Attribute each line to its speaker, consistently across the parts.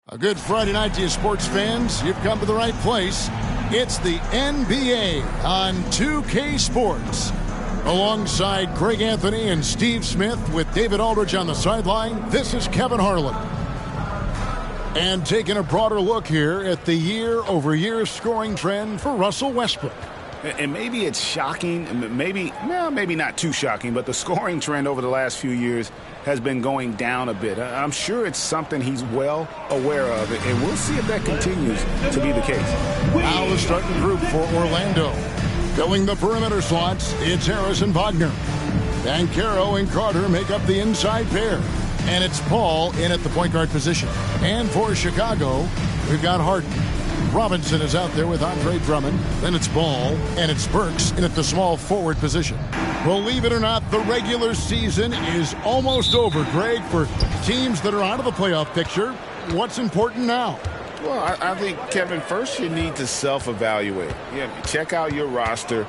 Speaker 1: A good Friday night to you sports fans. You've come to the right place. It's the NBA on 2K Sports. Alongside Greg Anthony and Steve Smith with David Aldridge on the sideline, this is Kevin Harlan. And taking a broader look here at the year-over-year scoring trend for Russell Westbrook.
Speaker 2: And maybe it's shocking, maybe not too shocking, but the scoring trend over the last few years has been going down a bit. I'm sure it's something he's well aware of, and we'll see if that continues to be the case.
Speaker 1: Now the starting group for Orlando. Filling the perimeter slots, it's Harrison Wagner. Banchero and Carter make up the inside pair. And it's Paul in at the point guard position. And for Chicago, we've got Harden. Robinson is out there with Andre Drummond. Then it's Ball, and it's Burks in at the small forward position. Believe it or not, the regular season is almost over, Greg. For teams that are out of the playoff picture, what's important now?
Speaker 2: Well, I think, Kevin, first you need to self-evaluate. Check out your roster.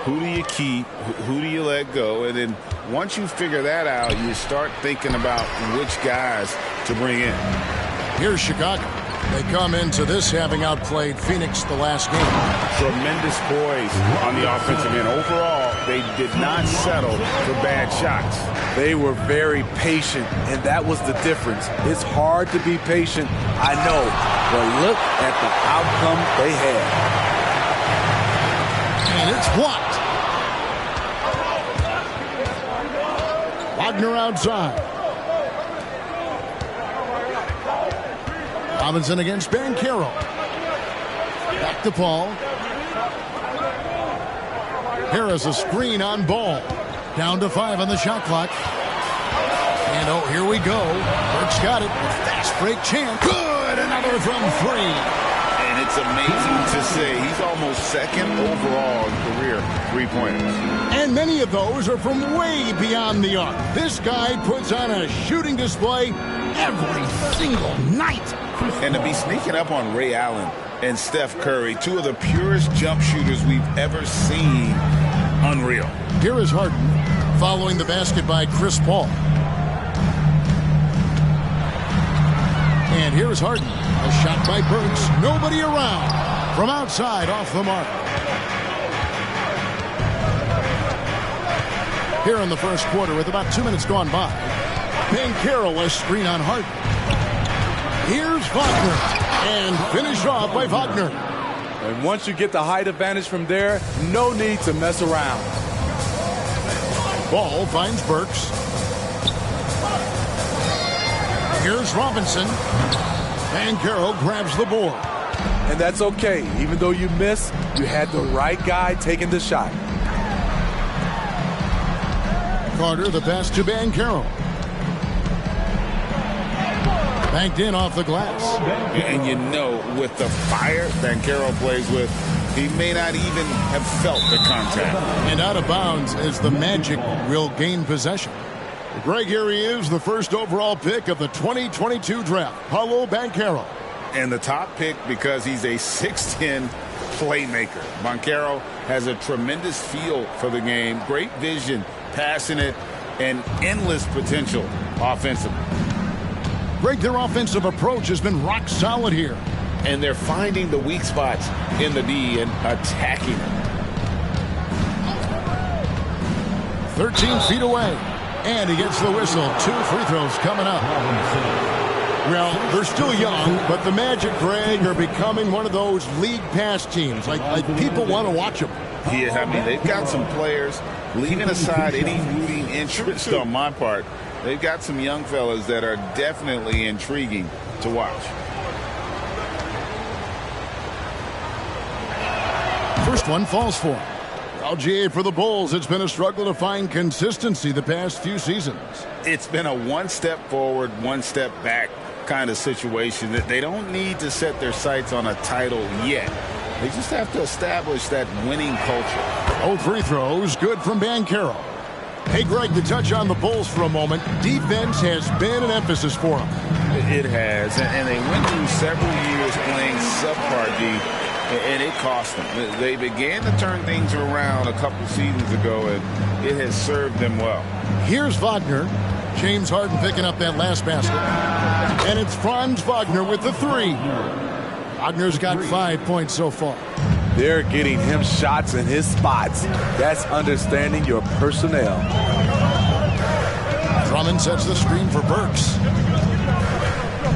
Speaker 2: Who do you keep? Who do you let go? And then once you figure that out, you start thinking about which guys to bring in.
Speaker 1: Here's Chicago. They come into this having outplayed Phoenix the last game.
Speaker 2: Tremendous poise on the offensive end. Overall, they did not settle for bad shots.
Speaker 3: They were very patient, and that was the difference. It's hard to be patient, I know, but look at the outcome they had.
Speaker 1: And it's blocked. Wagner outside. Robinson against Banchero. Back to Paul. Harris a screen on Ball. Down to 5 on the shot clock. And oh, here we go. Burks got it. Fast break chance. Good. Another from 3.
Speaker 2: And it's amazing to say he's almost second overall in career three-pointers.
Speaker 1: And many of those are from way beyond the arc. This guy puts on a shooting display every single night.
Speaker 2: And to be sneaking up on Ray Allen and Steph Curry, two of the purest jump shooters we've ever seen, unreal.
Speaker 1: Here is Harden following the basket by Chris Paul. And here's Harden. A shot by Burks. Nobody around. From outside, off the mark. Here in the first quarter with about 2 minutes gone by. Banchero a screen on Harden. Here's Wagner. And finished off by Wagner.
Speaker 3: And once you get the height advantage from there, no need to mess around.
Speaker 1: Ball finds Burks. Here's Robinson. Banchero grabs the board.
Speaker 3: And that's okay. Even though you missed, you had the right guy taking the shot.
Speaker 1: Carter, the pass to Banchero. Banked in off the glass.
Speaker 2: And you know, with the fire Banchero plays with, he may not even have felt the contact.
Speaker 1: And out of bounds as the Magic will gain possession. Greg, here he is, the first overall pick of the 2022 draft, Paolo Banchero.
Speaker 2: And the top pick because he's a 6'10 playmaker. Banchero has a tremendous feel for the game, great vision, passing it, and endless potential offensively.
Speaker 1: Greg, their offensive approach has been rock solid here.
Speaker 2: And they're finding the weak spots in the D and attacking them.
Speaker 1: 13 feet away. And he gets the whistle. 2 free throws coming up. Well, they're still young, but the Magic, Greg, are becoming one of those league pass teams. Like people want to watch them.
Speaker 2: Yeah, I mean, they've got some players, leaving aside any rooting interest on my part, they've got some young fellas that are definitely intriguing to watch.
Speaker 1: First one falls for him. LGA for the Bulls. It's been a struggle to find consistency the past few seasons.
Speaker 2: It's been a one step forward, one step back kind of situation that they don't need to set their sights on a title yet. They just have to establish that winning culture.
Speaker 1: Oh, free throws. Good from Banchero. Hey, Greg, to touch on the Bulls for a moment, defense has been an emphasis for them.
Speaker 2: It has, and they went through several years playing subpar D, and it cost them. They began to turn things around a couple seasons ago, and it has served them well.
Speaker 1: Here's Wagner. James Harden picking up that last basket. And it's Franz Wagner with the three. Wagner's got 5 points so far.
Speaker 3: They're getting him shots in his spots. That's understanding your personnel.
Speaker 1: Drummond sets the screen for Burks.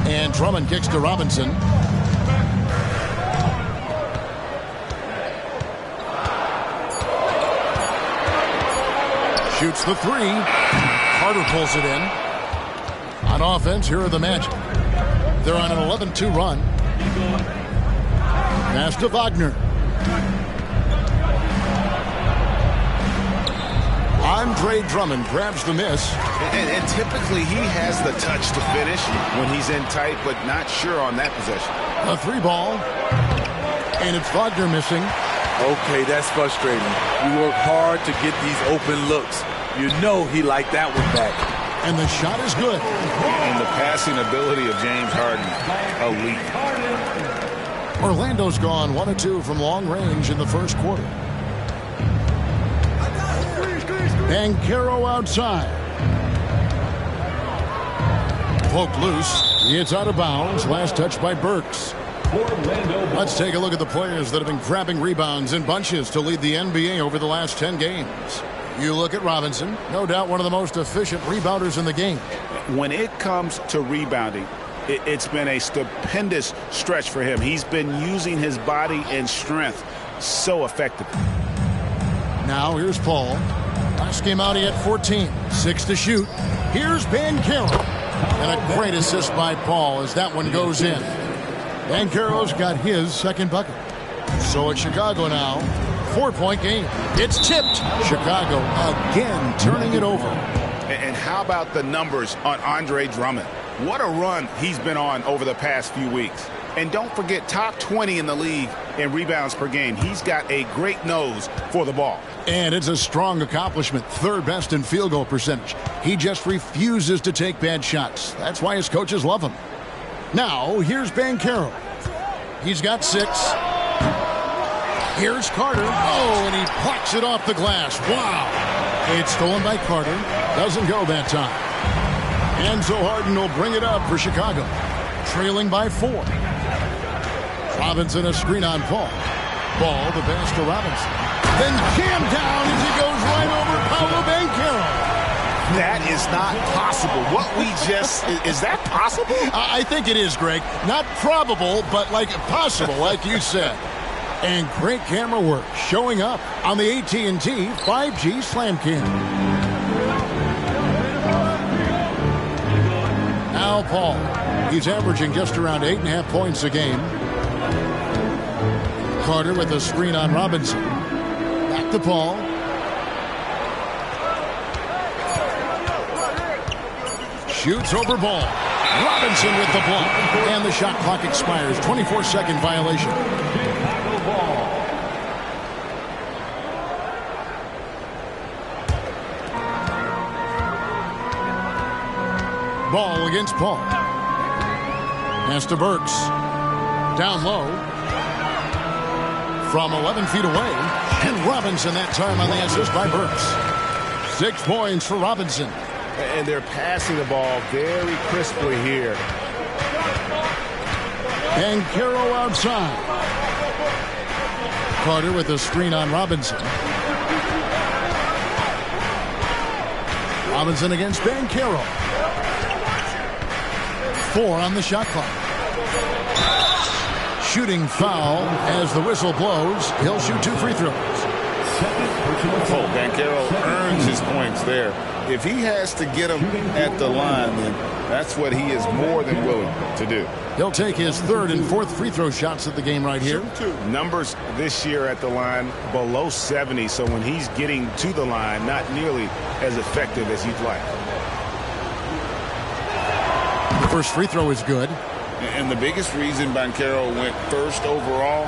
Speaker 1: And Drummond kicks to Robinson. Shoots the three. Carter pulls it in. On offense, here are the Magic. They're on an 11-2 run. Pass to Wagner. Andre Drummond grabs the miss.
Speaker 2: And typically he has the touch to finish when he's in tight, but not sure on that possession.
Speaker 1: A three ball. And it's Wagner missing.
Speaker 3: Okay, that's frustrating. You work hard to get these open looks. You know he liked that one back.
Speaker 1: And the shot is good.
Speaker 2: And the passing ability of James Harden, elite.
Speaker 1: Orlando's gone 1 of 2 from long range in the first quarter. Banchero outside. Poked loose. It's out of bounds. Last touch by Burks. Let's take a look at the players that have been grabbing rebounds in bunches to lead the NBA over the last 10 games. You look at Robinson, no doubt one of the most efficient rebounders in the game.
Speaker 2: When it comes to rebounding, it's been a stupendous stretch for him. He's been using his body and strength so effectively.
Speaker 1: Now here's Paul. Last game out he had 14. 6 to shoot. Here's Banchero. And a great assist by Paul as that one goes in. Banchero's got his second bucket. So it's Chicago now. 4-point game. It's tipped. Chicago again turning it over.
Speaker 2: And how about the numbers on Andre Drummond? What a run he's been on over the past few weeks. And don't forget, top 20 in the league in rebounds per game. He's got a great nose for the ball.
Speaker 1: And it's a strong accomplishment. Third best in field goal percentage. He just refuses to take bad shots. That's why his coaches love him. Now, here's Banchero. He's got 6. Here's Carter. Oh, and he plucks it off the glass. Wow. It's stolen by Carter. Doesn't go that time. And so Harden will bring it up for Chicago. Trailing by 4. Robinson a screen on Paul. Ball, the pass to Robinson. Then jammed down as he goes right over Paolo Banchero.
Speaker 2: That is not possible. What we just, is that possible?
Speaker 1: I think it is, Greg. Not probable, but like possible, like you said. And great camera work showing up on the AT&T 5G Slam Cam. Now Paul. He's averaging just around 8.5 points a game. Carter with a screen on Robinson. Back to Paul. Shoots over ball. Robinson with the block. And the shot clock expires. 24-second violation. Ball against Paul. Pass to Burks. Down low. From 11 feet away. And Robinson that time on the assist by Burks. 6 points for Robinson.
Speaker 2: And they're passing the ball very crisply here.
Speaker 1: Banchero outside. Carter with a screen on Robinson. Robinson against Banchero. 4 on the shot clock. Shooting foul as the whistle blows. He'll shoot 2 free throws.
Speaker 2: Oh, Banchero earns his points there. If he has to get them at the line, then that's what he is more than willing to do.
Speaker 1: He'll take his 3rd and 4th free throw shots at the game right here.
Speaker 2: Numbers this year at the line below 70, so when he's getting to the line, not nearly as effective as he'd like.
Speaker 1: The first free throw is good.
Speaker 2: And the biggest reason Banchero went first overall,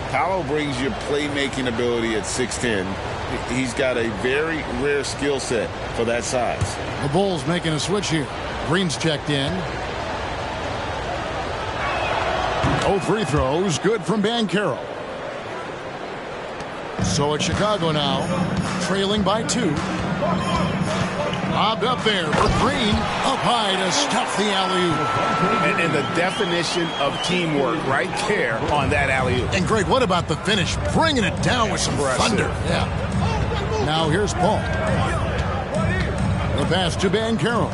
Speaker 2: Paolo brings you playmaking ability at 6'10". He's got a very rare skill set for that size.
Speaker 1: The Bulls making a switch here. Green's checked in. No free throws. Good from Banchero. So it's Chicago now, trailing by 2. Lobbed up there for Green. Up high to stuff the alley-oop.
Speaker 2: And the definition of teamwork right there on that alley-oop.
Speaker 1: And Greg, what about the finish? Bringing it down with some thunder. Yeah. Now here's Paul. The pass to Bancaro.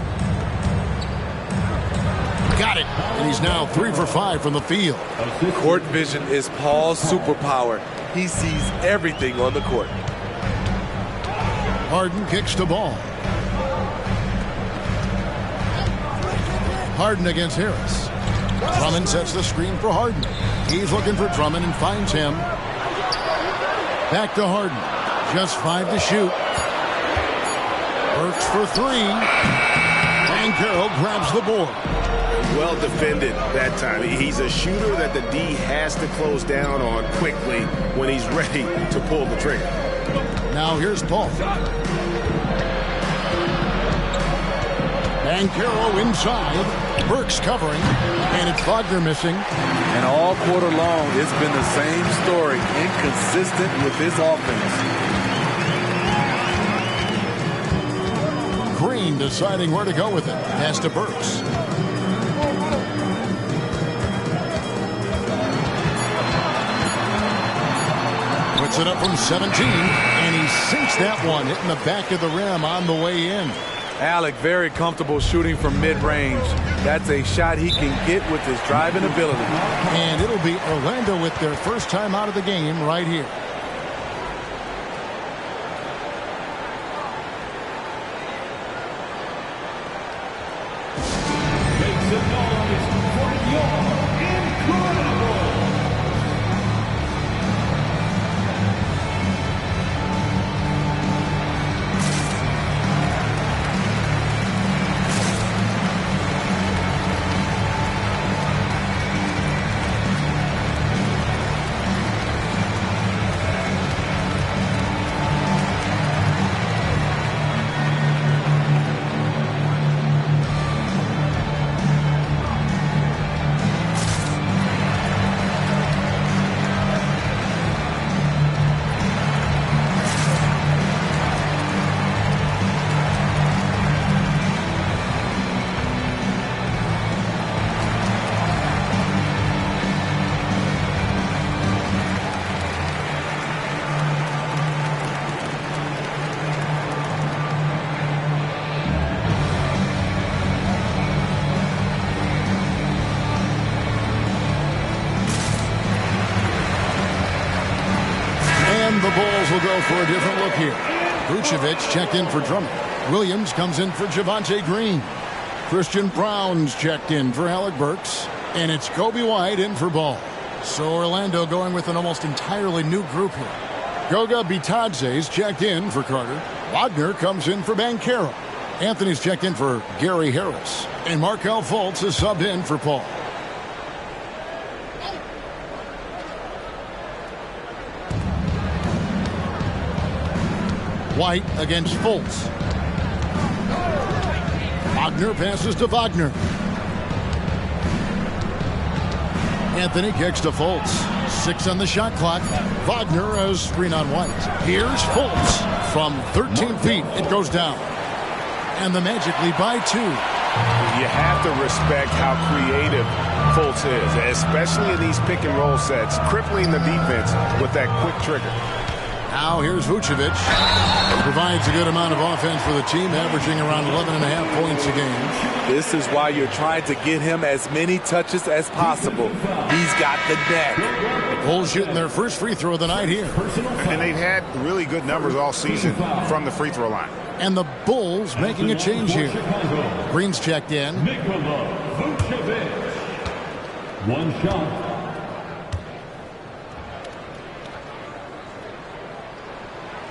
Speaker 1: Got it. And he's now 3 for 5 from the field.
Speaker 3: Court vision is Paul's superpower. He sees everything on the court.
Speaker 1: Harden kicks the ball. Harden against Harris. Drummond sets the screen for Harden. He's looking for Drummond and finds him. Back to Harden. Just 5 to shoot. Works for 3. Bancaro grabs the board.
Speaker 2: Well defended that time. He's a shooter that the D has to close down on quickly when he's ready to pull the trigger.
Speaker 1: Now here's Paul. Bancaro inside. Burks covering. And it's Wagner missing.
Speaker 3: And all quarter long, it's been the same story. Inconsistent with his offense.
Speaker 1: Green deciding where to go with it. Pass to Burks. Puts it up from 17, and he sinks that one, hitting the back of the rim on the way in.
Speaker 3: Alec very comfortable shooting from mid-range. That's a shot he can get with his driving ability.
Speaker 1: And it'll be Orlando with their first time out of the game right here. The Bulls will go for a different look here. Vucevic checked in for Drummond. Williams comes in for Javonte Green. Christian Brown's checked in for Alec Burks. And it's Kobe White in for Ball. So Orlando going with an almost entirely new group here. Goga Bitadze's checked in for Carter. Wagner comes in for Bancaro. Anthony's checked in for Gary Harris. And Markelle Fultz is subbed in for Paul. White against Fultz. Wagner passes to Wagner. Anthony kicks to Fultz. 6 on the shot clock. Wagner has screen on White. Here's Fultz from 13 feet. It goes down. And the Magic lead by 2.
Speaker 2: You have to respect how creative Fultz is, especially in these pick and roll sets, crippling the defense with that quick trigger.
Speaker 1: Now here's Vucevic. Provides a good amount of offense for the team, averaging around 11.5 points a game.
Speaker 3: This is why you're trying to get him as many touches as possible. He's got the net.
Speaker 1: Bulls shooting their first free throw of the night here.
Speaker 2: And they've had really good numbers all season from the free throw line.
Speaker 1: And the Bulls making a change here. Green's checked in.
Speaker 4: Vucevic. One shot.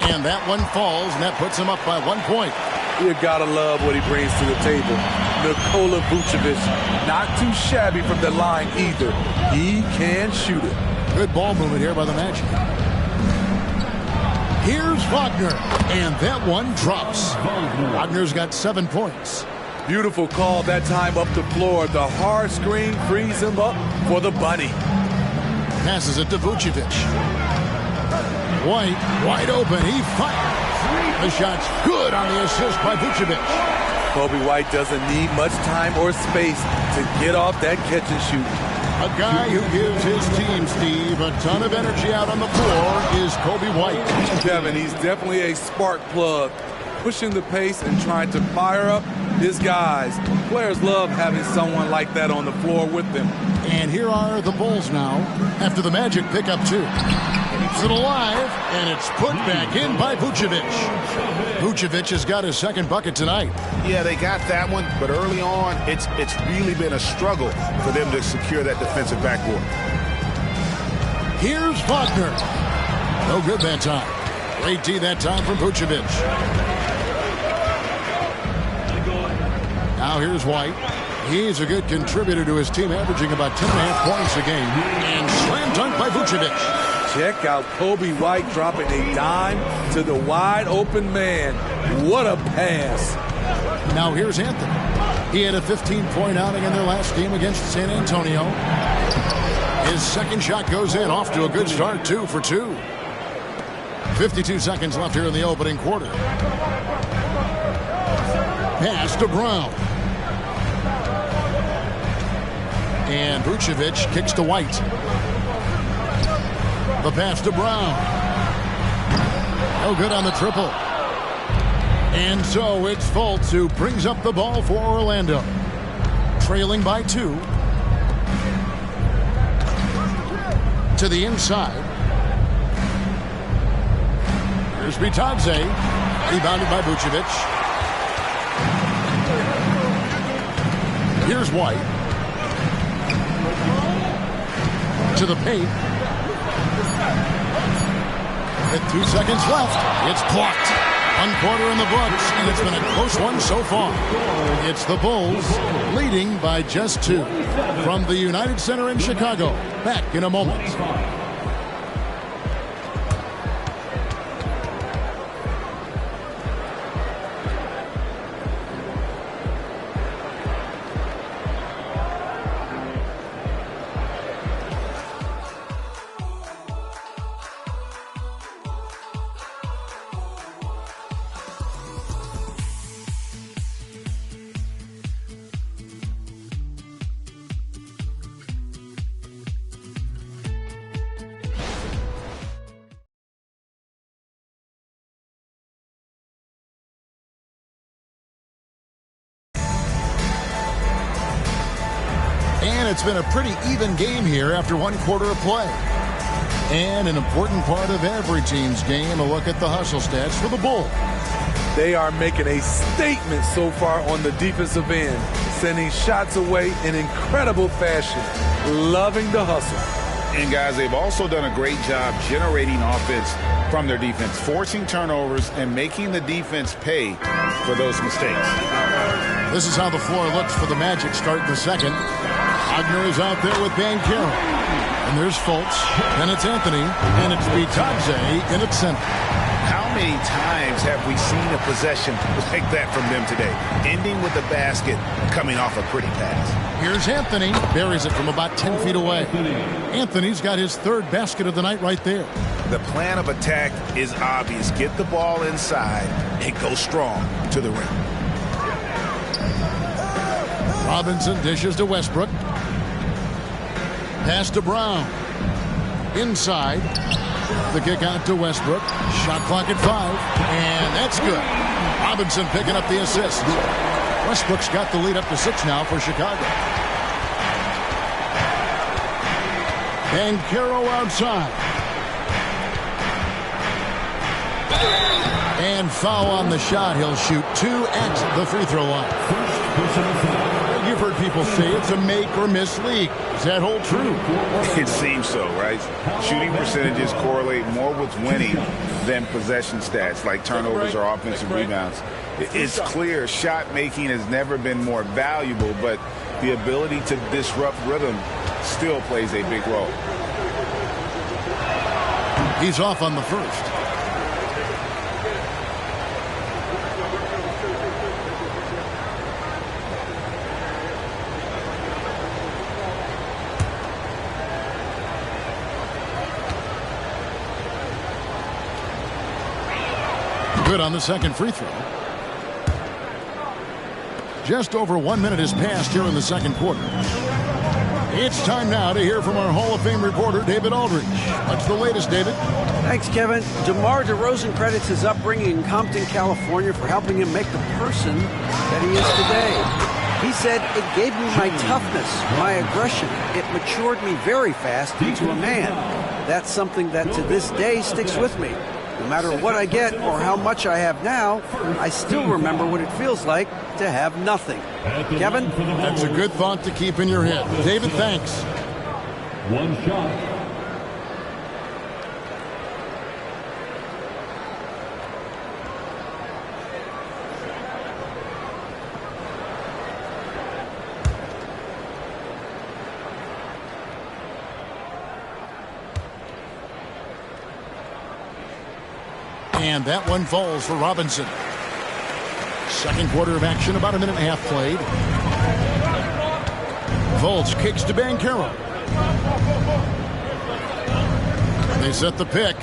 Speaker 1: And that one falls, and that puts him up by 1 point.
Speaker 3: You gotta love what he brings to the table. Nikola Vucevic, not too shabby from the line either. He can shoot it.
Speaker 1: Good ball movement here by the Magic. Here's Wagner, and that one drops. Wagner's got 7 points.
Speaker 3: Beautiful call that time up the floor. The hard screen frees him up for the bunny.
Speaker 1: Passes it to Vucevic. White, wide open. He fires. The shot's good on the assist by Vucevic.
Speaker 3: Kobe White doesn't need much time or space to get off that catch and shoot.
Speaker 1: A guy who gives his team, Steve, a ton of energy out on the floor is Kobe White.
Speaker 3: Kevin, he's definitely a spark plug, pushing the pace and trying to fire up his guys. Players love having someone like that on the floor with them.
Speaker 1: And here are the Bulls now after the Magic pick up 2. Keeps it alive, and it's put back in by Vucevic. Vucevic has got his second bucket tonight.
Speaker 2: Yeah, they got that one, but early on, it's really been a struggle for them to secure that defensive backboard.
Speaker 1: Here's Wagner. No good that time. Great D that time from Vucevic. Now here's White. He's a good contributor to his team, averaging about 10.5 points a game. And slam dunk by Vucevic.
Speaker 3: Check out Kobe White dropping a dime to the wide open man. What a pass.
Speaker 1: Now here's Anthony. He had a 15-point outing in their last game against San Antonio. His second shot goes in, off to a good start, 2 for 2. 52 seconds left here in the opening quarter. Pass to Brown. And Vucevic kicks to White. The pass to Brown. No good on the triple. And so it's Fultz who brings up the ball for Orlando. Trailing by 2. To the inside. Here's Bitadze. Rebounded by Vucevic. Here's White. To the paint. With 2 seconds left, it's blocked. 1 quarter in the books, and it's been a close one so far. It's the Bulls leading by just 2. From the United Center in Chicago. Back in a moment. And it's been a pretty even game here after 1 quarter of play. And an important part of every team's game, a look at the hustle stats for the Bulls.
Speaker 3: They are making a statement so far on the defensive end, sending shots away in incredible fashion. Loving the hustle.
Speaker 2: And guys, they've also done a great job generating offense from their defense, forcing turnovers and making the defense pay for those mistakes.
Speaker 1: This is how the floor looks for the Magic starting the second. Wagner is out there with Banchero. And there's Fultz. Then it's Anthony. And it's Bitadze in its center.
Speaker 2: How many times have we seen a possession like that from them today? Ending with a basket, coming off a pretty pass.
Speaker 1: Here's Anthony. Buries it from about 10 feet away. Anthony's got his 3rd basket of the night right there.
Speaker 2: The plan of attack is obvious. Get the ball inside and go strong to the rim.
Speaker 1: Robinson dishes to Westbrook. Pass to Brown. Inside. The kick out to Westbrook. Shot clock at 5. And that's good. Robinson picking up the assist. Westbrook's got the lead up to 6 now for Chicago. Banchero outside. And foul on the shot. He'll shoot 2 at the free throw line. You've heard people say it's a make or miss league. Does that hold true?
Speaker 2: It seems so, right? Shooting percentages correlate more with winning than possession stats like turnovers or offensive rebounds. It's clear shot making has never been more valuable, but the ability to disrupt rhythm still plays a big role.
Speaker 1: He's off on the first. Good on the second free throw. Just over 1 minute has passed here in the second quarter. It's time now to hear from our Hall of Fame reporter, David Aldridge. What's the latest, David?
Speaker 5: Thanks, Kevin. DeMar DeRozan credits his upbringing in Compton, California for helping him make the person that he is today. He said, "It gave me my toughness, my aggression. It matured me very fast into a man. That's something that to this day sticks with me. No matter what I get or how much I have now, I still remember what it feels like to have nothing." Kevin?
Speaker 1: That's a good thought to keep in your head. David, thanks.
Speaker 4: One shot.
Speaker 1: And that one falls for Robinson. Second quarter of action, about a minute and a half played. Fultz kicks to Banchero. They set the pick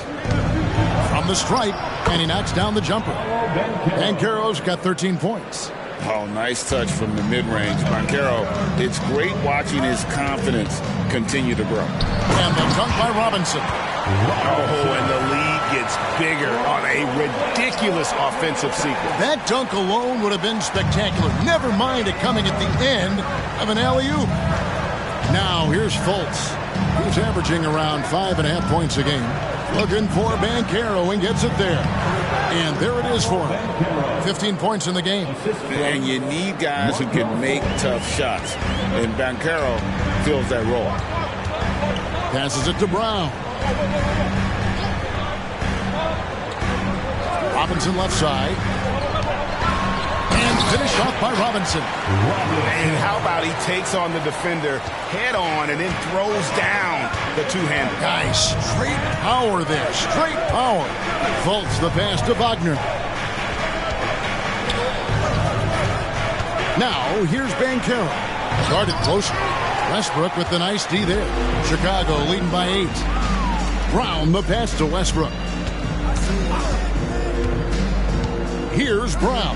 Speaker 1: from the stripe, and he knocks down the jumper. Banchero's got 13 points.
Speaker 2: Oh, nice touch from the mid-range. Banchero, it's great watching his confidence continue to grow.
Speaker 1: And the dunk by Robinson.
Speaker 2: Oh, and the lead gets bigger on a ridiculous offensive sequence.
Speaker 1: That dunk alone would have been spectacular. Never mind it coming at the end of an alley-oop. Now, here's Fultz. He's averaging around 5.5 points a game. Looking for Banchero and gets it there. And there it is for him. 15 points in the game.
Speaker 2: And you need guys who can make tough shots. And Banchero fills that role.
Speaker 1: Passes it to Brown. Robinson left side. And finished off by Robinson.
Speaker 2: And how about he takes on the defender head on and then throws down the two-hander.
Speaker 1: Guys, straight power there. Straight power. Fultz the pass to Wagner. Now, here's Banchero. Guarded closer. Westbrook with the nice D there. Chicago leading by 8. Brown the pass to Westbrook. Here's Brown.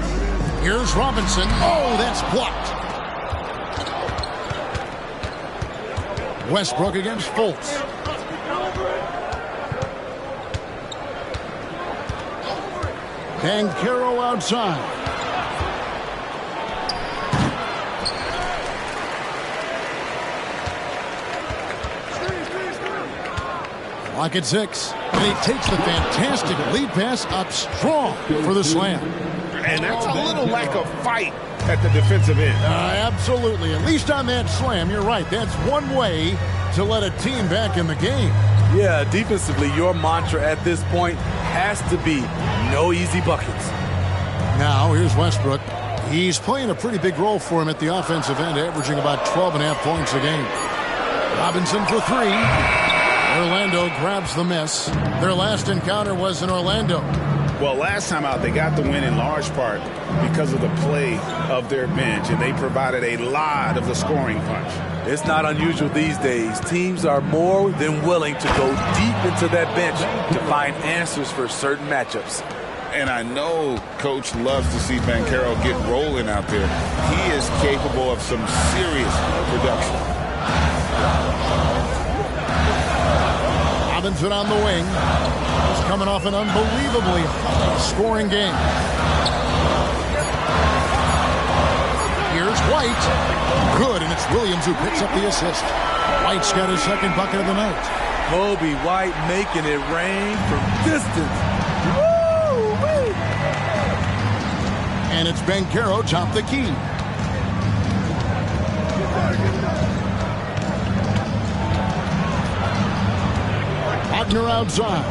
Speaker 1: Here's Robinson. Oh, that's blocked. Westbrook against Fultz. Banchero outside. Clock at 6. And he takes the fantastic lead pass up strong for the slam.
Speaker 2: And that's a little lack of fight at the defensive end.
Speaker 1: Absolutely. At least on that slam, you're right. That's one way to let a team back in the game.
Speaker 3: Yeah, defensively, your mantra at this point has to be no easy buckets.
Speaker 1: Now, here's Westbrook. He's playing a pretty big role for him at the offensive end, averaging about 12.5 points a game. Robinson for 3. Orlando grabs the miss. Their last encounter was in Orlando.
Speaker 2: Well, last time out, they got the win in large part because of the play of their bench, and they provided a lot of the scoring punch.
Speaker 3: It's not unusual these days. Teams are more than willing to go deep into that bench to find answers for certain matchups.
Speaker 2: And I know Coach loves to see Banchero get rolling out there. He is capable of some serious production.
Speaker 1: Robinson on the wing. He's coming off an unbelievably high-scoring game. Here's White. Good, and it's Williams who picks up the assist. White's got his second bucket of the night.
Speaker 3: Kobe White making it rain from distance. Woo-wee!
Speaker 1: And it's Banchero top the key. Wagner outside.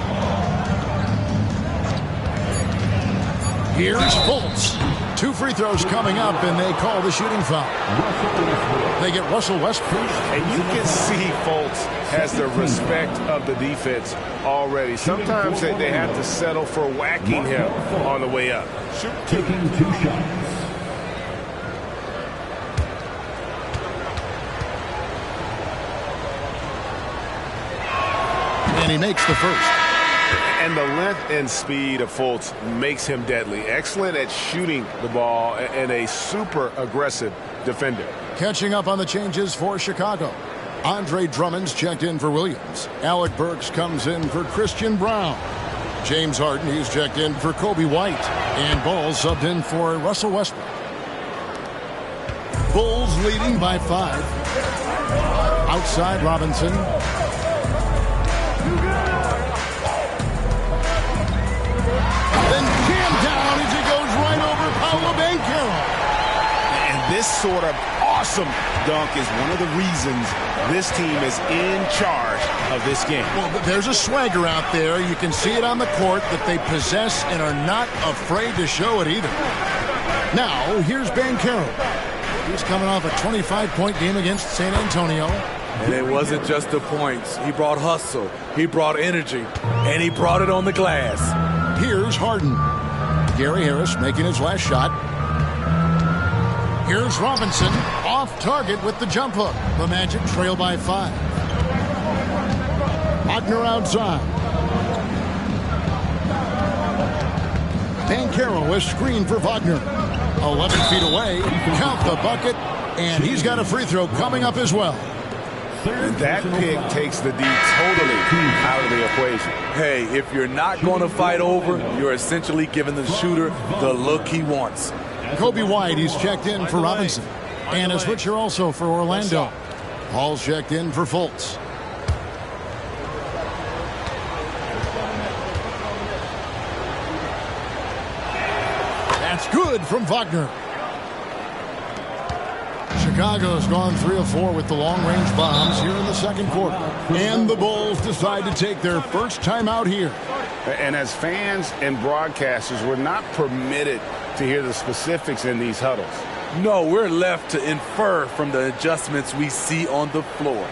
Speaker 1: Here's Fultz. 2 free throws coming up, and they call the shooting foul. They get Russell Westbrook.
Speaker 2: And you can see Fultz has the respect of the defense already. Sometimes they have to settle for whacking him on the way up.
Speaker 4: Taking 2 shots.
Speaker 1: And he makes the first.
Speaker 2: And the length and speed of Fultz makes him deadly. Excellent at shooting the ball and a super aggressive defender.
Speaker 1: Catching up on the changes for Chicago. Andre Drummond's checked in for Williams. Alec Burks comes in for Christian Brown. James Harden, he's checked in for Kobe White. And Ball subbed in for Russell Westbrook. Bulls leading by 5. Outside Robinson. Then jammed down as he goes right over Paolo Banchero.
Speaker 2: And this sort of awesome dunk is one of the reasons this team is in charge of this game.
Speaker 1: Well, there's a swagger out there. You can see it on the court that they possess and are not afraid to show it either. Now, here's Banchero. He's coming off a 25-point game against San Antonio.
Speaker 3: And it wasn't just the points. He brought hustle, he brought energy, and he brought it on the glass.
Speaker 1: Here's Harden. Gary Harris making his last shot. Here's Robinson, off target with the jump hook. The Magic trail by 5. Wagner outside. Banchero is screened for Wagner. 11 feet away. Count the bucket. And he's got a free throw coming up as well.
Speaker 2: And that pick takes the D totally out of the equation.
Speaker 3: Hey, if you're not going to fight over, you're essentially giving the shooter the look he wants.
Speaker 1: Kobe White, he's checked in for Robinson. And a switcher also for Orlando. Paul's checked in for Fultz. That's good from Wagner. Chicago's gone 3 of 4 with the long-range bombs here in the second quarter. And the Bulls decide to take their first time out here.
Speaker 2: And as fans and broadcasters, we're not permitted to hear the specifics in these huddles.
Speaker 3: No, we're left to infer from the adjustments we see on the floor.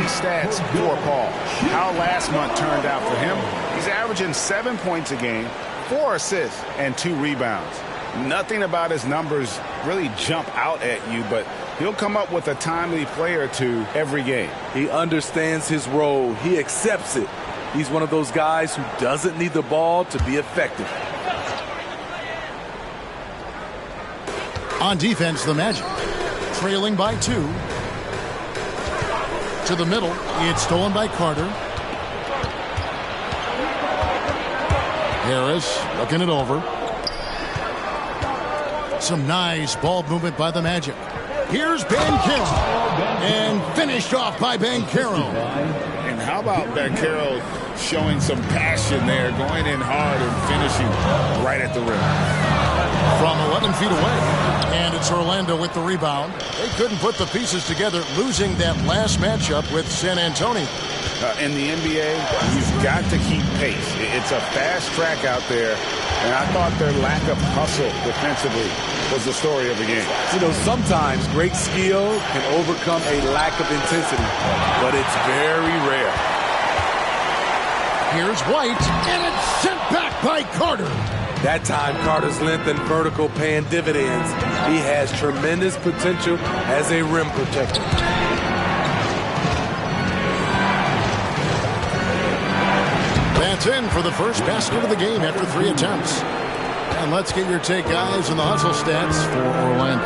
Speaker 2: Stats for Paul. How last month turned out for him. He's averaging 7 points a game, 4 assists, and 2 rebounds. Nothing about his numbers really jump out at you, but he'll come up with a timely play or two every game.
Speaker 3: He understands his role. He accepts it. He's one of those guys who doesn't need the ball to be effective.
Speaker 1: On defense, the Magic trailing by 2. To the middle, it's stolen by Carter. Harris looking it over. Some nice ball movement by the Magic. Here's Banchero. And finished off by Banchero.
Speaker 2: And how about Banchero showing some passion there, going in hard and finishing right at the rim.
Speaker 1: From 11 feet away. And it's Orlando with the rebound. They couldn't put the pieces together, losing that last matchup with San Antonio.
Speaker 2: In the NBA, you've got to keep pace. It's a fast track out there, and I thought their lack of hustle defensively was the story of the game.
Speaker 3: You know, sometimes great skill can overcome a lack of intensity, but it's very rare.
Speaker 1: Here's White, and it's sent back by Carter.
Speaker 3: That time, Carter's length and vertical paying dividends. He has tremendous potential as a rim protector.
Speaker 1: That's in for the first basket of the game after 3 attempts. And let's get your take, guys, on the hustle stats for Orlando.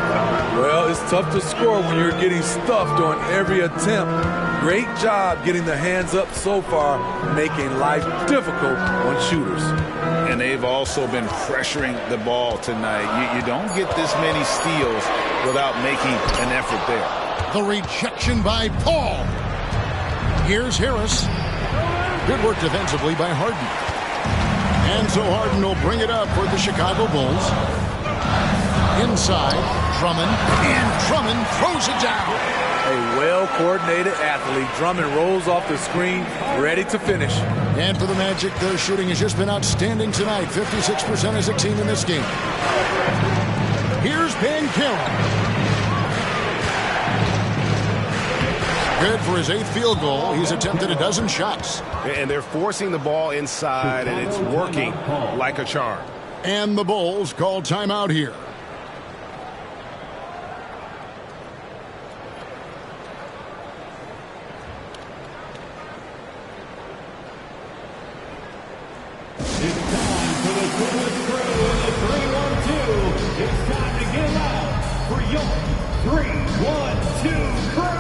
Speaker 3: Well, it's tough to score when you're getting stuffed on every attempt. Great job getting the hands up so far, making life difficult on shooters.
Speaker 2: And they've also been pressuring the ball tonight. You don't get this many steals without making an effort there.
Speaker 1: The rejection by Paul. Here's Harris. Good work defensively by Harden. And so Harden will bring it up for the Chicago Bulls. Inside, Drummond. And Drummond throws it down.
Speaker 3: A well-coordinated athlete. Drummond rolls off the screen, ready to finish.
Speaker 1: And for the Magic, their shooting has just been outstanding tonight. 56% as a team in this game. Here's Banchero. Good for his 8th field goal. He's attempted a dozen shots.
Speaker 6: And they're forcing the ball inside, and it's working like a charm.
Speaker 1: And the Bulls call timeout here.
Speaker 4: It's time for the Bulls crew in the 3-1-2. It's time to get loud for your 3-1-2 crew.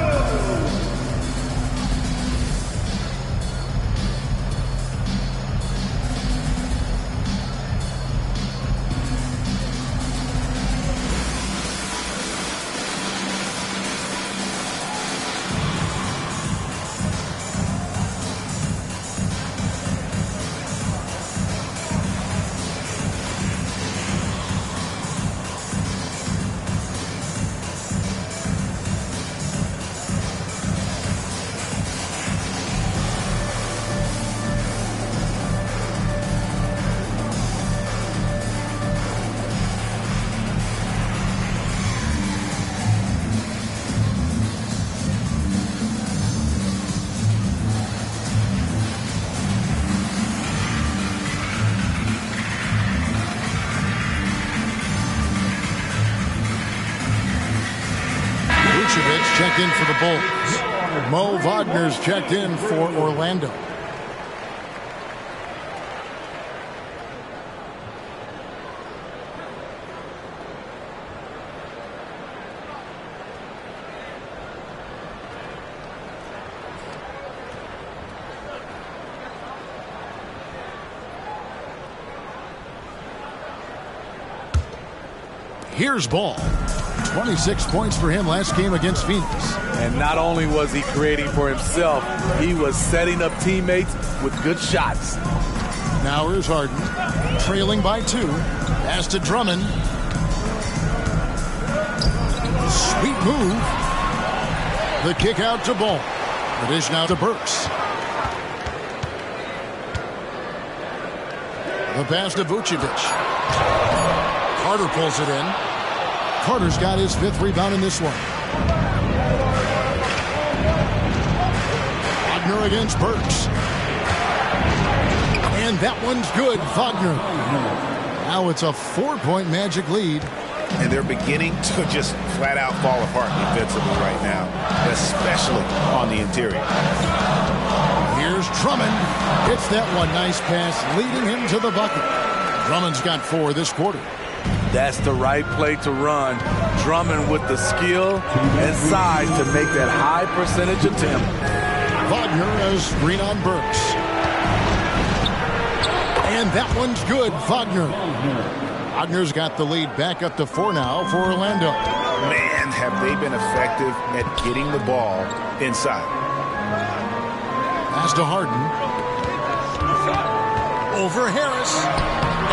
Speaker 1: Checked in for the Bulls. Mo Wagner's checked in for Orlando. Here's Ball. 26 points for him last game against Phoenix.
Speaker 3: And not only was he creating for himself, he was setting up teammates with good shots.
Speaker 1: Now here's Harden, trailing by 2. Pass to Drummond. Sweet move. The kick out to Ball. The dish now to Burks. The pass to Vucevic. Carter pulls it in. Carter's got his 5th rebound in this one. Wagner against Burks. And that one's good. Wagner. Now it's a 4-point Magic lead.
Speaker 2: And they're beginning to just flat out fall apart defensively right now, especially on the interior.
Speaker 1: Here's Drummond. Hits that one. Nice pass, leading him to the bucket. Drummond's got 4 this quarter.
Speaker 3: That's the right play to run. Drummond with the skill and size to make that high percentage attempt.
Speaker 1: Wagner has screen on Burks. And that one's good. Wagner's got the lead back up to 4 now for Orlando.
Speaker 2: Man, have they been effective at getting the ball inside.
Speaker 1: Pass to Harden. Over Harris.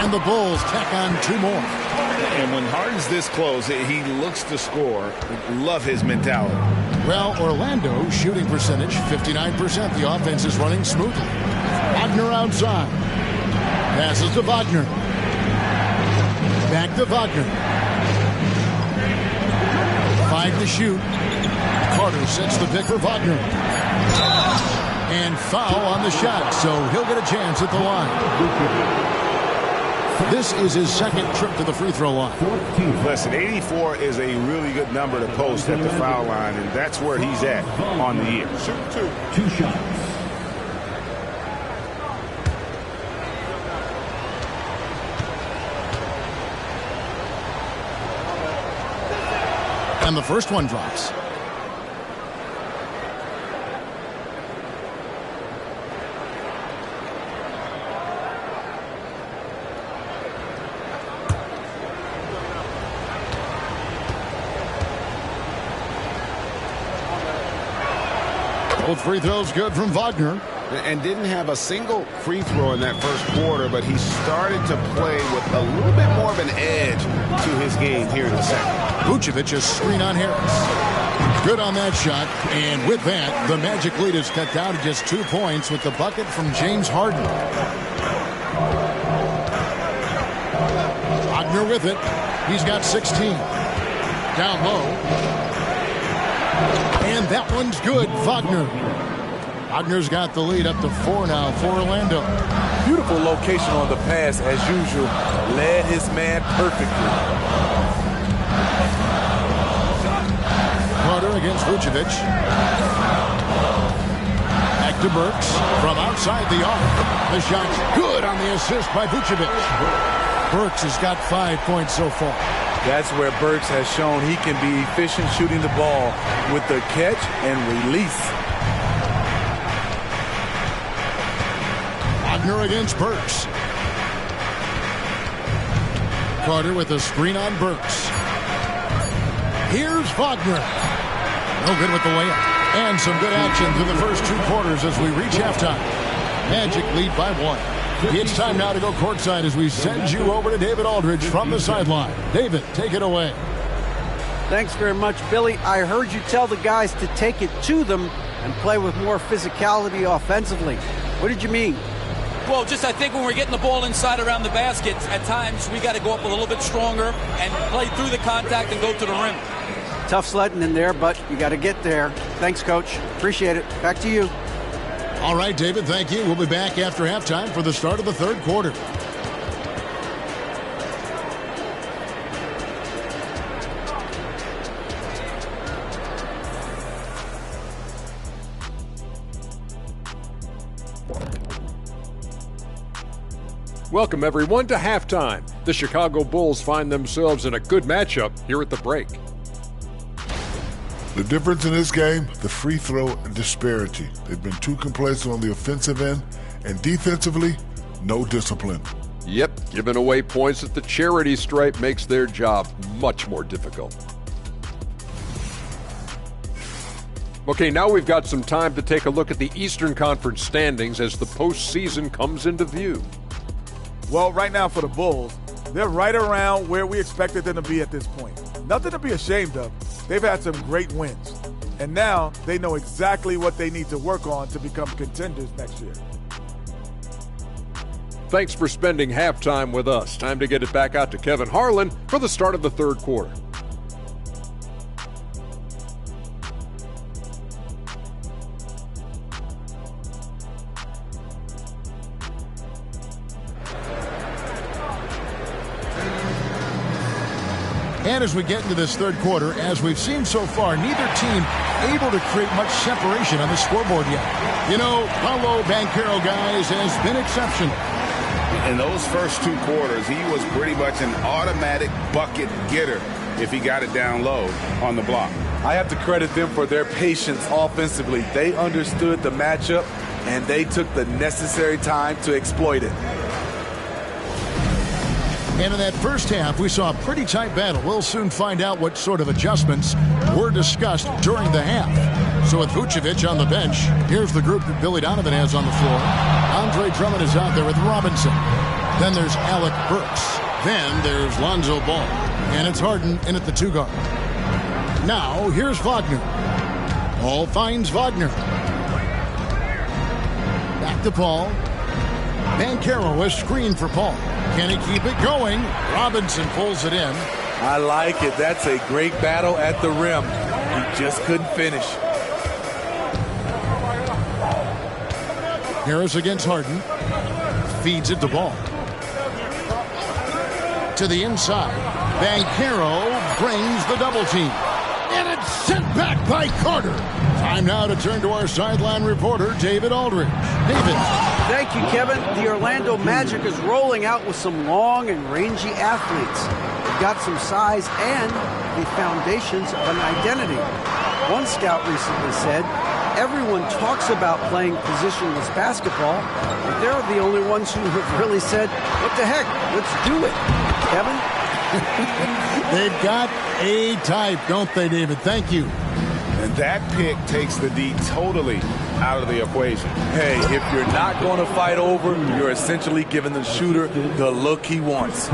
Speaker 1: And the Bulls tack on 2 more.
Speaker 2: And when Harden's this close, he looks to score. Love his mentality.
Speaker 1: Well, Orlando shooting percentage 59%. The offense is running smoothly. Wagner outside. Passes to Wagner. Back to Wagner. 5 to shoot. Carter sets the pick for Wagner. And foul on the shot, so he'll get a chance at the line. This is his 2nd trip to the free throw line.
Speaker 2: Listen, 84 is a really good number to post at the foul line, and that's where he's at on the year.
Speaker 4: Shoot 2 shots.
Speaker 1: And the first one drops. Both free throws good from Wagner.
Speaker 6: And didn't have a single free throw in that first quarter, but he started to play with a little bit more of an edge to his game here in the second.
Speaker 1: Vucevic a screen on Harris. Good on that shot. And with that, the Magic lead is cut down to just 2 points with the bucket from James Harden. Wagner with it. He's got 16. Down low. And that one's good. Wagner. Wagner's got the lead up to 4 now for Orlando.
Speaker 3: Beautiful location on the pass as usual. Led his man perfectly.
Speaker 1: Carter against Vucevic. Back to Burks from outside the arc. The shot's good on the assist by Vucevic. Burks has got 5 points so far.
Speaker 3: That's where Burks has shown he can be efficient shooting the ball with the catch and release.
Speaker 1: Wagner against Burks. Carter with a screen on Burks. Here's Wagner. No good with the layup. And some good action through the first 2 quarters as we reach halftime. Magic lead by 1. It's time now to go courtside as we send you over to David Aldridge from the sideline. David, take it away.
Speaker 5: Thanks very much, Billy. I heard you tell the guys to take it to them and play with more physicality offensively. What did you mean?
Speaker 7: Well, just I think when we're getting the ball inside around the basket, at times we got to go up a little bit stronger and play through the contact and go to the rim.
Speaker 5: Tough sledding in there, but you got to get there. Thanks, Coach. Appreciate it. Back to you.
Speaker 1: All right, David, thank you. We'll be back after halftime for the start of the third quarter.
Speaker 8: Welcome, everyone, to halftime. The Chicago Bulls find themselves in a good matchup here at the break.
Speaker 9: The difference in this game, the free throw disparity. They've been too complacent on the offensive end, and defensively, no discipline.
Speaker 8: Yep, giving away points at the charity stripe makes their job much more difficult. Okay, now we've got some time to take a look at the Eastern Conference standings as the postseason comes into view.
Speaker 10: Well, right now for the Bulls, they're right around where we expected them to be at this point. Nothing to be ashamed of. They've had some great wins. And now they know exactly what they need to work on to become contenders next year.
Speaker 8: Thanks for spending halftime with us. Time to get it back out to Kevin Harlan for the start of the third quarter.
Speaker 1: And as we get into this third quarter, as we've seen so far, neither team able to create much separation on the scoreboard yet. You know, Paolo Banchero, guys, has been exceptional.
Speaker 2: In those first 2 quarters, he was pretty much an automatic bucket getter if he got it down low on the block.
Speaker 3: I have to credit them for their patience offensively. They understood the matchup, and they took the necessary time to exploit it.
Speaker 1: And in that first half, we saw a pretty tight battle. We'll soon find out what sort of adjustments were discussed during the half. So with Vucevic on the bench, here's the group that Billy Donovan has on the floor. Andre Drummond is out there with Robinson. Then there's Alec Burks. Then there's Lonzo Ball. And it's Harden in at the 2 guard. Now, here's Wagner. Ball finds Wagner. Back to Paul. Banchero is screened for Paul. Can he keep it going? Robinson pulls it in.
Speaker 3: I like it. That's a great battle at the rim. He just couldn't finish.
Speaker 1: Harris against Harden. Feeds it to Ball. To the inside. Banchero brings the double team. And it's sent back by Carter. Time now to turn to our sideline reporter, David Aldridge. David.
Speaker 5: Thank you, Kevin. The Orlando Magic is rolling out with some long and rangy athletes. got some size and the foundations of an identity. One scout recently said, everyone talks about playing positionless basketball, but they're the only ones who have really said, what the heck, let's do it. Kevin?
Speaker 1: They've got a type, don't they, David? Thank you.
Speaker 2: And that pick takes the D totally out of the equation.
Speaker 3: Hey, if you're not going to fight over, you're essentially giving the shooter the look he wants.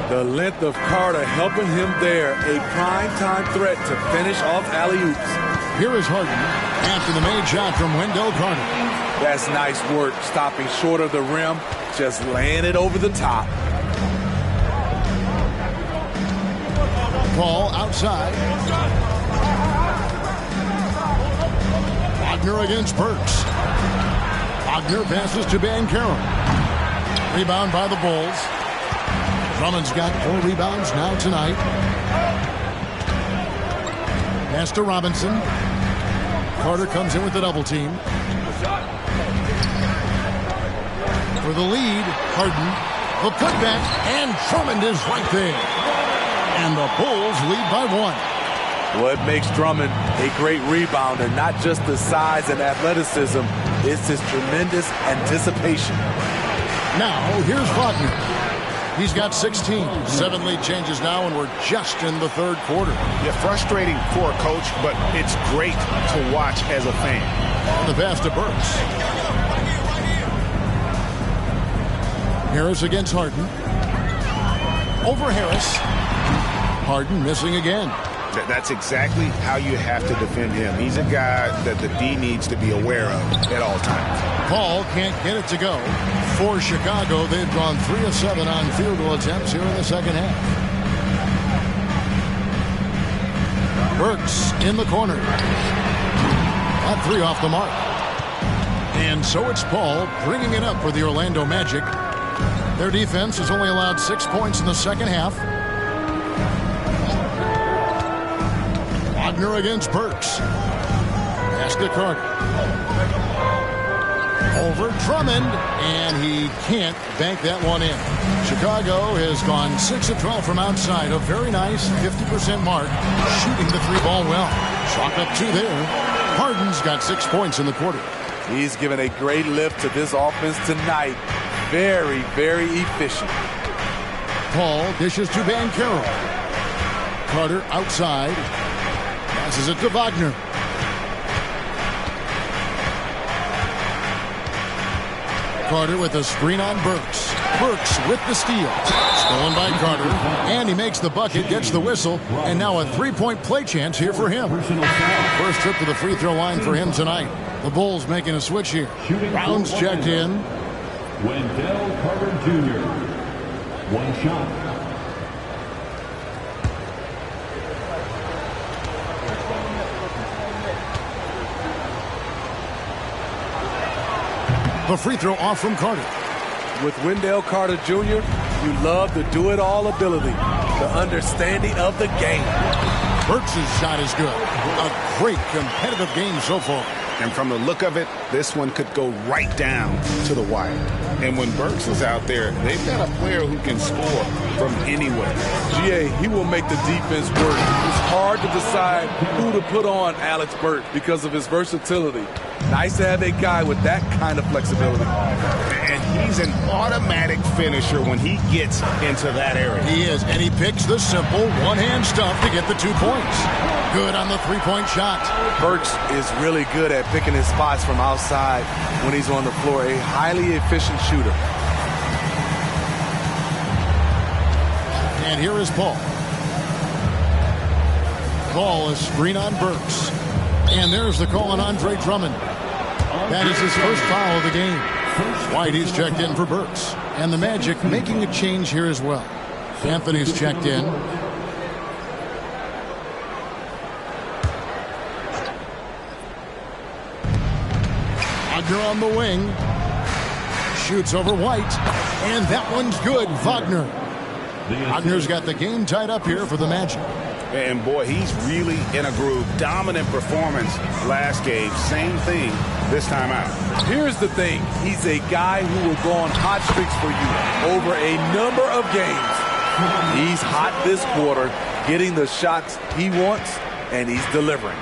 Speaker 3: The length of Carter helping him there, a prime-time threat to finish off alley-oops.
Speaker 1: Here is Harden after the made shot from Wendell Carter.
Speaker 3: That's nice work, stopping short of the rim, just laying it over the top.
Speaker 1: Ball outside. Wagner against Burks. Wagner passes to Banchero. Rebound by the Bulls. Drummond's got 4 rebounds now tonight. Pass to Robinson. Carter comes in with the double team. For the lead, Harden. The putback, and Drummond is right there. And the Bulls lead by 1.
Speaker 3: What makes Drummond a great rebounder, not just the size and athleticism, it's his tremendous anticipation.
Speaker 1: Now, here's Wagner. He's got 16. 7 lead changes now, and we're just in the third quarter.
Speaker 2: Yeah, frustrating for a coach, but it's great to watch as a fan.
Speaker 1: The pass to Burks. Harris against Harden. Over Harris. Harden missing again.
Speaker 2: That's exactly how you have to defend him. He's a guy that the D needs to be aware of at all times.
Speaker 1: Paul can't get it to go. For Chicago, they've gone 3 of 7 on field goal attempts here in the second half. Burks in the corner. That 3 off the mark. And so it's Paul bringing it up for the Orlando Magic. Their defense has only allowed 6 points in the second half. Wagner against Burks. Pass to Carter. Over Drummond, and he can't bank that one in. Chicago has gone 6 of 12 from outside. A very nice 50% mark. Shooting the 3-ball well. Chalk up 2 there. Harden's got 6 points in the quarter.
Speaker 3: He's given a great lift to this offense tonight. Very, very efficient.
Speaker 1: Paul dishes to Banchero. Carter outside. Passes it to Wagner. Carter with a screen on Burks. Burks with the steal. Stolen by Carter. And he makes the bucket, gets the whistle, and now a 3-point play chance here for him. First trip to the free throw line for him tonight. The Bulls making a switch here. Brown's checked in.
Speaker 4: Wendell Carter Jr. 1 shot.
Speaker 1: The free throw off from Carter.
Speaker 3: With Wendell Carter Jr., you love the do-it-all ability, the understanding of the game.
Speaker 1: Burks' shot is good. A great competitive game so far.
Speaker 2: And from the look of it, this one could go right down to the wire. And when Burks is out there, they've got a player who can score from anywhere.
Speaker 3: GA, he will make the defense work. It's hard to decide who to put on Alex Burks because of his versatility. Nice to have a guy with that kind of flexibility.
Speaker 2: And he's an automatic finisher when he gets into that area.
Speaker 1: He is, and he picks the simple one-hand stuff to get the 2 points. Good on the 3-point shot.
Speaker 3: Burks is really good at picking his spots from outside when he's on the floor. A highly efficient shooter.
Speaker 1: And here is Paul. Paul is screen on Burks. And there's the call on Andre Drummond. That is his first foul of the game. White, he's checked in for Burks. And the Magic making a change here as well. Anthony's checked in. Wagner on the wing. Shoots over White. And that one's good. Wagner. Wagner's got the game tied up here for the Magic.
Speaker 2: And boy, he's really in a groove. Dominant performance last game. Same thing this time out.
Speaker 3: Here's the thing. He's a guy who will go on hot streaks for you over a number of games. He's hot this quarter, getting the shots he wants, and he's delivering.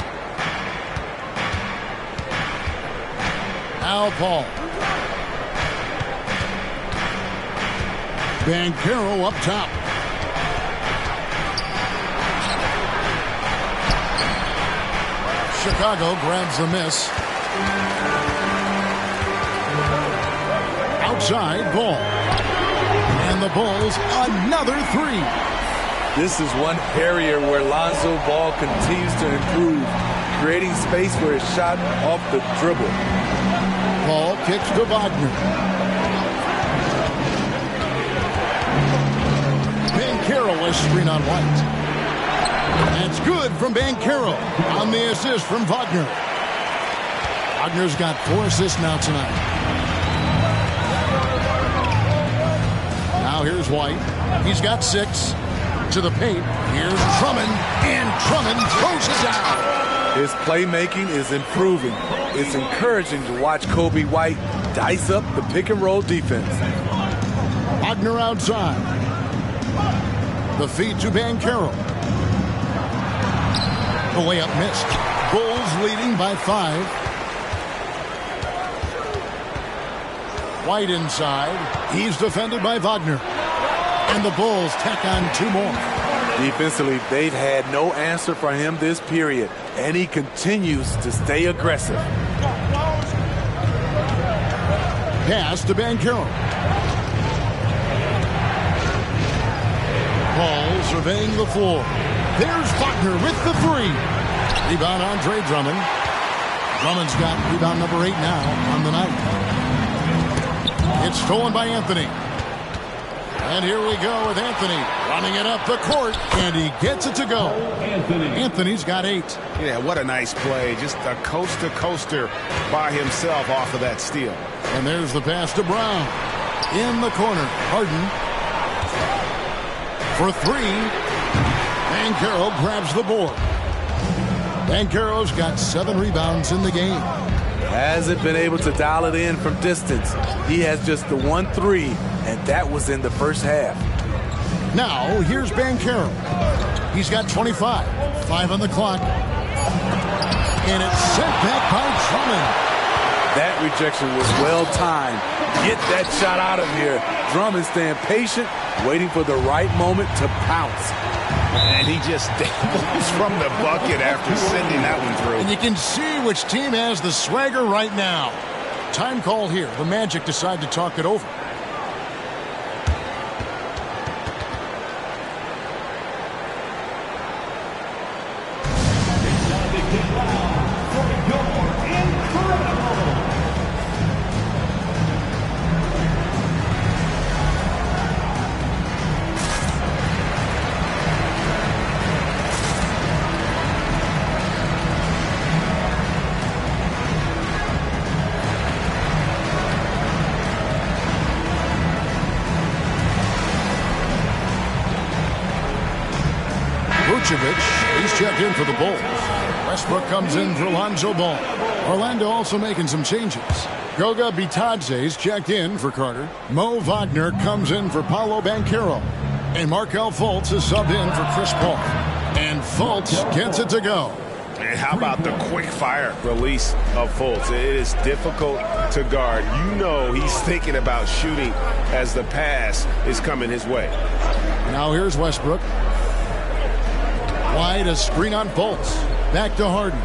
Speaker 1: Now Paul. Banchero up top. Chicago grabs the miss. Outside ball. And the Bulls another three.
Speaker 3: This is one area where Lonzo Ball continues to improve, creating space for his shot off the dribble.
Speaker 1: Ball kicks to Wagner. Banchero is screen on White. That's good from Banchero on the assist from Wagner. Wagner's got 4 assists now tonight. Now here's White. He's got 6. To the paint. Here's Drummond. And Drummond throws it down.
Speaker 3: His playmaking is improving. It's encouraging to watch Kobe White dice up the pick-and-roll defense.
Speaker 1: Wagner outside. The feed to Banchero. The layup missed. Bulls leading by 5. White inside. He's defended by Wagner. And the Bulls tack on 2 more.
Speaker 3: Defensively, they've had no answer for him this period, and he continues to stay aggressive.
Speaker 1: Pass to Banchero. Paul surveying the floor. There's Wagner with the 3. Rebound Andre Drummond. Drummond's got rebound number 8 now on the night. It's stolen by Anthony. And here we go with Anthony running it up the court, and he gets it to go. Anthony's got 8.
Speaker 6: Yeah, what a nice play. Just a coast-to-coaster by himself off of that steal.
Speaker 1: And there's the pass to Brown. In the corner, Harden. For 3. Banchero grabs the board. Banchero's got 7 rebounds in the game.
Speaker 3: Hasn't been able to dial it in from distance. He has just the 1 3, and that was in the first half.
Speaker 1: Now, here's Banchero. He's got 25. 5 on the clock. And it's sent back by Drummond.
Speaker 3: That rejection was well timed. Get that shot out of here. Drummond staying patient, waiting for the right moment to pounce.
Speaker 6: And he just dabbles from the bucket after sending that one through.
Speaker 1: And you can see which team has the swagger right now. Time called here. The Magic decide to talk it over. He's checked in for the Bulls. Westbrook comes in for Lonzo Ball. Orlando also making some changes. Goga Bitadze's checked in for Carter. Mo Wagner comes in for Paolo Banchero. And Markelle Fultz is subbed in for Chris Paul. And Fultz gets it to go.
Speaker 6: And how about the quick fire release of Fultz? It is difficult to guard. You know he's thinking about shooting as the pass is coming his way.
Speaker 1: Now here's Westbrook. Wide, a screen on Fultz. Back to Harden.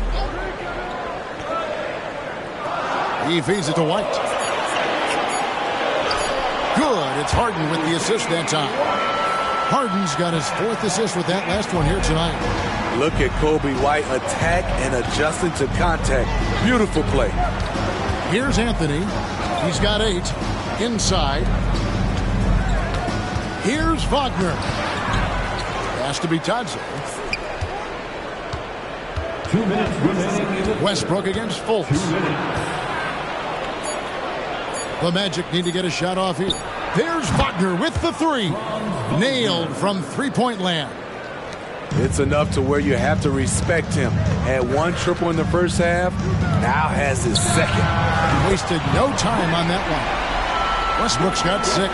Speaker 1: He feeds it to White. Good. It's Harden with the assist that time. Harden's got his 4th assist with that last one here tonight.
Speaker 3: Look at Kobe White attack and adjusting to contact. Beautiful play.
Speaker 1: Here's Anthony. He's got 8. Inside. Here's Wagner. Pass to Bitadze.
Speaker 4: 2 minutes remaining.
Speaker 1: Westbrook against Fultz.
Speaker 4: 2 minutes.
Speaker 1: The Magic need to get a shot off here. There's Wagner with the 3. Nailed from three-point land.
Speaker 3: It's enough to where you have to respect him. Had 1 triple in the first half, now has his 2nd.
Speaker 1: He wasted no time on that one. Westbrook's got 6.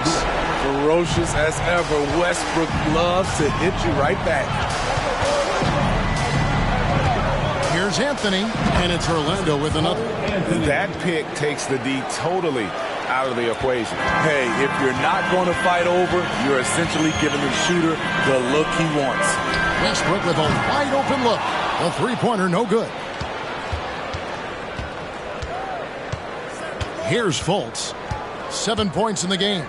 Speaker 3: ferocious as ever. Westbrook loves to hit you right back.
Speaker 1: Here's Anthony, and it's Orlando with another.
Speaker 2: That pick takes the D totally out of the equation.
Speaker 3: Hey, if you're not going to fight over, you're essentially giving the shooter the look he wants.
Speaker 1: Westbrook with a wide open look. The three-pointer no good. Here's Fultz. 7 points in the game.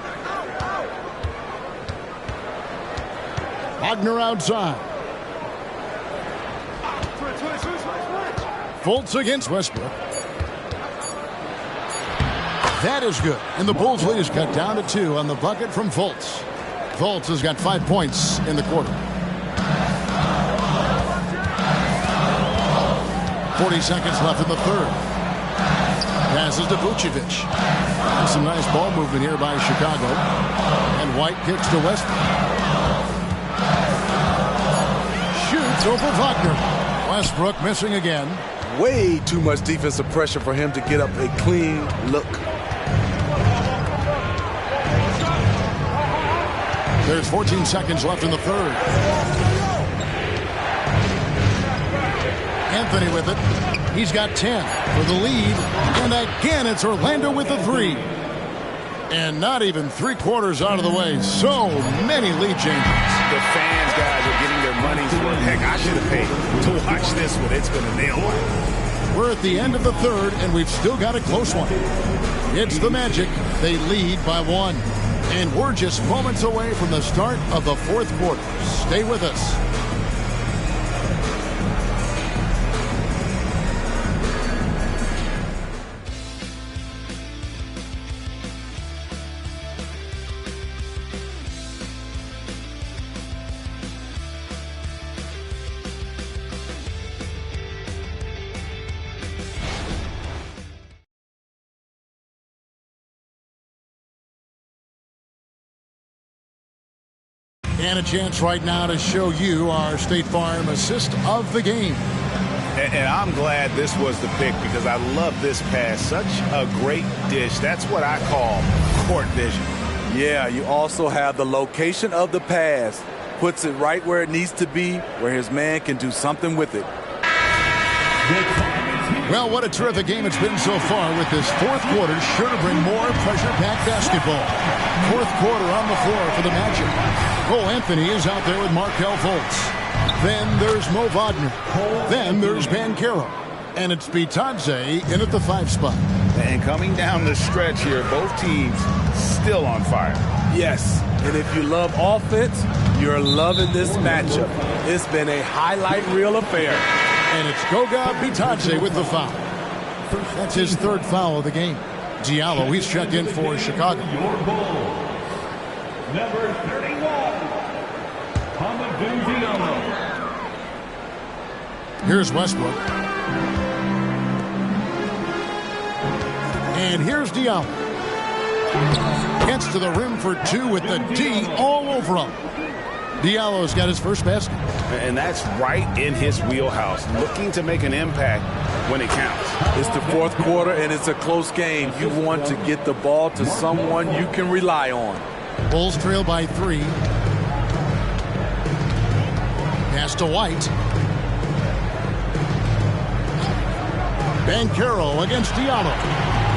Speaker 1: Wagner outside. Fultz against Westbrook. That is good. And the Bulls lead is cut down to 2 on the bucket from Fultz. Fultz has got 5 points in the quarter. 40 seconds left in the third. Passes to Vucevic. And some nice ball movement here by Chicago. And White kicks to Westbrook. Shoots over Wagner. Westbrook missing again.
Speaker 3: Way too much defensive pressure for him to get up a clean look.
Speaker 1: There's 14 seconds left in the third. Anthony with it. He's got 10 for the lead. And again, it's Orlando with the 3. And not even 3/4 out of the way. So many lead changes.
Speaker 2: The fans, guys, are getting their money's worth. Heck, I should have paid to watch this one. It's been a nail biter.
Speaker 1: We're at the end of the third, and we've still got a close one. It's the Magic. They lead by 1. And we're just moments away from the start of the fourth quarter. Stay with us. And a chance right now to show you our State Farm assist of the game.
Speaker 2: And I'm glad this was the pick because I love this pass. Such a great dish. That's what I call court vision.
Speaker 3: Yeah, you also have the location of the pass. Puts it right where it needs to be, where his man can do something with it.
Speaker 1: Well, what a terrific game it's been so far with this fourth quarter. Sure to bring more pressure-packed basketball. Fourth quarter on the floor for the Magic. Cole Anthony is out there with Markelle Fultz. Then there's Mo Wagner. Then there's Banchero. And it's Bitadze in at the 5 spot.
Speaker 2: And coming down the stretch here, both teams still on fire.
Speaker 3: Yes, and if you love offense, you're loving this matchup. It's been a highlight reel affair.
Speaker 1: And it's Goga Bitadze with the foul. That's his 3rd foul of the game. Diallo, he's checked in for Chicago.
Speaker 4: Your Bulls, number 31, Hamidou Diallo.
Speaker 1: Here's Westbrook. And here's Diallo. Gets to the rim for 2 with the D all over him. Diallo's got his first basket.
Speaker 2: And that's right in his wheelhouse, looking to make an impact when it counts.
Speaker 3: It's the fourth quarter, and it's a close game. You want to get the ball to someone you can rely on.
Speaker 1: Bulls trail by 3. Pass to White. Banchero against Diallo.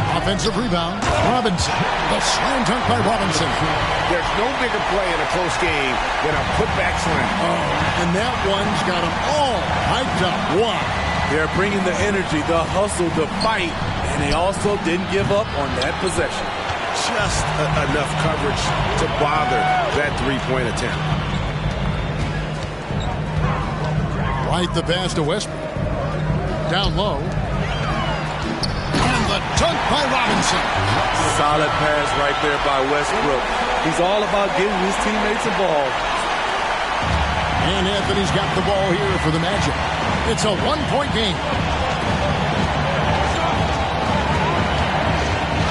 Speaker 1: Offensive rebound. Robinson. The slam dunk by Robinson.
Speaker 2: There's no bigger play in a close game than a putback slam.
Speaker 1: Oh, and that one's got them all hyped up. Wow.
Speaker 3: They're bringing the energy, the hustle, the fight, and they also didn't give up on that possession.
Speaker 2: Just enough coverage to bother that three-point attempt.
Speaker 1: Right the pass to Westbrook. Down low. And the dunk by Robinson.
Speaker 3: Solid pass right there by Westbrook. He's all about getting his teammates involved.
Speaker 1: And Anthony's got the ball here for the Magic. It's a one-point game.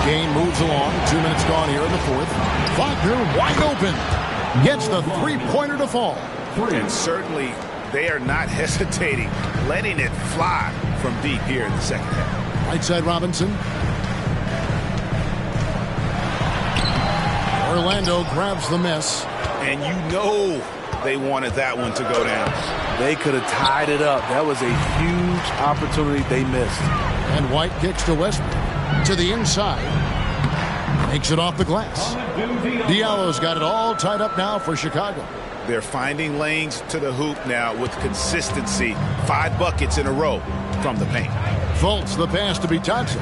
Speaker 1: Game moves along. 2 minutes gone here in the fourth. Wagner wide open. Gets the three-pointer to fall.
Speaker 2: And certainly they are not hesitating, letting it fly from deep here in the second half.
Speaker 1: Right side Robinson. Orlando grabs the miss.
Speaker 2: And you know they wanted that one to go down.
Speaker 3: They could have tied it up. That was a huge opportunity they missed.
Speaker 1: And White kicks to Westbrook. To the inside. Makes it off the glass. Diallo's got it all tied up now for Chicago.
Speaker 2: They're finding lanes to the hoop now with consistency. 5 buckets in a row from the paint.
Speaker 1: Fultz the pass to Bitadze.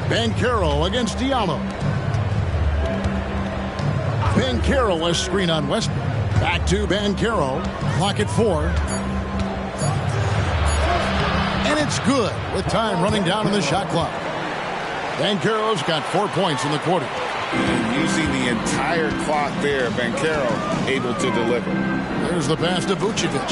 Speaker 1: Banchero against Diallo. Banchero a screen on Westbrook. Back to Banchero. Clock at 4. And it's good with time running down in the shot clock. Banchero's got 4 points in the quarter.
Speaker 2: And using the entire clock there, Banchero able to deliver.
Speaker 1: There's the pass to Vucevic.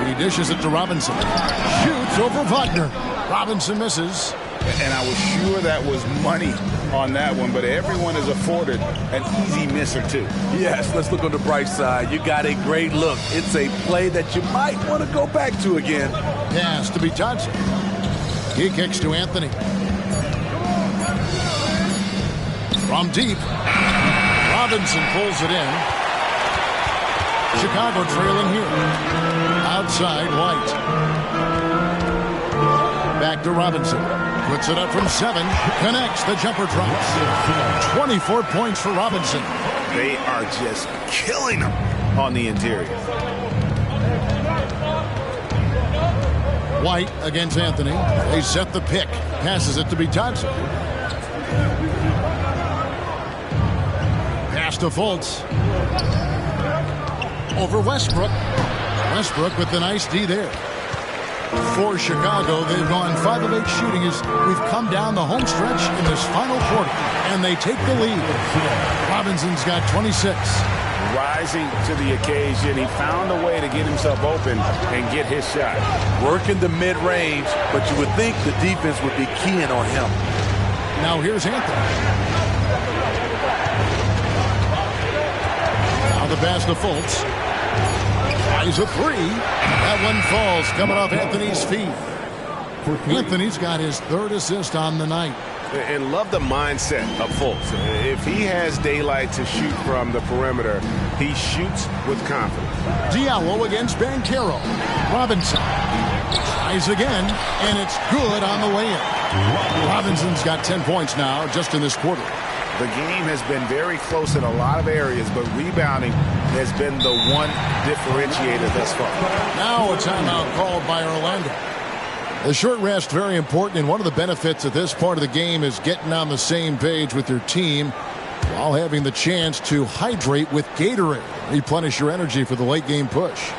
Speaker 1: He dishes it to Robinson. Shoots over Wagner. Robinson misses.
Speaker 2: And I was sure that was money on that one, but everyone is afforded an easy miss or two.
Speaker 3: Yes, let's look on the bright side. You got a great look. It's a play that you might want to go back to again.
Speaker 1: Pass to Bitadze. He kicks to Anthony. From deep. Robinson pulls it in. Chicago trailing here. Outside, White. Back to Robinson. Puts it up from 7. Connects. The jumper drops. 24 points for Robinson.
Speaker 2: They are just killing them on the interior.
Speaker 1: White against Anthony. They set the pick. Passes it to Bitadze. Pass to Fultz. Over Westbrook. Westbrook with the nice D there. For Chicago, they've gone 5 of 8 shooting as we've come down the home stretch in this final quarter. And they take the lead. Robinson's got 26.
Speaker 2: Rising to the occasion. He found a way to get himself open and get his shot.
Speaker 3: Working the mid-range, but you would think the defense would be keying on him.
Speaker 1: Now here's Anthony. Now the pass to Fultz. Tries a 3. That one falls coming off Anthony's feet. Anthony's got his 3rd assist on the night.
Speaker 6: And love the mindset of Fultz. If he has daylight to shoot from the perimeter, he shoots with confidence.
Speaker 1: Diallo against Banchero. Robinson tries again, and it's good on the way in. Robinson's got 10 points now just in this quarter.
Speaker 2: The game has been very close in a lot of areas, but rebounding has been the one differentiator thus far.
Speaker 1: Now a timeout called by Orlando. The short rest, very important, and one of the benefits of this part of the game is getting on the same page with your team while having the chance to hydrate with Gatorade. Replenish your energy for the late game push.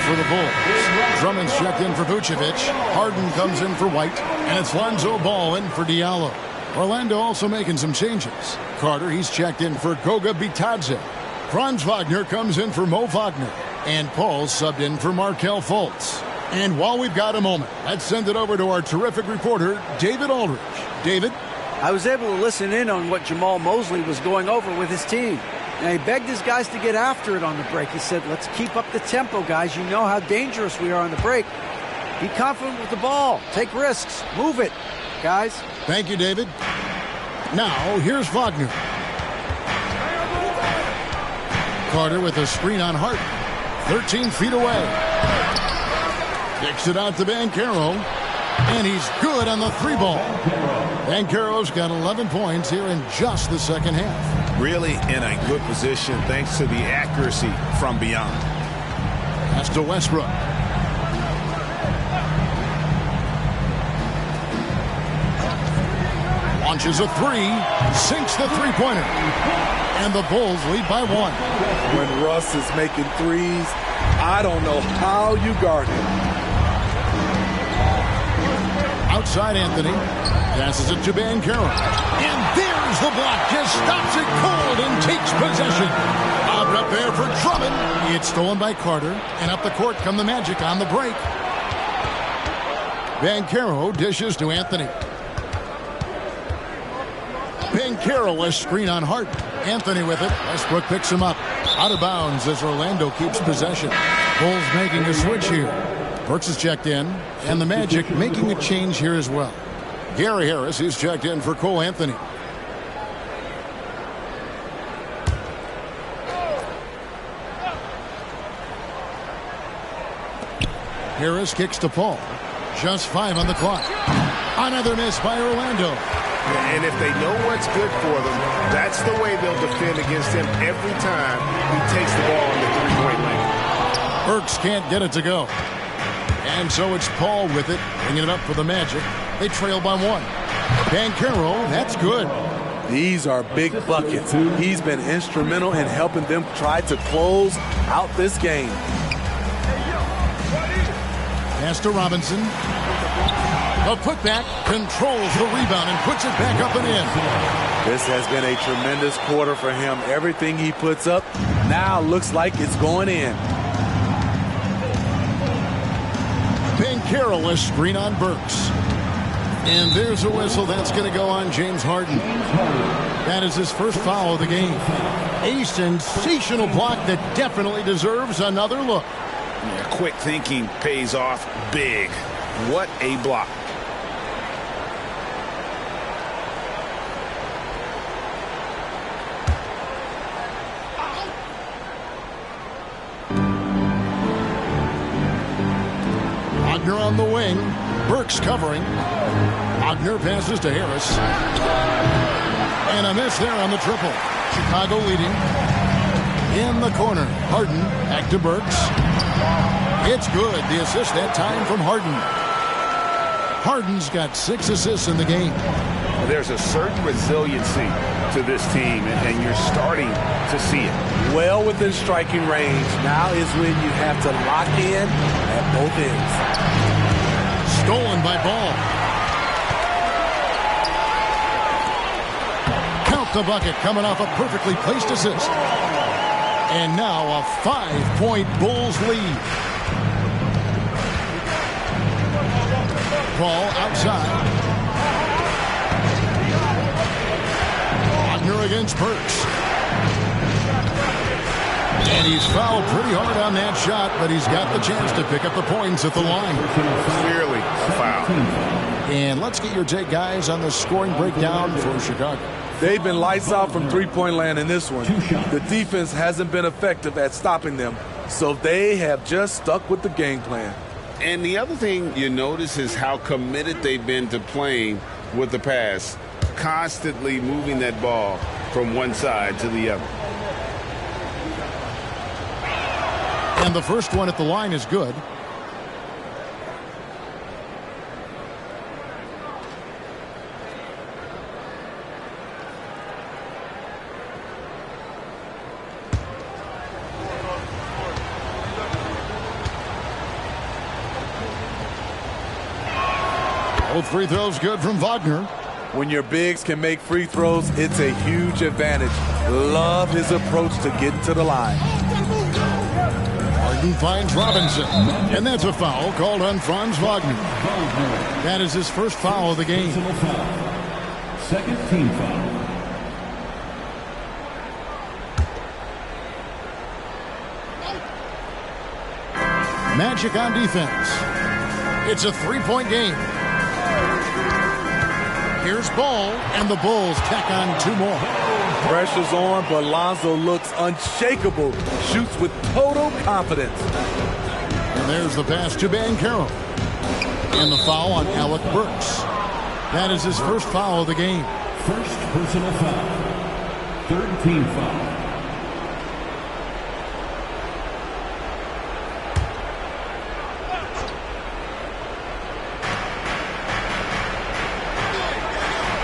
Speaker 1: For the Bulls. Drummond's checked in for Vucevic. Harden comes in for White. And it's Lonzo Ball in for Diallo. Orlando also making some changes. Carter, he's checked in for Goga Bitadze. Franz Wagner comes in for Mo Wagner. And Paul's subbed in for Markelle Fultz. And while we've got a moment, let's send it over to our terrific reporter, David Aldridge. David?
Speaker 5: I was able to listen in on what Jamal Mosley was going over with his team. Now, he begged his guys to get after it on the break. He said, let's keep up the tempo, guys. You know how dangerous we are on the break. Be confident with the ball. Take risks. Move it, guys.
Speaker 1: Thank you, David. Now, here's Wagner. Carter with a screen on Hart. 13 feet away. Kicks it out to Banchero. And he's good on the 3 ball. Banchero's got 11 points here in just the second half.
Speaker 2: Really in a good position thanks to the accuracy from beyond.
Speaker 1: That's to Westbrook. Launches a 3. Sinks the 3-pointer. And the Bulls lead by 1.
Speaker 3: When Russ is making threes, I don't know how you guard him.
Speaker 1: Outside Anthony. Passes it to Banchero. And there's the block. Just stops it cold and takes possession. Up there for It's stolen by Carter, and up the court come the Magic on the break. Banchero dishes to Anthony. Banchero, a screen on Harden. Anthony with it. Westbrook picks him up. Out of bounds as Orlando keeps possession. Bulls making a switch here. Burks is checked in, and the Magic making a change here as well. Gary Harris is checked in for Cole Anthony. Harris kicks to Paul. Just 5 on the clock. Another miss by Orlando.
Speaker 2: And if they know what's good for them, that's the way they'll defend against him every time he takes the ball in the three-point lane.
Speaker 1: Burks can't get it to go. And so it's Paul with it, bringing it up for the Magic. They trail by 1. Banchero, that's good.
Speaker 3: These are big buckets. He's been instrumental in helping them try to close out this game.
Speaker 1: Pass to Robinson. A putback, controls the rebound and puts it back up and in.
Speaker 3: This has been a tremendous quarter for him. Everything he puts up now looks like it's going in.
Speaker 1: Banchero, a screen on Burks. And there's a whistle. That's going to go on James Harden. That is his first foul of the game. A sensational block that definitely deserves another look.
Speaker 2: Yeah, quick thinking pays off big. What a block.
Speaker 1: Wagner on the wing. Burks covering. Wagner passes to Harris. And a miss there on the triple. Chicago leading. In the corner. Harden back to Burks. It's good. The assist that time from Harden. Harden's got 6 assists in the game.
Speaker 2: There's a certain resiliency to this team, and you're starting to see it.
Speaker 3: Well within striking range. Now is when you have to lock in at both ends.
Speaker 1: Stolen by Ball. Count the bucket coming off a perfectly placed assist. And now a 5-point Bulls lead. Ball outside. Wagner against Burks. And he's fouled pretty hard on that shot, but he's got the chance to pick up the points at the line.
Speaker 2: Clearly a foul.
Speaker 1: And let's get your take, guys, on the scoring breakdown for Chicago.
Speaker 3: They've been lights out from three-point land in this one. The defense hasn't been effective at stopping them, so they have just stuck with the game plan.
Speaker 2: And the other thing you notice is how committed they've been to playing with the pass, constantly moving that ball from one side to the other.
Speaker 1: And the first one at the line is good. Both free throws good from Wagner.
Speaker 3: When your bigs can make free throws, it's a huge advantage. Love his approach to getting to the line.
Speaker 1: Harden finds Robinson. And that's a foul called on Franz Wagner. That is his first foul of the game.
Speaker 4: Second team foul.
Speaker 1: Magic on defense. It's a 3-point game. Here's Ball, and the Bulls tack on 2 more.
Speaker 3: Pressure's on, but Lonzo looks unshakable. Shoots with total confidence.
Speaker 1: And there's the pass to Banchero. And the foul on Alec Burks. That is his first foul of the game.
Speaker 4: First personal foul. Third team foul.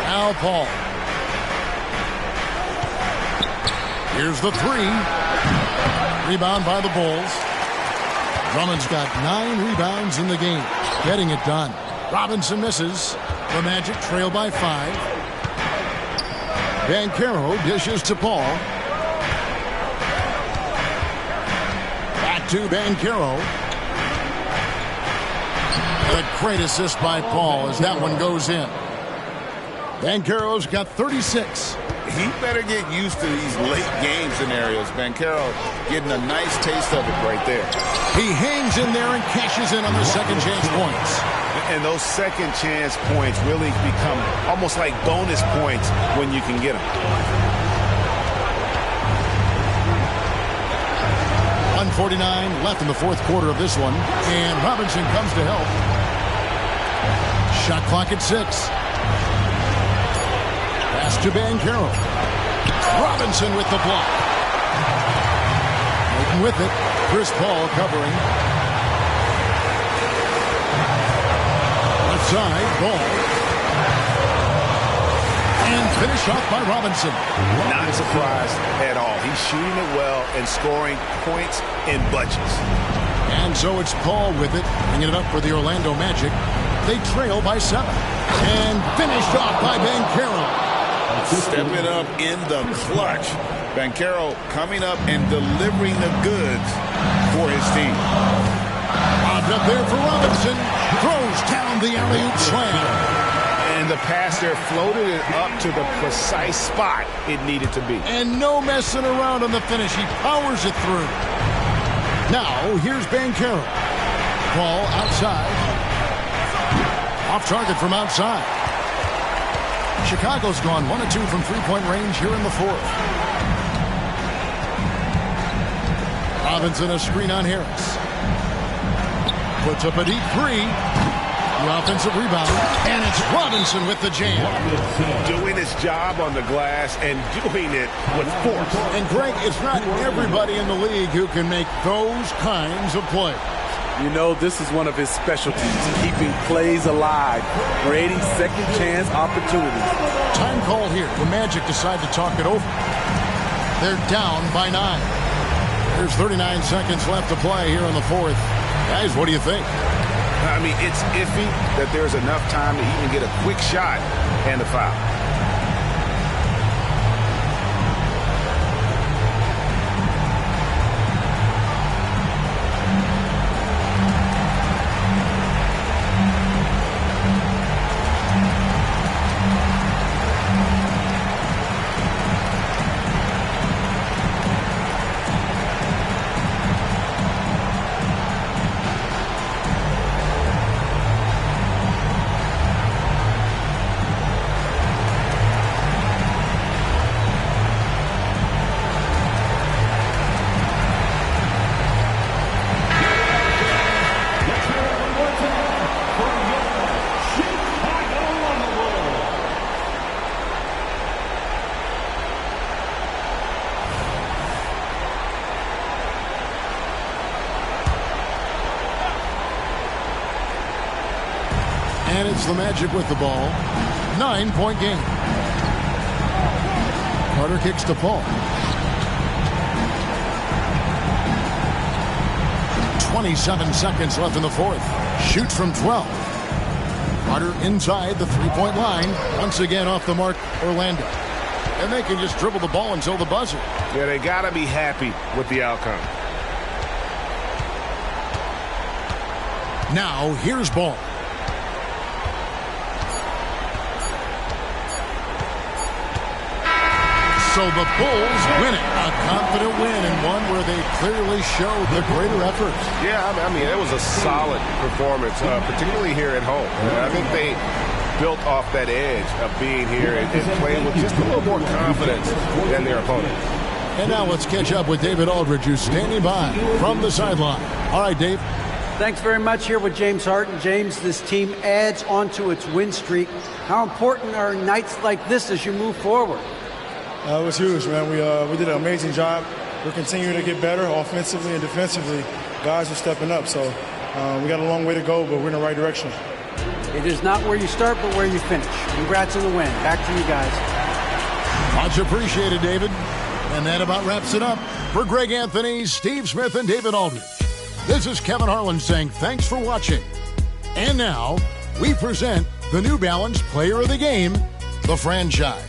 Speaker 1: Now Paul. Here's the 3. Rebound by the Bulls. Drummond's got 9 rebounds in the game. Getting it done. Robinson misses. The Magic trail by 5. Banchero dishes to Paul. to Banchero. A great assist by Paul as that one goes in. Banchero's got 36.
Speaker 2: He better get used to these late game scenarios. Banchero getting a nice taste of it right there.
Speaker 1: He hangs in there and cashes in on the second chance points.
Speaker 2: And those second chance points really become almost like bonus points when you can get them.
Speaker 1: 1:49 left in the fourth quarter of this one. And Robinson comes to help. Shot clock at 6. Pass to Banchero. Robinson with the block. Making with it. Chris Paul covering. Left side, ball. And finished off by Robinson.
Speaker 2: Not surprised at all. He's shooting it well and scoring points in bunches.
Speaker 1: And so it's Paul with it, bringing it up for the Orlando Magic. They trail by 7. And finished off by Banchero.
Speaker 2: Stepping up in the clutch. Banchero coming up and delivering the goods for his team.
Speaker 1: Popped up there for Robinson. Throws down the alley-oop slam.
Speaker 2: And the pass there floated it up to the precise spot it needed to be.
Speaker 1: And no messing around on the finish. He powers it through. Now, here's Banchero. Ball outside. Off target from outside. Chicago's gone 1 of 2 from three-point range here in the fourth. Robinson a screen on Harris. Puts up a deep 3. The offensive rebound. And it's Robinson with the jam.
Speaker 2: Doing his job on the glass and doing it with force.
Speaker 1: And Greg, it's not everybody in the league who can make those kinds of plays.
Speaker 3: You know, this is one of his specialties, keeping plays alive, creating second chance opportunities.
Speaker 1: Time call here. The Magic decide to talk it over. They're down by 9. There's 39 seconds left to play here in the fourth. Guys, what do you think?
Speaker 2: I mean, it's iffy that there's enough time to even get a quick shot and a foul.
Speaker 1: And it's the Magic with the ball. 9-point game. Carter kicks to Paul. 27 seconds left in the fourth. Shoots from 12. Carter inside the three-point line. Once again off the mark, Orlando. And they can just dribble the ball until the buzzer.
Speaker 2: Yeah, they got to be happy with the outcome.
Speaker 1: Now, here's Ball. So the Bulls win it. A confident win and one where they clearly showed the greater effort.
Speaker 6: Yeah, I mean, it was a solid performance, particularly here at home. I think they built off that edge of being here and playing with just a little more confidence than their opponent.
Speaker 1: And now let's catch up with David Aldridge, who's standing by from the sideline. All right, Dave.
Speaker 5: Thanks very much. Here with James Harden. James, this team adds onto its win streak. How important are nights like this as you move forward?
Speaker 11: It was huge, man. We did an amazing job. We're continuing to get better offensively and defensively. Guys are stepping up, so we got a long way to go, but we're in the right direction.
Speaker 5: It is not where you start, but where you finish. Congrats on the win. Back to you guys.
Speaker 1: Much appreciated, David. And that about wraps it up. For Greg Anthony, Steve Smith, and David Aldridge, this is Kevin Harlan saying thanks for watching. And now, we present the New Balance Player of the Game, the franchise.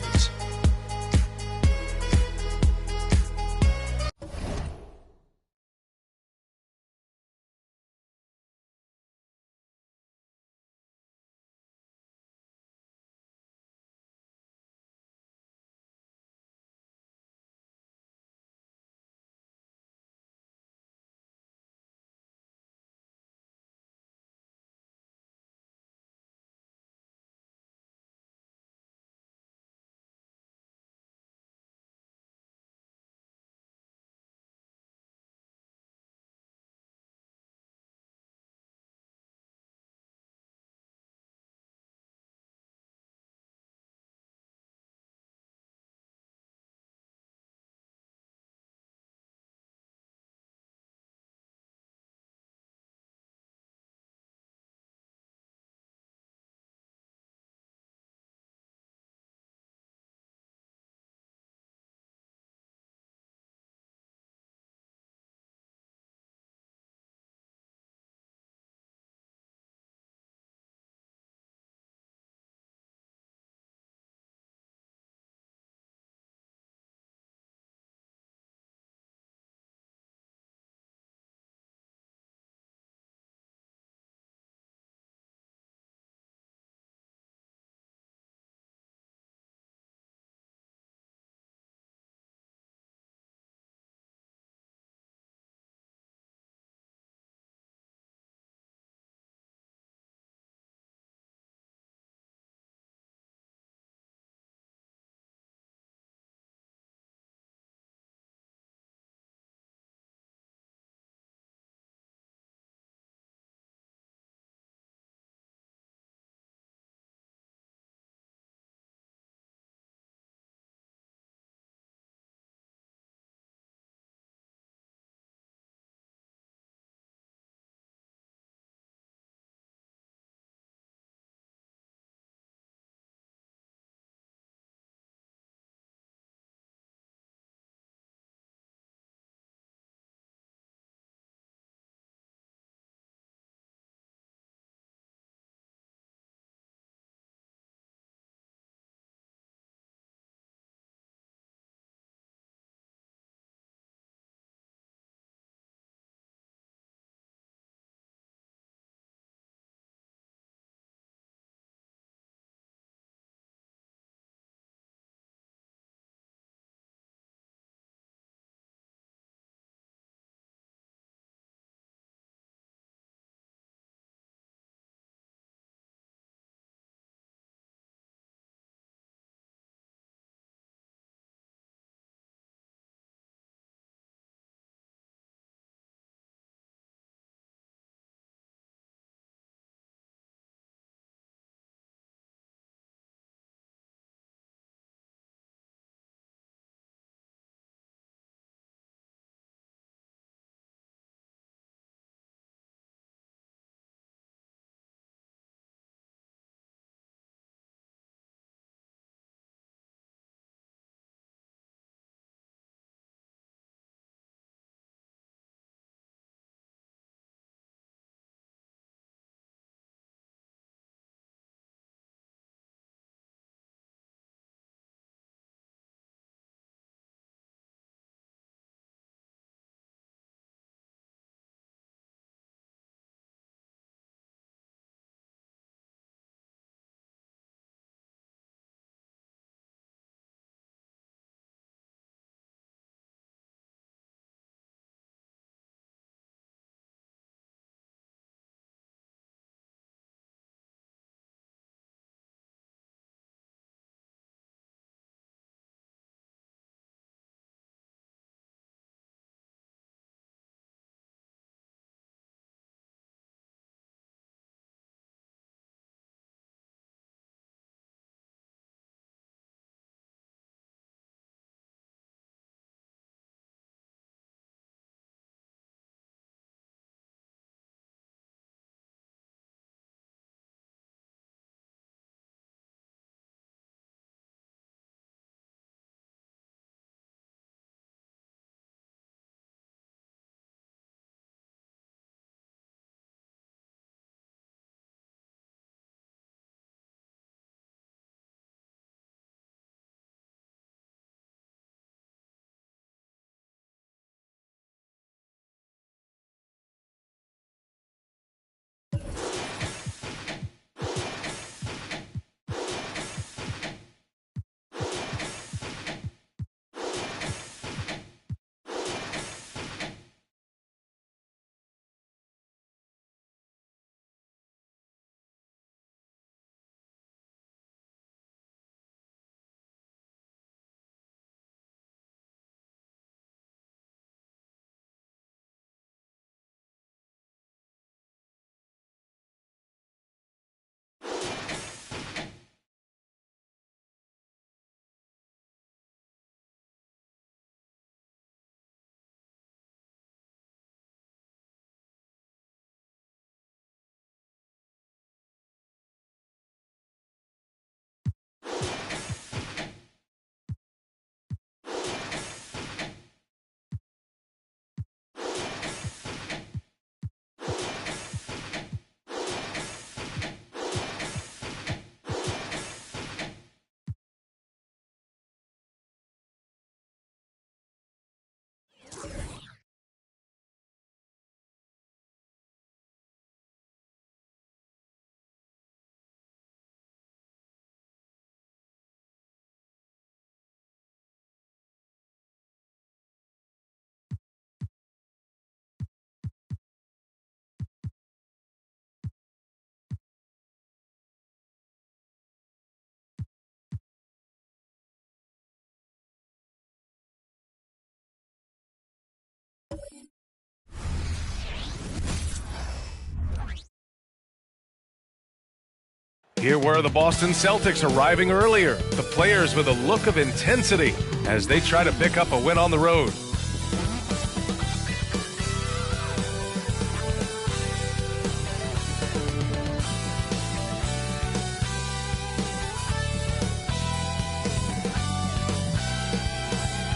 Speaker 6: Here were the Boston Celtics arriving earlier. The players with a look of intensity as they try to pick up a win on the road.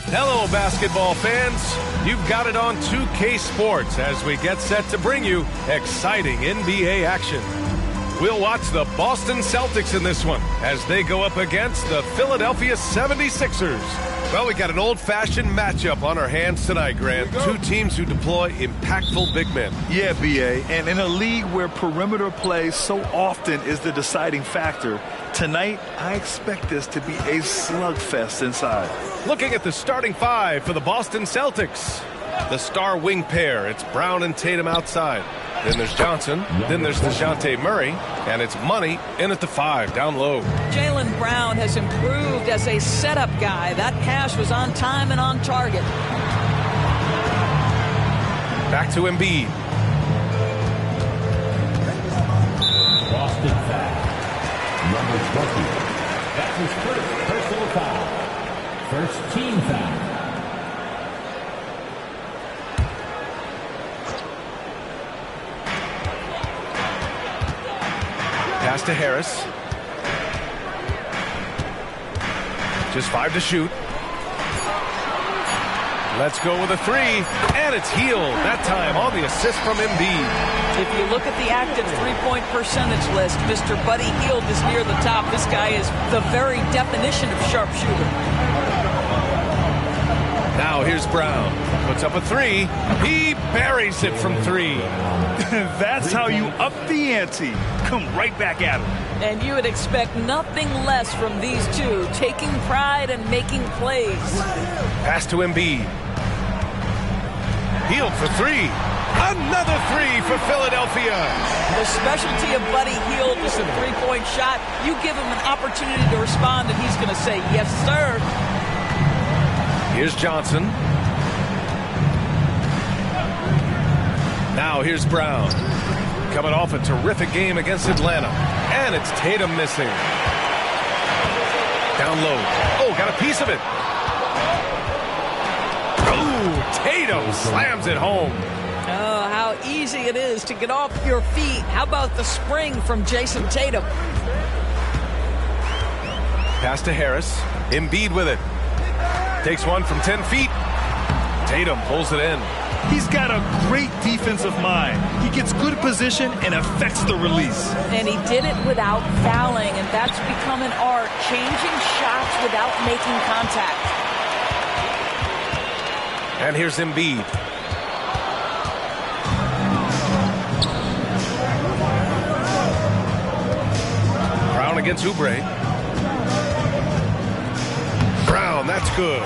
Speaker 6: Hello, basketball fans. You've got it on 2K Sports as we get set to bring you exciting NBA action. We'll watch the Boston Celtics in this one as they go up against the Philadelphia 76ers. Well, we got an old-fashioned matchup on our hands tonight, Grant. Two teams who deploy impactful big men.
Speaker 12: Yeah, B.A., and in a league where perimeter play so often is the deciding factor, tonight I expect this to be a slugfest inside.
Speaker 6: Looking at the starting five for the Boston Celtics. The star wing pair, it's Brown and Tatum outside. Then there's Johnson, then there's DeJounte Murray, and it's Money in at the 5, down low.
Speaker 13: Jaylen Brown has improved as a setup guy. That pass was on time and on target.
Speaker 6: Back to Embiid.
Speaker 4: Boston foul. Number 20. That's his first personal foul. First team foul.
Speaker 6: Pass to Harris. Just 5 to shoot. Let's go with a 3, and it's Hield. That time on the assist from Embiid.
Speaker 13: If you look at the active three-point percentage list, Mr. Buddy Hield is near the top. This guy is the very definition of sharpshooter.
Speaker 6: Now here's Brown. Puts up a 3. He buries it from 3.
Speaker 12: That's how you up the ante. Come right back at him.
Speaker 13: And you would expect nothing less from these two, taking pride and making plays.
Speaker 6: Pass to Embiid. Hield for 3. Another 3 for Philadelphia.
Speaker 13: The specialty of Buddy Hield is a three-point shot. You give him an opportunity to respond, and he's going to say, yes, sir.
Speaker 6: Here's Johnson. Now here's Brown. Coming off a terrific game against Atlanta. And it's Tatum missing. Down low. Oh, got a piece of it. Oh, Tatum slams it home.
Speaker 13: Oh, how easy it is to get off your feet. How about the spring from Jason Tatum?
Speaker 6: Pass to Harris. Embiid with it. Takes one from 10 feet. Tatum pulls it in.
Speaker 12: He's got a great defensive mind. He gets good position and affects the release.
Speaker 13: And he did it without fouling, and that's become an art, changing shots without making contact.
Speaker 6: And here's Embiid. Brown against Oubre. Brown, that's good.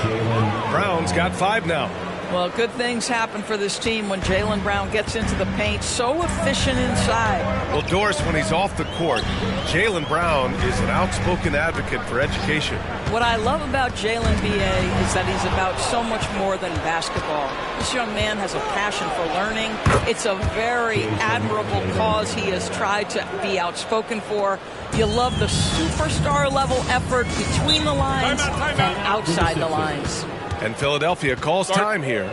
Speaker 6: Brown's got 5 now.
Speaker 13: Well, good things happen for this team when Jaylen Brown gets into the paint. So efficient inside.
Speaker 6: Well, Doris, when he's off the court, Jaylen Brown is an outspoken advocate for education.
Speaker 13: What I love about Jaylen, B.A., is that he's about so much more than basketball. This young man has a passion for learning. It's a very admirable cause he has tried to be outspoken for. You love the superstar level effort between the lines and outside the lines.
Speaker 6: And Philadelphia calls time here.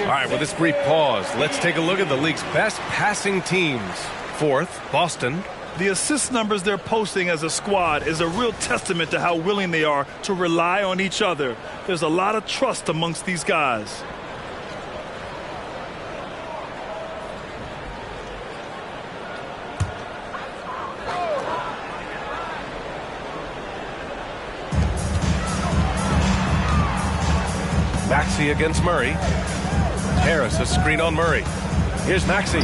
Speaker 6: All right, with this brief pause, let's take a look at the league's best passing teams. Fourth, Boston.
Speaker 12: The assist numbers they're posting as a squad is a real testament to how willing they are to rely on each other. There's a lot of trust amongst these guys.
Speaker 6: Maxey against Murray. Harris, a screen on Murray. Here's Maxey.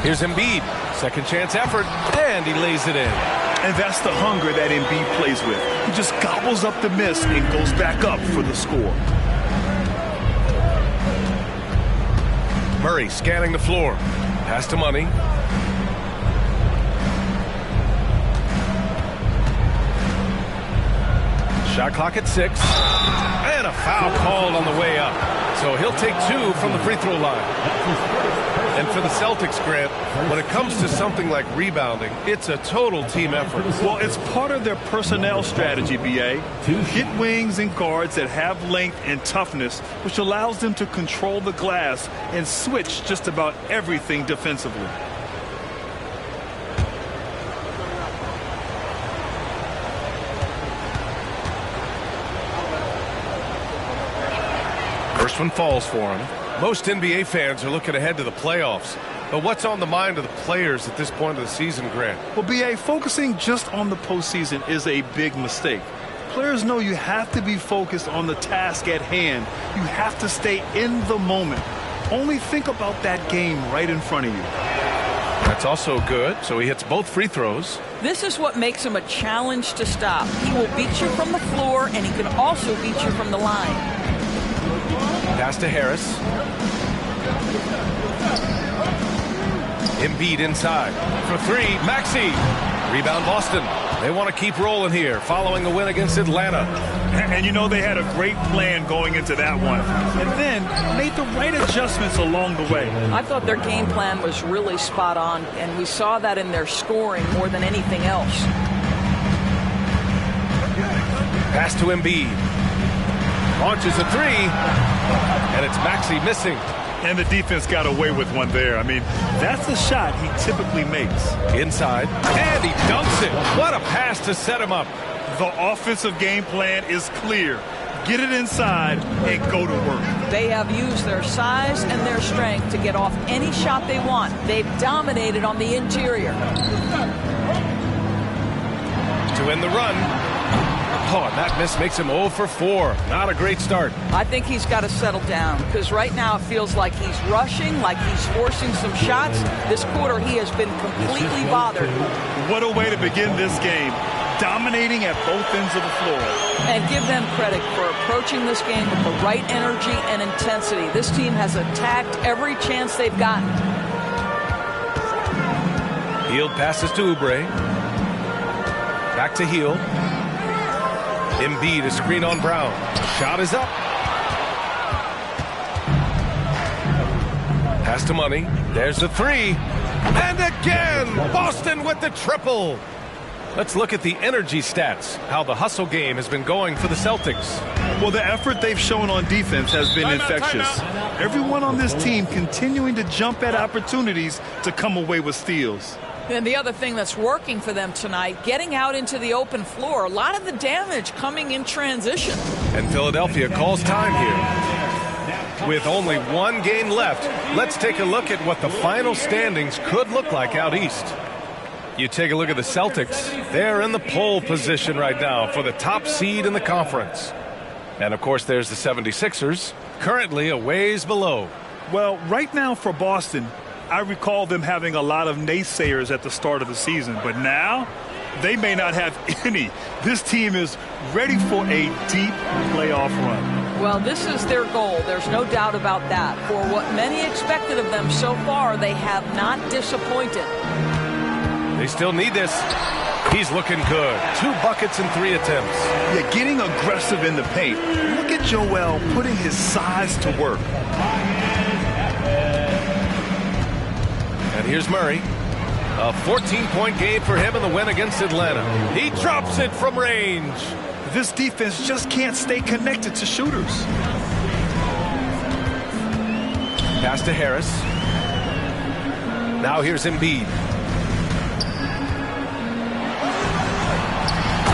Speaker 6: Here's Embiid. Second chance effort, and he lays it in.
Speaker 12: And that's the hunger that Embiid plays with. He just gobbles up the miss and goes back up for the score.
Speaker 6: Murray scanning the floor. Pass to Money. Shot clock at 6. And a foul called on the way up. So he'll take 2 from the free throw line. And for the Celtics, Grant, when it comes to something like rebounding, it's a total team effort.
Speaker 12: Well, it's part of their personnel strategy, B.A. Get wings and guards that have length and toughness, which allows them to control the glass and switch just about everything defensively.
Speaker 6: First one falls for him. Most NBA fans are looking ahead to the playoffs. But what's on the mind of the players at this point of the season, Grant?
Speaker 12: Well, B.A., focusing just on the postseason is a big mistake. Players know you have to be focused on the task at hand. You have to stay in the moment. Only think about that game right in front of you.
Speaker 6: That's also good. So he hits both free throws.
Speaker 13: This is what makes him a challenge to stop. He will beat you from the floor, and he can also beat you from the line.
Speaker 6: Pass to Harris. Embiid inside. For 3, Maxey. Rebound Boston. They want to keep rolling here following the win against Atlanta.
Speaker 12: And you know they had a great plan going into that one. And then made the right adjustments along the way.
Speaker 13: I thought their game plan was really spot on, and we saw that in their scoring more than anything else.
Speaker 6: Pass to Embiid. Launches a 3, and it's Maxey missing.
Speaker 12: And the defense got away with one there. I mean, that's a shot he typically makes.
Speaker 6: Inside, and he dunks it. What a pass to set him up.
Speaker 12: The offensive game plan is clear. Get it inside and go to work.
Speaker 13: They have used their size and their strength to get off any shot they want. They've dominated on the interior.
Speaker 6: To end the run. Oh, and that miss makes him 0 for 4. Not a great start.
Speaker 13: I think he's got to settle down because right now it feels like he's rushing, like he's forcing some shots. This quarter he has been completely bothered.
Speaker 12: What a way to begin this game. Dominating at both ends of the floor.
Speaker 13: And give them credit for approaching this game with the right energy and intensity. This team has attacked every chance they've gotten.
Speaker 6: Hield passes to Oubre. Back to Hield. Embiid, a screen on Brown. Shot is up. Pass to Money. There's the 3. And again, Boston with the triple. Let's look at the energy stats, how the hustle game has been going for the Celtics.
Speaker 12: Well, the effort they've shown on defense has been infectious. Everyone on this team continuing to jump at opportunities to come away with steals.
Speaker 13: And the other thing that's working for them tonight, getting out into the open floor. A lot of the damage coming in transition.
Speaker 6: And Philadelphia calls time here. With only one game left, let's take a look at what the final standings could look like out east. You take a look at the Celtics. They're in the pole position right now for the top seed in the conference. And, of course, there's the 76ers, currently a ways below.
Speaker 12: Well, right now for Boston, I recall them having a lot of naysayers at the start of the season, but now they may not have any. This team is ready for a deep playoff run.
Speaker 13: Well, this is their goal. There's no doubt about that. For what many expected of them so far, they have not disappointed.
Speaker 6: They still need this. He's looking good. 2 buckets and 3 attempts.
Speaker 12: Yeah, getting aggressive in the paint. Look at Joel putting his size to work.
Speaker 6: And here's Murray. A 14-point game for him in the win against Atlanta. He drops it from range.
Speaker 12: This defense just can't stay connected to shooters.
Speaker 6: Pass to Harris. Now here's Embiid.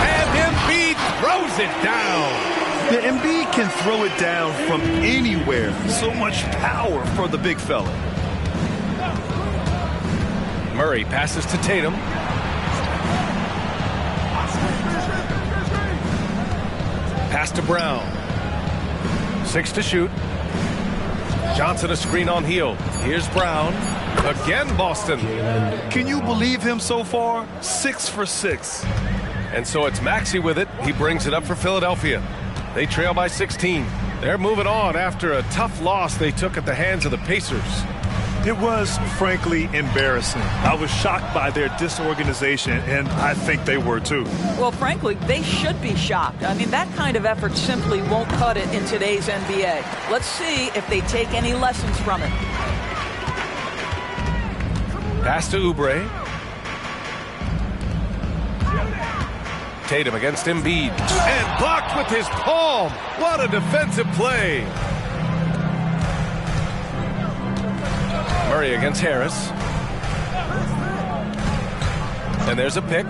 Speaker 6: And Embiid throws it down.
Speaker 12: The Embiid can throw it down from anywhere. So much power for the big fella.
Speaker 6: Murray passes to Tatum. Pass to Brown. 6 to shoot. Johnson a screen on Hield. Here's Brown. Again Boston.
Speaker 12: Can you believe him so far? 6 for 6.
Speaker 6: And so it's Maxey with it. He brings it up for Philadelphia. They trail by 16. They're moving on after a tough loss they took at the hands of the Pacers.
Speaker 12: It was, frankly, embarrassing. I was shocked by their disorganization, and I think they were too.
Speaker 13: Well, frankly, they should be shocked. I mean, that kind of effort simply won't cut it in today's NBA. Let's see if they take any lessons from it.
Speaker 6: Pass to Oubre. Tatum against Embiid. And blocked with his palm. What a defensive play. Murray against Harris. And there's a pick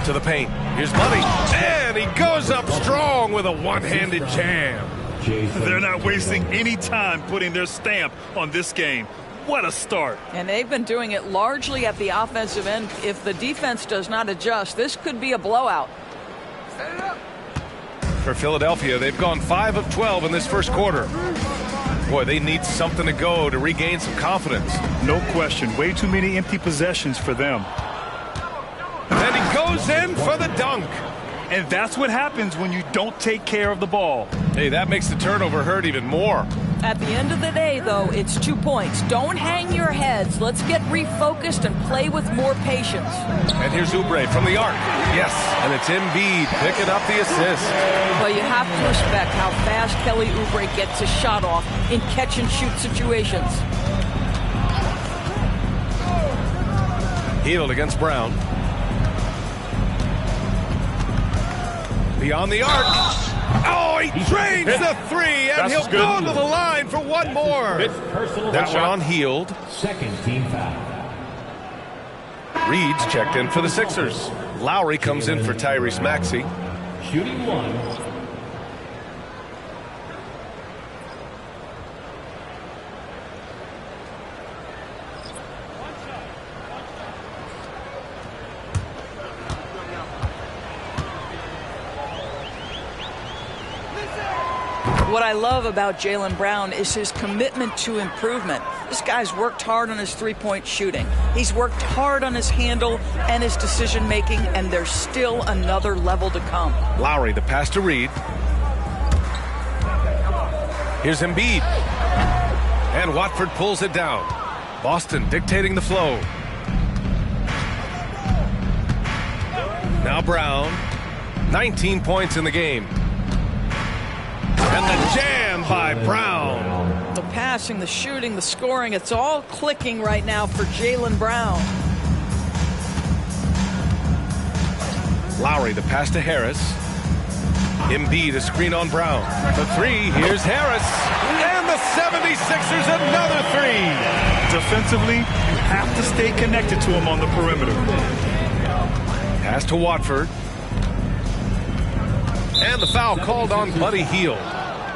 Speaker 6: to the paint. Here's Money. And he goes up strong with a one-handed jam.
Speaker 12: They're not wasting any time putting their stamp on this game. What a start.
Speaker 13: And they've been doing it largely at the offensive end. If the defense does not adjust, this could be a blowout.
Speaker 6: For Philadelphia, they've gone 5 of 12 in this first quarter. Boy, they need something to go to regain some confidence.
Speaker 12: No question. Way too many empty possessions for them.
Speaker 6: And he goes in for the dunk.
Speaker 12: And that's what happens when you don't take care of the ball.
Speaker 6: Hey, that makes the turnover hurt even more.
Speaker 13: At the end of the day, though, it's 2 points. Don't hang your heads. Let's get refocused and play with more patience.
Speaker 6: And here's Oubre from the arc. Yes, and it's Embiid picking up the assist.
Speaker 13: Well, you have to respect how fast Kelly Oubre gets his shot off in catch-and-shoot situations.
Speaker 6: Hield against Brown. Beyond the arc. Oh, he drains the three, and he'll go to the line for one more. That one on Hield.
Speaker 4: Second team foul.
Speaker 6: Reed's checked in for the Sixers. Lowry comes in for Tyrese Maxey.
Speaker 4: Shooting one.
Speaker 13: What I love about Jaylen Brown is his commitment to improvement. This guy's worked hard on his three-point shooting. He's worked hard on his handle and his decision-making, and there's still another level to come.
Speaker 6: Lowry, the pass to Reed. Here's Embiid. And Watford pulls it down. Boston dictating the flow. Now Brown. 19 points in the game. And the jam by Brown.
Speaker 13: The passing, the shooting, the scoring, it's all clicking right now for Jaylen Brown.
Speaker 6: Lowry, the pass to Harris. Embiid, a screen on Brown. The three, here's Harris. And the 76ers, another three.
Speaker 12: Defensively, you have to stay connected to him on the perimeter.
Speaker 6: Pass to Watford. And the foul called on Buddy Hield.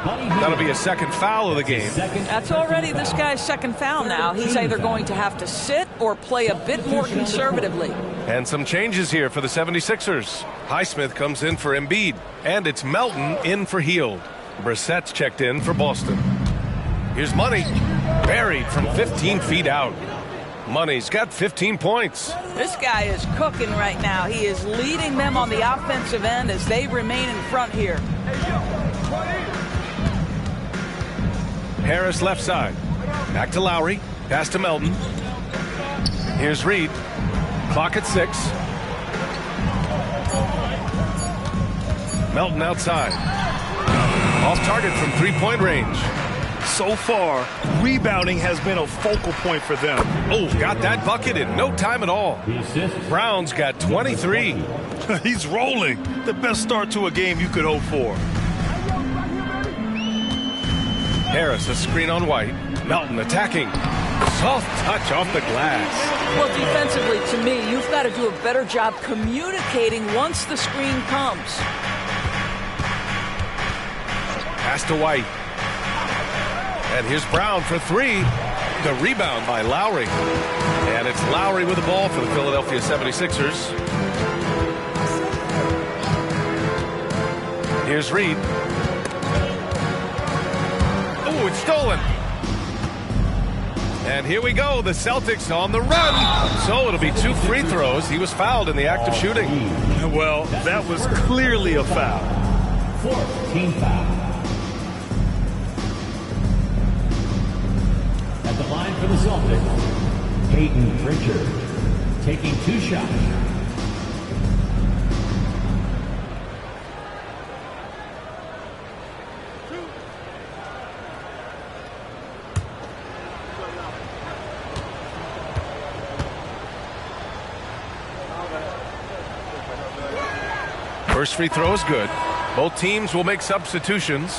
Speaker 6: That'll be a second foul of the game.
Speaker 13: That's already this guy's second foul now. He's either going to have to sit or play a bit more conservatively.
Speaker 6: And some changes here for the 76ers. Highsmith comes in for Embiid. And it's Melton in for Hield. Brissett's checked in for Boston. Here's Money. Buried from 15 feet out. Money's got 15 points.
Speaker 13: This guy is cooking right now. He is leading them on the offensive end as they remain in front here.
Speaker 6: Harris left side. Back to Lowry. Pass to Melton. Here's Reed. Clock at 6. Melton outside. Off target from three-point range.
Speaker 12: So far, rebounding has been a focal point for them.
Speaker 6: Oh, got that bucket in no time at all. Brown's got 23.
Speaker 12: He's rolling. The best start to a game you could hope for.
Speaker 6: Harris, a screen on White. Melton attacking. Soft touch off the glass.
Speaker 13: Well, defensively, to me, you've got to do a better job communicating once the screen comes.
Speaker 6: Pass to White. And here's Brown for three. The rebound by Lowry. And it's Lowry with the ball for the Philadelphia 76ers. Here's Reed. Oh, it's stolen. And here we go. The Celtics on the run. So it'll be 2 free throws. He was fouled in the act of shooting.
Speaker 12: Well, that was clearly a foul.
Speaker 4: 4th team foul. At the line for the Celtics, Peyton Pritchard taking 2 shots.
Speaker 6: First free throw is good. Both teams will make substitutions.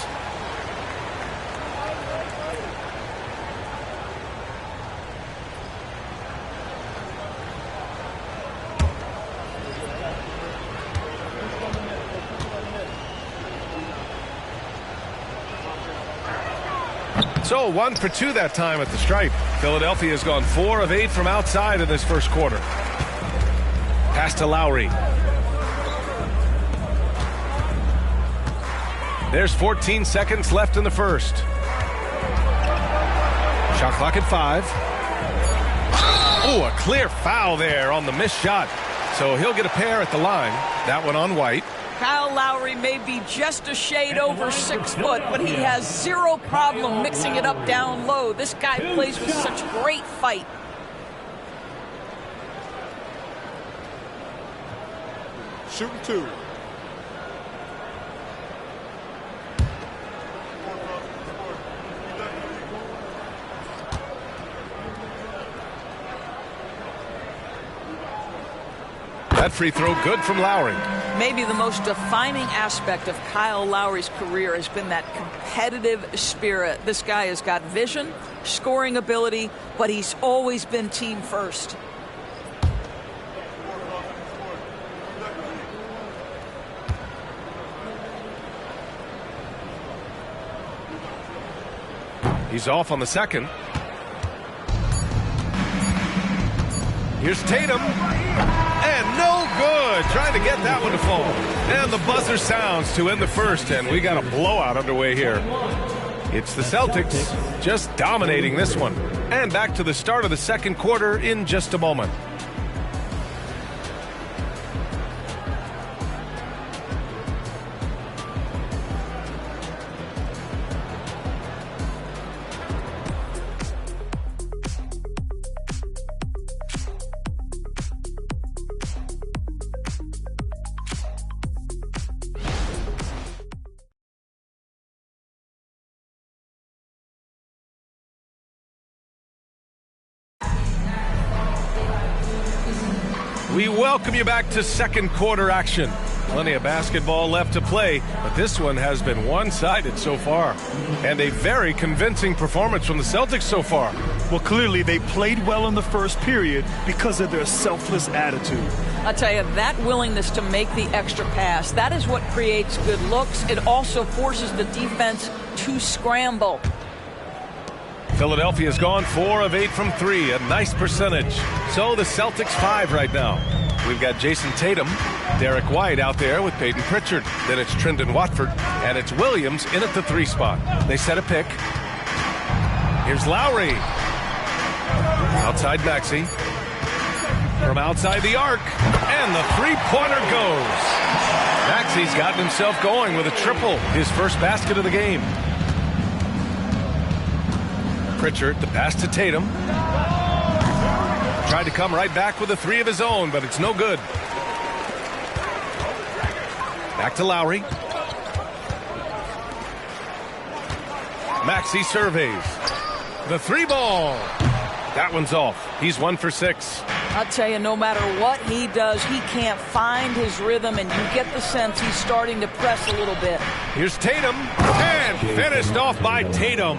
Speaker 6: So 1 for 2 that time at the stripe. Philadelphia has gone 4 of 8 from outside in this first quarter. Pass to Lowry. There's 14 seconds left in the first. Shot clock at 5. Oh, a clear foul there on the missed shot. So he'll get a pair at the line. That one on White.
Speaker 13: Kyle Lowry may be just a shade over 6 foot, but he has zero problem mixing it up down low. This guy plays with such great fight.
Speaker 10: Shooting 2.
Speaker 6: That free throw good from Lowry.
Speaker 13: Maybe the most defining aspect of Kyle Lowry's career has been that competitive spirit. This guy has got vision, scoring ability, but he's always been team first.
Speaker 6: He's off on the second. Here's Tatum. And no good. Trying to get that one to fall. And the buzzer sounds to end the first, and we got a blowout underway here. It's the Celtics just dominating this one. And back to the start of the second quarter in just a moment. We welcome you back to second quarter action. Plenty of basketball left to play, but this one has been one-sided so far. And a very convincing performance from the Celtics so far.
Speaker 12: Well, clearly they played well in the first period because of their selfless attitude.
Speaker 13: I'll tell you, that willingness to make the extra pass, that is what creates good looks. It also forces the defense to scramble.
Speaker 6: Philadelphia's gone 4 of 8 from 3, a nice percentage. So the Celtics 5 right now. We've got Jason Tatum, Derek White out there with Peyton Pritchard. Then it's Trendon Watford, and it's Williams in at the 3 spot. They set a pick. Here's Lowry. Outside Maxey. From outside the arc, and the three-pointer goes. Maxey's gotten himself going with a triple, his first basket of the game. Pritchard, the pass to Tatum. Tried to come right back with a 3 of his own, but it's no good. Back to Lowry. Maxey surveys. The 3 ball. That one's off. He's 1 for 6.
Speaker 13: I'll tell you, no matter what he does, he can't find his rhythm, and you get the sense he's starting to press a little bit.
Speaker 6: Here's Tatum, and finished off by Tatum.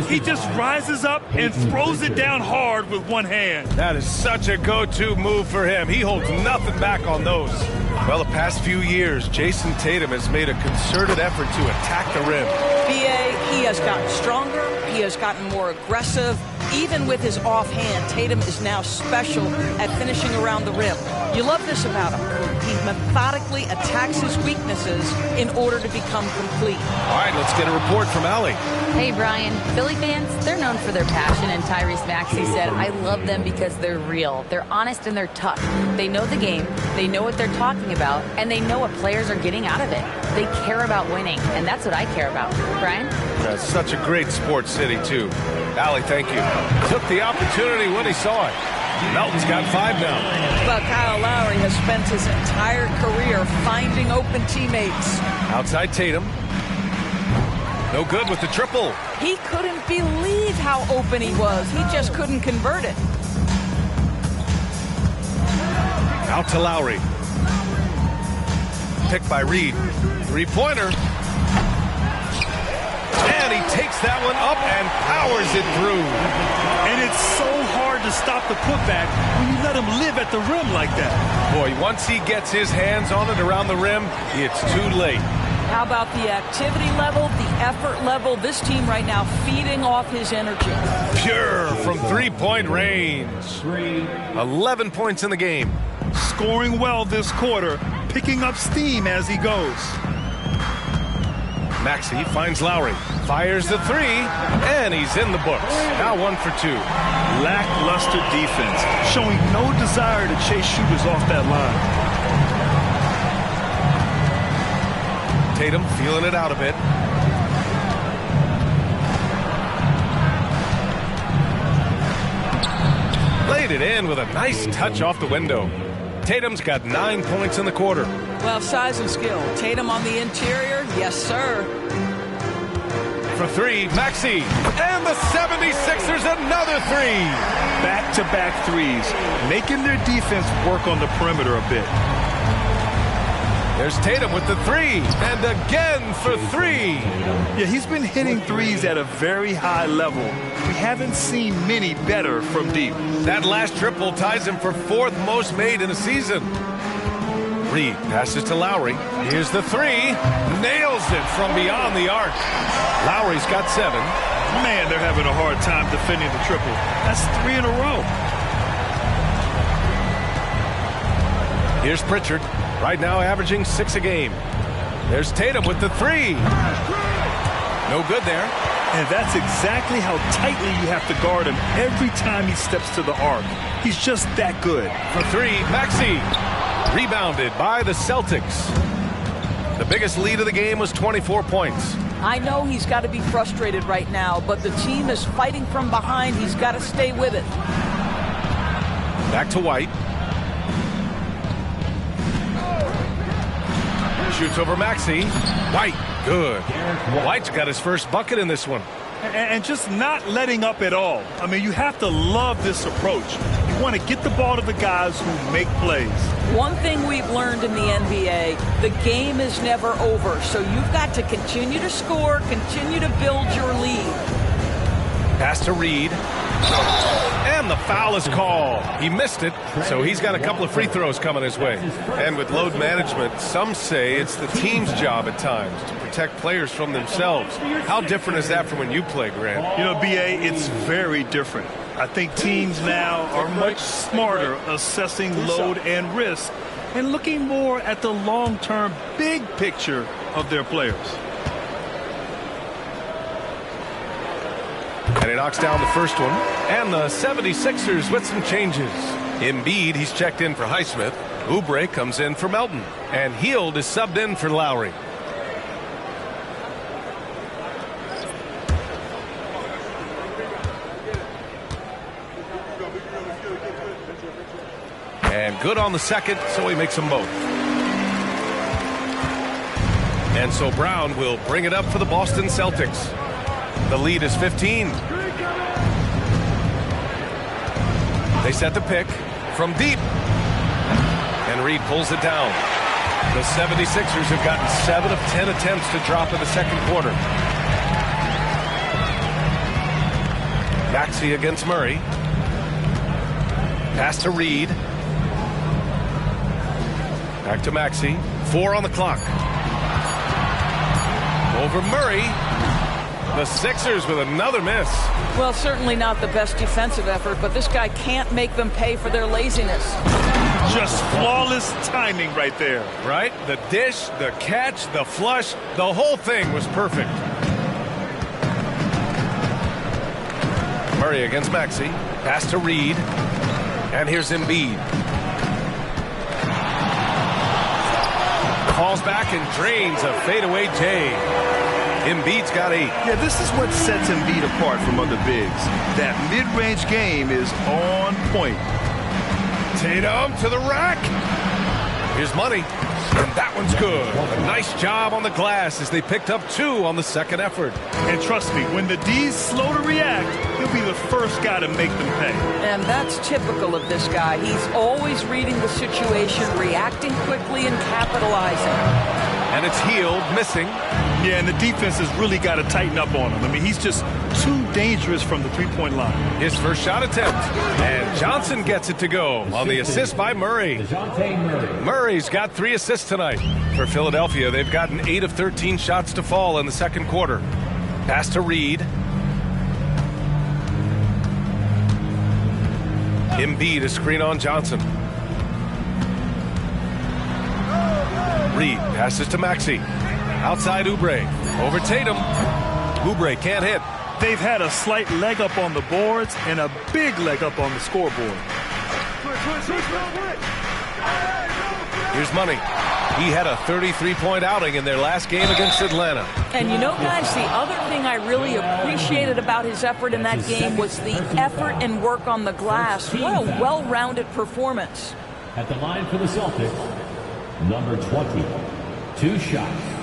Speaker 12: He just rises up and throws it down hard with one hand.
Speaker 6: That is such a go-to move for him. He holds nothing back on those. Well, the past few years, Jason Tatum has made a concerted effort to attack the rim.
Speaker 13: BA, he has gotten stronger. He has gotten more aggressive. Even with his offhand, Tatum is now special at finishing around the rim. You love this about him. He methodically attacks his weaknesses in order to become complete.
Speaker 6: All right, let's get a report from Allie.
Speaker 14: Hey, Brian. Philly fans, they're known for their passion, and Tyrese Maxey said, I love them because they're real. They're honest and they're tough. They know the game, they know what they're talking about, and they know what players are getting out of it. They care about winning, and that's what I care about. Brian?
Speaker 6: That's such a great sports city, too. Allie, thank you. Took the opportunity when he saw it. Melton's got 5 now.
Speaker 13: But Kyle Lowry has spent his entire career finding open teammates.
Speaker 6: Outside Tatum. No good with the triple.
Speaker 13: He couldn't believe how open he was. He just couldn't convert it.
Speaker 6: Out to Lowry. Picked by Reed. 3-pointer. And he takes that one up and powers it through.
Speaker 12: And it's so hard to stop the putback when you let him live at the rim like that.
Speaker 6: Boy, once he gets his hands on it around the rim, it's too late.
Speaker 13: How about the activity level, the effort level? This team right now feeding off his energy.
Speaker 6: Pure from 3-point range. 11 points in the game.
Speaker 12: Scoring well this quarter, picking up steam as he goes.
Speaker 6: Maxey finds Lowry, fires the 3, and he's in the books. Now 1 for 2.
Speaker 12: Lackluster defense, showing no desire to chase shooters off that line.
Speaker 6: Tatum feeling it out a bit. Laid it in with a nice touch off the window. Tatum's got 9 points in the quarter.
Speaker 13: Well, size and skill. Tatum on the interior, yes, sir.
Speaker 6: For 3, Maxey. And the 76ers another 3.
Speaker 12: Back-to-back threes, making their defense work on the perimeter a bit.
Speaker 6: There's Tatum with the 3, and again for 3.
Speaker 12: Yeah, he's been hitting threes at a very high level. We haven't seen many better from deep.
Speaker 6: That last triple ties him for 4th most made in a season. Reed passes to Lowry. Here's the 3. Nails it from beyond the arc. Lowry's got 7.
Speaker 12: Man, they're having a hard time defending the triple. That's 3 in a row.
Speaker 6: Here's Pritchard. Right now averaging 6 a game. There's Tatum with the 3. No good there.
Speaker 12: And that's exactly how tightly you have to guard him every time he steps to the arc. He's just that good.
Speaker 6: For 3, Maxey. Rebounded by the Celtics. The biggest lead of the game was 24 points.
Speaker 13: I know he's got to be frustrated right now, but the team is fighting from behind. He's got to stay with it.
Speaker 6: Back to White. Shoots over Maxey. White, good. White's got his first bucket in this one.
Speaker 12: And just not letting up at all. I mean, you have to love this approach. You want to get the ball to the guys who make plays.
Speaker 13: One thing we've learned in the NBA, the game is never over. So you've got to continue to score, continue to build your lead.
Speaker 6: Pass to Reed. And the foul is called. He missed it, so he's got a couple of free throws coming his way. And with load management, some say it's the team's job at times to protect players from themselves. How different is that from when you play, Grant?
Speaker 12: You know, B.A., it's very different. I think teams now are much smarter assessing load and risk and looking more at the long-term big picture of their players.
Speaker 6: And he knocks down the first one. And the 76ers with some changes. Embiid, he's checked in for Highsmith. Oubre comes in for Melton. And Hield is subbed in for Lowry. And good on the second, so he makes them both. And so Brown will bring it up for the Boston Celtics. The lead is 15. They set the pick from deep. And Reed pulls it down. The 76ers have gotten 7 of 10 attempts to drop in the second quarter. Maxey against Murray. Pass to Reed. Back to Maxey. 4 on the clock. Over Murray. The Sixers with another miss.
Speaker 13: Well, certainly not the best defensive effort, but this guy can't make them pay for their laziness.
Speaker 12: Just flawless timing right there.
Speaker 6: Right? The dish, the catch, the flush, the whole thing was perfect. Murray against Maxey. Pass to Reed. And here's Embiid. Falls back and drains a fadeaway J. Embiid's got 8.
Speaker 15: Yeah, this is what sets Embiid apart from other bigs. That mid-range game is on point.
Speaker 6: Tatum to the rack. Here's money. And that one's good. A nice job on the glass as they picked up 2 on the second effort.
Speaker 12: And trust me, when the D's slow to react, he'll be the first guy to make them pay.
Speaker 13: And that's typical of this guy. He's always reading the situation, reacting quickly, and capitalizing.
Speaker 6: And it's Hield missing.
Speaker 12: Yeah, and the defense has really got to tighten up on him. I mean, he's just too dangerous from the three-point line.
Speaker 6: His first shot attempt. And Johnson gets it to go on the assist by Murray. Murray's got 3 assists tonight. For Philadelphia, they've gotten 8 of 13 shots to fall in the second quarter. Pass to Reed. Embiid a screen on Johnson. Reed passes to Maxey. Outside Oubre. Over Tatum. Oubre can't hit.
Speaker 12: They've had a slight leg up on the boards and a big leg up on the scoreboard.
Speaker 6: Here's Money. He had a 33-point outing in their last game against Atlanta.
Speaker 13: And you know, guys, the other thing I really appreciated about his effort in that game was the effort and work on the glass. What a well-rounded performance.
Speaker 4: At the line for the Celtics, number 20, 2 shots.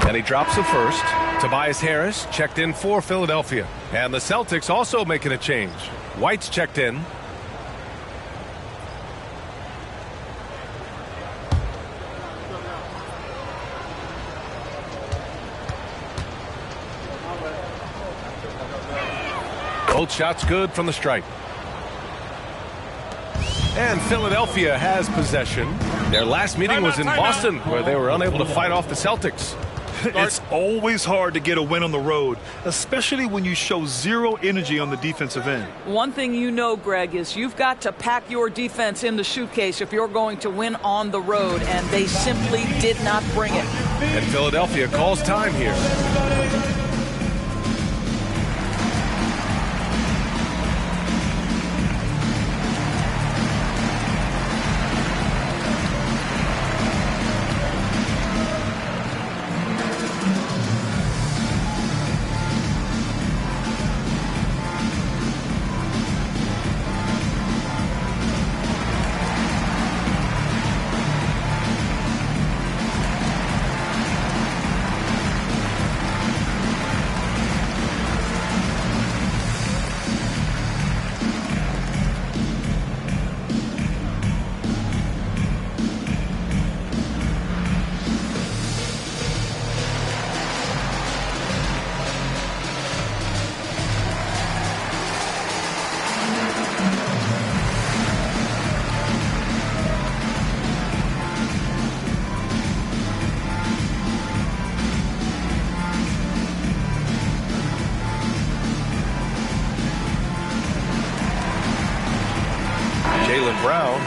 Speaker 6: And he drops the first. Tobias Harris checked in for Philadelphia. And the Celtics also making a change. White's checked in. Both shots good from the stripe. And Philadelphia has possession. Their last meeting was in Boston, where they were unable to fight off the Celtics.
Speaker 12: It's always hard to get a win on the road, especially when you show zero energy on the defensive end.
Speaker 13: One thing you know, Greg, is you've got to pack your defense in the suitcase if you're going to win on the road, and they simply did not bring it.
Speaker 6: And Philadelphia calls time here.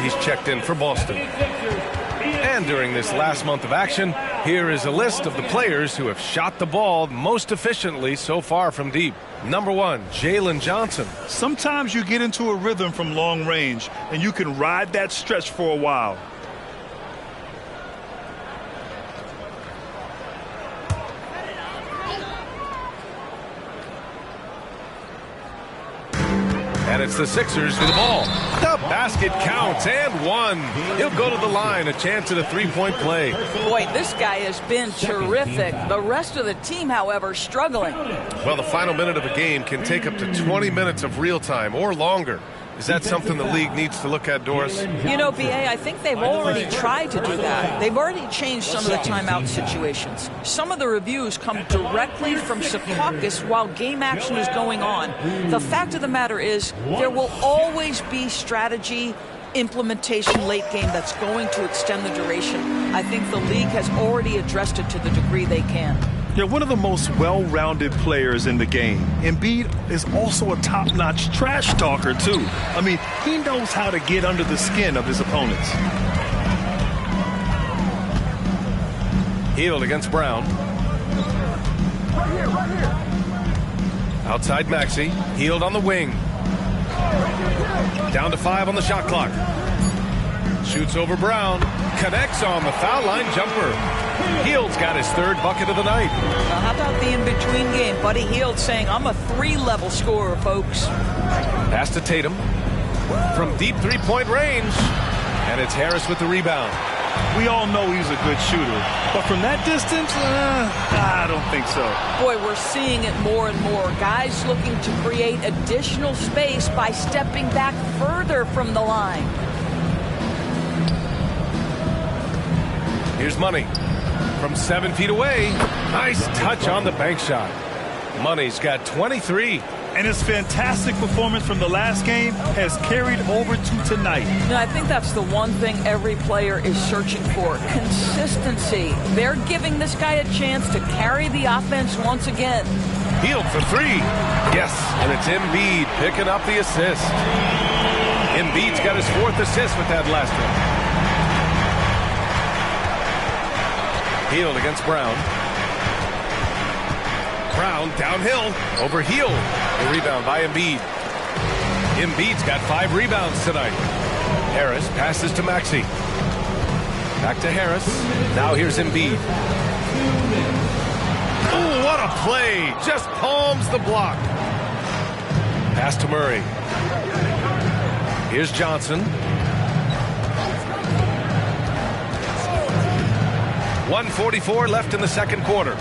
Speaker 6: He's checked in for Boston. And during this last month of action, here is a list of the players who have shot the ball most efficiently so far from deep. Number 1, Jalen Johnson.
Speaker 12: Sometimes you get into a rhythm from long range, and you can ride that stretch for a while.
Speaker 6: And And it's the Sixers with the ball. The basket counts and one. He'll go to the line, a chance at a three-point play.
Speaker 13: Boy, this guy has been terrific. The rest of the team, however, struggling.
Speaker 6: Well, the final minute of a game can take up to 20 minutes of real time or longer. Is that something the league needs to look at, Doris?
Speaker 13: You know, B.A., I think they've already tried to do that. They've already changed some of the timeout situations. Some of the reviews come directly from Secaucus while game action is going on. The fact of the matter is there will always be strategy implementation late game that's going to extend the duration. I think the league has already addressed it to the degree they can.
Speaker 16: They're one of the most well-rounded players in the game. Embiid is also a top-notch trash talker, too. I mean, he knows how to get under the skin of his opponents.
Speaker 6: Hield against Brown.
Speaker 4: Right here.
Speaker 6: Outside Maxey. Hield on the wing. Down to 5 on the shot clock. Shoots over Brown. Connects on the foul line jumper. Hield's got his third bucket of the night.
Speaker 13: How about the in-between game? Buddy Hield saying, I'm a 3-level scorer, folks.
Speaker 6: Pass to Tatum. From deep three-point range. And it's Harris with the rebound.
Speaker 16: We all know he's a good shooter. But from that distance, I don't think so.
Speaker 13: Boy, we're seeing it more and more. Guys looking to create additional space by stepping back further from the line.
Speaker 6: Here's Money. From 7 feet away. Nice touch on the bank shot. Money's got 23.
Speaker 12: And his fantastic performance from the last game has carried over to tonight.
Speaker 13: No, I think that's the one thing every player is searching for. Consistency. They're giving this guy a chance to carry the offense once again.
Speaker 6: Hield for 3. Yes, and it's Embiid picking up the assist. Embiid's got his 4th assist with that last one. Hield against Brown. Brown downhill over Hield. The rebound by Embiid. Embiid's got 5 rebounds tonight. Harris passes to Maxey. Back to Harris. Now here's Embiid. Oh, what a play. Just palms the block. Pass to Murray. Here's Johnson. 1:44 left in the second quarter.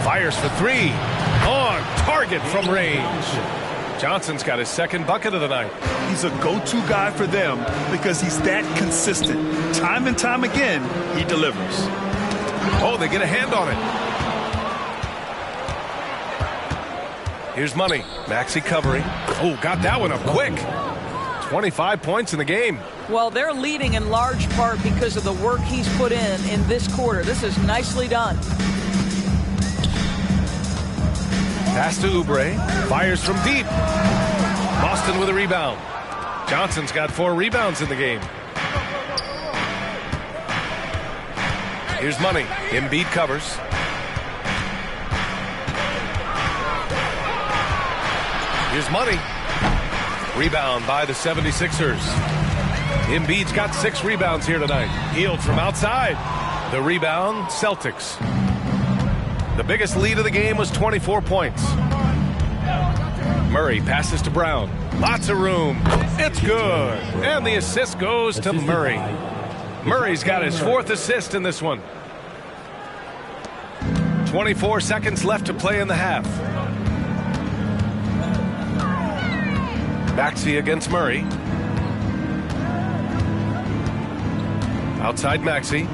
Speaker 6: Fires for 3. On target from range. Johnson's got his 2nd bucket of the night.
Speaker 16: He's a go-to guy for them because he's that consistent. Time and time again, he delivers.
Speaker 6: Oh, they get a hand on it. Here's Money. Maxey covering. Oh, got that one up quick. 25 points in the game.
Speaker 13: Well, they're leading in large part because of the work he's put in this quarter. This is nicely done.
Speaker 6: Pass to Oubre. Fires from deep. Boston with a rebound. Johnson's got 4 rebounds in the game. Here's Money. Embiid covers. Here's Money. Rebound by the 76ers. Embiid's got 6 rebounds here tonight. Hield from outside. The rebound, Celtics. The biggest lead of the game was 24 points. Murray passes to Brown. Lots of room. It's good. And the assist goes to Murray. Murray's got his 4th assist in this one. 24 seconds left to play in the half. Maxey against Murray. Outside Maxey.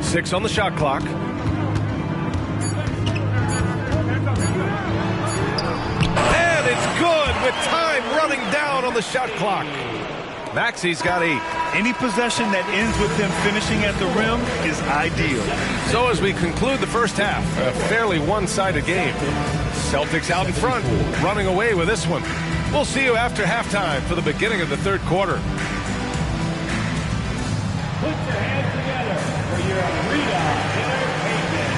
Speaker 6: 6 on the shot clock. And it's good with time running down on the shot clock. Maxey's got 8.
Speaker 12: Any possession that ends with him finishing at the rim is ideal.
Speaker 6: So as we conclude the first half, a fairly one-sided game. Celtics out in front, running away with this one. We'll see you after halftime for the beginning of the third quarter.
Speaker 4: Put your hands together for your arena entertainment.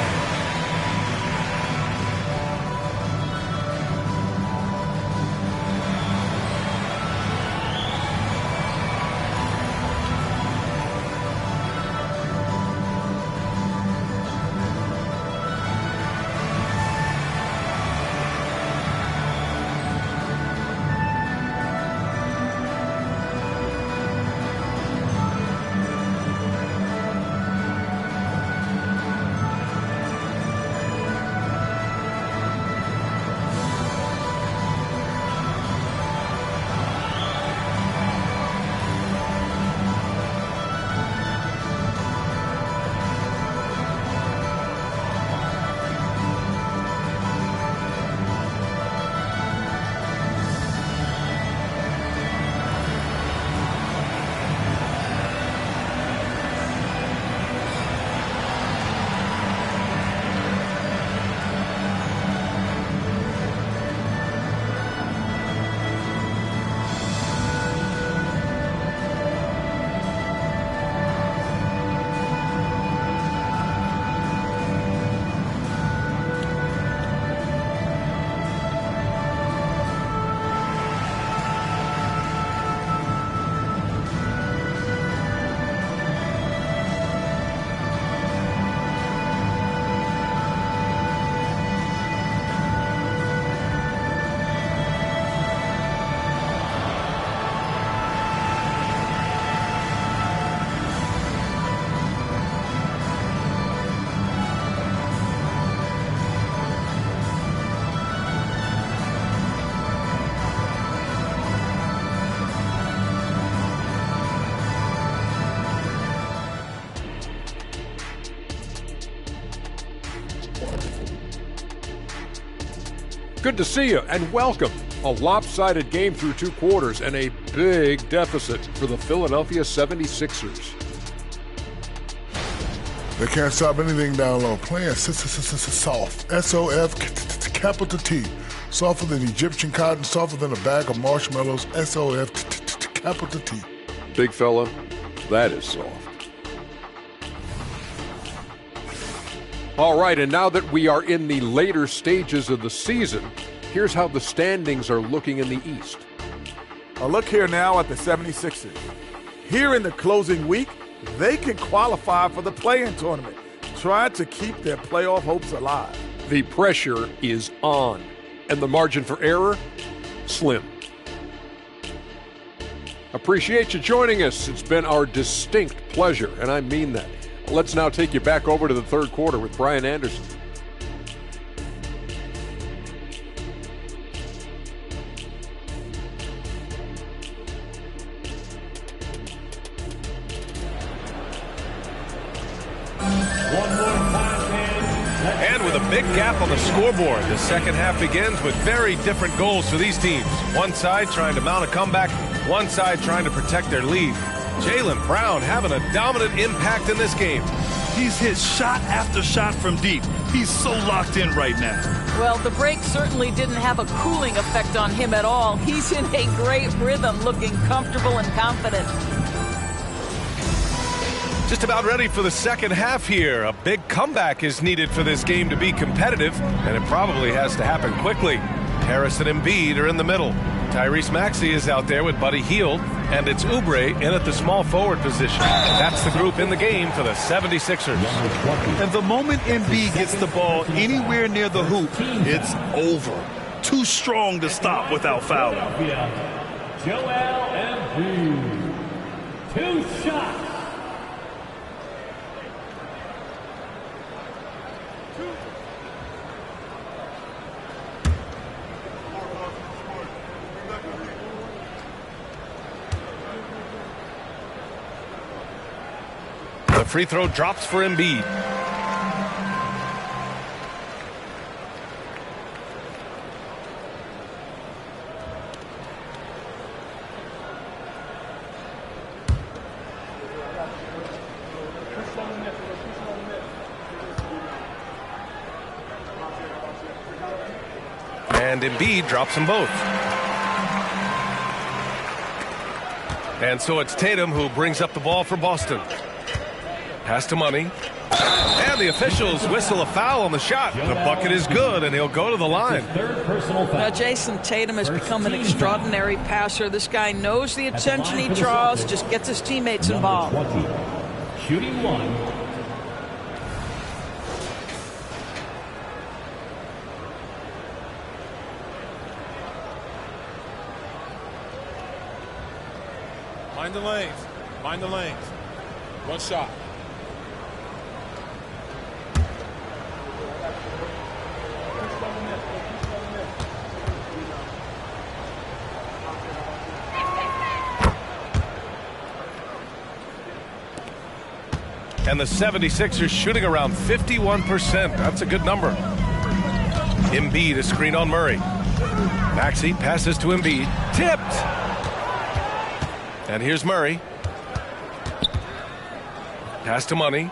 Speaker 8: Good to see you, and welcome. A lopsided game through 2 quarters and a big deficit for the Philadelphia 76ers.
Speaker 9: They can't stop anything down low. Playing soft. S-O-F, capital T. Softer than Egyptian cotton, softer than a bag of marshmallows. S-O-F, capital T.
Speaker 8: Big fella, that is soft. All right, and now that we are in the later stages of the season, here's how the standings are looking in the East.
Speaker 10: A look here now at the 76ers. Here in the closing week, they can qualify for the play-in tournament, trying to keep their playoff hopes alive.
Speaker 8: The pressure is on, and the margin for error, slim. Appreciate you joining us. It's been our distinct pleasure, and I mean that. Let's now take you back over to the third quarter with Brian Anderson.
Speaker 6: And with a big gap on the scoreboard, the second half begins with very different goals for these teams. One side trying to mount a comeback, one side trying to protect their lead. Jaylen Brown having a dominant impact in this game.
Speaker 16: He's hit shot after shot from deep. He's so locked in right now.
Speaker 13: Well, the break certainly didn't have a cooling effect on him at all. He's in a great rhythm, looking comfortable and confident.
Speaker 6: Just about ready for the second half here. A big comeback is needed for this game to be competitive, and it probably has to happen quickly. Harris and Embiid are in the middle. Tyrese Maxey is out there with Buddy Hield, and it's Oubre in at the small forward position. That's the group in the game for the 76ers.
Speaker 16: And the moment Embiid gets the ball anywhere near the hoop, it's over. Too strong to stop without fouling.
Speaker 4: Joel Embiid. 2 shots.
Speaker 6: The free throw drops for Embiid. And Embiid drops them both. And so it's Tatum who brings up the ball for Boston. Pass to Money. And the officials whistle a foul on the shot. The bucket is good, and he'll go to the line.
Speaker 13: Now, Jason Tatum has become an extraordinary passer. This guy knows the attention he draws, just gets his teammates involved.
Speaker 4: Shooting 1.
Speaker 17: Mind the lanes. Mind the lanes. One shot.
Speaker 6: And the 76ers shooting around 51%. That's a good number. Embiid, a screen on Murray. Maxey passes to Embiid. Tipped! And here's Murray. Pass to Money.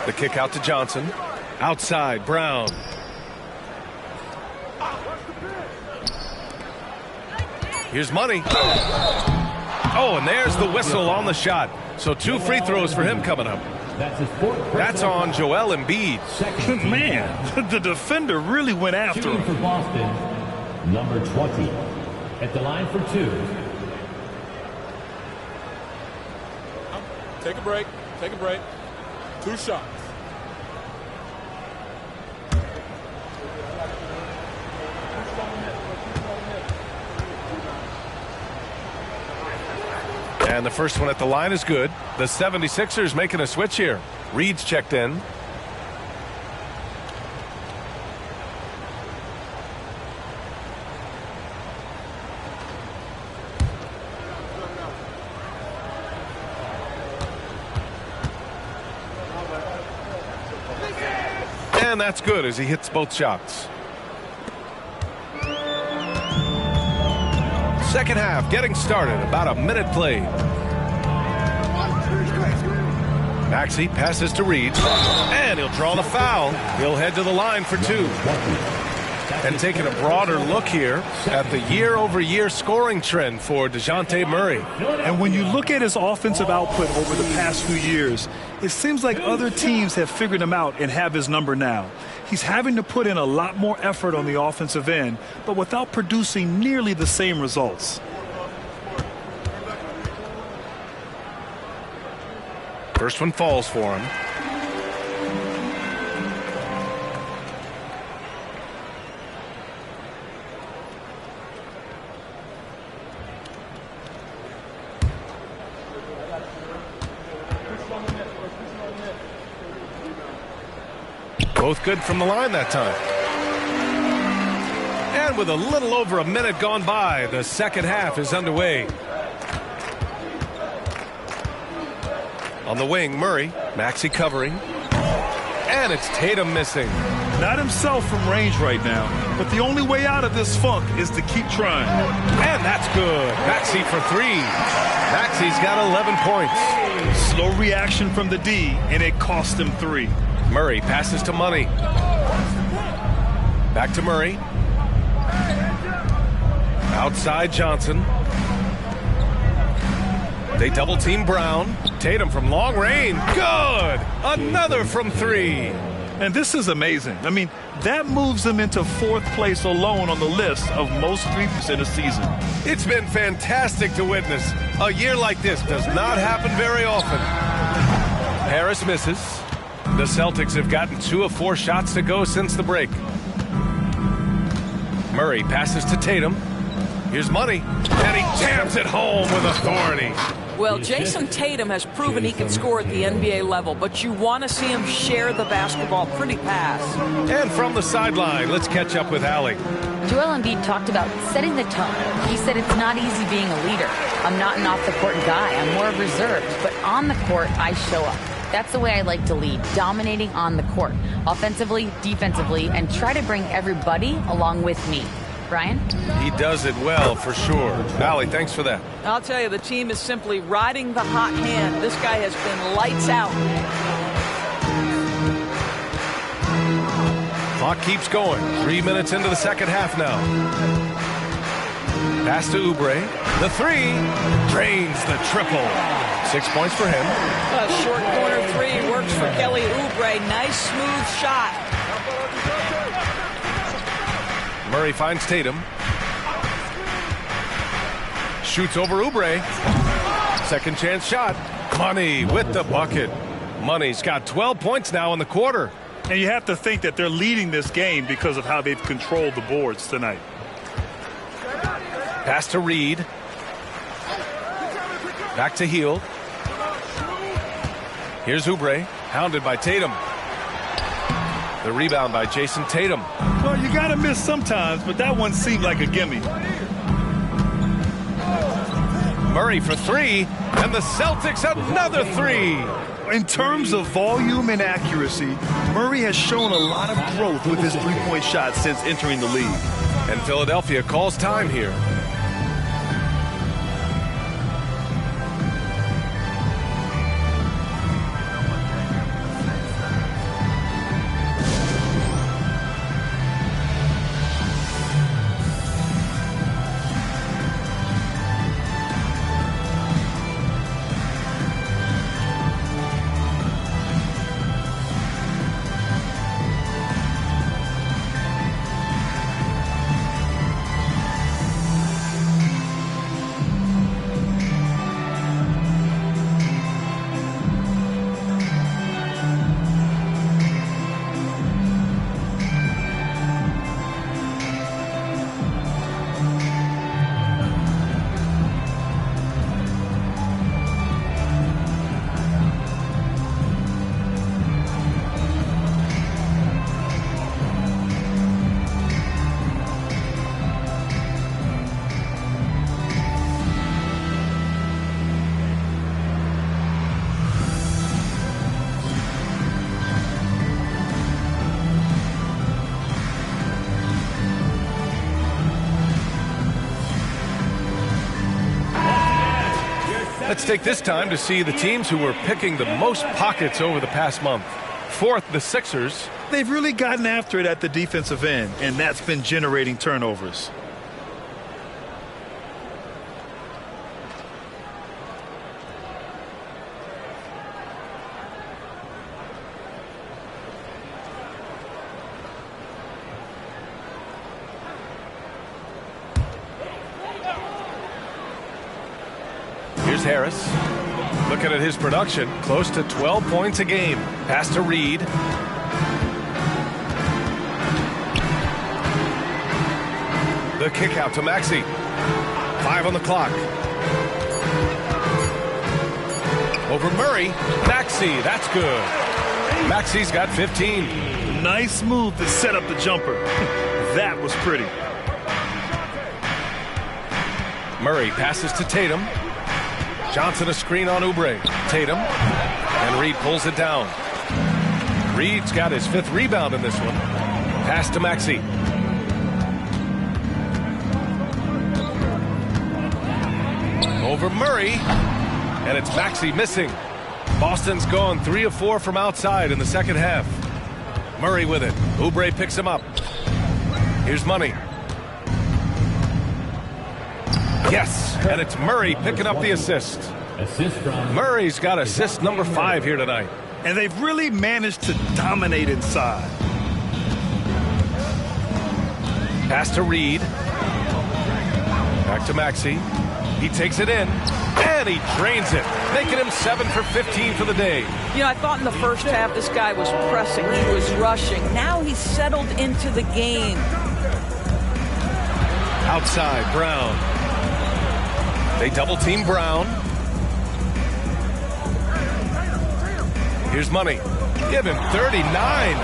Speaker 6: The kick out to Johnson. Outside, Brown. Here's Money. Oh, and there's the whistle on the shot. So 2 free throws for him coming up. That's on Joel Embiid.
Speaker 16: Man, the defender really went after him.
Speaker 4: For Boston, number 20. At the line for 2.
Speaker 17: Take a break. Take a break. 2 shots.
Speaker 6: And the first one at the line is good. The 76ers making a switch here. Reed's checked in. And that's good as he hits both shots. Second half getting started. About a minute played. Maxey passes to Reed. And he'll draw the foul. He'll head to the line for 2. And taking a broader look here at the year-over-year scoring trend for DeJounte Murray.
Speaker 12: And when you look at his offensive output over the past few years, it seems like other teams have figured him out and have his number now. He's having to put in a lot more effort on the offensive end, but without producing nearly the same results.
Speaker 6: First one falls for him. Both good from the line that time. And with a little over a minute gone by, the second half is underway. On the wing, Murray. Maxey covering. And it's Tatum missing.
Speaker 12: Not himself from range right now, but the only way out of this funk is to keep trying.
Speaker 6: And that's good. Maxey for 3. Maxey's got 11 points.
Speaker 12: Slow reaction from the D, and it cost him 3.
Speaker 6: Murray passes to Money. Back to Murray. Outside Johnson. They double team Brown. Tatum from long range. Good. Another from 3.
Speaker 12: And this is amazing. I mean, that moves him into 4th place alone on the list of most threes in a season.
Speaker 6: It's been fantastic to witness. A year like this does not happen very often. Harris misses. The Celtics have gotten 2 of 4 shots to go since the break. Murray passes to Tatum. Here's Money. And he jams it home with authority.
Speaker 13: Well, Jason Tatum has proven he can score at the NBA level, but you want to see him share the basketball pretty fast.
Speaker 6: And from the sideline, let's catch up with Allie.
Speaker 14: Joel Embiid talked about setting the tone. He said it's not easy being a leader. I'm not an off-the-court guy. I'm more reserved. But on the court, I show up. That's the way I like to lead, dominating on the court, offensively, defensively, and try to bring everybody along with me. Brian?
Speaker 6: He does it well, for sure. Allie, thanks for that.
Speaker 13: I'll tell you, the team is simply riding the hot hand. This guy has been lights out.
Speaker 6: Clock keeps going. 3 minutes into the second half now. Pass to Oubre. The 3 drains the triple. 6 points for him.
Speaker 13: A short corner 3 works for Kelly Oubre. Nice smooth shot.
Speaker 6: Murray finds Tatum. Shoots over Oubre. Second chance shot. Money with the bucket. Money's got 12 points now in the quarter.
Speaker 12: And you have to think that they're leading this game because of how they've controlled the boards tonight.
Speaker 6: Pass to Reed. Back to Hield. Here's Oubre, hounded by Tatum. The rebound by Jason Tatum.
Speaker 12: Well, you got to miss sometimes, but that one seemed like a gimme.
Speaker 6: Murray for 3, and the Celtics another 3.
Speaker 16: In terms of volume and accuracy, Murray has shown a lot of growth with his three-point shot since entering the league.
Speaker 6: And Philadelphia calls time here. Let's take this time to see the teams who were picking the most pockets over the past month. Fourth, the Sixers.
Speaker 16: They've really gotten after it at the defensive end, and that's been generating turnovers.
Speaker 6: Here's Harris. Looking at his production, close to 12 points a game. Pass to Reed. The kick out to Maxey. 5 on the clock. Over Murray. Maxey, that's good. Maxey's got 15.
Speaker 16: Nice move to set up the jumper. That was pretty.
Speaker 6: Murray passes to Tatum. Johnson a screen on Oubre. Tatum. And Reed pulls it down. Reed's got his 5th rebound in this one. Pass to Maxey. Over Murray. And it's Maxey missing. Boston's gone 3 of 4 from outside in the second half. Murray with it. Oubre picks him up. Here's Money. Yes, and it's Murray picking up the assist. Murray's got assist number 5 here tonight.
Speaker 16: And they've really managed to dominate inside.
Speaker 6: Pass to Reed. Back to Maxey. He takes it in, and he drains it, making him 7 for 15 for the day.
Speaker 13: You know, I thought in the first half this guy was pressing, he was rushing. Now he's settled into the game.
Speaker 6: Outside, Brown. They double-team Brown. Here's Money. Give him 39.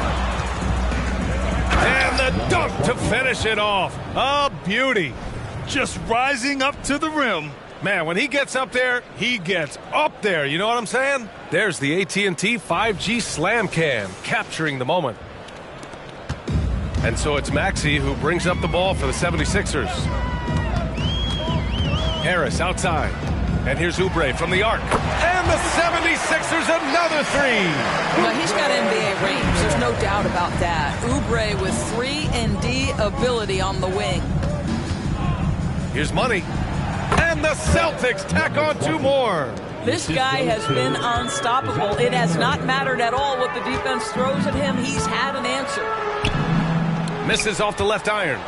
Speaker 6: And the dunk to finish it off. A beauty.
Speaker 16: Just rising up to the rim.
Speaker 6: Man, when he gets up there, he gets up there. You know what I'm saying? There's the AT&T 5G Slam Cam, capturing the moment. And so it's Maxey who brings up the ball for the 76ers. Harris outside. And here's Oubre from the arc. And the 76ers another 3.
Speaker 13: Well, he's got NBA range. There's no doubt about that. Oubre with 3-and-D ability on the wing.
Speaker 6: Here's Money. And the Celtics tack on 2 more.
Speaker 13: This guy has been unstoppable. It has not mattered at all what the defense throws at him. He's had an answer.
Speaker 6: Misses off the left iron.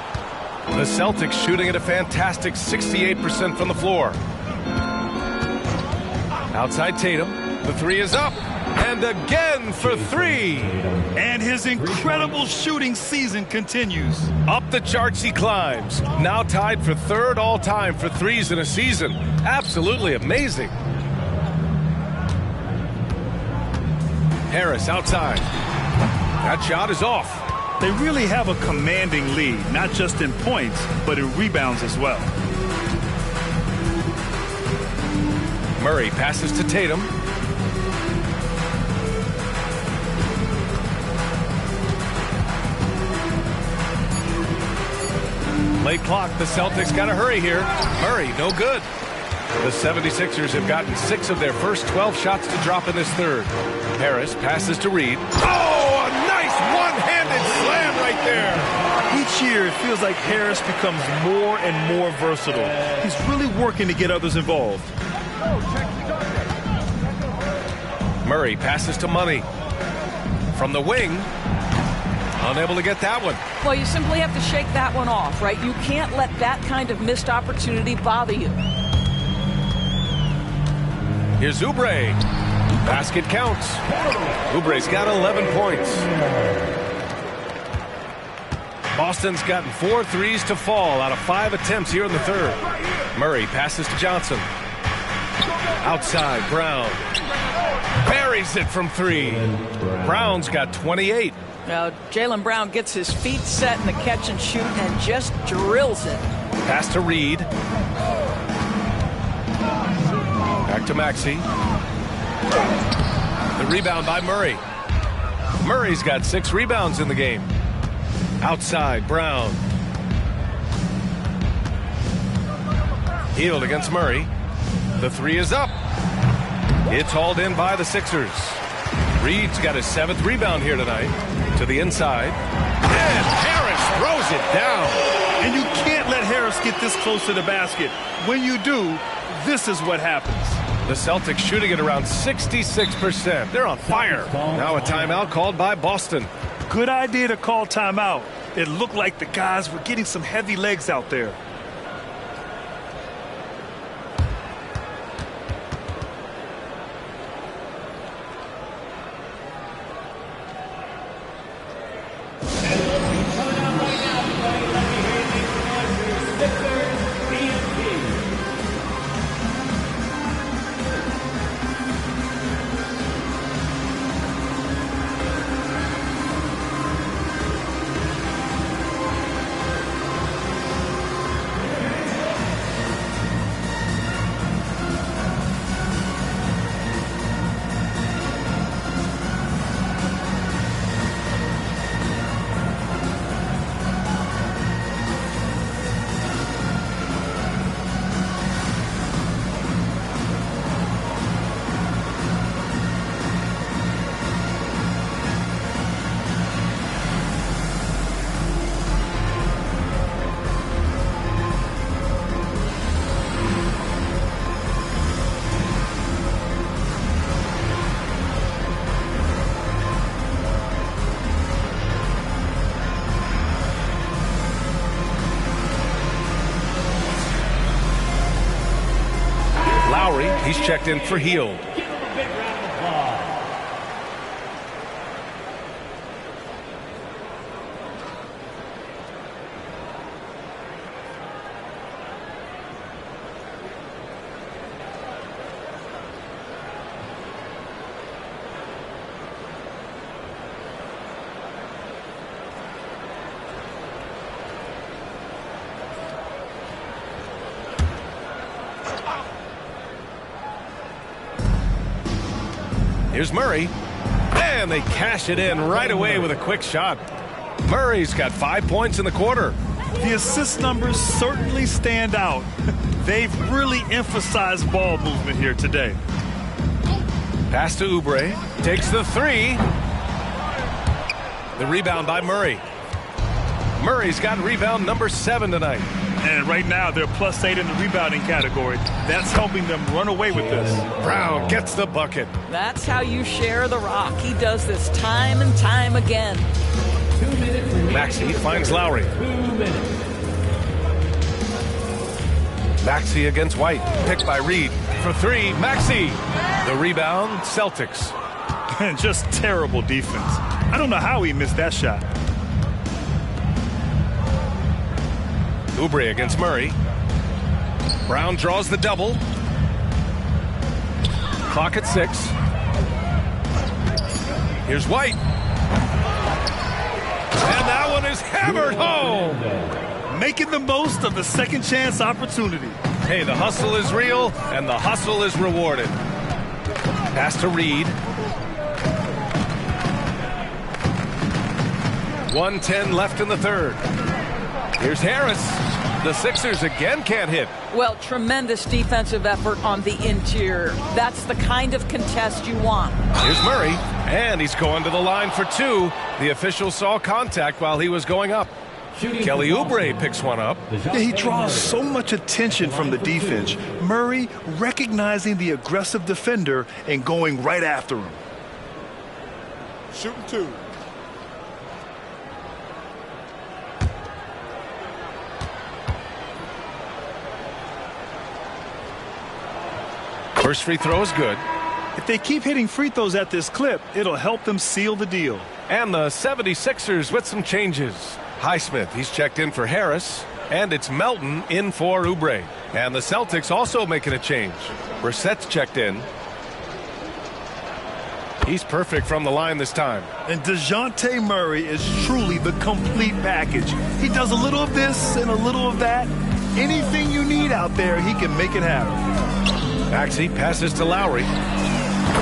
Speaker 6: The Celtics shooting at a fantastic 68% from the floor. Outside Tatum. The 3 is up. And again for 3.
Speaker 16: And his incredible shooting season continues.
Speaker 6: Up the charts he climbs. Now tied for 3rd all-time for 3s in a season. Absolutely amazing. Harris outside. That shot is off.
Speaker 16: They really have a commanding lead, not just in points, but in rebounds as well.
Speaker 6: Murray passes to Tatum. Late clock, the Celtics got to hurry here. Murray, no good. The 76ers have gotten 6 of their first 12 shots to drop in this 3rd. Harris passes to Reed. Oh, a nice one-handed slam right there.
Speaker 16: Each year, it feels like Harris becomes more and more versatile. He's really working to get others involved.
Speaker 6: Murray passes to Money. From the wing. Unable to get that one.
Speaker 13: Well, you simply have to shake that one off, right? You can't let that kind of missed opportunity bother you.
Speaker 6: Here's Oubre. Basket counts. Oubre's got 11 points. Boston's gotten 4 threes to fall out of 5 attempts here in the 3rd. Murray passes to Johnson. Outside, Brown. Buries it from 3. Brown's got 28.
Speaker 13: Now, Jaylen Brown gets his feet set in the catch and shoot and just drills it.
Speaker 6: Pass to Reed. Back to Maxey. The rebound by Murray. Murray's got 6 rebounds in the game. Outside, Brown. Healed against Murray. The 3 is up. It's hauled in by the Sixers. Reed's got his 7th rebound here tonight. To the inside. And Harris throws it down.
Speaker 12: And you can't let Harris get this close to the basket. When you do, this is what happens.
Speaker 6: The Celtics shooting at around 66%. They're on fire. Now a timeout called by Boston.
Speaker 12: Good idea to call timeout. It looked like the guys were getting some heavy legs out there.
Speaker 6: He's checked in for Hield. Here's Murray. And they cash it in right away with a quick shot. Murray's got 5 points in the quarter.
Speaker 12: The assist numbers certainly stand out. They've really emphasized ball movement here today.
Speaker 6: Pass to Oubre. Takes the 3. The rebound by Murray. Murray's got rebound number 7 tonight.
Speaker 12: And right now they're +8 in the rebounding category. That's helping them run away with this.
Speaker 6: Brown gets the bucket.
Speaker 13: That's how you share the rock. He does this time and time again.
Speaker 6: Maxey finds Lowry. Maxey against White. Picked by Reed for 3. Maxey. The rebound, Celtics.
Speaker 12: And just terrible defense. I don't know how he missed that shot.
Speaker 6: Oubre against Murray. Brown draws the double. Clock at 6. Here's White. And that one is hammered home.
Speaker 12: Making the most of the second chance opportunity.
Speaker 6: Hey, the hustle is real, and the hustle is rewarded. Pass to Reed. 1:10 left in the third. Here's Harris. The Sixers again can't hit.
Speaker 13: Well, tremendous defensive effort on the interior. That's the kind of contest you want.
Speaker 6: Here's Murray, and he's going to the line for 2. The official saw contact while he was going up. Kelly Oubre picks one up.
Speaker 16: Yeah, he draws so much attention from the defense. Murray recognizing the aggressive defender and going right after him.
Speaker 10: Shooting 2.
Speaker 6: First free throw is good.
Speaker 12: If they keep hitting free throws at this clip, it'll help them seal the deal.
Speaker 6: And the 76ers with some changes. Highsmith, he's checked in for Harris. And it's Melton in for Oubre. And the Celtics also making a change. Brissett's checked in. He's perfect from the line this time.
Speaker 16: And DeJounte Murray is truly the complete package. He does a little of this and a little of that. Anything you need out there, he can make it happen.
Speaker 6: Maxey passes to Lowry.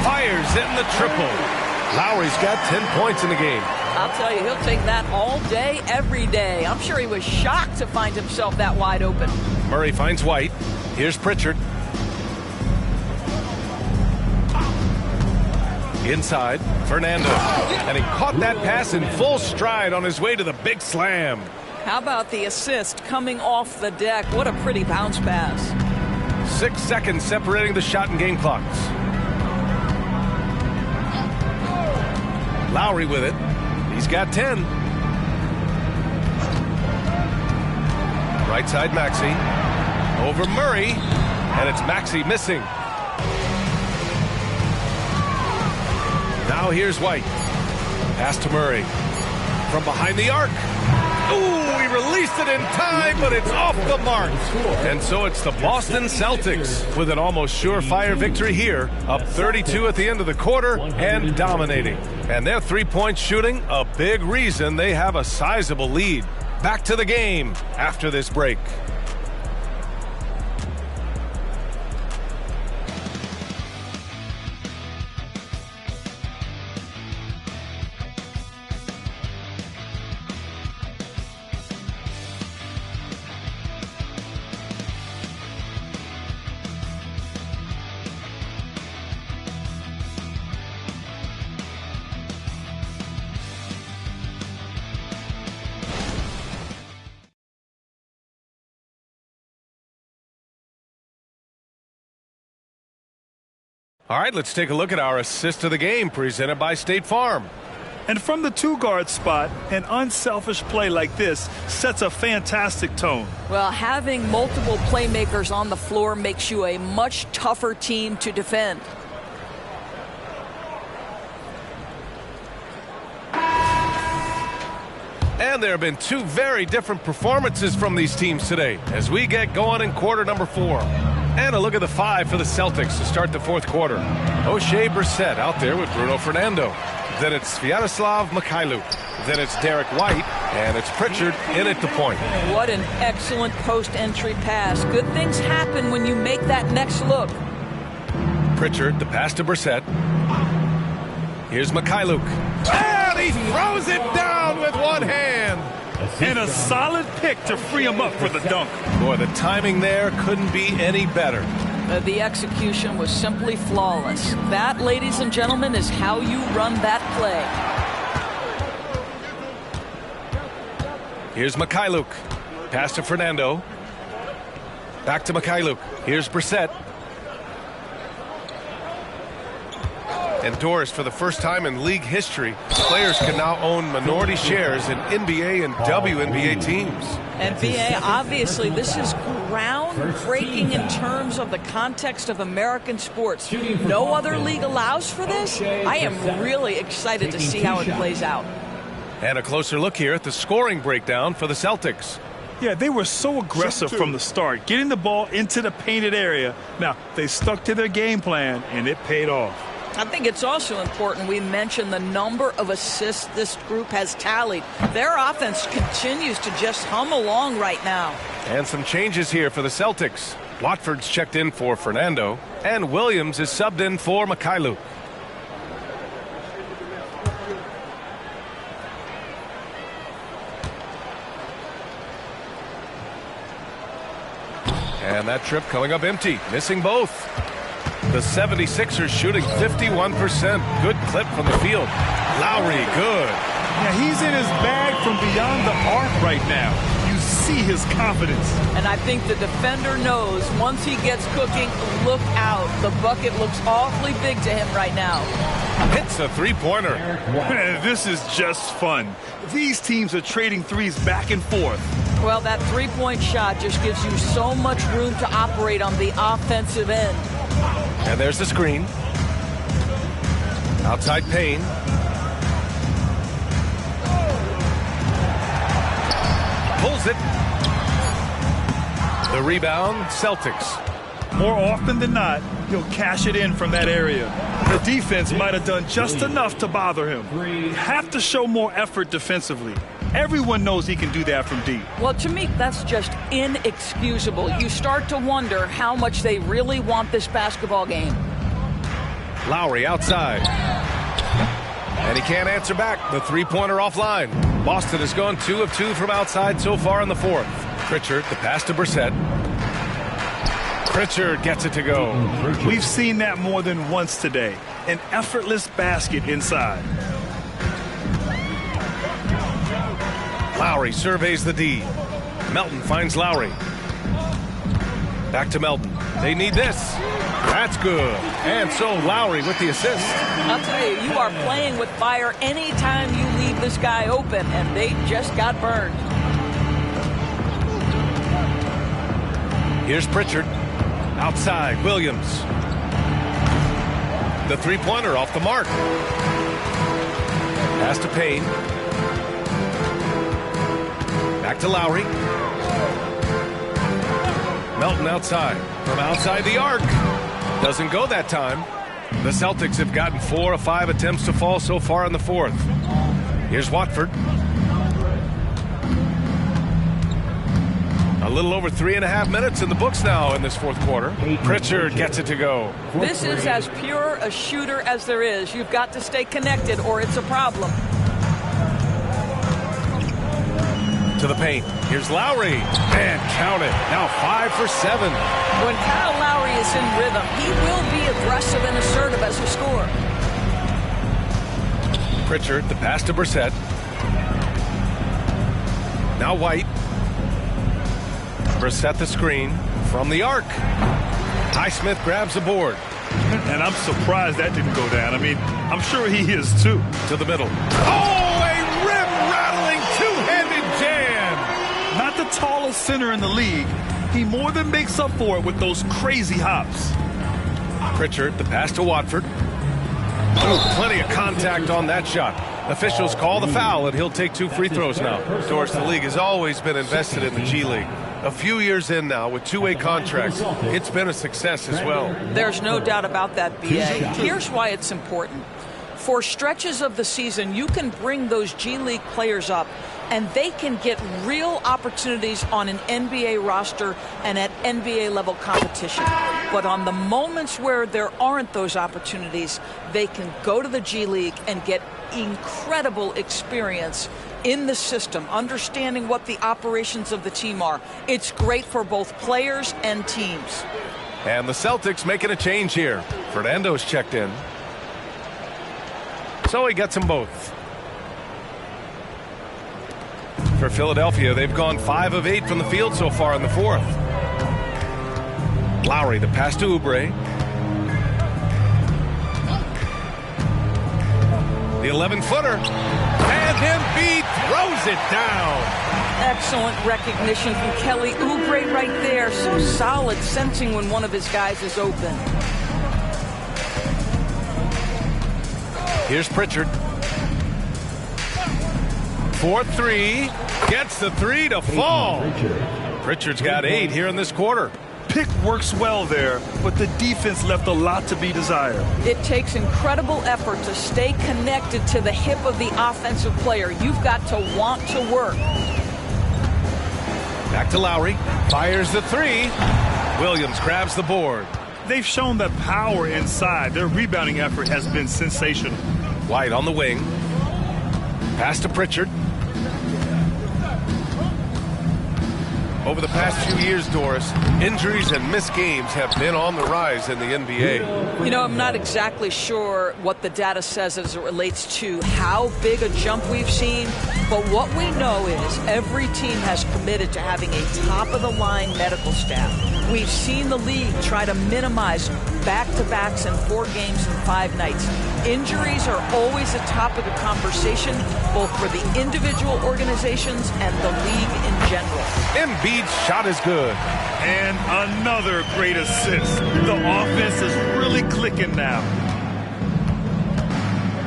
Speaker 6: Fires in the triple. Lowry's got 10 points in the game.
Speaker 13: I'll tell you, he'll take that all day, every day. I'm sure he was shocked to find himself that wide open.
Speaker 6: Murray finds White. Here's Pritchard. Inside, Fernando. And he caught that pass in full stride on his way to the big slam.
Speaker 13: How about the assist coming off the deck? What a pretty bounce pass.
Speaker 6: 6 seconds separating the shot and game clocks. Lowry with it. He's got 10. Right side, Maxey. Over Murray. And it's Maxey missing. Now here's White. Pass to Murray. From behind the arc. Ooh, he released it in time, but it's off the mark. And so it's the Boston Celtics with an almost surefire victory here, up 32 at the end of the quarter and dominating. And their three-point shooting, a big reason they have a sizable lead. Back to the game after this break. All right, let's take a look at our assist of the game presented by State Farm.
Speaker 12: And from the two-guard spot, an unselfish play like this sets a fantastic tone.
Speaker 13: Well, having multiple playmakers on the floor makes you a much tougher team to defend.
Speaker 6: And there have been two very different performances from these teams today as we get going in quarter number 4. And a look at the 5 for the Celtics to start the fourth quarter. O'Shea Brissett out there with Bruno Fernando. Then it's Sviatoslav Mikhailuk. Then it's Derek White. And it's Pritchard in at the point.
Speaker 13: What an excellent post-entry pass. Good things happen when you make that next look.
Speaker 6: Pritchard, the pass to Brissett. Here's Mikhailuk. And he throws it down with one hand.
Speaker 12: And a solid pick to free him up for the dunk.
Speaker 6: Boy, the timing there couldn't be any better.
Speaker 13: The execution was simply flawless. That, ladies and gentlemen, is how you run that play.
Speaker 6: Here's Mikhailuk. Pass to Fernando. Back to Mikhailuk. Here's Brissett. And Doris, for the first time in league history, players can now own minority shares in NBA and WNBA teams.
Speaker 13: And BA, obviously, this is groundbreaking in terms of the context of American sports. No other league allows for this. I am really excited to see how it plays out.
Speaker 6: And a closer look here at the scoring breakdown for the Celtics.
Speaker 12: Yeah, they were so aggressive from the start, getting the ball into the painted area. Now, they stuck to their game plan, and it paid off.
Speaker 13: I think it's also important we mention the number of assists this group has tallied. Their offense continues to just hum along right now.
Speaker 6: And some changes here for the Celtics. Watford's checked in for Fernando, and Williams is subbed in for Mikhailuk. And that trip coming up empty, missing both. The 76ers shooting 51%. Good clip from the field. Lowry, good.
Speaker 12: Yeah, he's in his bag from beyond the arc right now. You see his confidence.
Speaker 13: And I think the defender knows once he gets cooking, look out. The bucket looks awfully big to him right now.
Speaker 6: Hits a three-pointer.
Speaker 12: This is just fun. These teams are trading threes back and forth.
Speaker 13: Well, that three-point shot just gives you so much room to operate on the offensive end.
Speaker 6: And there's the screen. Outside Payne. Pulls it. The rebound, Celtics.
Speaker 12: More often than not, he'll cash it in from that area. The defense might have done just enough to bother him. You have to show more effort defensively. Everyone knows he can do that from deep.
Speaker 13: Well, to me, that's just inexcusable. You start to wonder how much they really want this basketball game.
Speaker 6: Lowry outside. And he can't answer back. The three-pointer offline. Boston has gone 2 of 2 from outside so far in the fourth. Pritchard, the pass to Brissett. Pritchard gets it to go.
Speaker 12: We've seen that more than once today. an effortless basket inside.
Speaker 6: Lowry surveys the D. Melton finds Lowry. Back to Melton. They need this. That's good. And so Lowry with the assist.
Speaker 13: I'll tell you, you are playing with fire anytime you leave this guy open, and they just got burned.
Speaker 6: Here's Pritchard. Outside, Williams. The three-pointer off the mark. Pass to Payne. Back to Lowry. Melton outside. From outside the arc. Doesn't go that time. The Celtics have gotten 4 of 5 attempts to fall so far in the fourth. Here's Watford. A little over 3.5 minutes in the books now in this fourth quarter. Pritchard gets it to go.
Speaker 13: This is as pure a shooter as there is. You've got to stay connected or it's a problem.
Speaker 6: To the paint. Here's Lowry. And count it. Now 5 for 7.
Speaker 13: When Kyle Lowry is in rhythm, he will be aggressive and assertive as a scorer.
Speaker 6: Pritchard, the pass to Brissett. Now White. Brissett the screen from the arc. Highsmith grabs the board.
Speaker 12: And I'm surprised that didn't go down. I mean, I'm sure he is too.
Speaker 6: To the middle. Oh, a rim-rattling two-handed jam.
Speaker 12: Not the tallest center in the league. He more than makes up for it with those crazy hops.
Speaker 6: Pritchard, the pass to Watford. Ooh, plenty of contact on that shot. Officials call the foul, and he'll take 2 free throws now. Doris, the league has always been invested in the G League. A few years in now with two-way contracts, it's been a success as well.
Speaker 13: There's no doubt about that, B.A. Here's why it's important. For stretches of the season, you can bring those G League players up, and they can get real opportunities on an NBA roster and at NBA level competition. But on the moments where there aren't those opportunities, they can go to the G League and get incredible experience in the system, understanding what the operations of the team are. It's great for both players and teams.
Speaker 6: And the Celtics making a change here. Fernando's checked in. So he gets them both. For Philadelphia, they've gone 5 of 8 from the field so far in the fourth. Lowry, the pass to Oubre. The 11-footer. And Embiid throws it down.
Speaker 13: Excellent recognition from Kelly Oubre right there. So solid, sensing when one of his guys is open.
Speaker 6: Here's Pritchard. 4-3. Gets the 3 to fall. Pritchard's got 8 here in this quarter.
Speaker 12: Pick works well there, but the defense left a lot to be desired.
Speaker 13: It takes incredible effort to stay connected to the hip of the offensive player. You've got to want to work.
Speaker 6: Back to Lowry. Fires the 3. Williams grabs the board.
Speaker 12: They've shown that power inside. Their rebounding effort has been sensational.
Speaker 6: White on the wing. Pass to Pritchard. Over the past few years, Doris, injuries and missed games have been on the rise in the NBA.
Speaker 13: You know, I'm not exactly sure what the data says as it relates to how big a jump we've seen, but what we know is every team has committed to having a top-of-the-line medical staff. We've seen the league try to minimize back-to-backs in 4 games and 5 nights. Injuries are always a topic of conversation, both for the individual organizations and the league in general.
Speaker 6: Embiid's shot is good.
Speaker 12: And another great assist. The offense is really clicking now.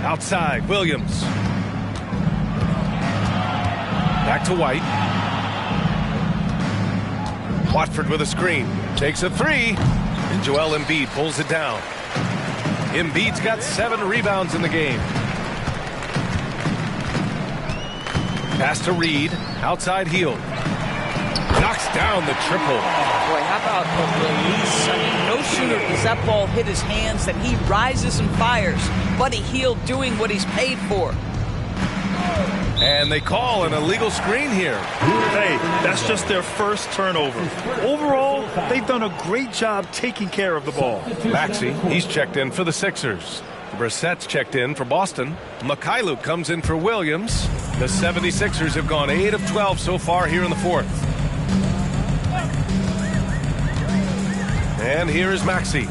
Speaker 6: Outside, Williams. Back to White. Watford with a screen. Takes a 3. And Joel Embiid pulls it down. Embiid's got 7 rebounds in the game. Pass to Reed. Outside Hield. Knocks down the triple.
Speaker 13: Boy, how about the release? I mean, no sooner does that ball hit his hands than he rises and fires. Buddy Hield doing what he's paid for.
Speaker 6: And they call an illegal screen here.
Speaker 12: Hey, that's just their first turnover. Overall, they've done a great job taking care of the ball.
Speaker 6: Maxey, he's checked in for the Sixers. Brissett's checked in for Boston. Mikhailuk comes in for Williams. The 76ers have gone 8 of 12 so far here in the fourth. And here is Maxey.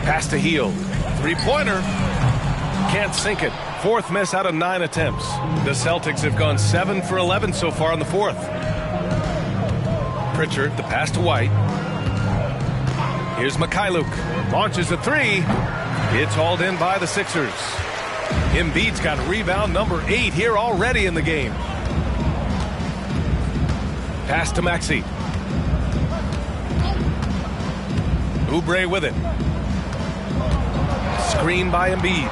Speaker 6: Pass to Hield. Three-pointer. Can't sink it. Fourth miss out of 9 attempts. The Celtics have gone 7 for 11 so far in the fourth. Pritchard, the pass to White. Here's Mikhailuk. Launches a three. It's hauled in by the Sixers. Embiid's got rebound number 8 here already in the game. Pass to Maxey. Oubre with it. Screen by Embiid.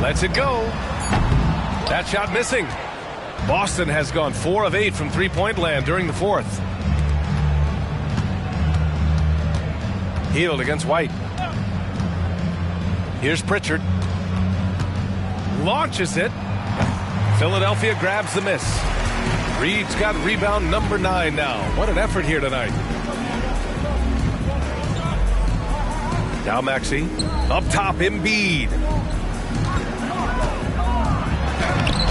Speaker 6: Lets it go. That shot missing. Boston has gone 4 of 8 from three-point land during the fourth. Hield against White. Here's Pritchard. Launches it. Philadelphia grabs the miss. Reed's got rebound number 9 now. What an effort here tonight. Now Maxey. Up top, Embiid.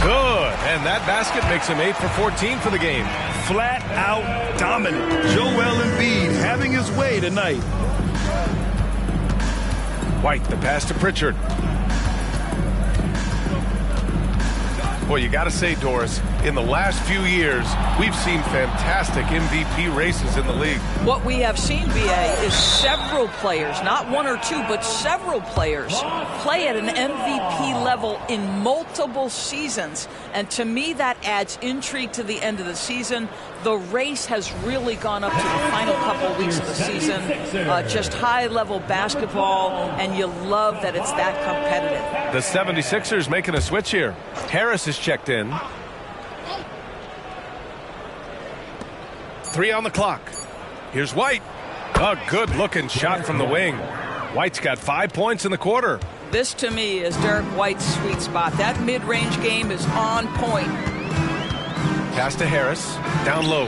Speaker 6: Good. And that basket makes him 8 for 14 for the game.
Speaker 16: Flat out dominant. Joel Embiid having his way tonight.
Speaker 6: White, the pass to Pritchard. Boy, you got to say, Doris, in the last few years, we've seen fantastic MVP races in the league.
Speaker 13: What we have seen, BA, is several players, not 1 or 2, but several players play at an MVP level in multiple seasons. And to me, that adds intrigue to the end of the season. The race has really gone up to the final couple of weeks of the season. Just high-level basketball, and you love that it's that competitive.
Speaker 6: The 76ers making a switch here. Harris is checked in. 3 on the clock. Here's White. A good-looking shot from the wing. White's got 5 points in the quarter.
Speaker 13: This, to me, is Derek White's sweet spot. That mid-range game is on point.
Speaker 6: Pass to Harris. Down low.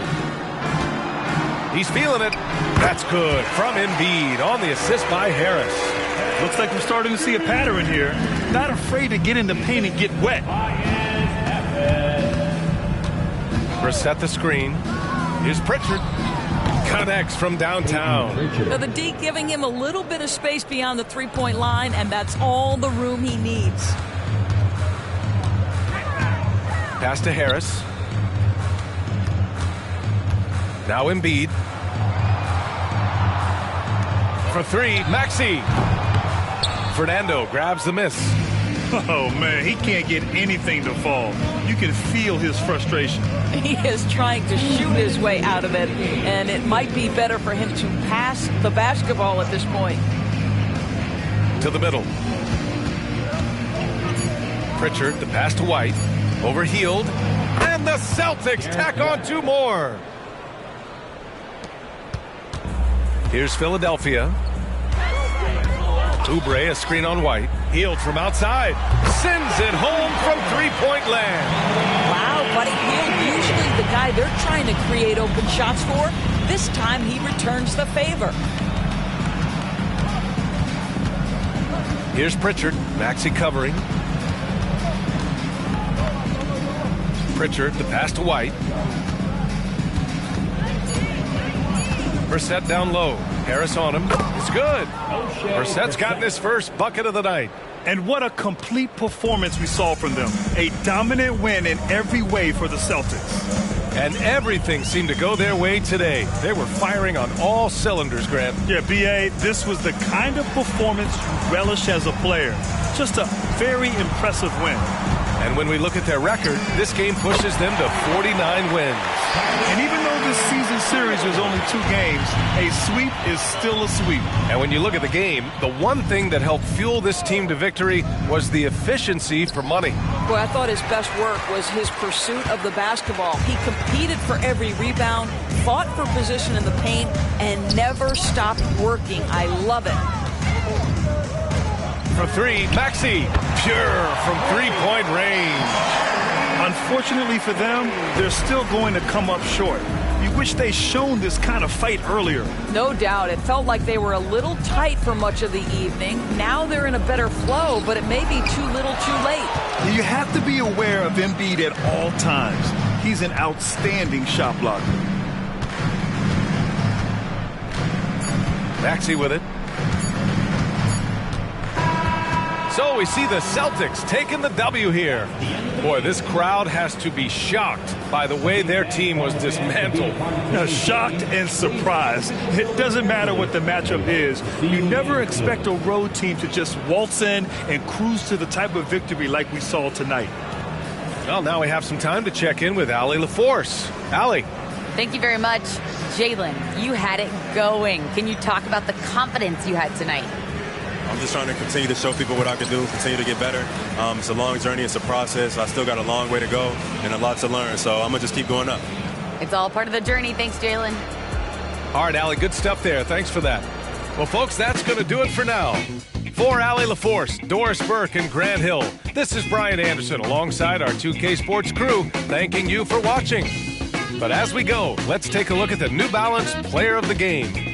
Speaker 6: He's feeling it. That's good from Embiid on the assist by Harris.
Speaker 12: Looks like we're starting to see a pattern here. Not afraid to get in the paint and get wet.
Speaker 6: Brissett the screen. Here's Pritchard. Connects from downtown.
Speaker 13: The D giving him a little bit of space beyond the three-point line, and that's all the room he needs.
Speaker 6: Pass to Harris. Now Embiid. For 3, Maxey. Fernando grabs the miss.
Speaker 12: Oh, man, he can't get anything to fall. You can feel his frustration.
Speaker 13: He is trying to shoot his way out of it, and it might be better for him to pass the basketball at this point.
Speaker 6: To the middle. Pritchard, the pass to White. Over Hield. And the Celtics tack on 2 more. Here's Philadelphia. Oubre, a screen on White. Hield from outside. Sends it home from three-point land.
Speaker 13: Wow, Buddy Hield, usually the guy they're trying to create open shots for. This time he returns the favor.
Speaker 6: Here's Pritchard. Maxey covering. Pritchard, the pass to White. Brissett down low. Harris on him. It's good. Brissett's gotten his first bucket of the night.
Speaker 12: And what a complete performance we saw from them. A dominant win in every way for the Celtics.
Speaker 6: And everything seemed to go their way today. They were firing on all cylinders, Grant.
Speaker 12: Yeah, B.A., this was the kind of performance you relish as a player. Just a very impressive win.
Speaker 6: And when we look at their record, this game pushes them to 49 wins.
Speaker 12: And even though this season series was only 2 games, a sweep is still a sweep.
Speaker 6: And when you look at the game, the one thing that helped fuel this team to victory was the efficiency for money.
Speaker 13: Boy, I thought his best work was his pursuit of the basketball. He competed for every rebound, fought for position in the paint, and never stopped working. I love it.
Speaker 6: For 3, Maxey. Pure from three-point range.
Speaker 12: Unfortunately for them, they're still going to come up short.
Speaker 16: You wish they shown this kind of fight earlier.
Speaker 13: No doubt. It felt like they were a little tight for much of the evening. Now they're in a better flow, but it may be too little too late.
Speaker 16: You have to be aware of Embiid at all times. He's an outstanding shot blocker.
Speaker 6: Maxey with it. So we see the Celtics taking the W here. Boy, this crowd has to be shocked by the way their team was dismantled.
Speaker 12: Shocked and surprised. It doesn't matter what the matchup is. You never expect a road team to just waltz in and cruise to the type of victory like we saw tonight.
Speaker 6: Well, now we have some time to check in with Allie LaForce. Allie.
Speaker 14: Thank you very much. Jalen, you had it going. Can you talk about the confidence you had tonight?
Speaker 18: I'm just trying to continue to show people what I can do, continue to get better. It's a long journey. It's a process. I still got a long way to go and a lot to learn. So I'm going to just keep going up.
Speaker 14: It's all part of the journey. Thanks, Jalen.
Speaker 6: All right, Allie, good stuff there. Thanks for that. Well, folks, that's going to do it for now. For Allie LaForce, Doris Burke, and Grant Hill, this is Brian Anderson alongside our 2K Sports crew, thanking you for watching. But as we go, let's take a look at the New Balance Player of the Game.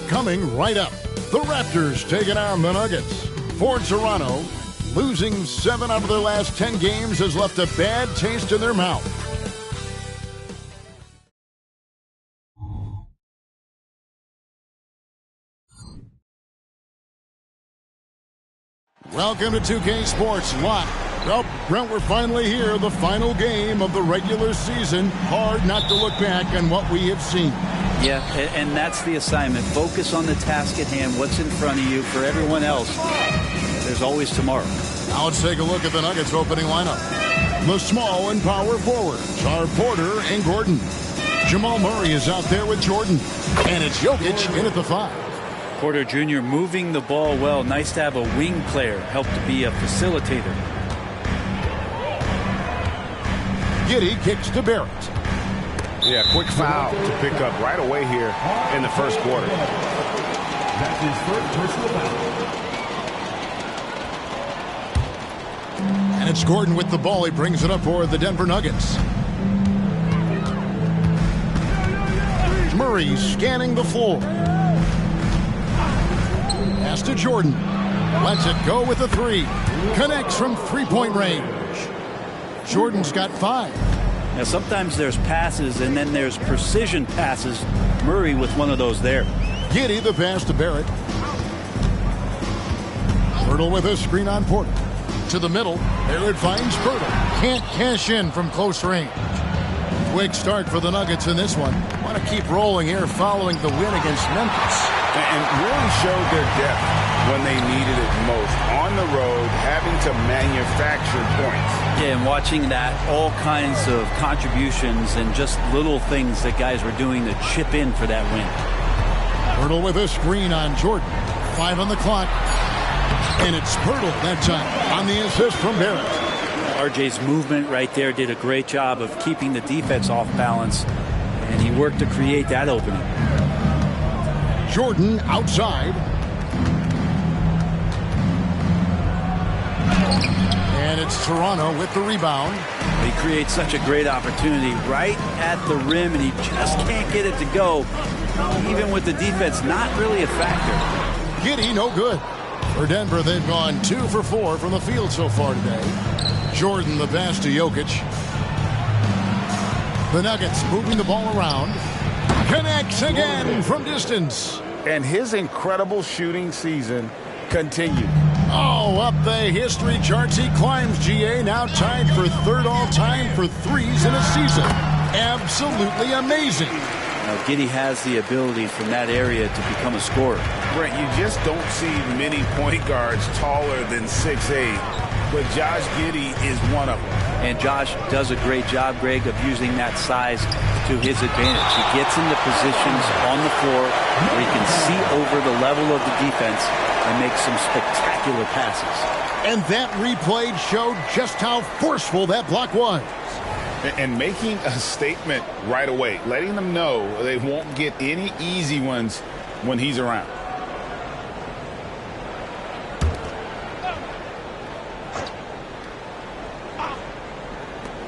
Speaker 1: coming right up. The Raptors taking on the Nuggets. For Toronto, losing 7 out of their last 10 games has left a bad taste in their mouth. Welcome to 2K Sports Live. Well, Brent, we're finally here, the final game of the regular season. Hard not to look back on what we have seen.
Speaker 19: Yeah, and that's the assignment. Focus on the task at hand, what's in front of you. For everyone else, there's always tomorrow.
Speaker 1: Now let's take a look at the Nuggets opening lineup. The small and power forwards are Porter and Gordon. Jamal Murray is out there with Jordan. And it's Jokic in at the 5.
Speaker 19: Porter Jr. moving the ball well. Nice to have a wing player help to be a facilitator.
Speaker 1: Giddey kicks to Barrett.
Speaker 2: Yeah, quick foul to pick up right away here in the first quarter.
Speaker 4: That's his first personal foul.
Speaker 1: And it's Gordon with the ball. He brings it up for the Denver Nuggets. Murray scanning the floor. Pass to Jordan. Lets it go with a 3. Connects from three-point range. Jordan's got 5.
Speaker 19: Now, sometimes there's passes and then there's precision passes. Murray with one of those there.
Speaker 1: Giddey the pass to Barrett. Pirtle with a screen on Porter. To the middle. Barrett finds Pirtle. Can't cash in from close range. Quick start for the Nuggets in this one. Want to keep rolling here following the win against Memphis.
Speaker 2: And really showed their depth when they needed it most. On the road, having to manufacture points.
Speaker 19: Yeah, and watching that, all kinds of contributions and just little things that guys were doing to chip in for that win.
Speaker 1: Pirtle with a screen on Jordan. 5 on the clock. And it's Pirtle that time on the assist from Barrett.
Speaker 19: RJ's movement right there did a great job of keeping the defense off balance, and he worked to create that opening.
Speaker 1: Jordan outside. And it's Toronto with the rebound.
Speaker 19: He creates such a great opportunity right at the rim, and he just can't get it to go. Even with the defense not really a factor.
Speaker 1: Giddey no good. For Denver, they've gone 2 for 4 from the field so far today. Jordan the pass to Jokic. The Nuggets moving the ball around. Connects again from distance.
Speaker 2: And his incredible shooting season continued.
Speaker 1: Oh, up the history charts he climbs, GA. Now tied for 3rd all-time for threes in a season. Absolutely amazing.
Speaker 19: Now, Giddey has the ability from that area to become a scorer.
Speaker 2: Brent, you just don't see many point guards taller than 6'8", but Josh Giddey is one of them.
Speaker 19: And Josh does a great job, Greg, of using that size to his advantage. He gets into positions on the floor where he can see over the level of the defense and make some spectacular passes.
Speaker 1: And that replay showed just how forceful that block was.
Speaker 2: And making a statement right away, letting them know they won't get any easy ones when he's around.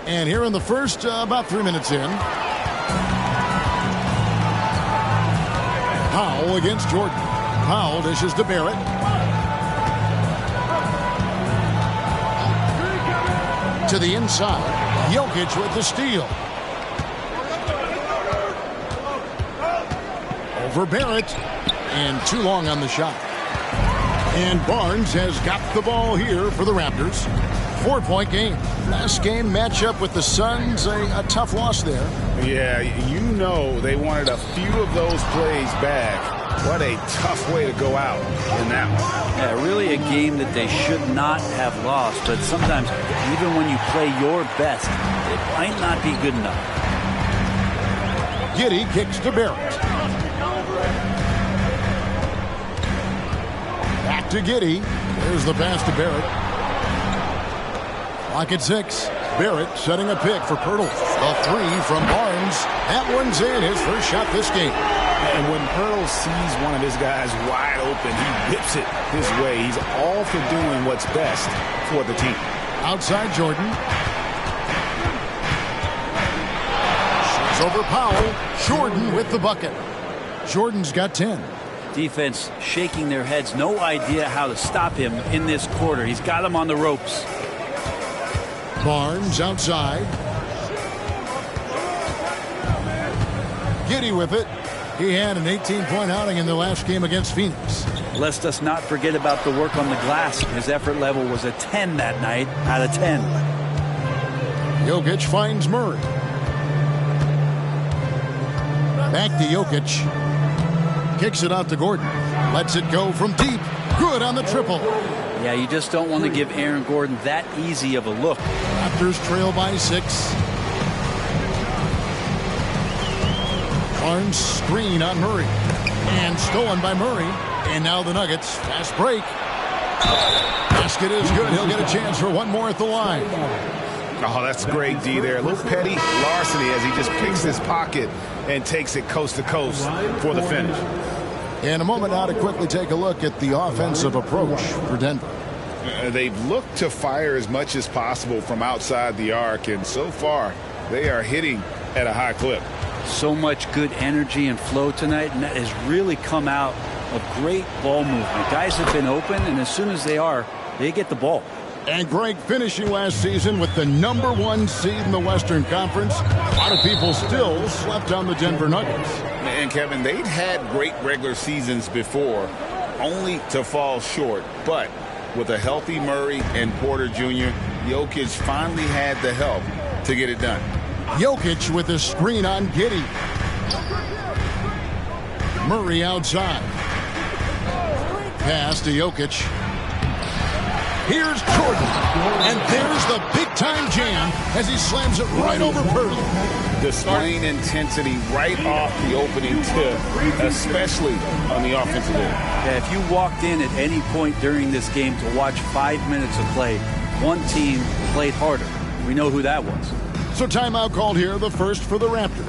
Speaker 1: And here in the first, about 3 minutes in. Powell against Jordan. Powell dishes to Barrett. To the inside. Jokic with the steal. Over Barrett. And too long on the shot. And Barnes has got the ball here for the Raptors. 4-point game. Last game matchup with the Suns, a tough loss there.
Speaker 2: Yeah, you know they wanted a few of those plays back. What a tough way to go out in that one.
Speaker 19: Yeah, really a game that they should not have lost, but sometimes even when you play your best, it might not be good enough.
Speaker 1: Giddey kicks to Barrett. Back to Giddey. There's the pass to Barrett. Clock at 6. Barrett setting a pick for Pirtle. A 3 from Barnes. That one's in, his first shot this game.
Speaker 2: And when Pirtle sees one of his guys wide open, he whips it his way. He's all for doing what's best for the team.
Speaker 1: Outside Jordan. Shoots over Powell. Jordan with the bucket. Jordan's got 10.
Speaker 19: Defense shaking their heads, no idea how to stop him in this quarter. He's got him on the ropes.
Speaker 1: Barnes outside. Giddey with it. He had an 18-point outing in the last game against Phoenix.
Speaker 19: Let us not forget about the work on the glass. His effort level was a 10 that night out of 10.
Speaker 1: Jokic finds Murray. Back to Jokic. Kicks it out to Gordon. Lets it go from deep. Good on the triple.
Speaker 19: Yeah, you just don't want to give Aaron Gordon that easy of a look.
Speaker 1: Raptors trail by 6. Barnes screen on Murray. And stolen by Murray. And now the Nuggets. Fast break. Basket is good. He'll get a chance for one more at the line.
Speaker 2: Oh, that's great, D there. A little petty larceny as he just picks his pocket and takes it coast to coast for the finish.
Speaker 1: In a moment now to quickly take a look at the offensive approach for Denver.
Speaker 2: They've looked to fire as much as possible from outside the arc, and so far they are hitting at a high clip.
Speaker 19: So much good energy and flow tonight, and that has really come out of great ball movement. Guys have been open, and as soon as they get the ball.
Speaker 1: And Greg finishing last season with the #1 seed in the Western Conference. A lot of people still slept on the Denver Nuggets.
Speaker 2: And Kevin, they'd had great regular seasons before, only to fall short. But with a healthy Murray and Porter Jr., Jokic finally had the help to get it done.
Speaker 1: Jokic with a screen on Giddey. Murray outside. Pass to Jokic. Here's Jordan, and there's the big-time jam as he slams it right over Purdy.
Speaker 2: Displaying intensity right off the opening tip, especially on the offensive end.
Speaker 19: Yeah, if you walked in at any point during this game to watch 5 minutes of play, one team played harder. We know who that was.
Speaker 1: So timeout called here, the first for the Raptors.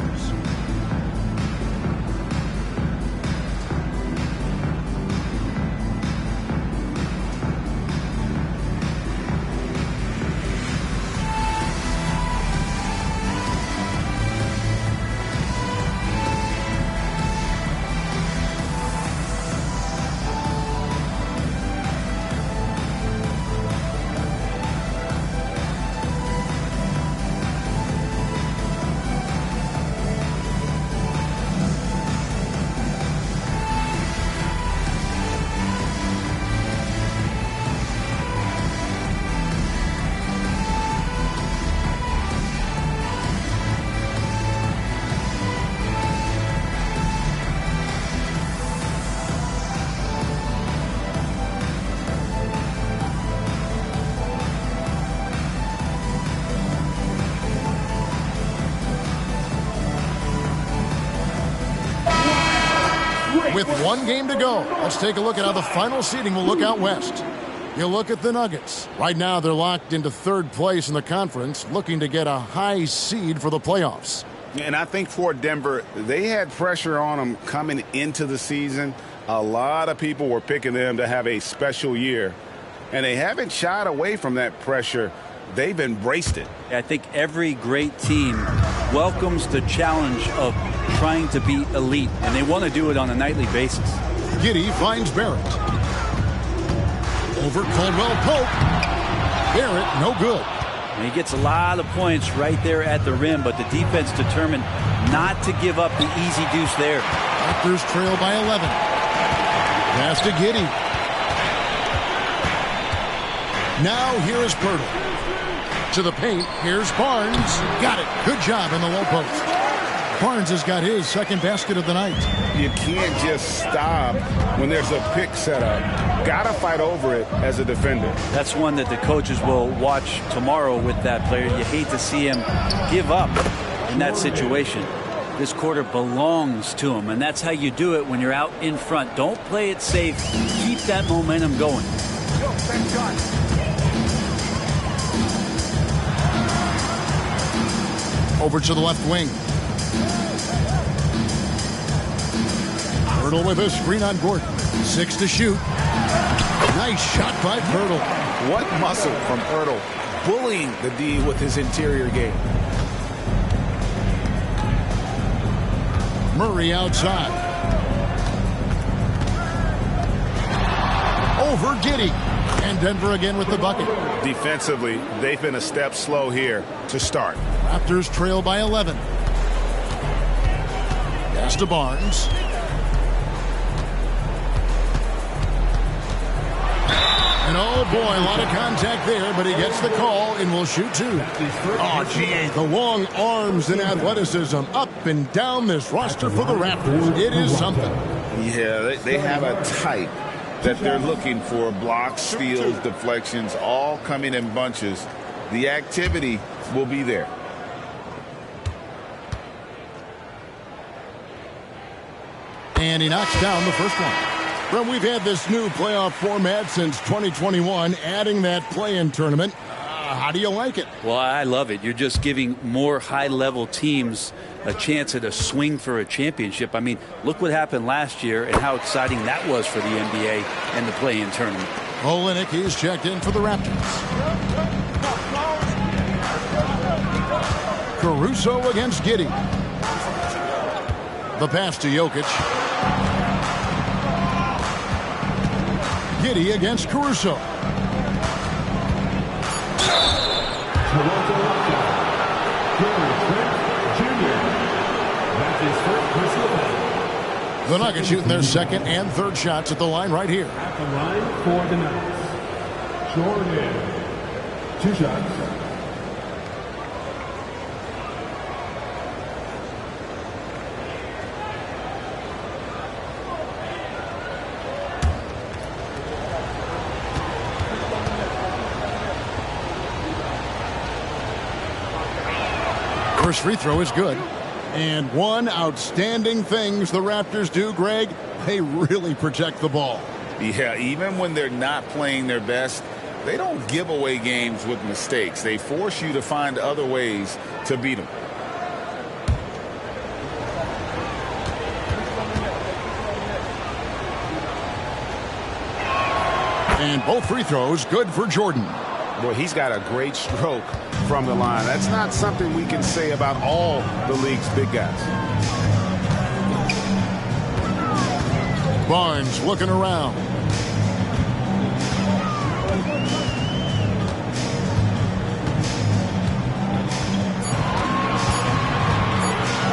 Speaker 1: With one game to go, let's take a look at how the final seeding will look out west. You look at the Nuggets. Right now, they're locked into third place in the conference, looking to get a high seed for the playoffs.
Speaker 2: And I think for Denver, they had pressure on them coming into the season. A lot of people were picking them to have a special year, and they haven't shied away from that pressure. They've embraced it.
Speaker 19: I think every great team welcomes the challenge of trying to be elite, and they want to do it on a nightly basis.
Speaker 1: Giddey finds Barrett. Over Caldwell Pope. Barrett, no good.
Speaker 19: And he gets a lot of points right there at the rim, but the defense determined not to give up the easy deuce there.
Speaker 1: Raptors trail by 11. Pass to Giddey. Now here is Pirtle. To the paint, here's Barnes. Got it. Good job in the low post. Barnes has got his second basket of the night.
Speaker 2: You can't just stop when there's a pick set up. Got to fight over it as a defender.
Speaker 19: That's one that the coaches will watch tomorrow with that player. You hate to see him give up in that situation. This quarter belongs to him, and that's how you do it when you're out in front. Don't play it safe. Keep that momentum going.
Speaker 1: Over to the left wing. Pirtle with a screen on Gordon. 6 to shoot. Nice shot by Pirtle.
Speaker 2: What muscle from Pirtle, bullying the D with his interior game.
Speaker 1: Murray outside. over Giddey. And Denver again with the bucket.
Speaker 2: Defensively, they've been a step slow here to start.
Speaker 1: Raptors trail by 11. Pass to Barnes. And oh boy, a lot of contact there, but he gets the call and will shoot two. Oh, gee, the long arms and athleticism up and down this roster for the Raptors. It is something.
Speaker 2: Yeah, they have a type that they're looking for. Blocks, steals, deflections, all coming in bunches. The activity will be there.
Speaker 1: And he knocks down the first one. Well, we've had this new playoff format since 2021, adding that play-in tournament. How do you like it?
Speaker 19: Well, I love it. You're just giving more high-level teams a chance at a swing for a championship. I mean, look what happened last year and how exciting that was for the NBA and the play-in tournament.
Speaker 1: Olynyk, he's checked in for the Raptors. Caruso against Giddey. The pass to Jokic. Giddey against Caruso. The Nuggets shooting their second and third shots at the line right here.
Speaker 4: At the line for the Nuggets, Jordan. 2 shots.
Speaker 1: First free throw is good. And one outstanding things the Raptors do, Greg, they really protect the ball.
Speaker 2: Yeah, even when they're not playing their best, they don't give away games with mistakes. They force you to find other ways to beat them.
Speaker 1: And both free throws good for Jordan.
Speaker 2: Well, he's got a great stroke from the line. That's not something we can say about all the league's big guys.
Speaker 1: Barnes looking around.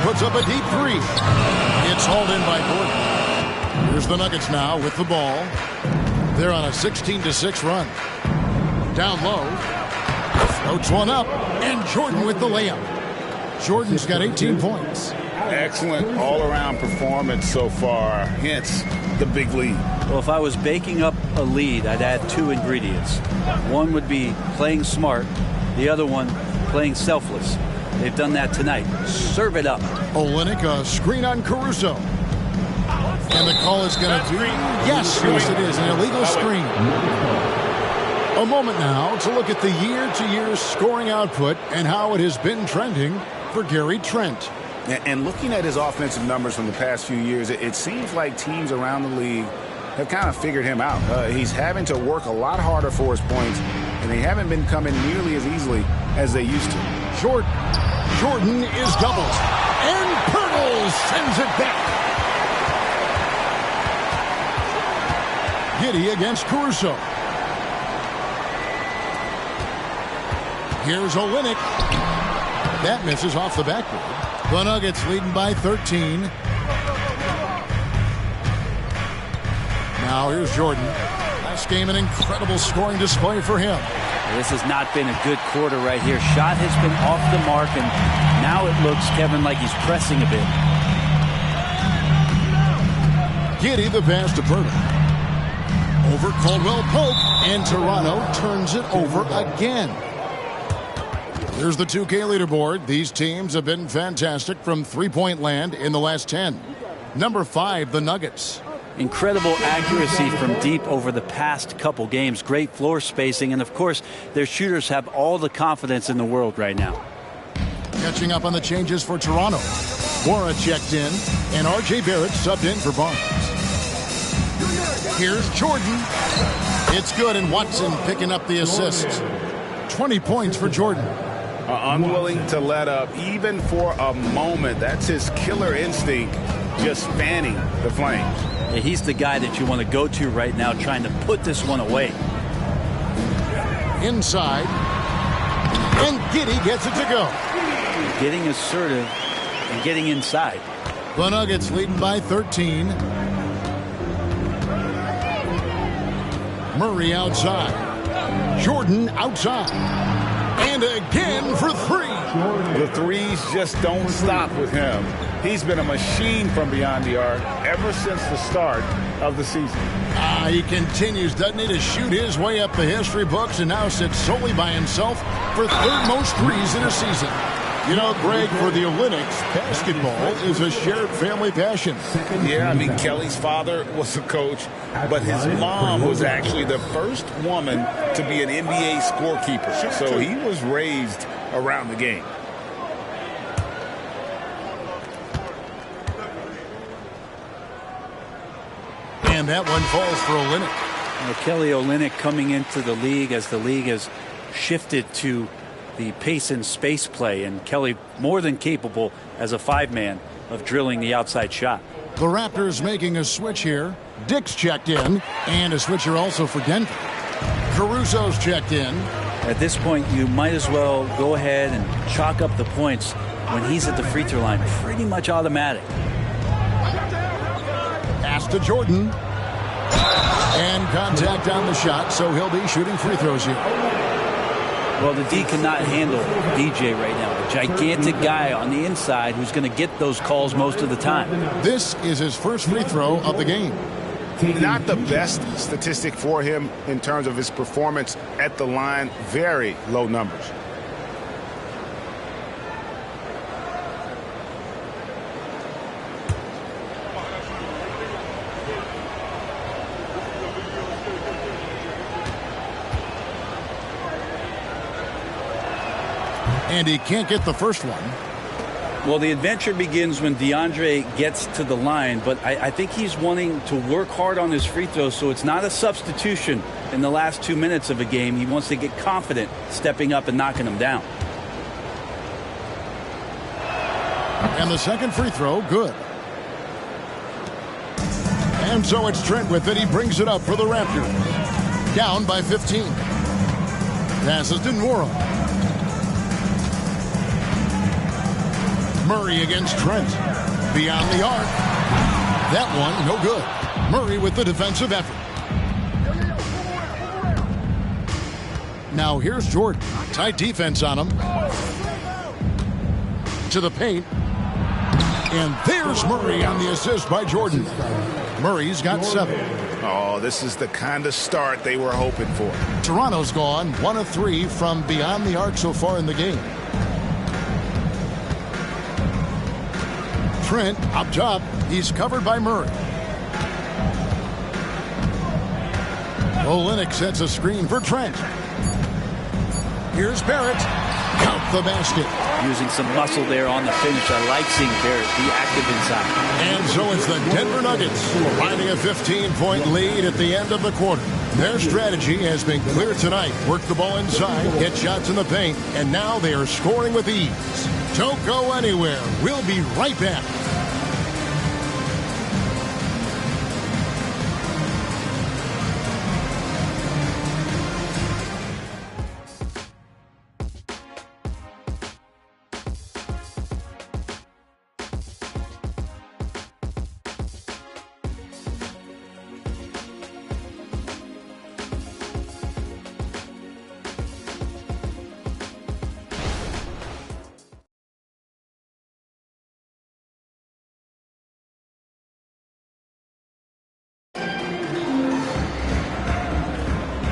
Speaker 1: Puts up a deep three. It's hauled in by Gordon. Here's the Nuggets now with the ball. They're on a 16-6 run. Down low. Floats one up. And Jordan with the layup. Jordan's got 18 points.
Speaker 2: Excellent all-around performance so far. Hence the big lead.
Speaker 19: Well, if I was baking up a lead, I'd add 2 ingredients. One would be playing smart. The other one, playing selfless. They've done that tonight. Serve it up.
Speaker 1: Olynyk, a screen on Caruso. And the call is going to be... Yes, it is. An illegal screen. A moment now to look at the year-to-year scoring output and how it has been trending for Gary Trent.
Speaker 2: And looking at his offensive numbers from the past few years, it seems like teams around the league have kind of figured him out. He's having to work a lot harder for his points, and they haven't been coming nearly as easily as they used to.
Speaker 1: Jordan is doubled, and Pirtle sends it back. Giddey against Caruso. Here's Olynyk. That misses off the backboard. The Nuggets leading by 13. Now here's Jordan. Last game, an incredible scoring display for him.
Speaker 19: This has not been a good quarter right here. Shot has been off the mark, and now it looks, Kevin, like he's pressing a bit.
Speaker 1: Giddey the pass to Pirtle. Over Caldwell Pope, and Toronto turns it over again. Here's the 2K leaderboard. These teams have been fantastic from three-point land in the last 10. Number 5, the Nuggets.
Speaker 19: Incredible accuracy from deep over the past couple games. Great floor spacing, and of course, their shooters have all the confidence in the world right now.
Speaker 1: Catching up on the changes for Toronto. Bora checked in, and R.J. Barrett subbed in for Barnes. Here's Jordan. It's good, and Watson picking up the assist. 20 points for Jordan.
Speaker 2: Unwilling to let up, even for a moment. That's his killer instinct, just fanning the flames.
Speaker 19: Yeah, he's the guy that you want to go to right now, trying to put this one away.
Speaker 1: Inside. And Giddey gets it to go.
Speaker 19: Getting assertive and getting inside.
Speaker 1: The Nuggets leading by 13. Murray outside. Jordan outside. And again for three.
Speaker 2: The threes just don't stop with him. He's been a machine from beyond the arc ever since the start of the season.
Speaker 1: He continues, doesn't he, to shoot his way up the history books and now sits solely by himself for third most threes in a season. You know, Greg, for the Olympics, basketball is a shared family passion.
Speaker 2: Yeah, I mean, Kelly's father was a coach, but his mom was actually the first woman to be an NBA scorekeeper. So he was raised around the game.
Speaker 1: And that one falls for Olynyk.
Speaker 19: Kelly Olynyk coming into the league as the league has shifted to the pace and space play, and Kelly more than capable as a five-man of drilling the outside shot.
Speaker 1: The Raptors making a switch here. Dick's checked in, and a switcher also for Denver. Caruso's checked in.
Speaker 19: At this point, you might as well go ahead and chalk up the points when he's at the free throw line. Pretty much automatic.
Speaker 1: Pass to Jordan. And contact on the shot, so he'll be shooting free throws here.
Speaker 19: Well, the D cannot handle DJ right now. A gigantic guy on the inside who's going to get those calls most of the time.
Speaker 1: This is his first free throw of the game.
Speaker 2: Not the best statistic for him in terms of his performance at the line. Very low numbers.
Speaker 1: And he can't get the first one.
Speaker 19: Well, the adventure begins when DeAndre gets to the line, but I think he's wanting to work hard on his free throws, so it's not a substitution in the last 2 minutes of a game. He wants to get confident stepping up and knocking them down.
Speaker 1: And the second free throw, good. And so it's Trent with it. He brings it up for the Raptors. Down by 15. Passes to Nwora. Murray against Trent. Beyond the arc. That one, no good. Murray with the defensive effort. Now here's Jordan. Tight defense on him. To the paint. And there's Murray on the assist by Jordan. Murray's got 7.
Speaker 2: Oh, this is the kind of start they were hoping for.
Speaker 1: Toronto's gone 1 of 3 from beyond the arc so far in the game. Trent up top. He's covered by Murray. Olynyk sets a screen for Trent. Here's Barrett. Count the basket.
Speaker 19: Using some muscle there on the finish. I like seeing Barrett be active inside.
Speaker 1: And so it's the Denver Nuggets finding a 15-point lead at the end of the quarter. Their strategy has been clear tonight. Work the ball inside, get shots in the paint, and now they are scoring with ease. Don't go anywhere. We'll be right back.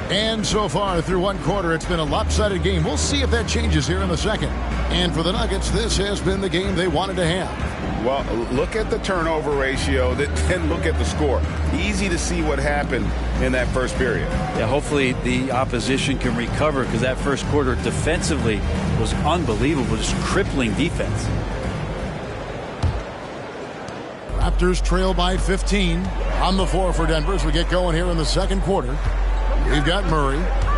Speaker 1: And so far through one quarter, it's been a lopsided game. We'll see if that changes here in the second. And for the Nuggets, this has been the game they wanted to have.
Speaker 2: Well, look at the turnover ratio, then look at the score. Easy to see what happened in that first period.
Speaker 19: Yeah, hopefully the opposition can recover, because that first quarter defensively was unbelievable, just crippling defense.
Speaker 1: Raptors trail by 15 on the floor for Denver as we get going here in the second quarter. We've got Murray,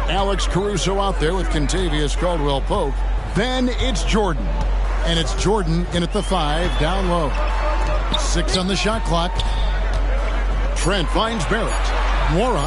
Speaker 1: Alex Caruso out there with Kentavious Caldwell-Pope. Then it's Jordan. And it's Jordan in at the 5, down low. 6 on the shot clock. Trent finds Barrett. Mora,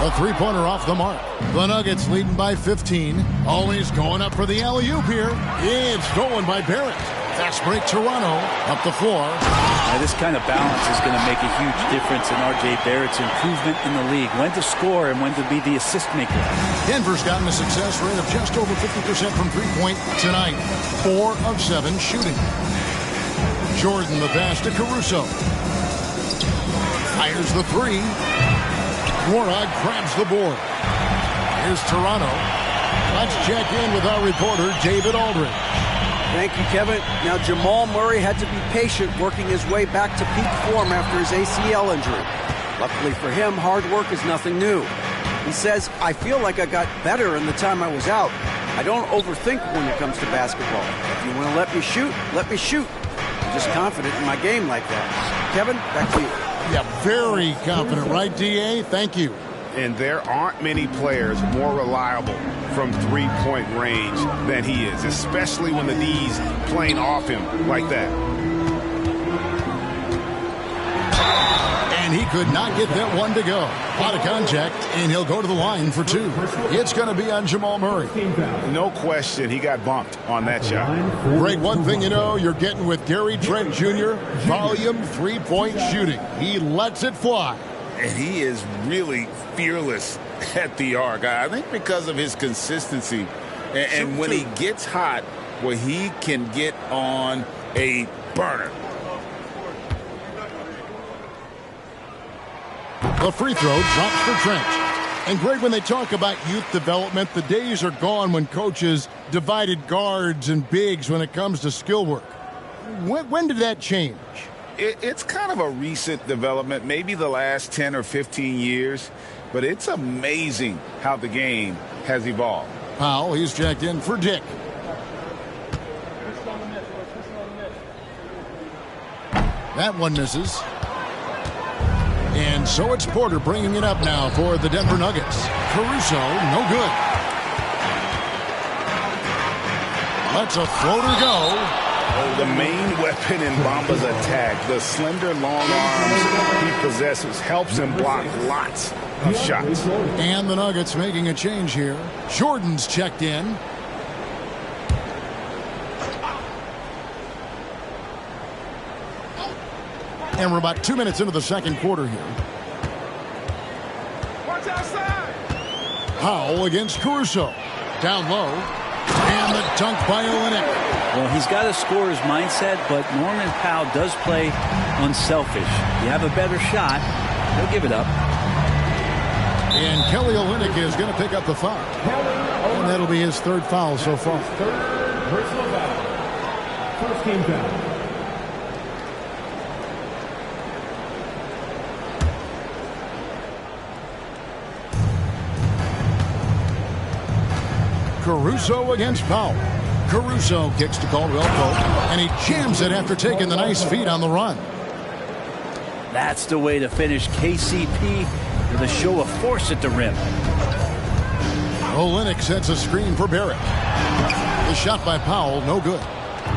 Speaker 1: a three-pointer off the mark. The Nuggets leading by 15. Always going up for the alley-oop here. It's stolen by Barrett. Fast break Toronto up the floor.
Speaker 19: Now this kind of balance is going to make a huge difference in R.J. Barrett's improvement in the league. When to score and when to be the assist maker.
Speaker 1: Denver's gotten a success rate of just over 50% from three-point tonight. 4 of 7 shooting. Jordan the pass to Caruso. Fires the three. Mora grabs the board. Here's Toronto. Let's check in with our reporter, David Aldridge.
Speaker 5: Thank you, Kevin. Now, Jamal Murray had to be patient working his way back to peak form after his ACL injury. Luckily for him, hard work is nothing new. He says, I feel like I got better in the time I was out. I don't overthink when it comes to basketball. If you want to let me shoot, let me shoot. I'm just confident in my game like that. Kevin, back to you.
Speaker 1: Yeah, very confident, right, D.A.? Thank you.
Speaker 2: And there aren't many players more reliable from three-point range than he is, especially when the D's playing off him like that.
Speaker 1: And he could not get that one to go. Out of contact, and he'll go to the line for 2. It's going to be on Jamal Murray.
Speaker 2: No question, he got bumped on that shot.
Speaker 1: Greg, one thing you know, you're getting with Gary Trent Jr., volume three-point shooting. He lets it fly.
Speaker 2: And he is really fearless at the arc. I think because of his consistency. And when he gets hot, well, he can get on a burner.
Speaker 1: The free throw drops for Trent. And Greg, when they talk about youth development, the days are gone when coaches divided guards and bigs when it comes to skill work. When did that change?
Speaker 2: It's kind of a recent development, maybe the last 10 or 15 years, but it's amazing how the game has evolved.
Speaker 1: Powell, he's checked in for Dick. That one misses. And so it's Porter bringing it up now for the Denver Nuggets. Caruso, no good. Lets a floater go.
Speaker 2: The main weapon in Bamba's attack, the slender, long arms he possesses, helps him block lots of shots.
Speaker 1: And the Nuggets making a change here. Jordan's checked in. And we're about 2 minutes into the second quarter here.
Speaker 4: Watch outside.
Speaker 1: Powell against Caruso. Down low. And the dunk by Olynyk.
Speaker 19: Well, he's got a scorer's mindset, but Norman Powell does play unselfish. You have a better shot, he'll give it up.
Speaker 1: And Kelly Olynyk is going to pick up the foul. And that'll be his 3rd foul so far.
Speaker 4: Third personal foul. First game foul.
Speaker 1: Caruso against Powell. Caruso kicks to Caldwell Pope, and he jams it after taking the nice feed on the run.
Speaker 19: That's the way to finish KCP with a show of force at the rim.
Speaker 1: Olynyk sets a screen for Barrett. The shot by Powell, no good.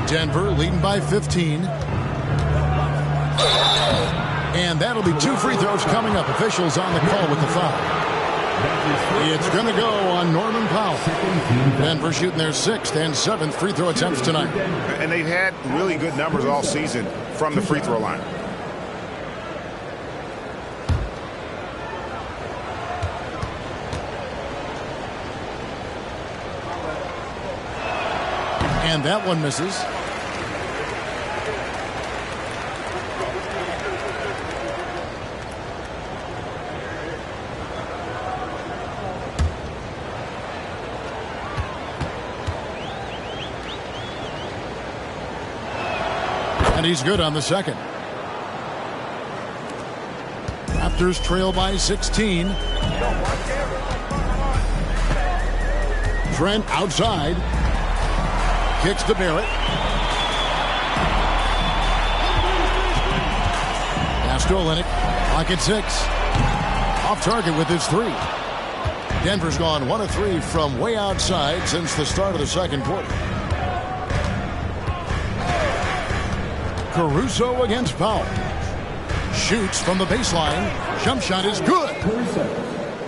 Speaker 1: Denver leading by 15. And that'll be 2 free throws coming up. Officials on the call with the foul. It's going to go on Norman Powell. Denver shooting their 6th and 7th free throw attempts tonight.
Speaker 2: And they've had really good numbers all season from the free throw line.
Speaker 1: And that one misses. And he's good on the second. Raptors trail by 16. Trent outside. Kicks to Barrett. Pass to Olynyk. Pocket 6. Off target with his 3. Denver's gone 1 of 3 from way outside since the start of the second quarter. Caruso against Powell. Shoots from the baseline. Jump shot is good.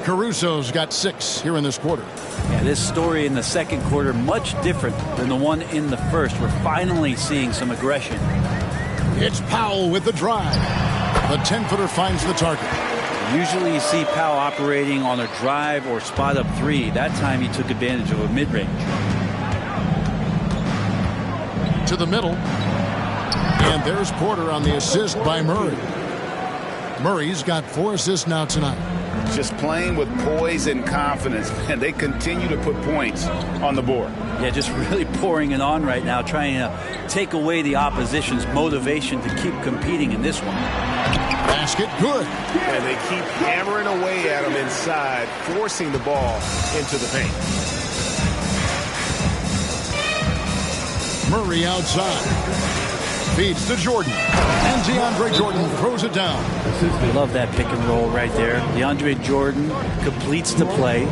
Speaker 1: Caruso's got 6 here in this quarter.
Speaker 19: Yeah, this story in the second quarter much different than the one in the first. We're finally seeing some aggression.
Speaker 1: It's Powell with the drive. The 10-footer finds the target.
Speaker 19: Usually you see Powell operating on a drive or spot up 3. That time he took advantage of a mid-range.
Speaker 1: To the middle. And there's Porter on the assist by Murray. Murray's got 4 assists now tonight.
Speaker 2: Just playing with poise and confidence, and they continue to put points on the board.
Speaker 19: Yeah, just really pouring it on right now, trying to take away the opposition's motivation to keep competing in this one.
Speaker 1: Basket good.
Speaker 17: And they keep hammering away at him inside, forcing the ball into the paint.
Speaker 1: Murray outside. Feeds to Jordan. And DeAndre Jordan throws it down.
Speaker 19: I love that pick and roll right there. DeAndre Jordan completes the play.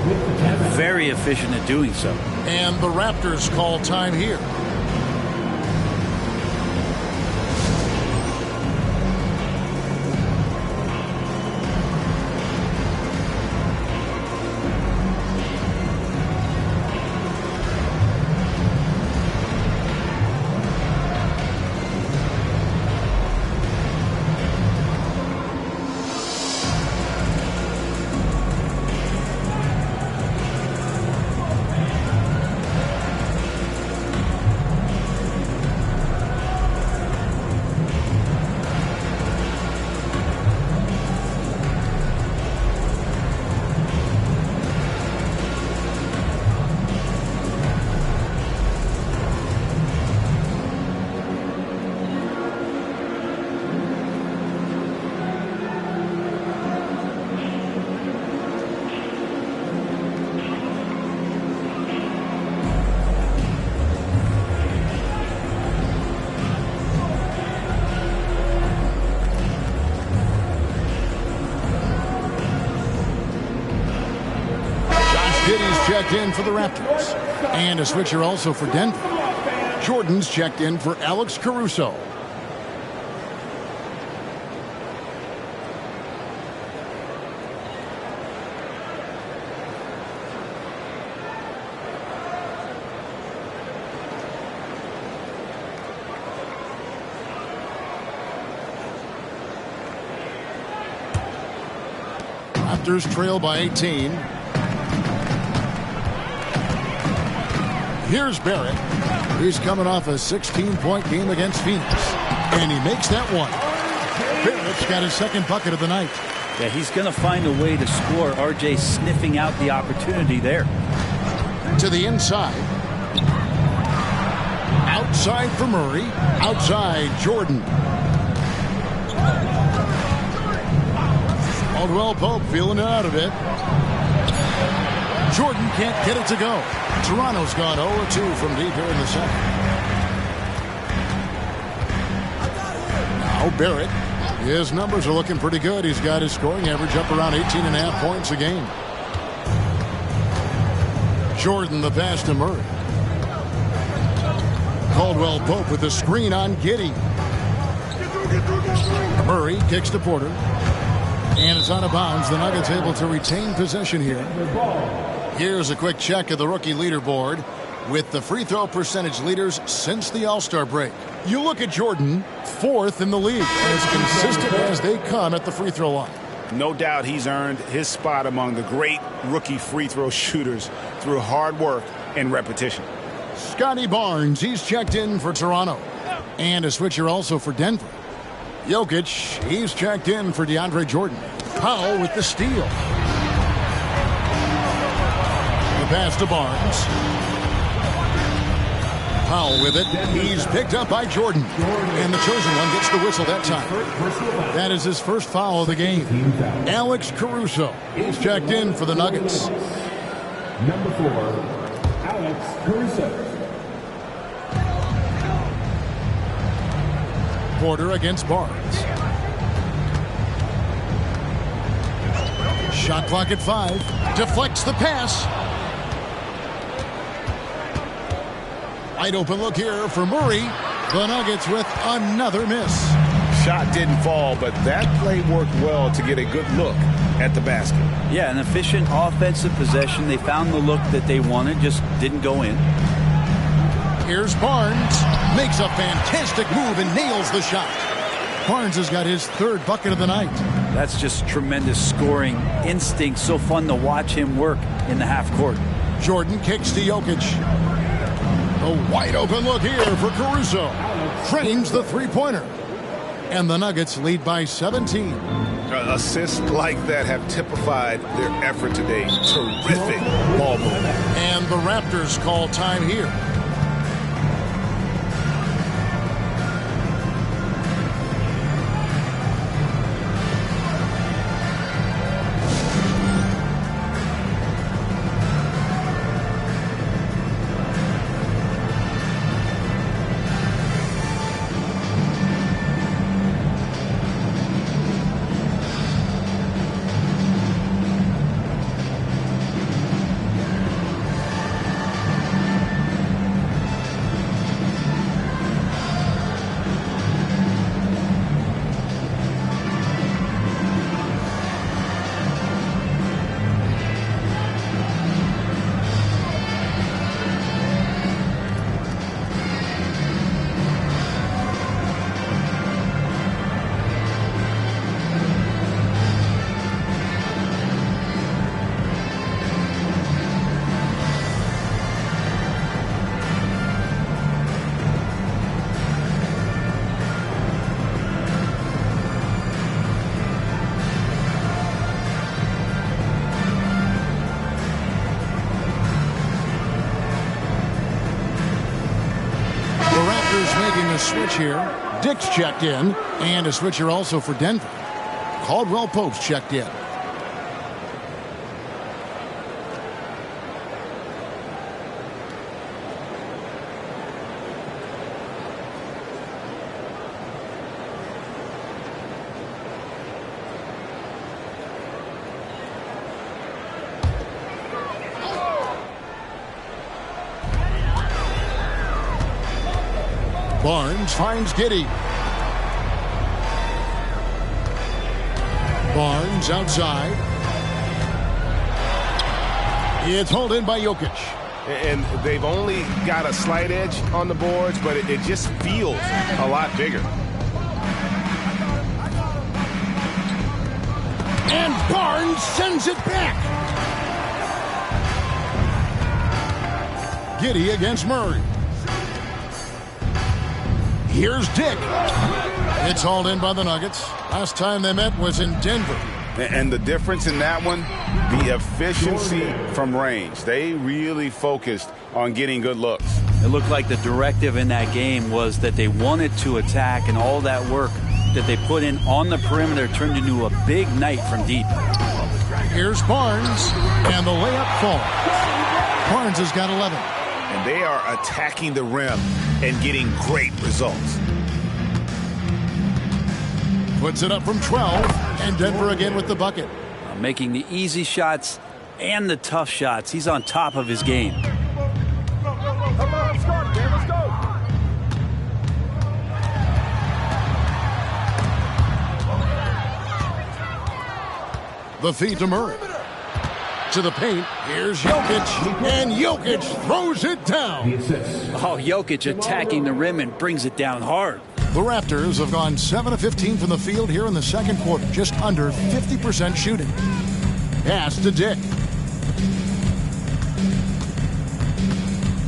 Speaker 19: Very efficient at doing so.
Speaker 1: And the Raptors call time here. Checked in for the Raptors. And a switcher also for Denver. Jordan's checked in for Alex Caruso. Raptors trail by 18. Here's Barrett. He's coming off a 16-point game against Phoenix. And he makes that one. Barrett's got his second bucket of the night.
Speaker 19: Yeah, he's going to find a way to score. RJ sniffing out the opportunity there.
Speaker 1: To the inside. Outside for Murray. Outside, Jordan. Caldwell Pope feeling it out of it. Jordan can't get it to go. Toronto's gone 0-2 from deep here in the second. Now Barrett. His numbers are looking pretty good. He's got his scoring average up around 18.5 points a game. Jordan the pass to Murray. Caldwell Pope with the screen on Giddey. Murray kicks to Porter. And it's out of bounds. The Nuggets able to retain possession here. Here's a quick check of the rookie leaderboard with the free throw percentage leaders since the All-Star break. You look at Jordan, 4th in the league, as consistent as they come at the free throw line.
Speaker 2: No doubt he's earned his spot among the great rookie free throw shooters through hard work and repetition.
Speaker 1: Scotty Barnes, he's checked in for Toronto. And a switcher also for Denver. Jokic, he's checked in for DeAndre Jordan. Powell with the steal. Pass to Barnes. Powell with it. He's picked up by Jordan. And the chosen one gets the whistle that time. That is his first foul of the game. Alex Caruso. He's checked in for the Nuggets.
Speaker 4: Number 4, Alex Caruso.
Speaker 1: Porter against Barnes. Shot clock at 5. Deflects the pass. Wide open look here for Murray. The Nuggets with another miss.
Speaker 2: shot didn't fall, but that play worked well to get a good look at the basket.
Speaker 19: Yeah, an efficient offensive possession. They found the look that they wanted, just didn't go in.
Speaker 1: Here's Barnes. Makes a fantastic move and nails the shot. Barnes has got his third bucket of the night.
Speaker 19: That's just tremendous scoring instinct. So fun to watch him work in the half court.
Speaker 1: Jordan kicks to Jokic. A wide open look here for Caruso. Frames the three-pointer. And the Nuggets lead by 17.
Speaker 2: Assists like that have typified their effort today. Terrific ball movement.
Speaker 1: And the Raptors call time here. Making a switch here. Dick's checked in, and a switcher also for Denver. Caldwell Pope's checked in. Barnes finds Giddey. Barnes outside. It's hauled in by Jokic.
Speaker 17: And they've only got a slight edge on the boards, but it just feels a lot bigger.
Speaker 1: And Barnes sends it back. Giddey against Murray. Here's Dick. It's hauled in by the Nuggets. Last time they met was in Denver.
Speaker 2: And the difference in that one, the efficiency from range. They really focused on getting good looks.
Speaker 19: It looked like the directive in that game was that they wanted to attack, and all that work that they put in on the perimeter turned into a big night from deep.
Speaker 1: Here's Barnes, and the layup falls. Barnes has got 11.
Speaker 2: And they are attacking the rim and getting great results.
Speaker 1: Puts it up from 12, and Denver again with the bucket.
Speaker 19: Making the easy shots and the tough shots. He's on top of his game.
Speaker 1: The feed to Murray. To the paint, here's Jokic, and Jokic throws it down.
Speaker 19: Oh, Jokic attacking the rim and brings it down hard.
Speaker 1: The Raptors have gone 7 of 15 from the field here in the second quarter, just under 50% shooting. Pass to Dick.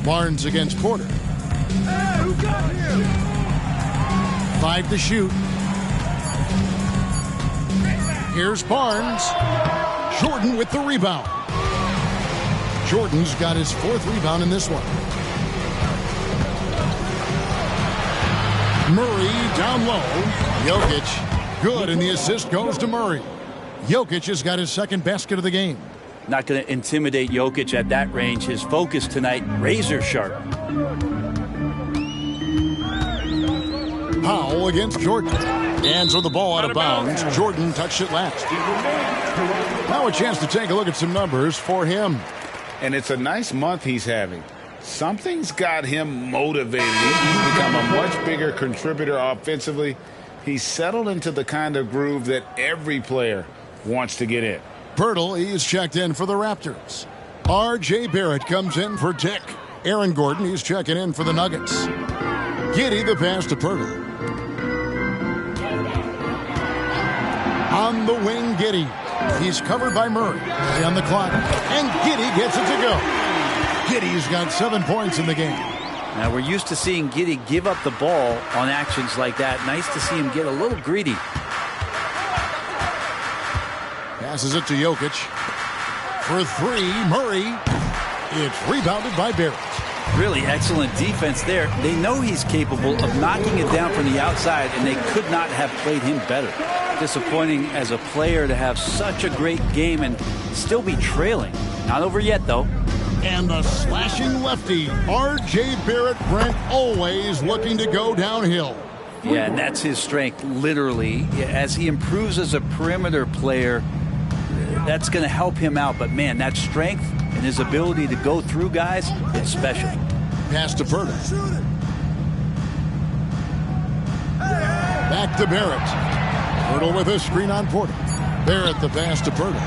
Speaker 1: Barnes against Porter.
Speaker 4: Hey, who got him?
Speaker 1: 5 to shoot. Here's Barnes. Jordan with the rebound. Jordan's got his 4th rebound in this one. Murray down low. Jokic good, and the assist goes to Murray. Jokic has got his 2nd basket of the game.
Speaker 19: Not going to intimidate Jokic at that range. His focus tonight, razor sharp.
Speaker 1: Powell against Jordan. Hands on the ball out of bounds. Jordan touched it last. Now a chance to take a look at some numbers for him.
Speaker 2: And it's a nice month he's having. Something's got him motivated. He's become a much bigger contributor offensively. He's settled into the kind of groove that every player wants to get in.
Speaker 1: Pirtle, he's checked in for the Raptors. R.J. Barrett comes in for Dick. Aaron Gordon, he's checking in for the Nuggets. Giddey, the pass to Pirtle. On the wing, Giddey. He's covered by Murray. On the clock. And Giddey gets it to go. Giddey's got 7 points in the game.
Speaker 19: Now, we're used to seeing Giddey give up the ball on actions like that. Nice to see him get a little greedy.
Speaker 1: Passes it to Jokic. For three, Murray. It's rebounded by Barrett.
Speaker 19: Really excellent defense there. They know he's capable of knocking it down from the outside, and they could not have played him better. Disappointing as a player to have such a great game and still be trailing. Not over yet, though.
Speaker 1: And the slashing lefty, R.J. Barrett, Brent, always looking to go downhill.
Speaker 19: Yeah, and that's his strength, literally. As he improves as a perimeter player, that's going to help him out. But, man, that strength and his ability to go through guys, it's special.
Speaker 1: Pass to Pirtle. Back to Barrett. Pirtle with a screen on Porter. Barrett the pass to Pirtle.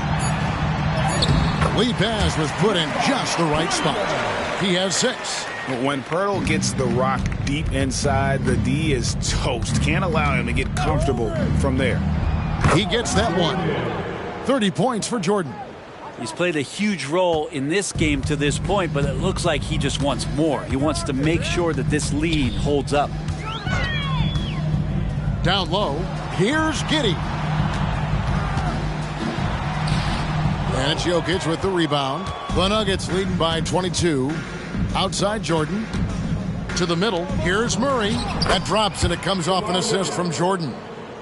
Speaker 1: The lead pass was put in just the right spot. He has 6.
Speaker 2: When Pirtle gets the rock deep inside, the D is toast. Can't allow him to get comfortable from there.
Speaker 1: He gets that one. 30 points for Jordan.
Speaker 19: He's played a huge role in this game to this point, but it looks like he just wants more. He wants to make sure that this lead holds up.
Speaker 1: Down low, here's Giddey. And it's Jokic with the rebound. The Nuggets leading by 22. Outside Jordan. To the middle, here's Murray. That drops and it comes off an assist from Jordan.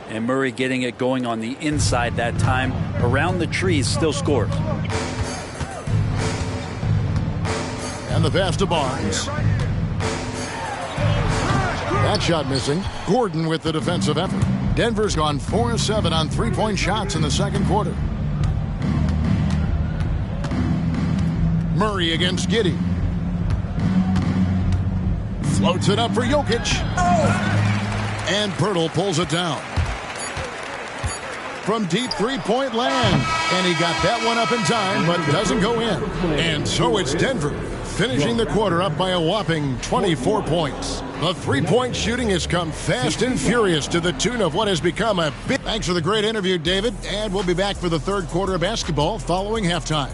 Speaker 19: And Murray getting it going on the inside that time. Around the trees, still scores.
Speaker 1: And the pass to Barnes. That shot missing. Gordon with the defensive effort. Denver's gone 4-7 on three-point shots in the second quarter. Murray against Giddey. Floats it up for Jokic. And Pirtle pulls it down. From deep three-point land. And he got that one up in time, but doesn't go in. And so it's Denver, finishing the quarter up by a whopping 24 points. The three-point shooting has come fast and furious to the tune of what has become a big... Thanks for the great interview, David. And we'll be back for the third quarter of basketball following halftime.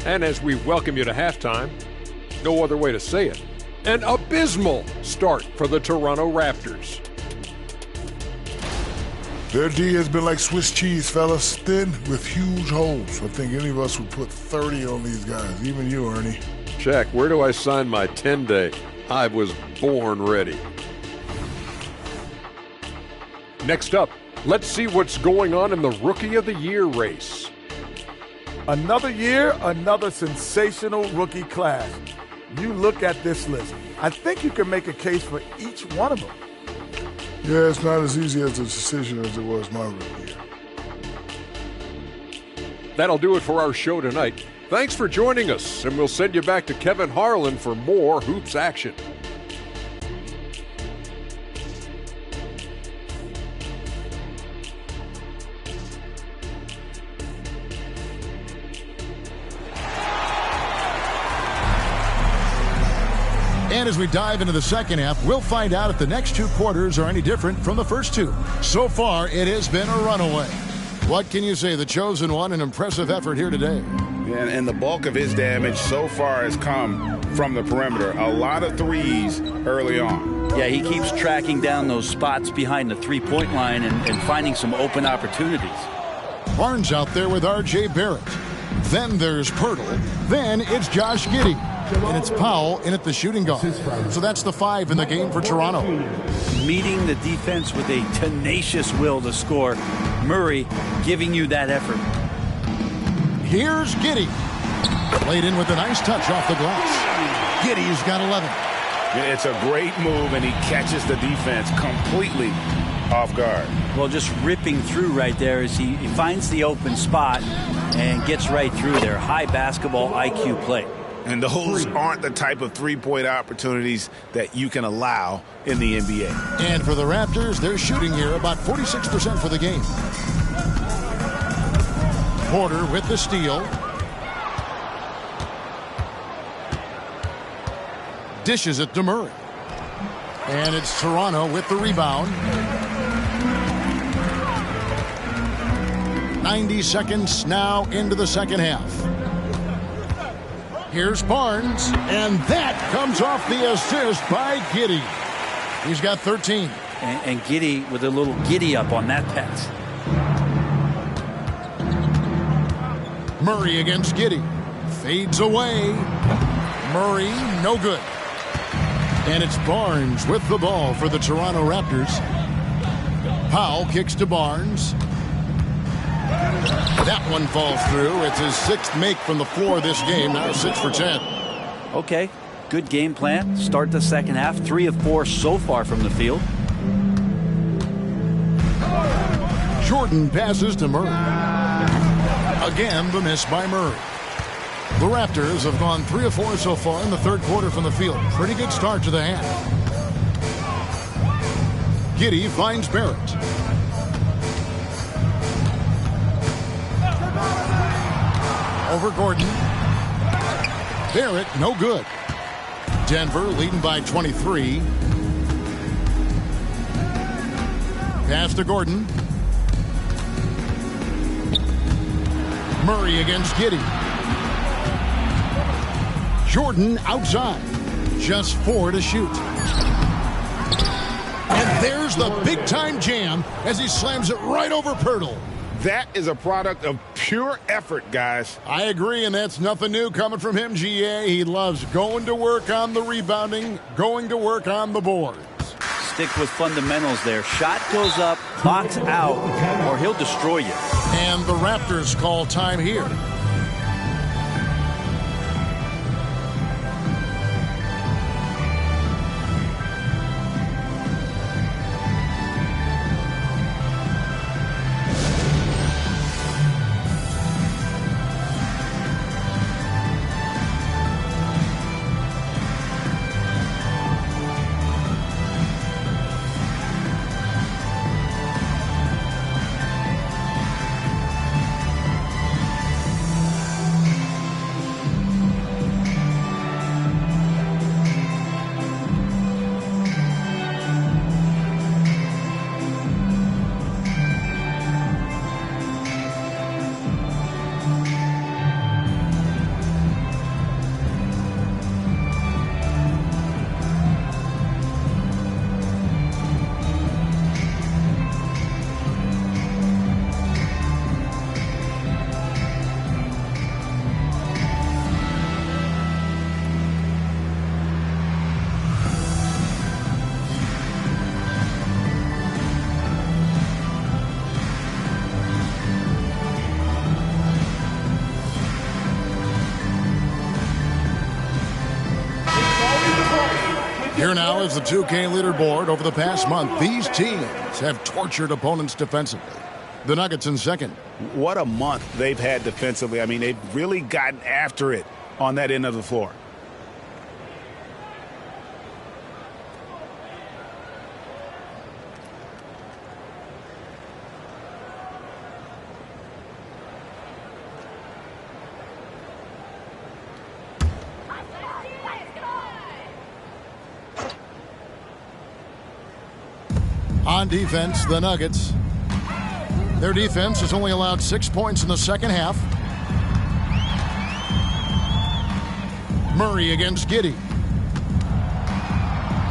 Speaker 8: And as we welcome you to halftime, no other way to say it, an abysmal start for the Toronto Raptors.
Speaker 9: Their D has been like Swiss cheese, fellas, thin with huge holes. I think any of us would put 30 on these guys, even you, Ernie.
Speaker 8: Check, where do I sign my 10-day? I was born ready. Next up, let's see what's going on in the Rookie of the Year race.
Speaker 10: Another year, another sensational rookie class. You look at this list. I think you can make a case for each one of them.
Speaker 9: Yeah, it's not as easy as a decision as it was my rookie year.
Speaker 8: That'll do it for our show tonight. Thanks for joining us, and we'll send you back to Kevin Harlan for more hoops action.
Speaker 1: And as we dive into the second half, we'll find out if the next two quarters are any different from the first two. So far, it has been a runaway. What can you say? The chosen one, an impressive effort here today.
Speaker 2: And the bulk of his damage so far has come from the perimeter. A lot of threes early on.
Speaker 19: Yeah, he keeps tracking down those spots behind the three-point line and finding some open opportunities.
Speaker 1: Barnes out there with R.J. Barrett. Then there's Pirtle. Then it's Josh Giddey. And it's Powell in at the shooting guard. So that's the 5 in the game for Toronto.
Speaker 19: Meeting the defense with a tenacious will to score. Murray giving you that effort.
Speaker 1: Here's Giddey. Played in with a nice touch off the glass. Giddey's got 11.
Speaker 2: It's a great move, and he catches the defense completely off guard.
Speaker 19: Well, just ripping through right there as he finds the open spot and gets right through there. High basketball IQ play.
Speaker 2: And those aren't the type of three-point opportunities that you can allow in the NBA.
Speaker 1: And for the Raptors, they're shooting here about 46% for the game. Porter with the steal. Dishes it to Murray. And it's Toronto with the rebound. 90 seconds now into the second half. Here's Barnes, and that comes off the assist by Giddey. He's got 13.
Speaker 19: And Giddey with a little giddy up on that pass.
Speaker 1: Murray against Giddey. Fades away. Murray, no good. And it's Barnes with the ball for the Toronto Raptors. Powell kicks to Barnes. That one falls through. It's his sixth make from the floor this game. Now 6 for 10.
Speaker 19: Okay, good game plan. Start the second half. 3 of 4 so far from the field.
Speaker 1: Jordan passes to Murray. Again, the miss by Murray. The Raptors have gone 3 of 4 so far in the third quarter from the field. Pretty good start to the half. Giddey finds Barrett. Over Gordon. Barrett, no good. Denver leading by 23. Pass to Gordon. Murray against Giddey. Jordan outside. Just 4 to shoot. And there's the big-time jam as he slams it right over Pirtle.
Speaker 2: That is a product of pure effort, guys.
Speaker 1: I agree, and that's nothing new coming from him, GA. He loves going to work on the rebounding, going to work on the boards.
Speaker 19: Stick with fundamentals there. Shot goes up, box out, or he'll destroy you.
Speaker 1: And the Raptors call time here. Here now is the 2K leaderboard. Over the past month, these teams have tortured opponents defensively. The Nuggets in second.
Speaker 2: What a month they've had defensively. I mean, they've really gotten after it on that end of the floor.
Speaker 1: On defense, the Nuggets. Their defense has only allowed 6 points in the second half. Murray against Giddey.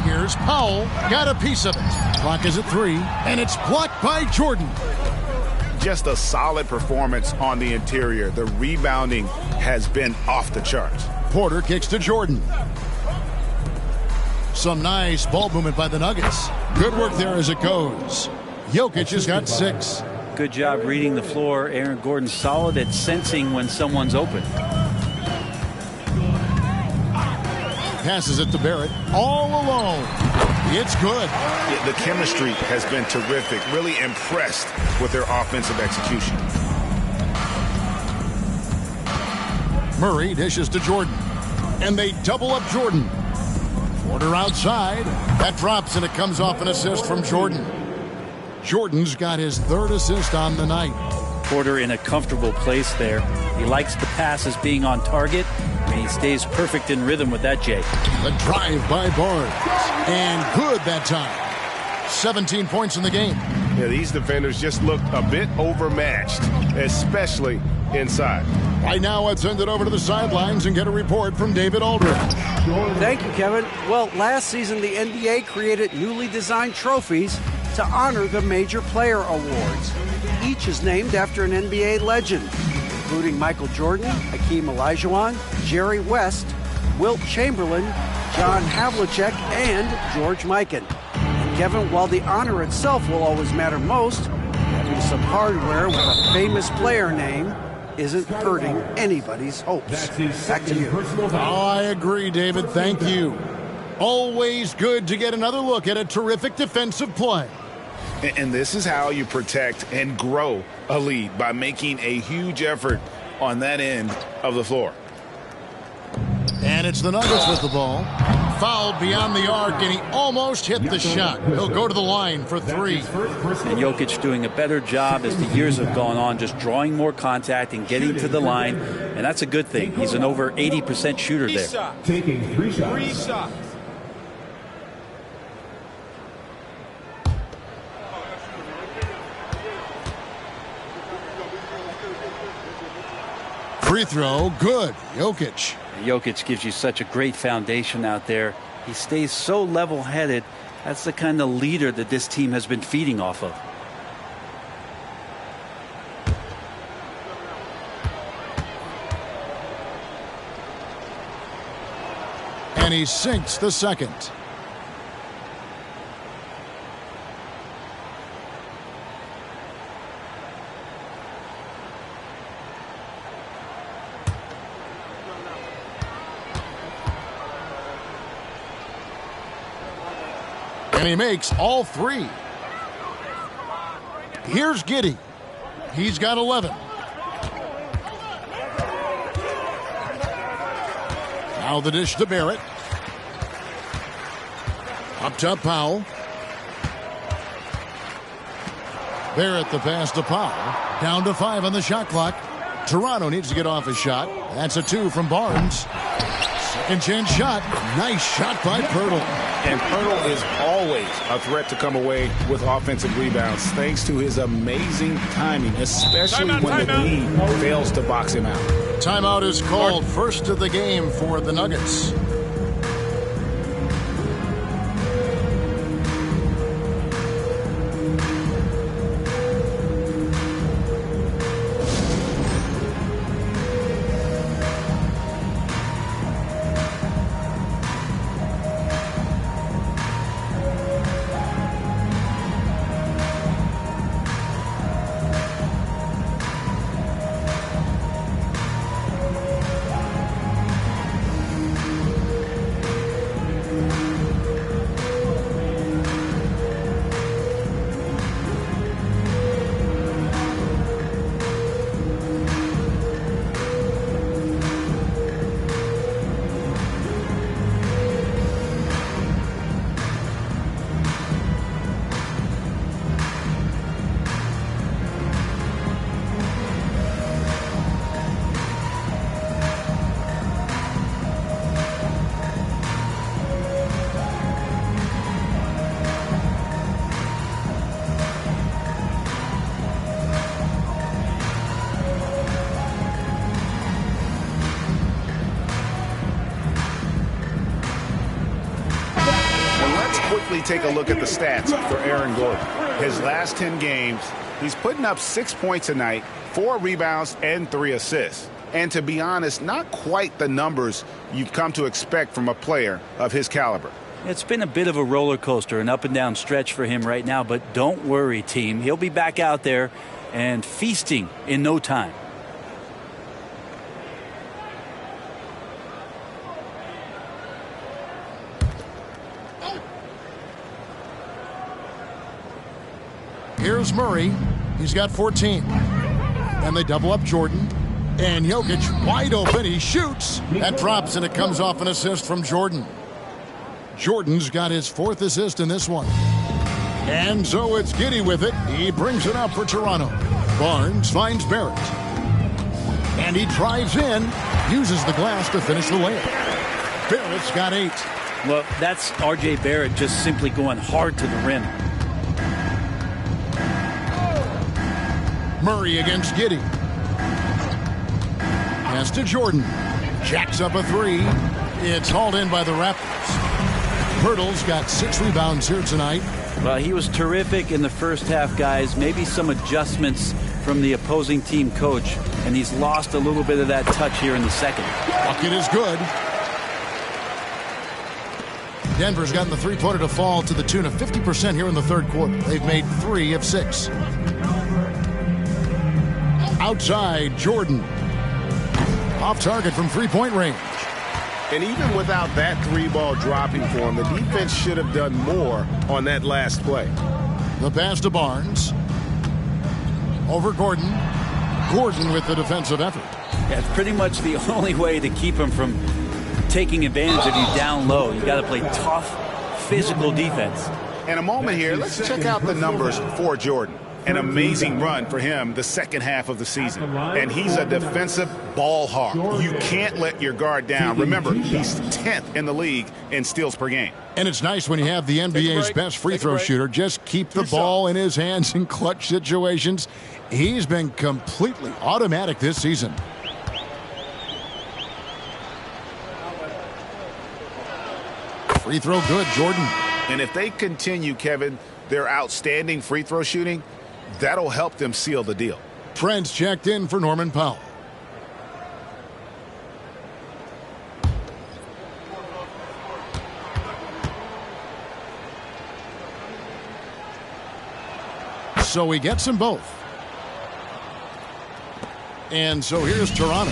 Speaker 1: Here's Powell. Got a piece of it. Clock is at 3, and it's blocked by Jordan.
Speaker 2: Just a solid performance on the interior. The rebounding has been off the charts.
Speaker 1: Porter kicks to Jordan. Some nice ball movement by the Nuggets. Good work there as it goes. Jokic has got 6.
Speaker 19: Good job reading the floor. Aaron Gordon solid at sensing when someone's open.
Speaker 1: Passes it to Barrett all alone. It's good.
Speaker 2: Yeah, the chemistry has been terrific. Really impressed with their offensive execution.
Speaker 1: Murray dishes to Jordan. And they double up Jordan. Porter outside. That drops, and it comes off an assist from Jordan. Jordan's got his 3rd assist on the night.
Speaker 19: Porter in a comfortable place there. He likes the passes being on target, and he stays perfect in rhythm with that, Jay.
Speaker 1: The drive by Barnes. And good that time. 17 points in the game.
Speaker 17: Yeah, these defenders just looked a bit overmatched, especially inside.
Speaker 1: Right now, let's send it over to the sidelines and get a report from David Aldridge.
Speaker 5: Thank you, Kevin. Well, last season, the NBA created newly designed trophies to honor the major player awards. Each is named after an NBA legend, including Michael Jordan, Hakeem Olajuwon, Jerry West, Wilt Chamberlain, John Havlicek, and George Mikan. And Kevin, while the honor itself will always matter most, having some hardware with a famous player name isn't hurting anybody's hopes. Back to you.
Speaker 1: Oh, I agree, David. Thank you. Always good to get another look at a terrific defensive play.
Speaker 2: And this is how you protect and grow a lead, by making a huge effort on that end of the floor.
Speaker 1: And it's the Nuggets with the ball. Fouled beyond the arc, and he almost hit the shot. He'll go to the line for 3.
Speaker 19: And Jokic doing a better job as the years have gone on, just drawing more contact and getting to the line. And that's a good thing. He's an over 80% shooter there.
Speaker 4: Taking 3 shots.
Speaker 1: Free throw, good. Jokic.
Speaker 19: Jokic gives you such a great foundation out there. He stays so level-headed. That's the kind of leader that this team has been feeding off of.
Speaker 1: And he sinks the second. And he makes all 3. Here's Giddey. He's got 11. Now the dish to Barrett. Up top, Powell. Barrett the pass to Powell. Down to 5 on the shot clock. Toronto needs to get off a shot. That's a 2 from Barnes. Second chance shot. Nice shot by Pirtle.
Speaker 2: And Pirtle is always a threat to come away with offensive rebounds, thanks to his amazing timing, especially when the team fails to box him out.
Speaker 1: Timeout is called. First of the game for the Nuggets.
Speaker 2: Take a look at the stats for Aaron Gordon. His last 10 games, he's putting up 6 points a night, 4 rebounds, and 3 assists. And to be honest, not quite the numbers you've come to expect from a player of his caliber.
Speaker 19: It's been a bit of a roller coaster, an up and down stretch for him right now, but don't worry, team. He'll be back out there and feasting in no time.
Speaker 1: Here's Murray. He's got 14. And they double up Jordan. And Jokic wide open. He shoots. That drops, and it comes off an assist from Jordan. Jordan's got his 4th assist in this one. And so it's Giddey with it. He brings it up for Toronto. Barnes finds Barrett. And he drives in, uses the glass to finish the layup. Barrett's got 8.
Speaker 19: Well, that's R.J. Barrett just simply going hard to the rim.
Speaker 1: Murray against Giddey. Pass to Jordan. Jacks up a 3. It's hauled in by the Raptors. Pirtle's got 6 rebounds here tonight.
Speaker 19: Well, he was terrific in the first half, guys. Maybe some adjustments from the opposing team coach, and he's lost a little bit of that touch here in the second.
Speaker 1: Bucket is good. Denver's gotten the three-pointer to fall to the tune of 50% here in the third quarter. They've made 3 of 6. Outside, Jordan. Off target from three-point range.
Speaker 17: And even without that 3-ball dropping for him, the defense should have done more on that last play.
Speaker 1: The pass to Barnes. Over Gordon. Gordon with the defensive effort.
Speaker 19: Yeah, it's pretty much the only way to keep him from taking advantage of you down low. You got to play tough, physical defense.
Speaker 2: In a moment here, let's check out the numbers for Jordan. An amazing run for him the second half of the season. And he's a defensive ball hawk. You can't let your guard down. Remember, he's 10th in the league in steals per game.
Speaker 1: And it's nice when you have the NBA's best free throw shooter just keep the ball in his hands in clutch situations. He's been completely automatic this season. Free throw good, Jordan.
Speaker 2: And if they continue, Kevin, their outstanding free throw shooting, that'll help them seal the deal.
Speaker 1: Trent's checked in for Norman Powell. So he gets them both. And so here's Toronto.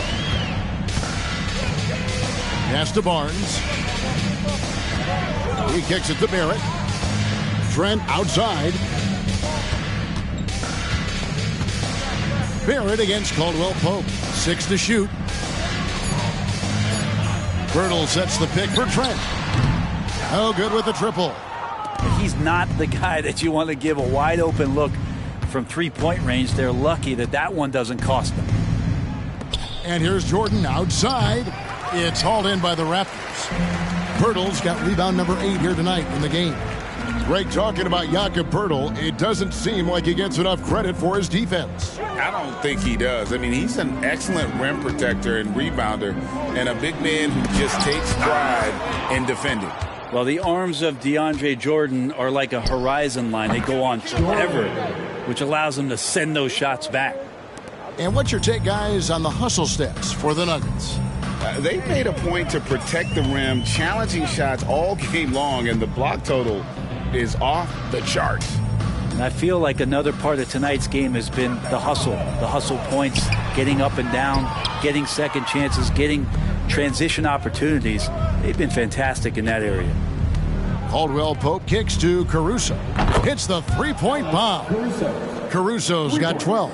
Speaker 1: Pass to Barnes. He kicks it to Barrett. Trent outside. Barrett against Caldwell Pope. 6 to shoot. Birtle sets the pick for Trent. Oh, good with the triple.
Speaker 19: He's not the guy that you want to give a wide open look from three-point range. They're lucky that that one doesn't cost them.
Speaker 1: And here's Jordan outside. It's hauled in by the Raptors. Pirtle's got rebound number 8 here tonight in the game. Greg, talking about Jakob Pirtle, it doesn't seem like he gets enough credit for his defense.
Speaker 2: I don't think he does. I mean, he's an excellent rim protector and rebounder, and a big man who just takes pride in defending.
Speaker 19: Well, the arms of DeAndre Jordan are like a horizon line. They go on forever, which allows him to send those shots back.
Speaker 1: And what's your take, guys, on the hustle stats for the Nuggets?
Speaker 2: They made a point to protect the rim, challenging shots all game long, and the block total is off the charts.
Speaker 19: And I feel like another part of tonight's game has been the hustle points, getting up and down, getting second chances, getting transition opportunities. They've been fantastic in that area.
Speaker 1: Caldwell Pope kicks to Caruso. Hits the three-point bomb. Caruso's got 12.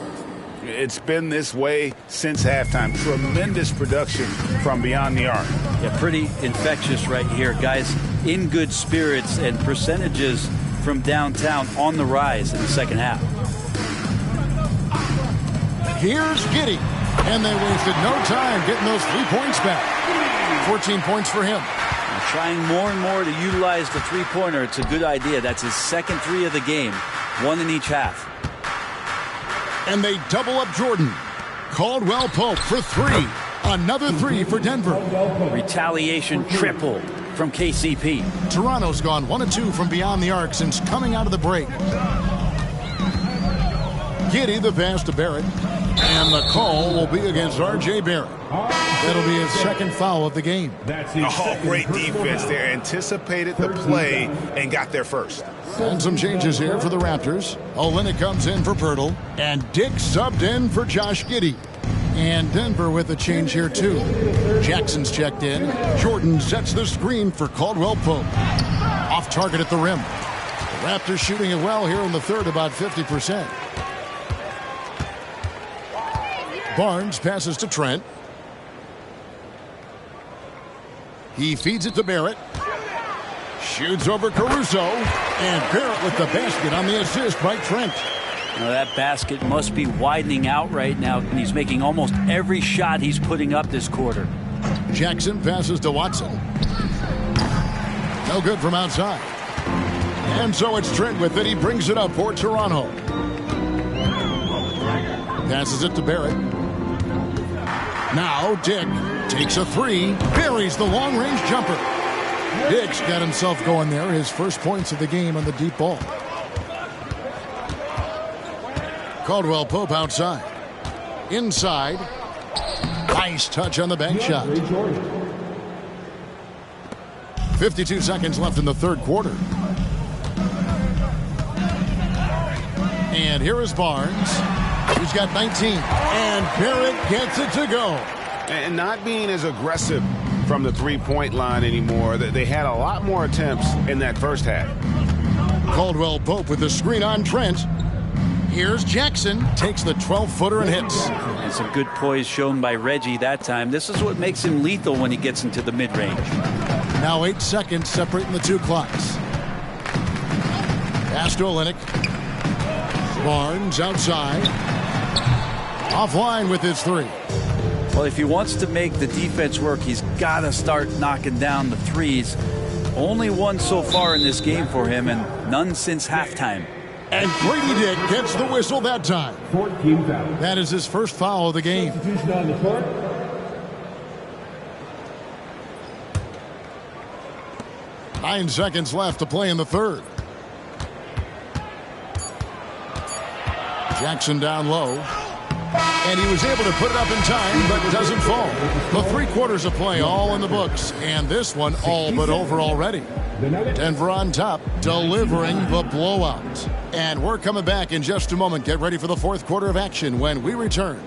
Speaker 2: It's been this way since halftime. Tremendous production from beyond the arc.
Speaker 19: Yeah, pretty infectious right here. Guys in good spirits and percentages from downtown on the rise in the second half.
Speaker 1: Here's Giddey. And they wasted no time getting those 3 points back. 14 points for him.
Speaker 19: And trying more and more to utilize the three-pointer. It's a good idea. That's his second 3 of the game. 1 in each half.
Speaker 1: And they double up Jordan. Caldwell Pope for 3. Another 3 for Denver.
Speaker 19: Retaliation triple from KCP.
Speaker 1: Toronto's gone 1 of 2 from beyond the arc since coming out of the break. Giddey the pass to Barrett. And the call will be against R.J. Barrett. That'll be his second foul of the game.
Speaker 2: Oh, great defense there. Anticipated the play and got there first.
Speaker 1: And some changes here for the Raptors. Olynyk comes in for Pirtle. And Dick subbed in for Josh Giddey. And Denver with a change here, too. Jackson's checked in. Jordan sets the screen for Caldwell Pope. Off target at the rim. Raptors shooting it well here in the third, about 50%. Barnes passes to Trent. He feeds it to Barrett. Shoots over Caruso. And Barrett with the basket on the assist by Trent.
Speaker 19: Now that basket must be widening out right now. He's making almost every shot he's putting up this quarter.
Speaker 1: Jackson passes to Watson. No good from outside. And so it's Trent with it. He brings it up for Toronto. Passes it to Barrett. Now Dick takes a three. Buries the long-range jumper. Dick's got himself going there. His first points of the game on the deep ball. Caldwell Pope outside. Inside. Nice touch on the bank shot. 52 seconds left in the third quarter. And here is Barnes. He's got 19. And Barrett gets it to go.
Speaker 17: And not being as aggressive from the three-point line anymore. They had a lot more attempts in that first half.
Speaker 1: Caldwell Pope with the screen on Trent. Here's Jackson. Takes the 12-footer and hits.
Speaker 19: And some good poise shown by Reggie that time. This is what makes him lethal when he gets into the mid-range.
Speaker 1: Now 8 seconds separating the two clocks. Pass to Olynyk. Barnes outside. Offline with his three.
Speaker 19: Well, if he wants to make the defense work, he's got to start knocking down the threes. Only one so far in this game for him, and none since halftime.
Speaker 1: And Grady Dick gets the whistle that time.
Speaker 4: 14 fouls.
Speaker 1: That is his first foul of the game.
Speaker 4: Substitution on the court.
Speaker 1: Nine seconds left to play in the third. Jackson down low. And he was able to put it up in time, but doesn't fall. The 3 quarters of play all in the books, and this one all but over already. Denver on top, delivering the blowout. And we're coming back in just a moment. Get ready for the fourth quarter of action when we return.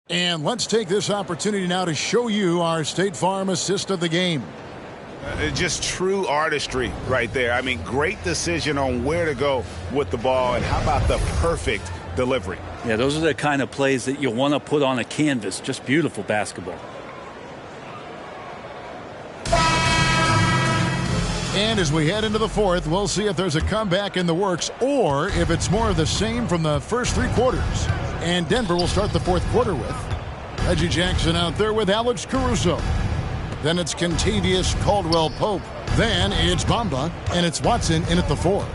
Speaker 1: And let's take this opportunity now to show you our State Farm assist of the game.
Speaker 2: Just true artistry right there. I mean, great decision on where to go with the ball, and how about the perfect delivery?
Speaker 19: Yeah, those are the kind of plays that you want to put on a canvas. Just beautiful basketball.
Speaker 1: And as we head into the fourth, we'll see if there's a comeback in the works or if it's more of the same from the first 3 quarters. And Denver will start the fourth quarter with Reggie Jackson out there with Alex Caruso. Then it's Contavious Caldwell Pope. Then it's Bamba, and it's Watson in at the 4.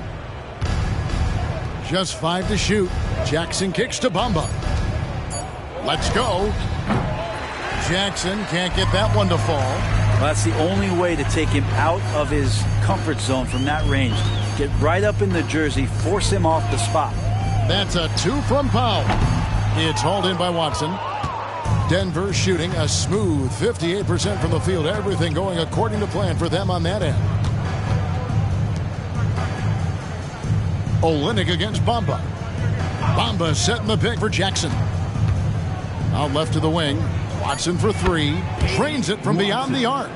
Speaker 1: Just 5 to shoot. Jackson kicks to Bamba. Let's go. Jackson can't get that one to fall.
Speaker 19: Well, that's the only way to take him out of his comfort zone from that range. Get right up in the jersey, force him off the spot.
Speaker 1: That's a 2 from Powell. It's hauled in by Watson. Denver shooting a smooth 58% from the field. Everything going according to plan for them on that end. Olynyk against Bamba. Bamba setting the pick for Jackson. Out left to the wing. Watson for 3. Drains it from beyond the arc.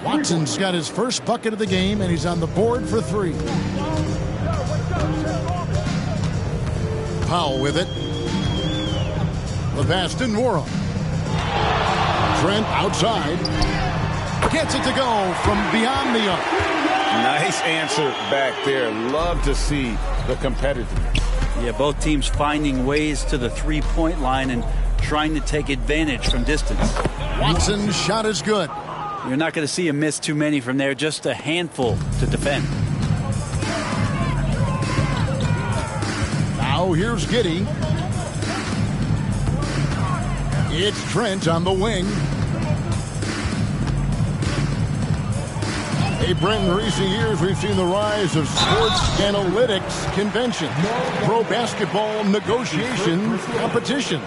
Speaker 1: Watson's got his first bucket of the game, and he's on the board for 3. Powell with it. The pass to Nwora. Trent outside. Gets it to go from beyond the arc.
Speaker 2: Nice answer back there. Love to see the competitiveness.
Speaker 19: Yeah, both teams finding ways to the three-point line and trying to take advantage from distance.
Speaker 1: Watson's shot is good.
Speaker 19: You're not going to see him miss too many from there, just a handful to defend.
Speaker 1: Now here's Giddey. It's Trent on the wing. Hey, Brent, in recent years, we've seen the rise of sports analytics conventions, pro basketball negotiation competitions.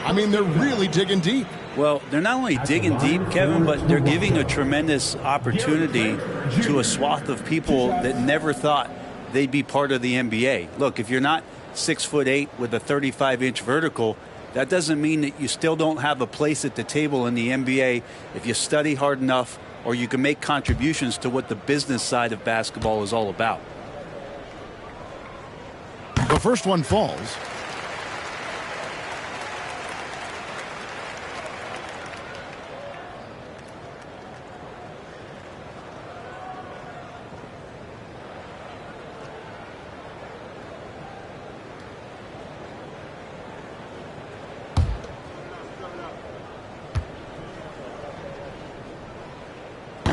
Speaker 1: I mean, they're really digging deep.
Speaker 19: Well, they're not only digging deep, Kevin, but they're giving a tremendous opportunity to a swath of people that never thought they'd be part of the NBA. Look, if you're not 6'8" with a 35-inch vertical, that doesn't mean that you still don't have a place at the table in the NBA if you study hard enough, or you can make contributions to what the business side of basketball is all about.
Speaker 1: The first one falls.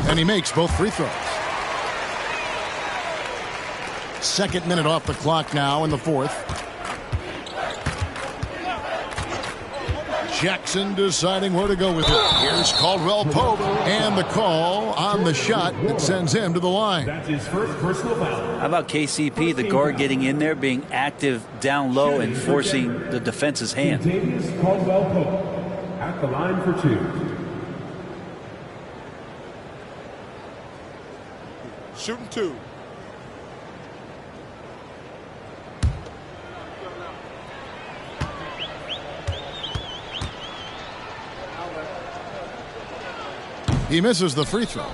Speaker 1: And he makes both free throws. Second minute off the clock now in the fourth. Jackson deciding where to go with it. Here's Caldwell Pope, and the call on the shot that sends him to the line.
Speaker 4: That's his first personal foul.
Speaker 19: How about KCP, the guard, getting in there, being active down low and forcing the defense's hand?
Speaker 4: Caldwell Pope at the line for two.
Speaker 10: Shooting two.
Speaker 1: He misses the free throw.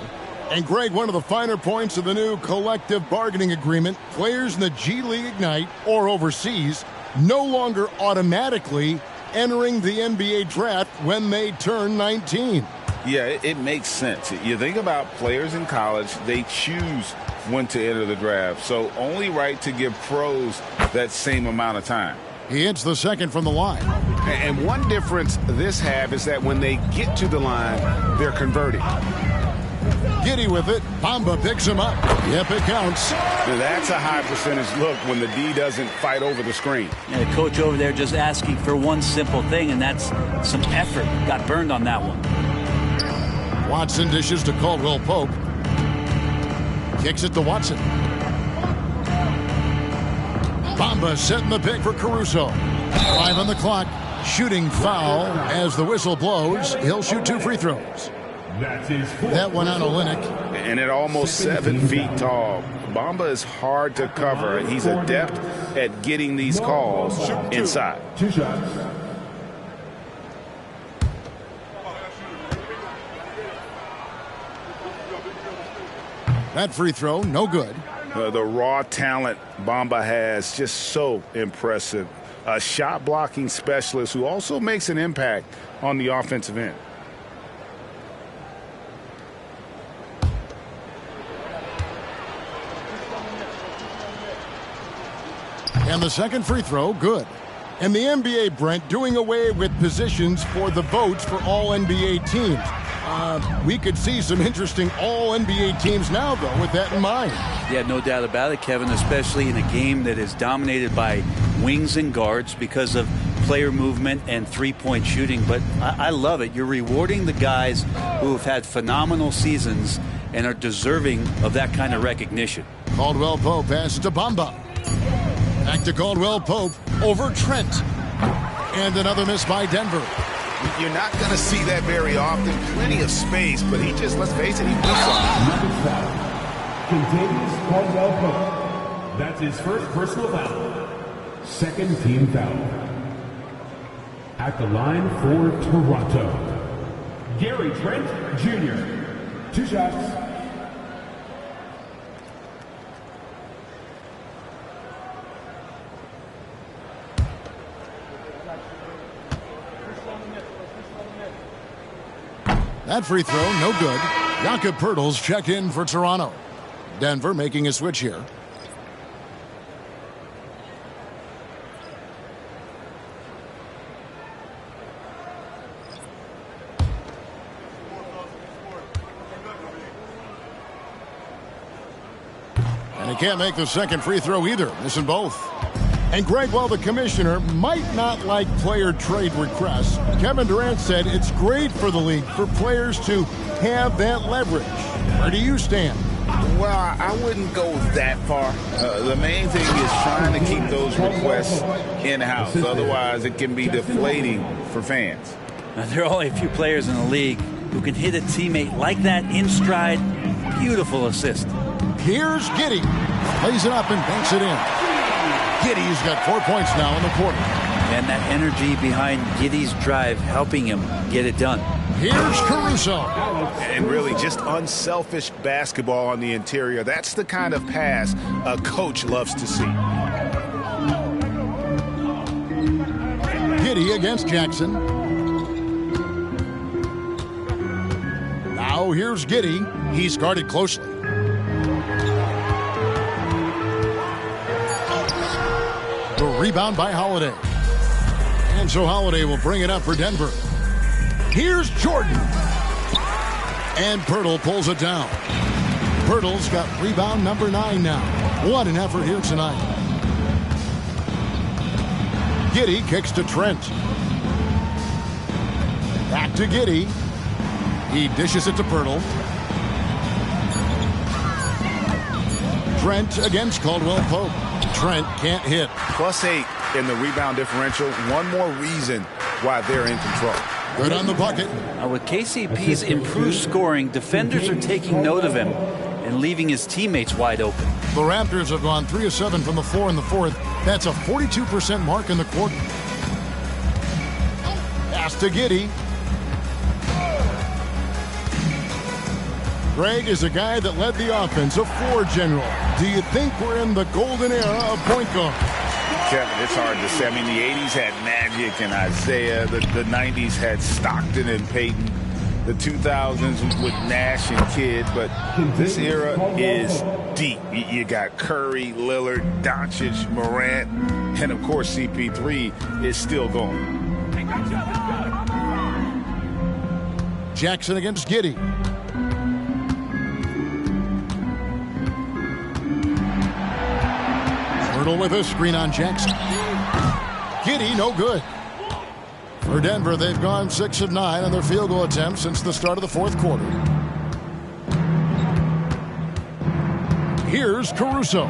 Speaker 1: And Greg, one of the finer points of the new collective bargaining agreement, players in the G League Ignite or overseas no longer automatically entering the NBA draft when they turn 19.
Speaker 2: Yeah, it makes sense. You think about players in college, they choose when to enter the draft. So only right to give pros that same amount of time.
Speaker 1: He hits the second from the line.
Speaker 17: And one difference this have is that when they get to the line, they're converting.
Speaker 1: Giddy with it. Bamba picks him up. Yep, it counts.
Speaker 2: Now that's a high percentage look when the D doesn't fight over the screen.
Speaker 19: And the coach over there just asking for one simple thing, and that's some effort. Got burned on that one.
Speaker 1: Watson dishes to Caldwell Pope. Kicks it to Watson. Bamba setting the pick for Caruso. 5 on the clock. Shooting foul as the whistle blows. He'll shoot 2 free throws. That one on Olynyk.
Speaker 2: And at almost 7 feet tall, Bamba is hard to cover. He's adept at getting these calls inside.
Speaker 4: 2 shots.
Speaker 1: That free throw, no good.
Speaker 2: The raw talent Bamba has, just so impressive. A shot blocking specialist who also makes an impact on the offensive end.
Speaker 1: And the second free throw, good. And the NBA, Brent, doing away with positions for the votes for all NBA teams. We could see some interesting all-NBA teams now, though, with that in mind.
Speaker 19: Yeah, no doubt about it, Kevin, especially in a game that is dominated by wings and guards because of player movement and three-point shooting. But I love it. You're rewarding the guys who have had phenomenal seasons and are deserving of that kind of recognition.
Speaker 1: Caldwell Pope passes to Bamba. Back to Caldwell Pope over Trent. And another miss by Denver.
Speaker 2: You're not going to see that very often. Plenty of space, but he just, let's face it, he whiffs on it.
Speaker 4: Contagious Caldwell Pope. That's his first personal foul. Second team foul. At the line for Toronto, Gary Trent Jr. 2 shots.
Speaker 1: That free throw, no good. Jakob Poeltl's check in for Toronto. Denver making a switch here. And he can't make the second free throw either, missing both. And Greg, while the commissioner might not like player trade requests, Kevin Durant said it's great for the league for players to have that leverage. Where do you stand?
Speaker 2: Well, I wouldn't go that far. The main thing is trying to keep those requests in-house. Otherwise, it can be deflating for fans.
Speaker 19: Now, there are only a few players in the league who can hit a teammate like that in stride. Beautiful assist.
Speaker 1: Here's Giddey. Plays it up and banks it in. Giddey's got 4 points now in the quarter.
Speaker 19: And that energy behind Giddey's drive helping him get it done.
Speaker 1: Here's Caruso.
Speaker 17: And really just unselfish basketball on the interior. That's the kind of pass a coach loves to see.
Speaker 1: Giddey against Jackson. Now here's Giddey. He's guarded closely. The rebound by Holiday. And so Holiday will bring it up for Denver. Here's Jordan. And Pirtle pulls it down. Pirtle's got rebound number 9 now. What an effort here tonight. Giddey kicks to Trent. Back to Giddey. He dishes it to Pirtle. Trent against Caldwell Pope. Trent can't hit.
Speaker 2: +8 in the rebound differential. One more reason why they're in control.
Speaker 1: Good on the bucket.
Speaker 19: Now, with KCP's improved scoring, defenders are taking note of him and leaving his teammates wide open.
Speaker 1: The Raptors have gone 3 of 7 from the floor in the fourth. That's a 42% mark in the quarter. Pass to Giddey. Greg is a guy that led the offense, a floor general. Do you think we're in the golden era of point guard?
Speaker 2: Kevin, it's hard to say. I mean, the 80s had Magic and Isaiah. The 90s had Stockton and Peyton. The 2000s with Nash and Kidd. But this era is deep. You got Curry, Lillard, Doncic, Morant, and, of course, CP3 is still going.
Speaker 1: Jackson against Giddey. Pirtle with a screen on Jackson. Giddey, no good. For Denver, they've gone 6 of 9 on their field goal attempts since the start of the fourth quarter. Here's Caruso.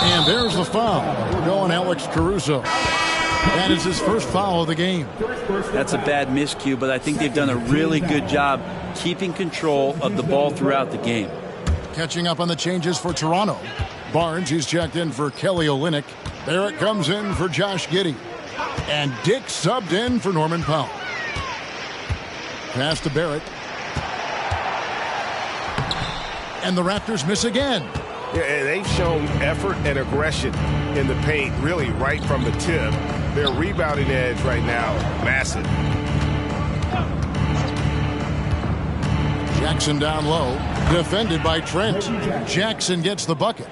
Speaker 1: And there's the foul. We're going Alex Caruso. That is his first foul of the game.
Speaker 19: That's a bad miscue, but I think they've done a really good job keeping control of the ball throughout the game.
Speaker 1: Catching up on the changes for Toronto. Barnes, he's checked in for Kelly Olynyk. Barrett comes in for Josh Giddey. And Dick subbed in for Norman Powell. Pass to Barrett. And the Raptors miss again.
Speaker 17: Yeah, they've shown effort and aggression in the paint, really right from the tip. Their rebounding edge right now, massive.
Speaker 1: Jackson down low, defended by Trent. Jackson gets the bucket.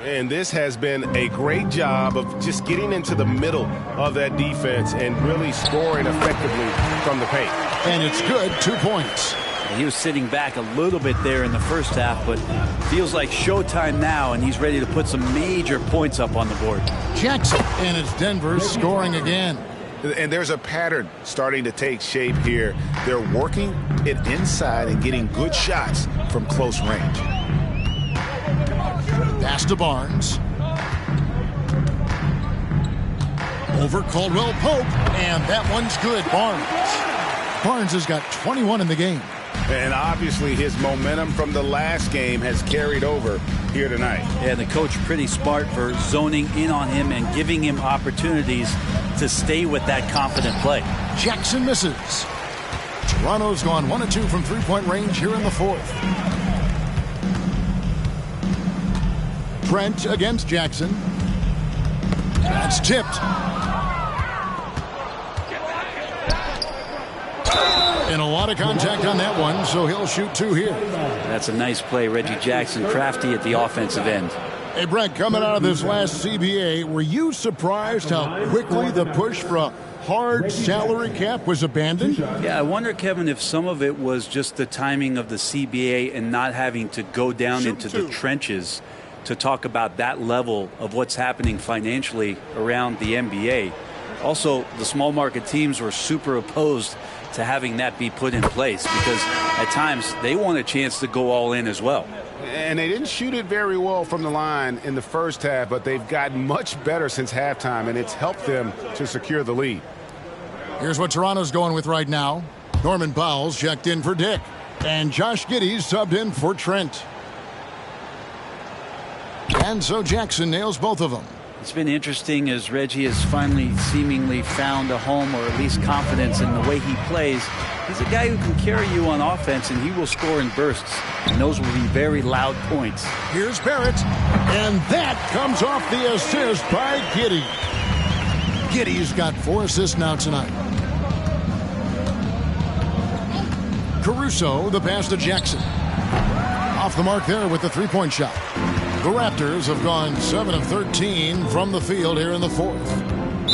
Speaker 17: And this has been a great job of just getting into the middle of that defense and really scoring effectively from the paint.
Speaker 1: And it's good, 2 points.
Speaker 19: He was sitting back a little bit there in the first half, but feels like showtime now, and he's ready to put some major points up on the board.
Speaker 1: Jackson, and it's Denver scoring again.
Speaker 2: And there's a pattern starting to take shape here. They're working it inside and getting good shots from close range.
Speaker 1: Pass to Barnes. Over Caldwell Pope, and that one's good. Barnes has got 21 in the game.
Speaker 2: And obviously his momentum from the last game has carried over here tonight.
Speaker 19: Yeah, the coach pretty smart for zoning in on him and giving him opportunities to stay with that confident play.
Speaker 1: Jackson misses. Toronto's gone 1 of 2 from three-point range here in the fourth. Trent against Jackson. That's tipped. And a lot of contact on that one, so he'll shoot 2 here.
Speaker 19: That's a nice play. Reggie Jackson, crafty at the offensive end.
Speaker 1: Hey, Brett, coming out of this last CBA, were you surprised how quickly the push for a hard salary cap was abandoned?
Speaker 19: Yeah, I wonder, Kevin, if some of it was just the timing of the CBA and not having to go down into the trenches to talk about that level of what's happening financially around the NBA. Also, the small market teams were super opposed to having that be put in place because at times they want a chance to go all in as well.
Speaker 2: And they didn't shoot it very well from the line in the first half, but they've gotten much better since halftime, and it's helped them to secure the lead.
Speaker 1: Here's what Toronto's going with right now. Norman Powell's checked in for Dick, and Josh Giddey's subbed in for Trent. And so Jackson nails both of them.
Speaker 19: It's been interesting as Reggie has finally seemingly found a home, or at least confidence in the way he plays. He's a guy who can carry you on offense, and he will score in bursts. And those will be very loud points.
Speaker 1: Here's Barrett, and that comes off the assist by Giddey. Giddey's got 4 assists now tonight. Caruso, the pass to Jackson. Off the mark there with the three-point shot. The Raptors have gone 7 of 13 from the field here in the fourth.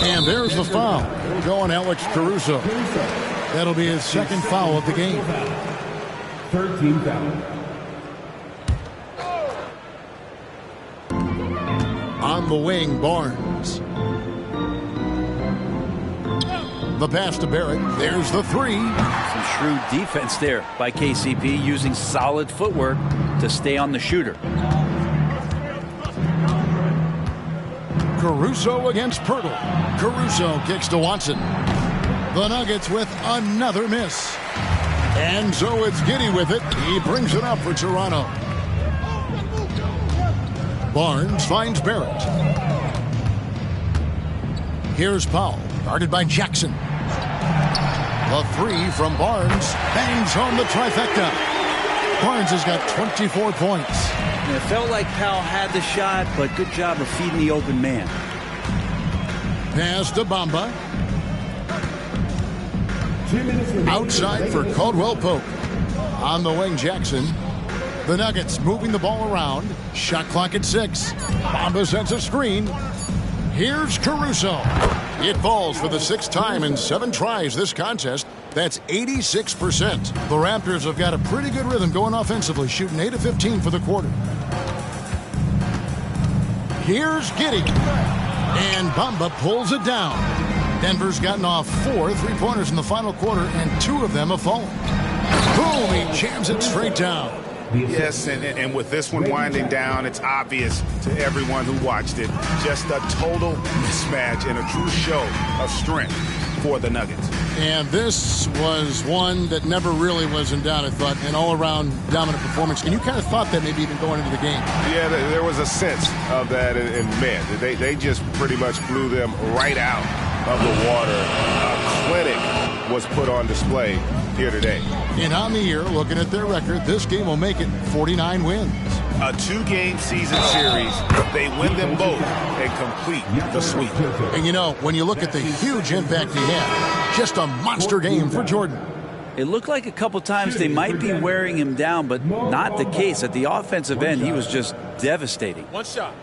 Speaker 1: And there's the foul. It'll go on Alex Caruso. That'll be his second foul of the game.
Speaker 4: 13 foul.
Speaker 1: On the wing, Barnes. The pass to Barrett. There's the three.
Speaker 19: Some shrewd defense there by KCP, using solid footwork to stay on the shooter.
Speaker 1: Caruso against Pirtle. Caruso kicks to Watson. The Nuggets with another miss. And so it's Giddey with it. He brings it up for Toronto. Barnes finds Barrett. Here's Powell, guarded by Jackson. The three from Barnes bangs home the trifecta. Barnes has got 24 points.
Speaker 19: And it felt like Powell had the shot, but good job of feeding the open man.
Speaker 1: Pass to Bamba. Outside for Caldwell Pope. On the wing, Jackson. The Nuggets moving the ball around. Shot clock at 6. Bamba sends a screen. Here's Caruso. It falls for the 6th time in 7 tries this contest. That's 86%. The Raptors have got a pretty good rhythm going offensively, shooting 8 of 15 for the quarter. Here's Giddey. And Bamba pulls it down. Denver's gotten off 4 3-pointers in the final quarter, and 2 of them have fallen. Boom, he jams it straight down.
Speaker 2: Yes, and with this one winding down, it's obvious to everyone who watched it. Just a total mismatch and a true show of strength for the Nuggets.
Speaker 1: And this was one that never really was in doubt, I thought, an all-around dominant performance. And you kind of thought that maybe even going into the game.
Speaker 17: Yeah, there was a sense of that, and man, they just pretty much blew them right out of the water. A clinic was put on display here today.
Speaker 1: And on the year, looking at their record, this game will make it 49 wins.
Speaker 2: A 2-game season series. They win them both and complete the sweep.
Speaker 1: And you know, when you look at the huge impact he had, just a monster game for Jordan.
Speaker 19: It looked like a couple times they might be wearing him down, but not the case. At the offensive end, he was just devastating.
Speaker 8: One shot.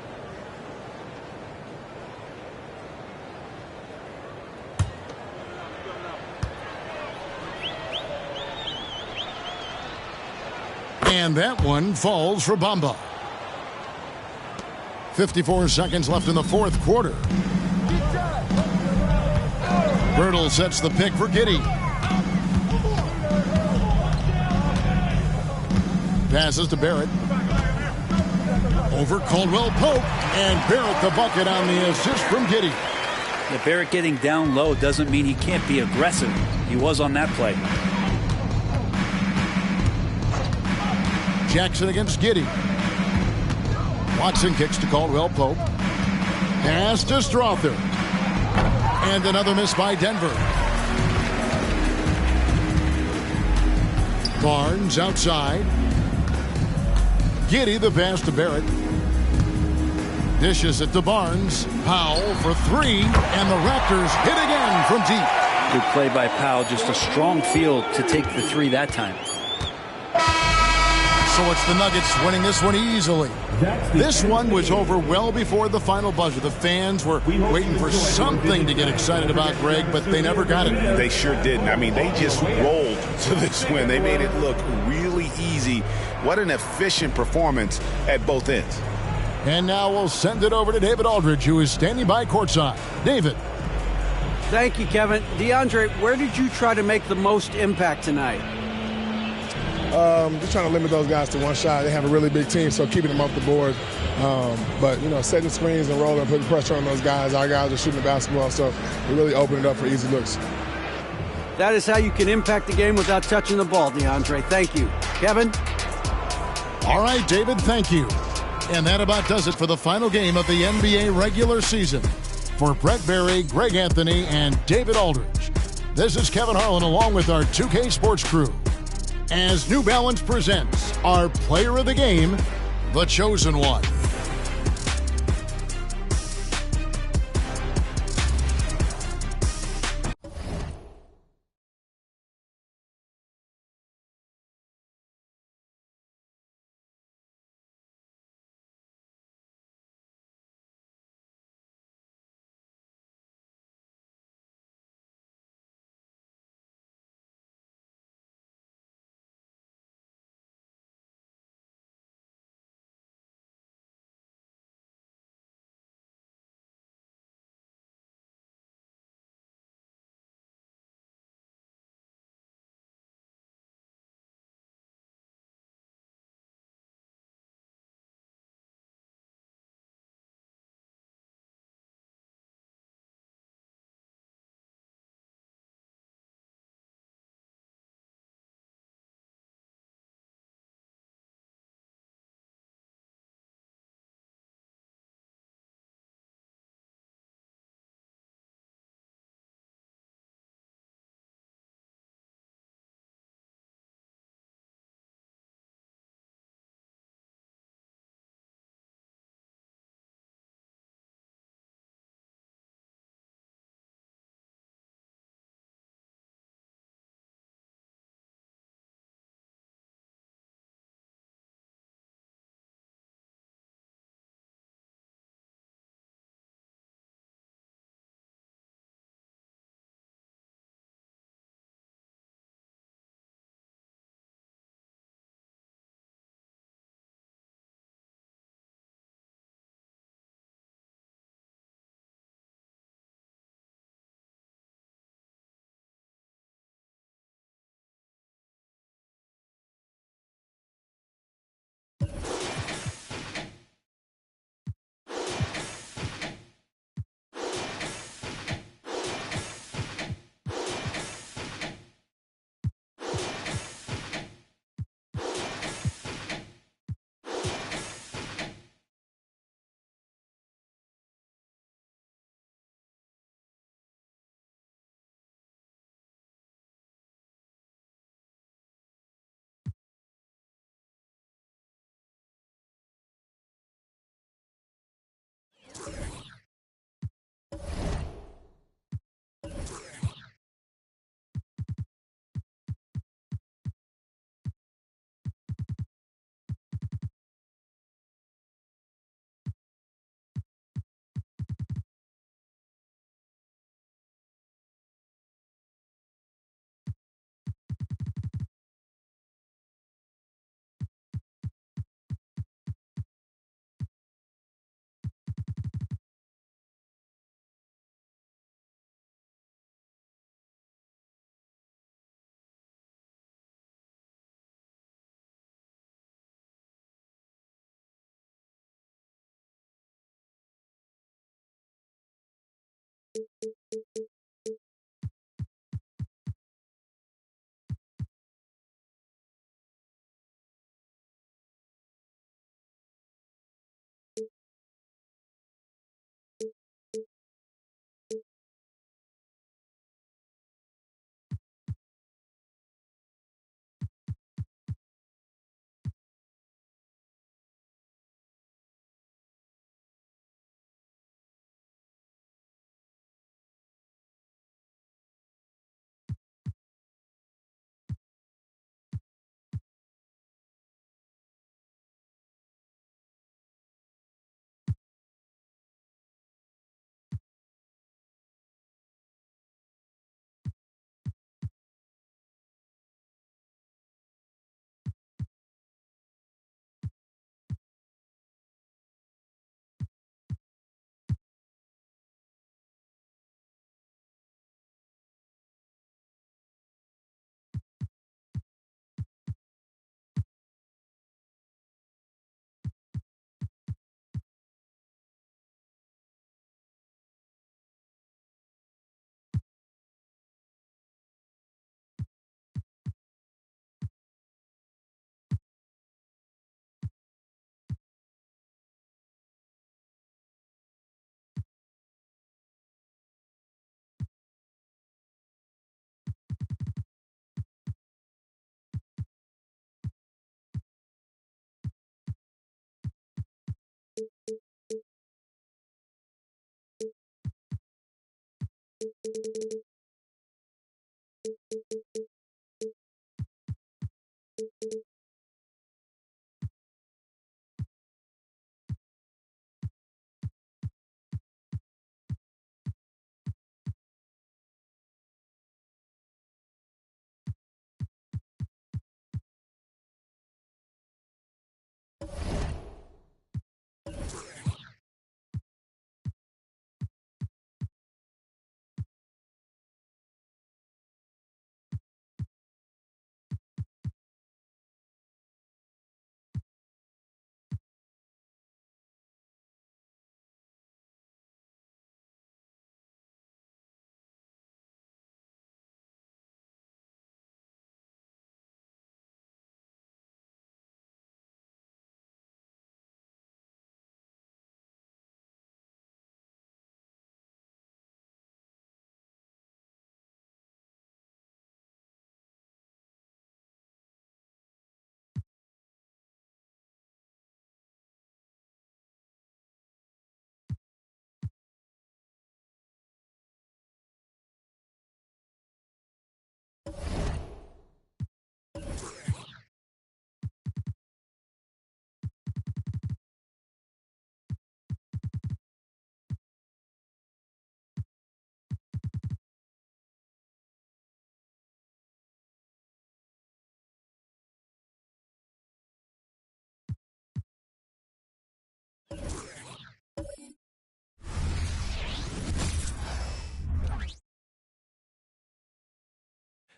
Speaker 1: And that one falls for Bamba. 54 seconds left in the fourth quarter. Birtle sets the pick for Giddey. Passes to Barrett. Over Caldwell Pope. And Barrett the bucket on the assist from Giddey.
Speaker 19: The Barrett getting down low doesn't mean he can't be aggressive. He was on that play.
Speaker 1: Jackson against Giddey. Watson kicks to Caldwell Pope. Pass to Strother. And another miss by Denver. Barnes outside. Giddey the pass to Barrett. Dishes it to Barnes. Powell for 3. And the Raptors hit again from deep.
Speaker 19: Good play by Powell. Just a strong field to take the 3 that time.
Speaker 1: So it's the Nuggets winning this one easily. This one was over well before the final buzzer. The fans were waiting for something to get excited about, Greg, but they never got it.
Speaker 2: They sure didn't. I mean, they just rolled to this win. They made it look really easy. What an efficient performance at both ends.
Speaker 1: And now we'll send it over to David Aldridge, who is standing by courtside. David.
Speaker 5: Thank you, Kevin. DeAndre, where did you try to make the most impact tonight?
Speaker 20: Just trying to limit those guys to one shot. They have a really big team, so keeping them off the board. But, setting screens and rolling, putting pressure on those guys. Our guys are shooting the basketball, so we really opened it up for easy looks.
Speaker 5: That is how you can impact the game without touching the ball, DeAndre. Thank you. Kevin?
Speaker 1: All right, David, thank you. And that about does it for the final game of the NBA regular season. For Brett Berry, Greg Anthony, and David Aldridge, this is Kevin Harlan along with our 2K Sports crew, as New Balance presents our player of the game, The Chosen One.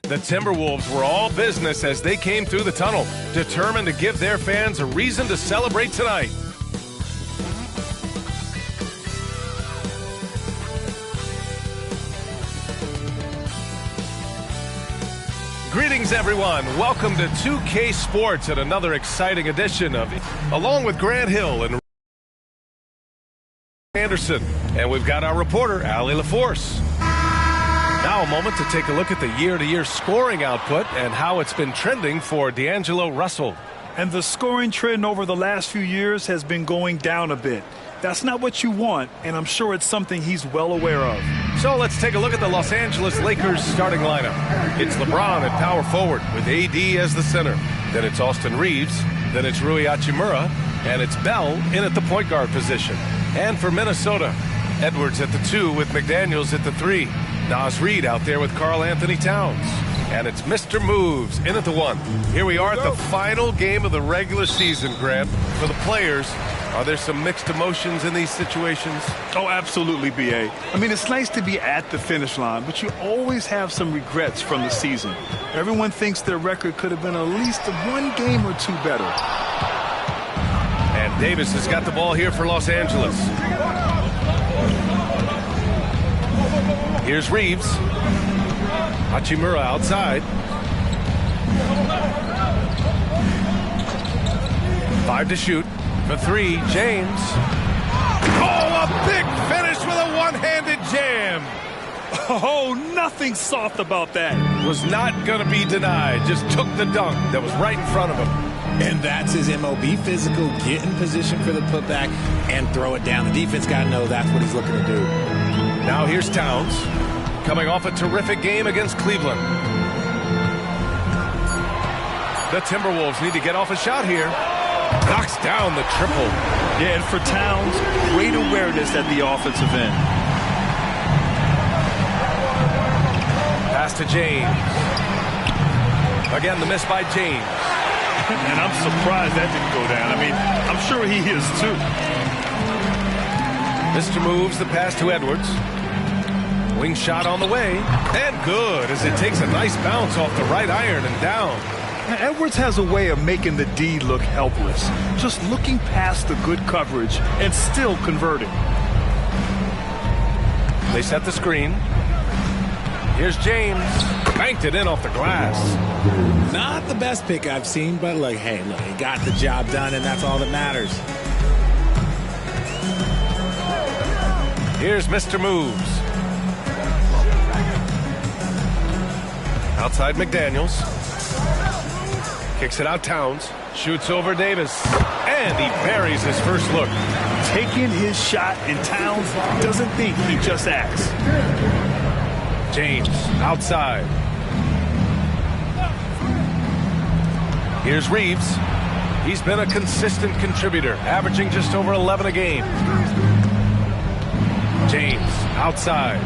Speaker 6: The Timberwolves were all business as they came through the tunnel, determined to give their fans a reason to celebrate tonight. Greetings, everyone. Welcome to 2K Sports and another exciting edition of Along with Grant Hill and Anderson. And we've got our reporter, Allie LaForce. Now a moment to take a look at the year-to-year scoring output and how it's been trending for D'Angelo Russell.
Speaker 12: And the scoring trend over the last few years has been going down a bit. That's not what you want, and I'm sure it's something he's well aware of.
Speaker 6: So let's take a look at the Los Angeles Lakers starting lineup. It's LeBron at power forward with AD as the center. Then it's Austin Reeves. Then it's Rui Hachimura. And it's Bell in at the point guard position. And for Minnesota, Edwards at the 2 with McDaniels at the 3. Naz Reid out there with Karl Anthony Towns. And it's Mr. Moves in at the 1. Here we are at the final game of the regular season, Grant. For the players, are there some mixed emotions in these situations?
Speaker 12: Oh, absolutely, B.A. I mean, it's nice to be at the finish line, but you always have some regrets from the season. Everyone thinks their record could have been at least 1 game or 2 better.
Speaker 6: And Davis has got the ball here for Los Angeles. Here's Reeves. Hachimura outside. 5 to shoot. For 3, James. Oh, a big finish with a one-handed jam.
Speaker 12: Oh, nothing soft about that.
Speaker 6: Was not going to be denied. Just took the dunk that was right in front of him.
Speaker 21: And that's his MO. Be physical, get in position for the putback, and throw it down. The defense got to know that's what he's looking to do.
Speaker 6: Now here's Towns, coming off a terrific game against Cleveland. The Timberwolves need to get off a shot here. Knocks down the triple.
Speaker 12: Yeah, and for Towns, great awareness at the offensive end.
Speaker 6: Pass to James. Again, the miss by James.
Speaker 12: And I'm surprised that didn't go down. I mean, I'm sure he is too.
Speaker 6: Mr. Moves the pass to Edwards. Wing shot on the way. And good as it takes a nice bounce off the right iron and down.
Speaker 12: Now, Edwards has a way of making the D look helpless. Just looking past the good coverage and still converting.
Speaker 6: They set the screen. Here's James. Banked it in off the glass.
Speaker 21: Not the best pick I've seen, but look, hey, look, he got the job done, and that's all that matters.
Speaker 6: Here's Mr. Moves. Outside McDaniels. Kicks it out Towns. Shoots over Davis. And he buries his first look.
Speaker 12: Taking his shot, and Towns doesn't think, he just acts.
Speaker 6: James outside. Here's Reeves. He's been a consistent contributor, averaging just over 11 a game. James outside.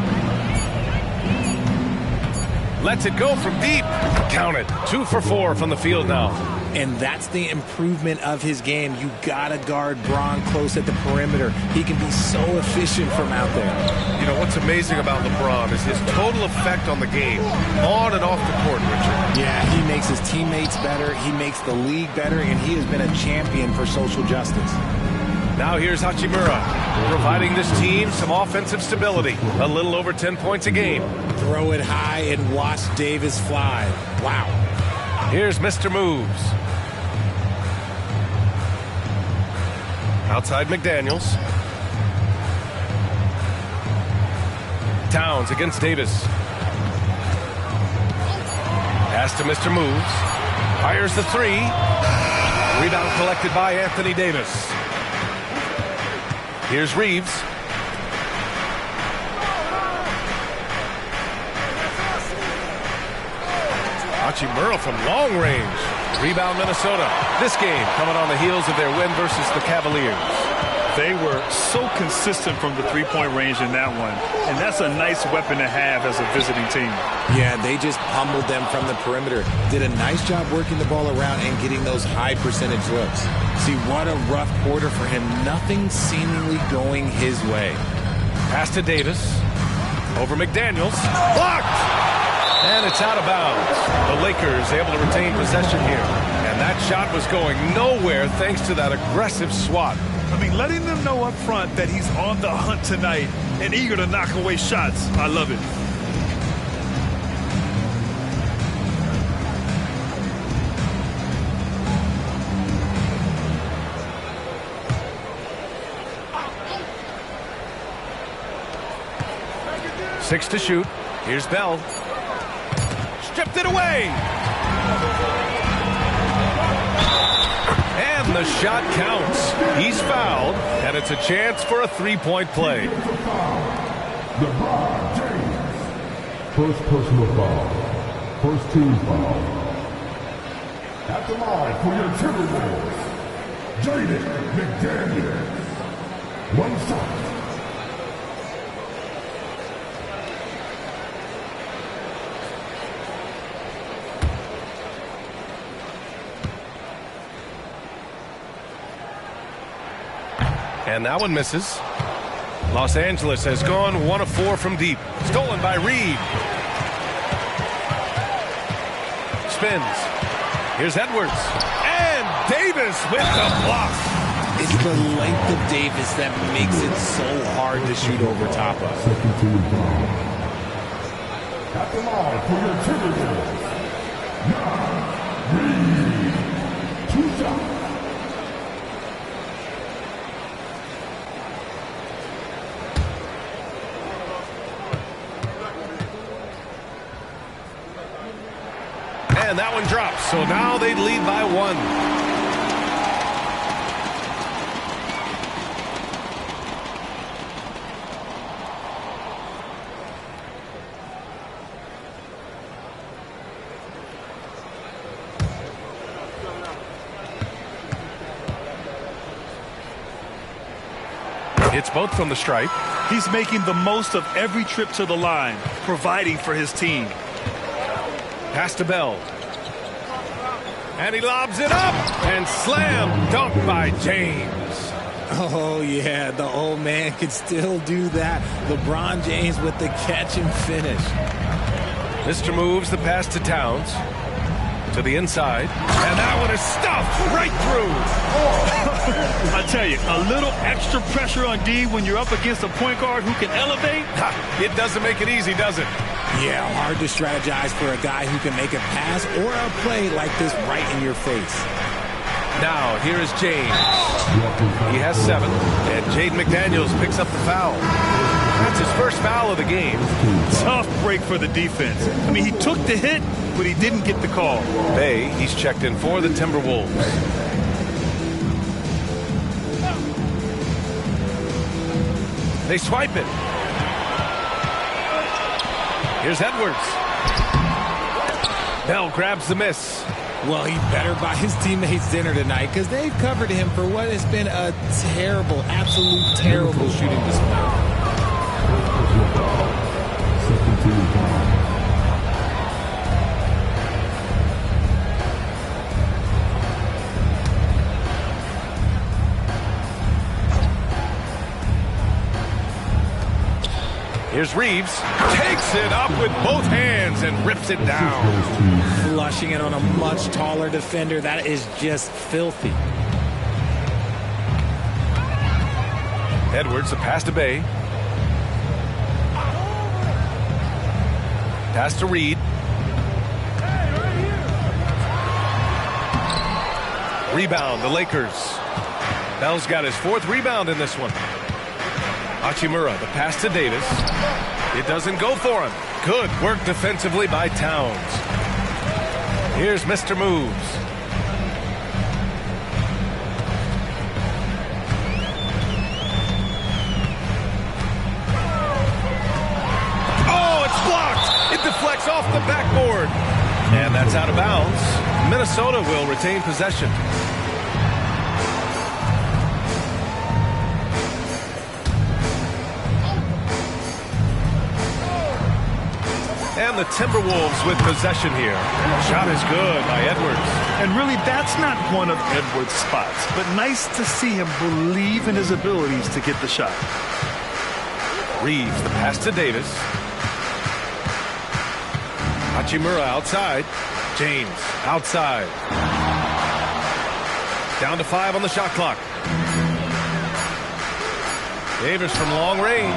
Speaker 6: Lets it go from deep. Count it. 2 for 4 from the field now.
Speaker 21: And that's the improvement of his game. You gotta guard Braun close at the perimeter. He can be so efficient from out there.
Speaker 6: You know, what's amazing about LeBron is his total effect on the game, on and off the court, Richard.
Speaker 21: Yeah, he makes his teammates better. He makes the league better, and he has been a champion for social justice.
Speaker 6: Now here's Hachimura, providing this team some offensive stability. A little over 10 points a game.
Speaker 21: Throw it high and watch Davis fly. Wow.
Speaker 6: Here's Mr. Moves. Outside McDaniels. Towns against Davis. Pass to Mr. Moves. Fires the 3. Rebound collected by Anthony Davis. Here's Reeves. Hachimura from long range. Rebound Minnesota. This game coming on the heels of their win versus the Cavaliers.
Speaker 12: They were so consistent from the three-point range in that one. And that's a nice weapon to have as a visiting team.
Speaker 21: Yeah, they just pummeled them from the perimeter. Did a nice job working the ball around and getting those high percentage looks. See, what a rough quarter for him. Nothing seemingly going his way.
Speaker 6: Pass to Davis. Over McDaniels. Blocked! And it's out of bounds. The Lakers able to retain possession here. And that shot was going nowhere thanks to that aggressive swat.
Speaker 12: I mean, letting them know up front that he's on the hunt tonight and eager to knock away shots. I love it.
Speaker 6: Six to shoot. Here's Bell. Stripped it away. And the shot counts. He's fouled, and it's a chance for a three-point play.
Speaker 4: LeBron James. First personal foul. First team foul. At the line for your Timberwolves, Jaden McDaniels. One shot.
Speaker 6: And that one misses. Los Angeles has gone 1 of 4 from deep. Stolen by Reed. Spins. Here's Edwards. And Davis with the block.
Speaker 21: It's the length of Davis that makes it so hard to shoot over top of.
Speaker 4: Second team foul. At the line for your Timberwolves, Reed. 2 shots.
Speaker 6: And that one drops. So now they lead by 1. It's both from the stripe.
Speaker 12: He's making the most of every trip to the line, providing for his team.
Speaker 6: Pass to Bell. And he lobs it up. And slam dunk by James.
Speaker 21: Oh, yeah, the old man can still do that. LeBron James with the catch and finish.
Speaker 6: Mr. Moves the pass to Towns. To the inside. And that one is stuffed right through.
Speaker 12: I tell you, a little extra pressure on D when you're up against a point guard who can elevate.
Speaker 6: It doesn't make it easy, does it?
Speaker 21: Yeah, hard to strategize for a guy who can make a pass or a play like this right in your face.
Speaker 6: Now, here is James. He has 7, and Jaden McDaniels picks up the foul. That's his first foul of the game.
Speaker 12: Tough break for the defense. I mean, he took the hit, but he didn't get the call.
Speaker 6: Bay, he's checked in for the Timberwolves. They swipe it. Here's Edwards. Bell grabs the miss.
Speaker 21: Well, he better buy his teammates dinner tonight because they've covered him for what has been a terrible, absolute terrible shooting display.
Speaker 6: Here's Reeves. Takes it up with both hands and rips it down.
Speaker 21: Flushing it on a much taller defender. That is just filthy.
Speaker 6: Edwards, a pass to Bay. Pass to Reed. Rebound, the Lakers. Bell's got his 4th rebound in this one. Hachimura, the pass to Davis. It doesn't go for him. Good work defensively by Towns. Here's Mr. Moves. Oh, it's blocked. It deflects off the backboard. And that's out of bounds. Minnesota will retain possession. And the Timberwolves with possession here. Shot is good by Edwards.
Speaker 12: And really, that's not one of Edwards' spots. But nice to see him believe in his abilities to get the shot.
Speaker 6: Reeves, the pass to Davis. Hachimura outside. James outside. Down to 5 on the shot clock. Davis from long range.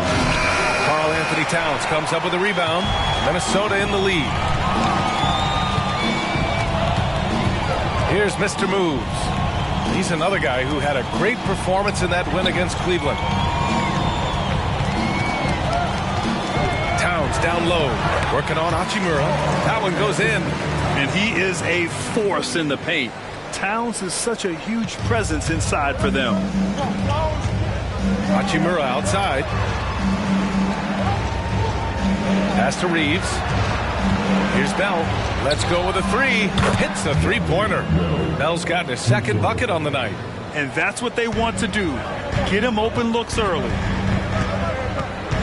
Speaker 6: Karl Anthony Towns comes up with a rebound. Minnesota in the lead. Here's Mr. Moves. He's another guy who had a great performance in that win against Cleveland. Towns down low. Working on Hachimura. That one goes in.
Speaker 12: And he is a force in the paint. Towns is such a huge presence inside for them.
Speaker 6: Hachimura outside. Pass to Reeves. Here's Bell. Let's go with a 3. Hits the three-pointer. Bell's gotten his 2nd bucket on the night.
Speaker 12: And that's what they want to do. Get him open looks early.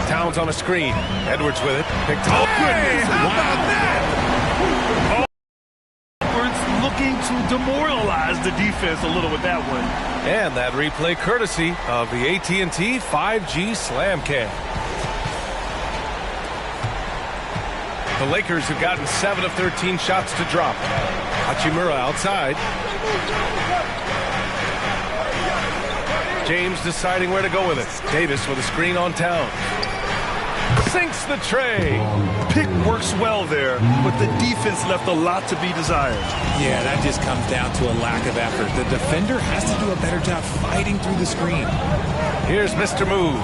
Speaker 6: Towns on a screen. Edwards with it. Picked up. Goodness. How about that?
Speaker 12: Edwards looking to demoralize the defense a little with that one.
Speaker 6: And that replay courtesy of the AT&T 5G Slam Cam. The Lakers have gotten 7 of 13 shots to drop. Hachimura outside. James deciding where to go with it. Davis with a screen on Towns. Sinks the tray.
Speaker 12: Pick works well there, but the defense left a lot to be desired.
Speaker 21: Yeah, that just comes down to a lack of effort. The defender has to do a better job fighting through the screen.
Speaker 6: Here's Mr. Moves.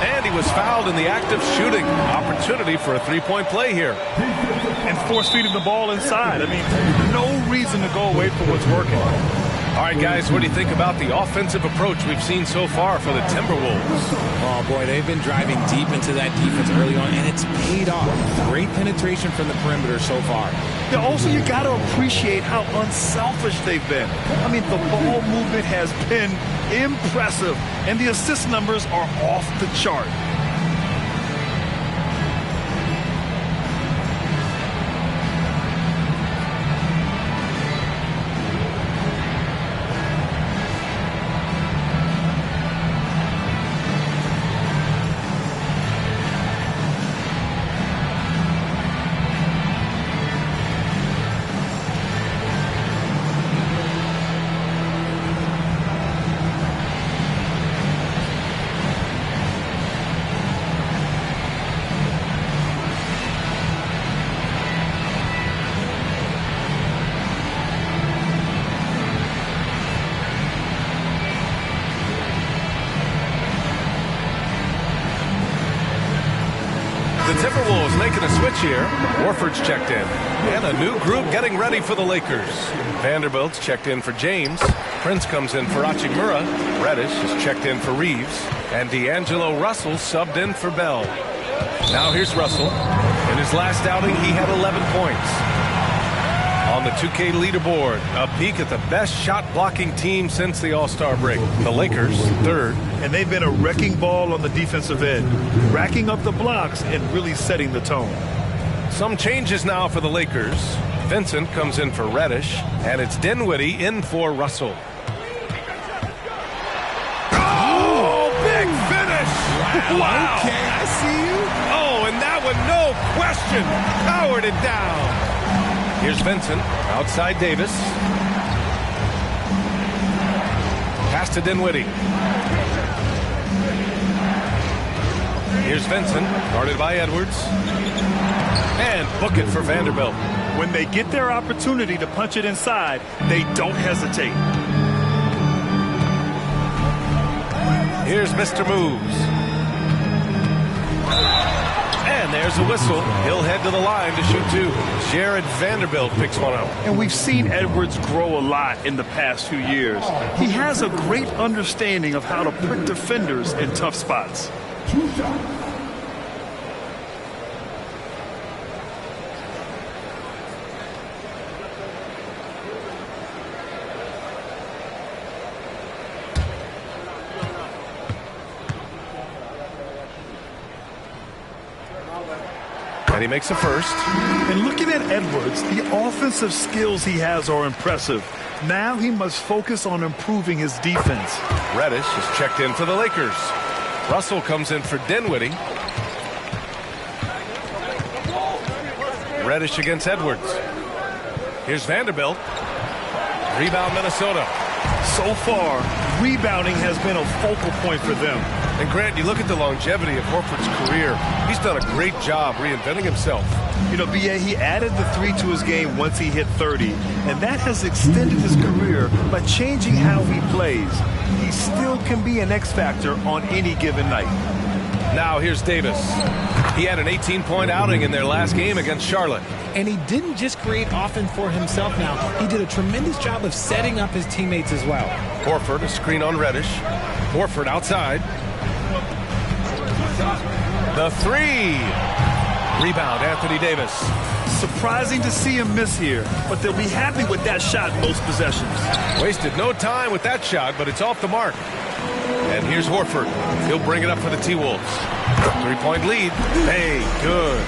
Speaker 6: And he was fouled in the act of shooting. Opportunity for a 3-point play here.
Speaker 12: And force-feeding the ball inside. I mean, no reason to go away from what's working.
Speaker 6: All right, guys, what do you think about the offensive approach we've seen so far for the Timberwolves?
Speaker 21: Oh, boy, they've been driving deep into that defense early on, and it's paid off. Great penetration from the perimeter so far.
Speaker 12: Yeah, also, you got to appreciate how unselfish they've been. I mean, the ball movement has been impressive, and the assist numbers are off the chart.
Speaker 6: The Timberwolves making a switch here. Warford's checked in. And a new group getting ready for the Lakers. Vanderbilt's checked in for James. Prince comes in for Achimura. Reddish is checked in for Reeves. And D'Angelo Russell subbed in for Bell. Now here's Russell. In his last outing, he had 11 points. On the 2K leaderboard, a peek at the best shot-blocking team since the All-Star break. The Lakers, third.
Speaker 12: And they've been a wrecking ball on the defensive end, racking up the blocks and really setting the tone.
Speaker 6: Some changes now for the Lakers. Vincent comes in for Reddish, and it's Dinwiddie in for Russell. Oh, big finish! Wow!
Speaker 21: Okay, I see you.
Speaker 6: Oh, and that one, no question, powered it down. Here's Vincent, outside Davis. Pass to Dinwiddie. Here's Vincent, guarded by Edwards. And book it for Vanderbilt.
Speaker 12: When they get their opportunity to punch it inside, they don't hesitate.
Speaker 6: Here's Mr. Moves. And there's a whistle. He'll head to the line to shoot two. Jared Vanderbilt picks one up.
Speaker 12: And we've seen Edwards grow a lot in the past few years. He has a great understanding of how to put defenders in tough spots.
Speaker 6: And he makes a first.
Speaker 12: And looking at Edwards, the offensive skills he has are impressive. Now he must focus on improving his defense.
Speaker 6: Reddish is checked in for the Lakers. Russell comes in for Dinwiddie. Reddish against Edwards. Here's Vanderbilt. Rebound Minnesota.
Speaker 12: So far, rebounding has been a focal point for them.
Speaker 6: And Grant, you look at the longevity of Horford's career. He's done a great job reinventing himself.
Speaker 12: You know, B.A., he added the three to his game once he hit 30, and that has extended his career by changing how he plays. He still can be an X factor on any given night.
Speaker 6: Now here's Davis. He had an 18-point outing in their last game against Charlotte.
Speaker 21: And he didn't just create offense for himself now. He did a tremendous job of setting up his teammates as well.
Speaker 6: Horford, a screen on Reddish. Horford outside. The three. Rebound, Anthony Davis.
Speaker 12: Surprising to see him miss here, but they'll be happy with that shot most possessions.
Speaker 6: Wasted no time with that shot, but it's off the mark. And here's Horford. He'll bring it up for the T-Wolves. 3-point lead. Hey, good.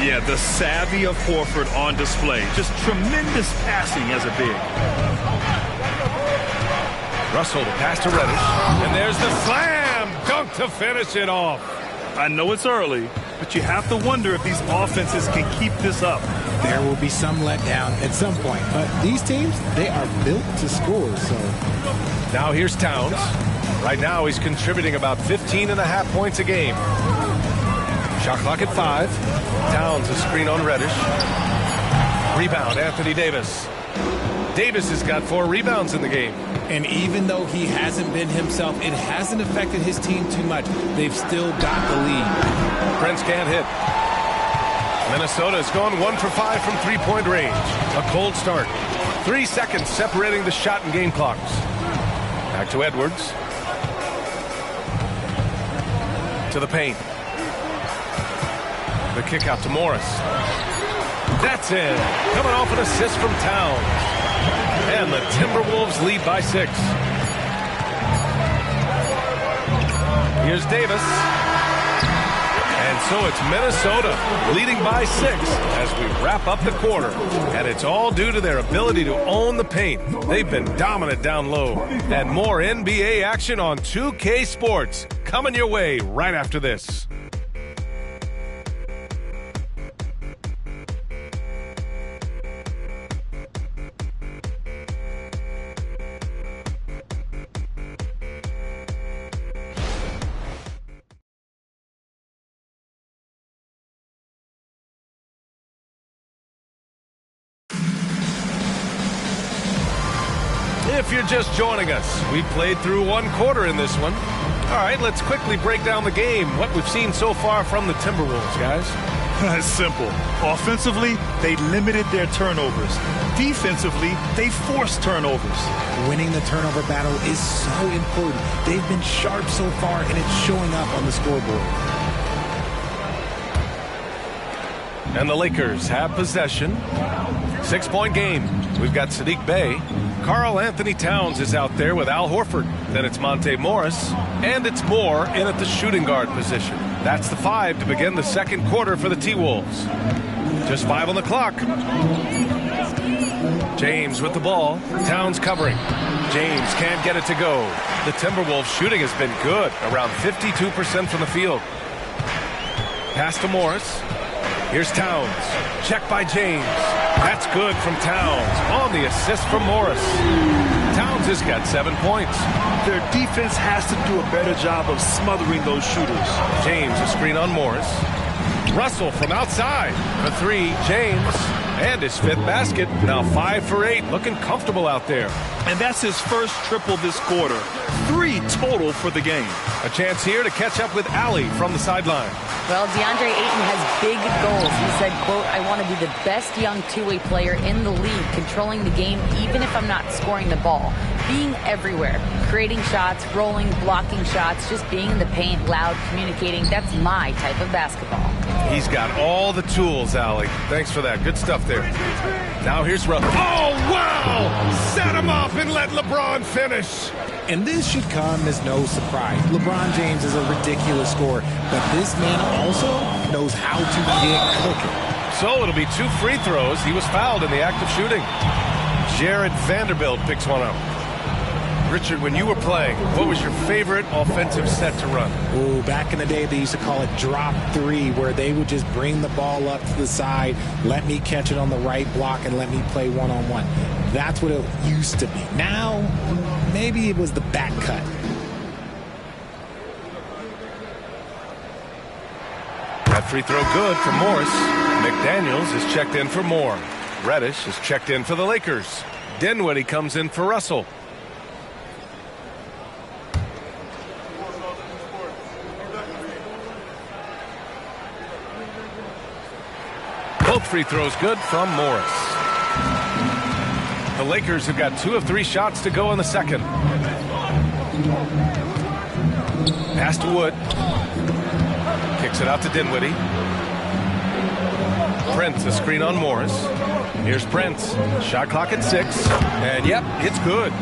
Speaker 12: Yeah, the savvy of Horford on display. Just tremendous passing as a big.
Speaker 6: Russell to pass to Reddish. And there's the slam dunk to finish it off.
Speaker 12: I know it's early, but you have to wonder if these offenses can keep this up.
Speaker 21: There will be some letdown at some point, but these teams, they are built to score. So
Speaker 6: now here's Towns. Right now he's contributing about 15.5 points a game. Shot clock at 5. Towns a screen on Reddish. Rebound, Anthony Davis. Davis has got 4 rebounds in the game.
Speaker 21: And even though he hasn't been himself, it hasn't affected his team too much. They've still got the lead.
Speaker 6: Prince can't hit. Minnesota's gone 1 for 5 from 3-point range. A cold start. 3 seconds separating the shot and game clocks. Back to Edwards. To the paint. The kick out to Morris. That's in. Coming off an assist from Towns. And the Timberwolves lead by 6. Here's Davis. And so it's Minnesota leading by 6 as we wrap up the quarter. And it's all due to their ability to own the paint. They've been dominant down low. And more NBA action on 2K Sports coming your way right after this. If you're just joining us, we played through 1 quarter in this one. All right, let's quickly break down the game, what we've seen so far from the Timberwolves, guys.
Speaker 12: It's simple. Offensively, they limited their turnovers. Defensively, they forced turnovers.
Speaker 21: Winning the turnover battle is so important. They've been sharp so far, and it's showing up on the scoreboard.
Speaker 6: And the Lakers have possession. 6-point game. We've got Sadiq Bey. Karl Anthony Towns is out there with Al Horford. Then it's Monte Morris. And it's Moore in at the shooting guard position. That's the 5 to begin the second quarter for the T-Wolves. Just 5 on the clock. James with the ball. Towns covering. James can't get it to go. The Timberwolves shooting has been good. Around 52% from the field. Pass to Morris. Here's Towns. Check by James. That's good from Towns. On the assist from Morris. Towns has got 7 points.
Speaker 12: Their defense has to do a better job of smothering those shooters.
Speaker 6: James, a screen on Morris. Russell from outside. The 3, James. And his 5th basket. Now 5 for 8. Looking comfortable out there.
Speaker 12: And that's his first triple this quarter. 3 total for the game.
Speaker 6: A chance here to catch up with Allie from the sideline.
Speaker 14: Well, DeAndre Ayton has big goals. He said, quote, "I want to be the best young two-way player in the league, controlling the game even if I'm not scoring the ball. Being everywhere, creating shots, rolling, blocking shots, just being in the paint, loud, communicating. That's my type of basketball."
Speaker 6: He's got all the tools, Allie. Thanks for that. Good stuff there. Now here's Russell. Oh, wow! Set him up and let LeBron finish.
Speaker 21: And this should come as no surprise. LeBron James is a ridiculous scorer, but this man also knows how to get cooking.
Speaker 6: So it'll be 2 free throws. He was fouled in the act of shooting. Jared Vanderbilt picks one up. Richard, when you were playing, what was your favorite offensive set to run?
Speaker 21: Oh, back in the day, they used to call it drop 3, where they would just bring the ball up to the side, let me catch it on the right block, and let me play one-on-one. That's what it used to be. Now, maybe it was the back cut.
Speaker 6: That free throw good for Morris. McDaniels is checked in for Moore. Reddish is checked in for the Lakers. Dinwiddie comes in for Russell. Both free throws good from Morris. The Lakers have got 2 of 3 shots to go in the second. Pass to Wood. Kicks it out to Dinwiddie. Prince, a screen on Morris. Here's Prince. Shot clock at 6. And yep, it's good.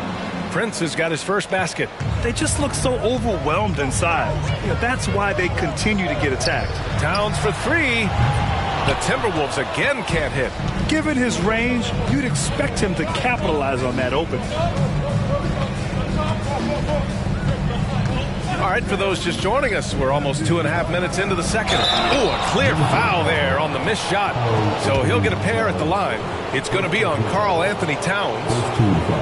Speaker 6: Prince has got his first basket.
Speaker 12: They just look so overwhelmed inside. That's why they continue to get attacked.
Speaker 6: Towns for 3. The Timberwolves again can't hit.
Speaker 12: Given his range, you'd expect him to capitalize on that opening.
Speaker 6: All right, for those just joining us, we're almost 2.5 minutes into the second. Oh, a clear foul there on the missed shot. So he'll get a pair at the line. It's going to be on Karl Anthony Towns.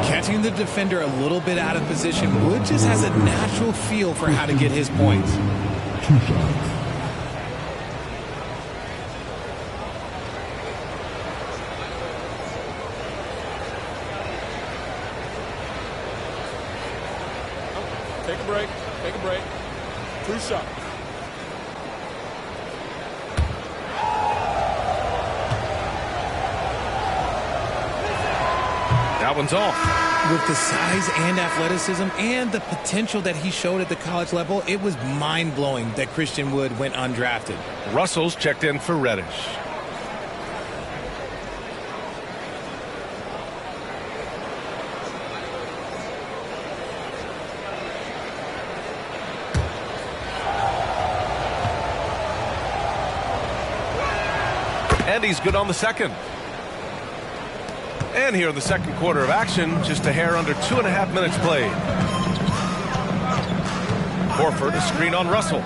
Speaker 21: Catching the defender a little bit out of position, Wood just has a natural feel for how to get his points.
Speaker 4: 2 shots.
Speaker 20: Take a break. Take a break. 2 shots.
Speaker 6: That one's off.
Speaker 21: With the size and athleticism and the potential that he showed at the college level, it was mind-blowing that Christian Wood went undrafted.
Speaker 6: Russell's checked in for Reddish. And he's good on the second. And here in the second quarter of action, just a hair under 2.5 minutes played. Horford, a screen on Russell.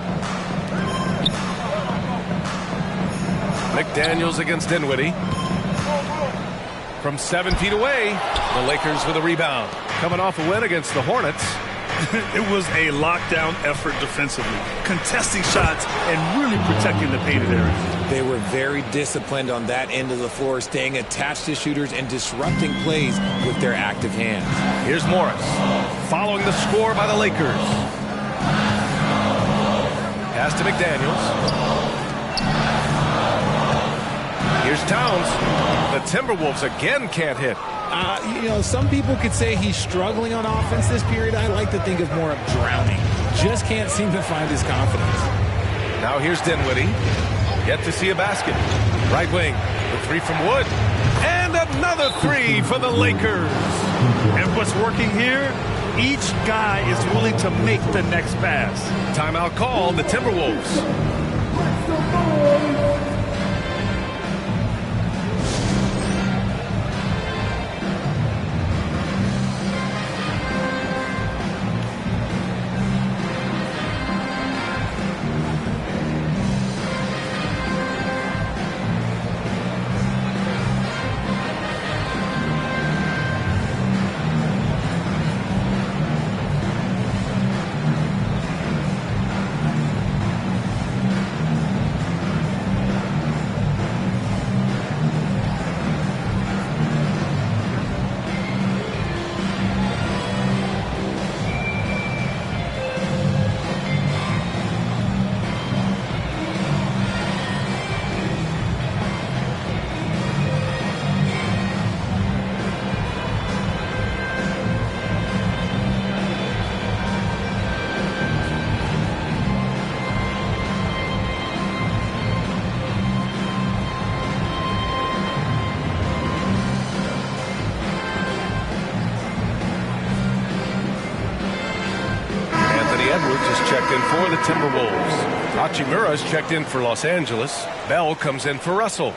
Speaker 6: McDaniels against Dinwiddie. From 7 feet away, the Lakers with a rebound. Coming off a win against the Hornets.
Speaker 12: It was a lockdown effort defensively, contesting shots and really protecting the painted area.
Speaker 21: They were very disciplined on that end of the floor, staying attached to shooters and disrupting plays with their active hands.
Speaker 6: Here's Morris, following the score by the Lakers. Pass to McDaniels. Here's Towns. The Timberwolves again can't hit.
Speaker 21: Some people could say he's struggling on offense this period. I like to think of more of drowning. Just can't seem to find his confidence.
Speaker 6: Now here's Dinwiddie. Yet to see a basket. Right wing. The three from Wood. And another three for the Lakers.
Speaker 12: And what's working here? Each guy is willing to make the next pass.
Speaker 6: Timeout call, the Timberwolves. Checked in for the Timberwolves. Hachimura's checked in for Los Angeles. Bell comes in for Russell.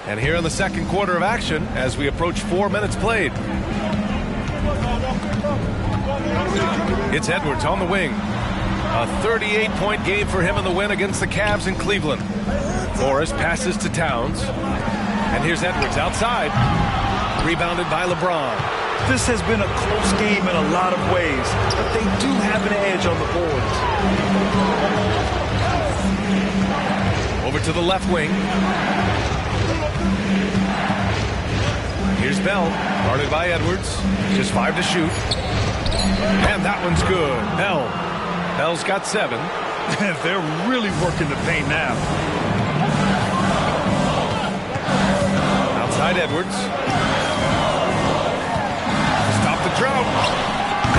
Speaker 6: And here in the second quarter of action as we approach 4 minutes played. It's Edwards on the wing. A 38-point game for him in the win against the Cavs in Cleveland. Morris passes to Towns. And here's Edwards outside. Rebounded by LeBron.
Speaker 12: This has been a close game in a lot of ways, but they do have an edge on the boards.
Speaker 6: Over to the left wing. Here's Bell, guarded by Edwards. Just 5 to shoot. And that one's good. Bell's got 7.
Speaker 12: They're really working the paint now.
Speaker 6: Outside Edwards. Stop the drought.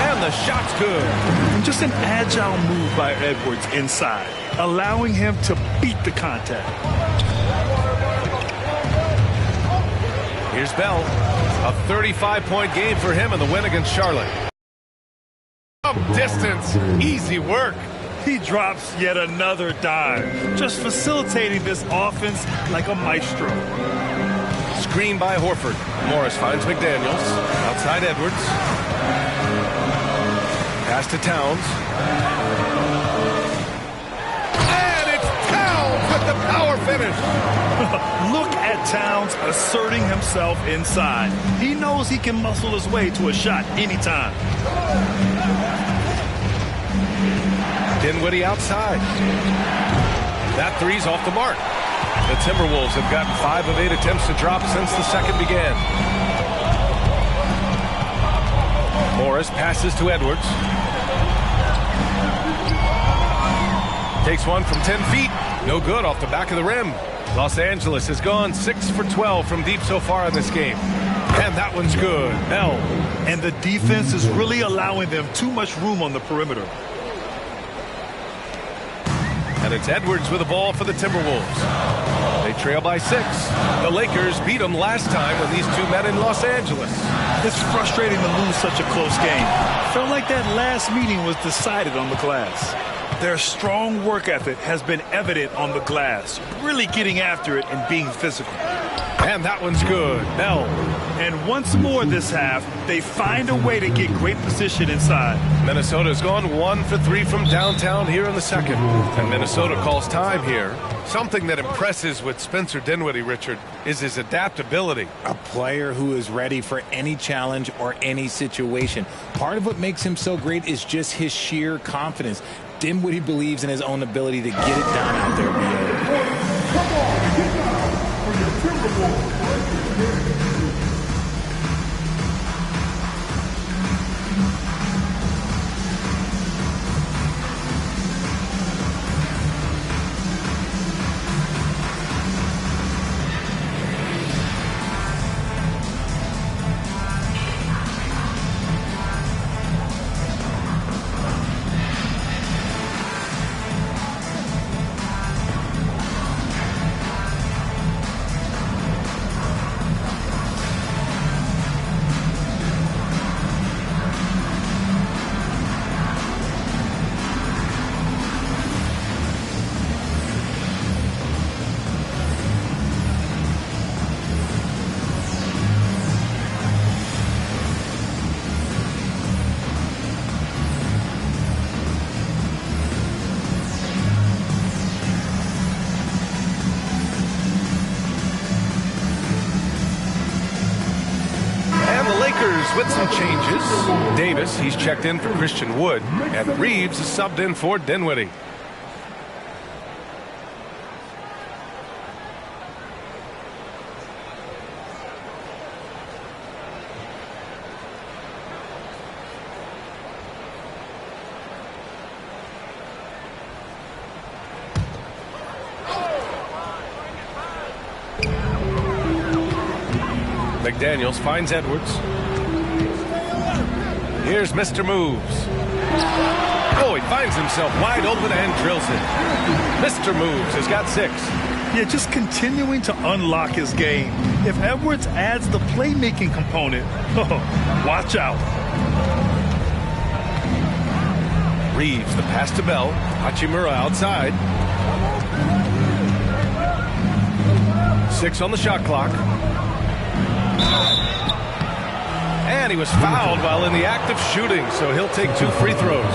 Speaker 6: And the shot's good.
Speaker 12: Just an agile move by Edwards inside, allowing him to beat the contact.
Speaker 6: Here's Bell. A 35-point game for him in the win against Charlotte. From distance, easy work.
Speaker 12: He drops yet another dime, just facilitating this offense like a maestro.
Speaker 6: Screen by Horford. Morris finds McDaniels. Outside Edwards. Pass to Towns. And it's Towns with the power finish.
Speaker 12: Look at Towns asserting himself inside. He knows he can muscle his way to a shot anytime.
Speaker 6: Dinwiddie outside. That three's off the mark. The Timberwolves have gotten 5 of 8 attempts to drop since the second began. Morris passes to Edwards. Takes one from 10 feet. No good off the back of the rim. Los Angeles has gone 6 for 12 from deep so far in this game. And that one's good. Bell.
Speaker 12: And the defense is really allowing them too much room on the perimeter.
Speaker 6: And it's Edwards with the ball for the Timberwolves. They trail by 6. The Lakers beat them last time when these two met in Los Angeles.
Speaker 12: It's frustrating to lose such a close game. Felt like that last meeting was decided on the glass. Their strong work ethic has been evident on the glass, really getting after it and being physical.
Speaker 6: And that one's good. Bell.
Speaker 12: And once more this half, they find a way to get great position inside.
Speaker 6: Minnesota's gone 1 for 3 from downtown here in the second. And Minnesota calls time here. Something that impresses with Spencer Dinwiddie, Richard, is his adaptability.
Speaker 21: A player who is ready for any challenge or any situation. Part of what makes him so great is just his sheer confidence. Dinwiddie believes in his own ability to get it done out there,
Speaker 6: With some changes, Davis, he's checked in for Christian Wood, and Reeves is subbed in for Dinwiddie. McDaniels finds Edwards. Here's Mr. Moves. Oh, he finds himself wide open and drills it. Mr. Moves has got 6.
Speaker 12: Yeah, just continuing to unlock his game. If Edwards adds the playmaking component, watch out.
Speaker 6: Reeves, the pass to Bell. Hachimura outside. 6 on the shot clock. And he was fouled while in the act of shooting, so he'll take 2 free throws.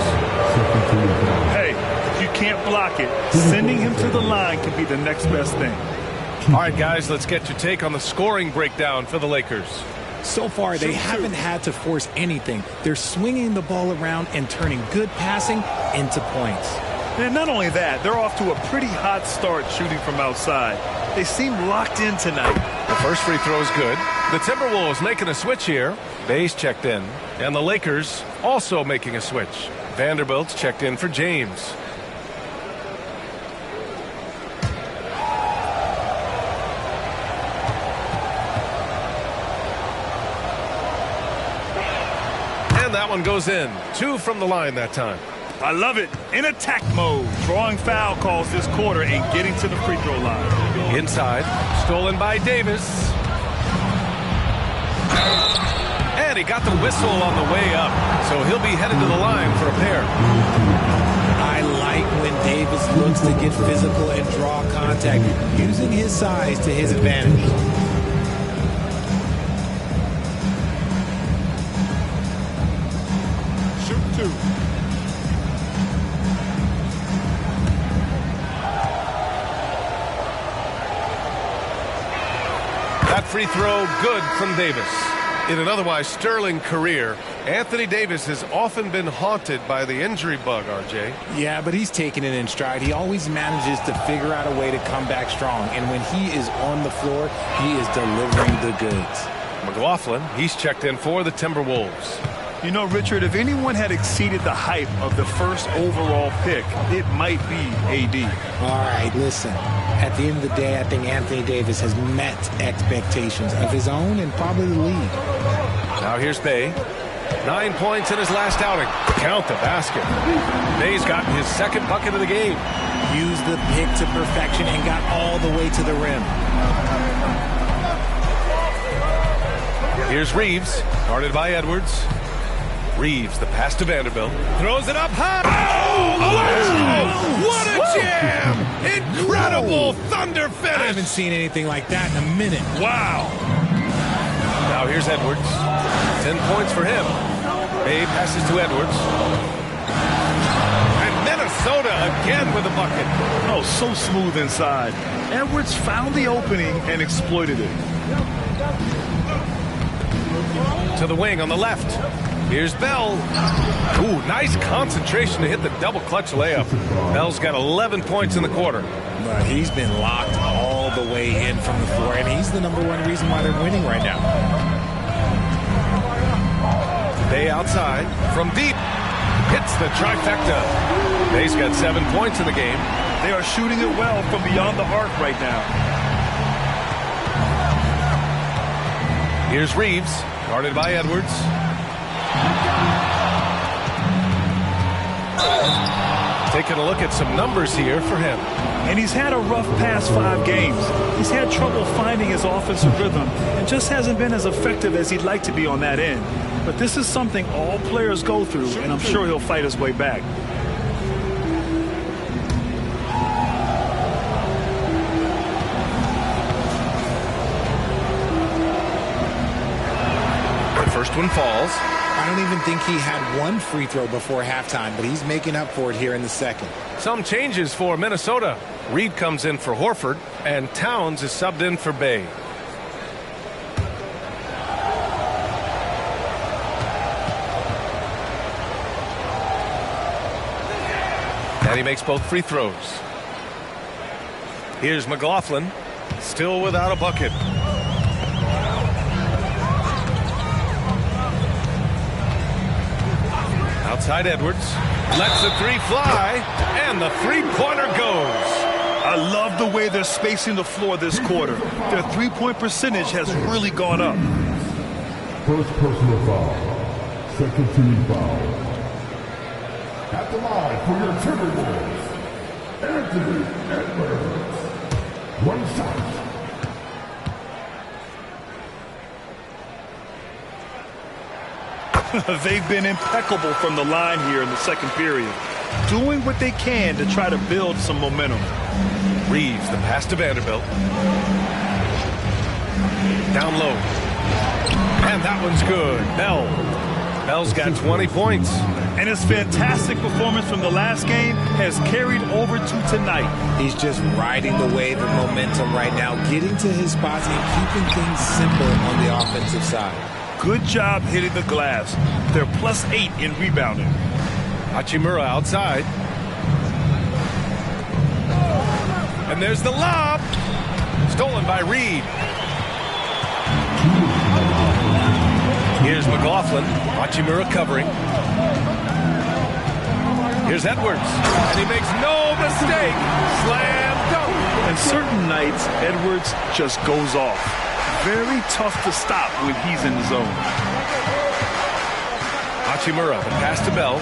Speaker 12: Hey, if you can't block it, sending him to the line can be the next best thing.
Speaker 6: All right, guys, let's get your take on the scoring breakdown for the Lakers.
Speaker 21: So far, they haven't had to force anything. They're swinging the ball around and turning good passing into points.
Speaker 12: And not only that, they're off to a pretty hot start shooting from outside. They seem locked in tonight.
Speaker 6: The first free throw is good. The Timberwolves making a switch here. Bay's checked in. And the Lakers also making a switch. Vanderbilt's checked in for James. And that one goes in. 2 from the line that time.
Speaker 12: I love it. In attack mode. Drawing foul calls this quarter and getting to the free throw line.
Speaker 6: Inside. Stolen by Davis. And he got the whistle on the way up. So he'll be headed to the line for a pair.
Speaker 21: I like when Davis looks to get physical and draw contact, using his size to his advantage.
Speaker 12: Shoot 2.
Speaker 6: That free throw good from Davis. In an otherwise sterling career, Anthony Davis has often been haunted by the injury bug, RJ.
Speaker 21: Yeah, but he's taking it in stride. He always manages to figure out a way to come back strong. And when he is on the floor, he is delivering the goods.
Speaker 6: McLaughlin, he's checked in for the Timberwolves.
Speaker 12: You know, Richard, if anyone had exceeded the hype of the first overall pick, it might be AD.
Speaker 21: All right, listen. At the end of the day, I think Anthony Davis has met expectations of his own and probably the league.
Speaker 6: Now here's Bay. 9 points in his last outing. Count the basket. Bay's gotten his second bucket of the game.
Speaker 21: Used the pick to perfection and got all the way to the rim.
Speaker 6: Here's Reeves, guarded by Edwards. Reeves, the pass to Vanderbilt. Throws it up high. Oh, what a jam! Incredible thunder finish.
Speaker 21: I haven't seen anything like that in a minute.
Speaker 6: Wow. Now here's Edwards. 10 points for him. Bay passes to Edwards. And Minnesota again with a bucket.
Speaker 12: Oh, so smooth inside. Edwards found the opening and exploited it.
Speaker 6: To the wing on the left. Here's Bell. Ooh, nice concentration to hit the double clutch layup. Bell's got 11 points in the quarter.
Speaker 21: But he's been locked all the way in from the floor, and he's the #1 reason why they're winning right now.
Speaker 6: Bay outside from deep. Hits the trifecta. Bay's got 7 points in the game.
Speaker 12: They are shooting it well from beyond the arc right now.
Speaker 6: Here's Reeves, guarded by Edwards. Taking a look at some numbers here for him.
Speaker 12: And he's had a rough past 5 games. He's had trouble finding his offensive rhythm and just hasn't been as effective as he'd like to be on that end. But this is something all players go through, and I'm sure he'll fight his way back.
Speaker 6: The first one falls.
Speaker 21: I don't even think he had one free throw before halftime, but he's making up for it here in the second.
Speaker 6: Some changes for Minnesota. Reed comes in for Horford, and Towns is subbed in for Bay. And he makes both free throws. Here's McLaughlin, still without a bucket. Outside Edwards, lets the 3 fly, and the 3-pointer goes.
Speaker 12: I love the way they're spacing the floor this quarter. Their 3-point percentage has really gone up.
Speaker 4: First personal foul. Second team foul. At the line for your Timberwolves, Anthony Edwards. 1 shot.
Speaker 12: They've been impeccable from the line here in the second period, doing what they can to try to build some momentum.
Speaker 6: Reeves, the pass to Vanderbilt. Down low. And that one's good. Bell's got 20 points.
Speaker 12: And his fantastic performance from the last game has carried over to tonight.
Speaker 21: He's just riding the wave of momentum right now, getting to his spots and keeping things simple on the offensive side.
Speaker 12: Good job hitting the glass. They're +8 in rebounding.
Speaker 6: Hachimura outside. And there's the lob. Stolen by Reed. Here's McLaughlin. Hachimura covering. Here's Edwards. And he makes no mistake. Slam dunk.
Speaker 12: And certain nights, Edwards just goes off. Very tough to stop when he's in the zone.
Speaker 6: Hachimura, the pass to Bell.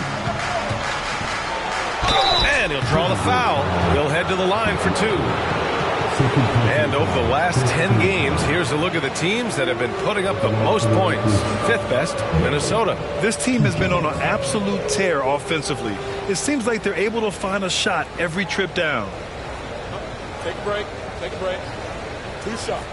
Speaker 6: And he'll draw the foul. He'll head to the line for 2. And over the last 10 games, here's a look at the teams that have been putting up the most points. 5th best, Minnesota.
Speaker 12: This team has been on an absolute tear offensively. It seems like they're able to find a shot every trip down.
Speaker 10: Take a break. Take a break. 2 shots.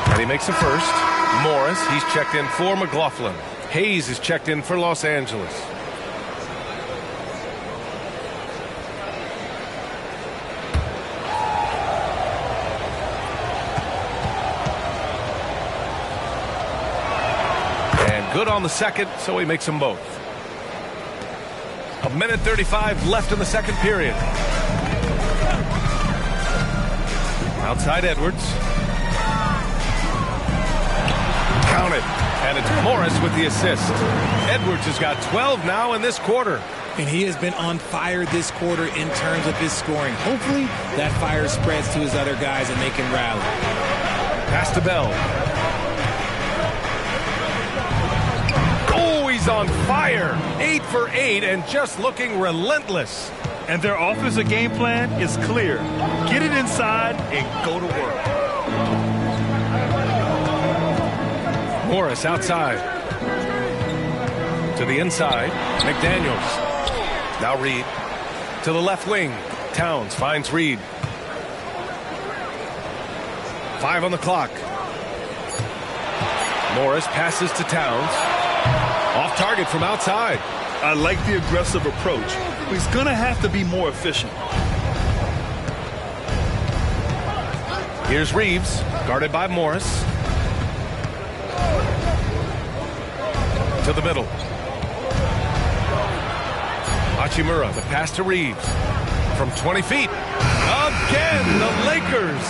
Speaker 6: And he makes the first. Morris, he's checked in for McLaughlin. Hayes is checked in for Los Angeles. And good on the second, so he makes them both. 1:35 left in the second period. Outside Edwards. Counted. And it's Morris with the assist. Edwards has got 12 now in this quarter.
Speaker 21: And he has been on fire this quarter in terms of his scoring. Hopefully that fire spreads to his other guys and they can rally.
Speaker 6: Pass to Bell. Oh, he's on fire. 8 for 8 and just looking relentless.
Speaker 12: And their offensive game plan is clear. Get it inside and go to work.
Speaker 6: Morris outside. To the inside. McDaniels. Now Reed. To the left wing. Towns finds Reed. 5 on the clock. Morris passes to Towns. Off target from outside.
Speaker 12: I like the aggressive approach. He's going to have to be more efficient.
Speaker 6: Here's Reeves, guarded by Morris. To the middle. Hachimura, the pass to Reeves. From 20 feet. Again, the Lakers.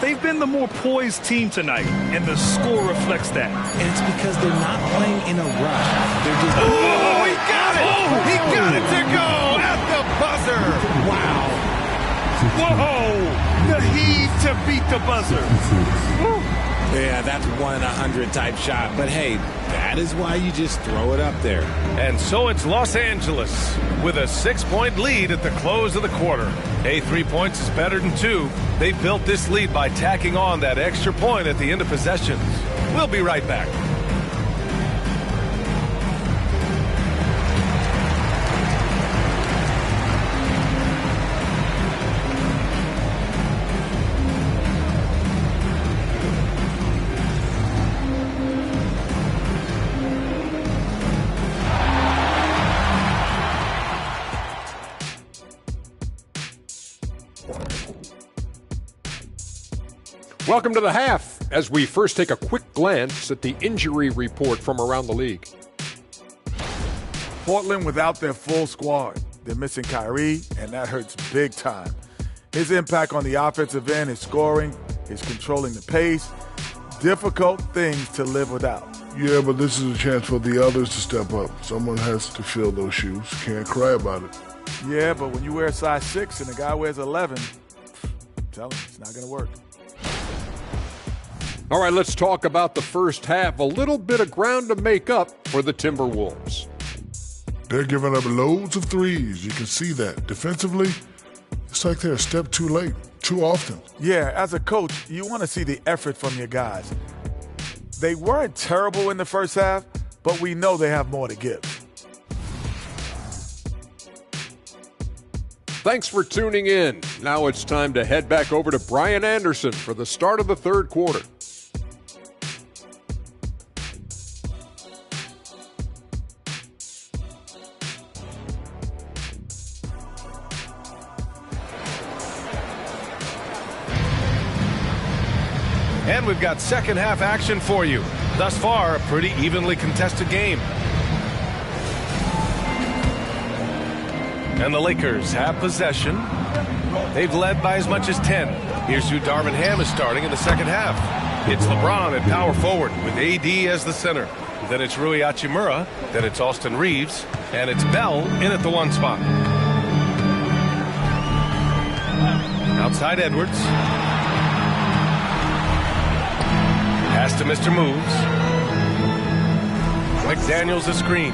Speaker 12: They've been the more poised team tonight, and the score reflects that.
Speaker 21: And it's because they're not playing in a rush. They're just...
Speaker 6: Oh, he got it! He got it to go at the buzzer!
Speaker 21: Wow.
Speaker 12: Whoa! The heave to beat the buzzer.
Speaker 21: Yeah, that's 1 in 100 type shot. But hey, that is why you just throw it up there.
Speaker 6: And so it's Los Angeles with a 6-point lead at the close of the quarter. Hey, 3 points is better than 2. They built this lead by tacking on that extra point at the end of possessions. We'll be right back.
Speaker 8: Welcome to the half, as we first take a quick glance at the injury report from around the league.
Speaker 10: Portland without their full squad. They're missing Kyrie, and that hurts big time. His impact on the offensive end, his scoring, his controlling the pace, difficult things to live without.
Speaker 9: Yeah, but this is a chance for the others to step up. Someone has to fill those shoes. Can't cry about it.
Speaker 10: Yeah, but when you wear a size 6 and the guy wears 11, tell him it's not going to work.
Speaker 8: All right, let's talk about the first half. A little bit of ground to make up for the Timberwolves.
Speaker 9: They're giving up loads of threes. You can see that. Defensively, it's like they're a step too late, too often.
Speaker 10: Yeah, as a coach, you want to see the effort from your guys. They weren't terrible in the first half, but we know they have more to give.
Speaker 8: Thanks for tuning in. Now it's time to head back over to Brian Anderson for the start of the third quarter.
Speaker 6: And we've got second half action for you. Thus far, a pretty evenly contested game. And the Lakers have possession. They've led by as much as 10. Here's who Darvin Ham is starting in the second half. It's LeBron at power forward with AD as the center. Then it's Rui Hachimura. Then it's Austin Reeves. And it's Bell in at the 1 spot. Outside Edwards. Pass to Mr. Moves. McDaniels a screen.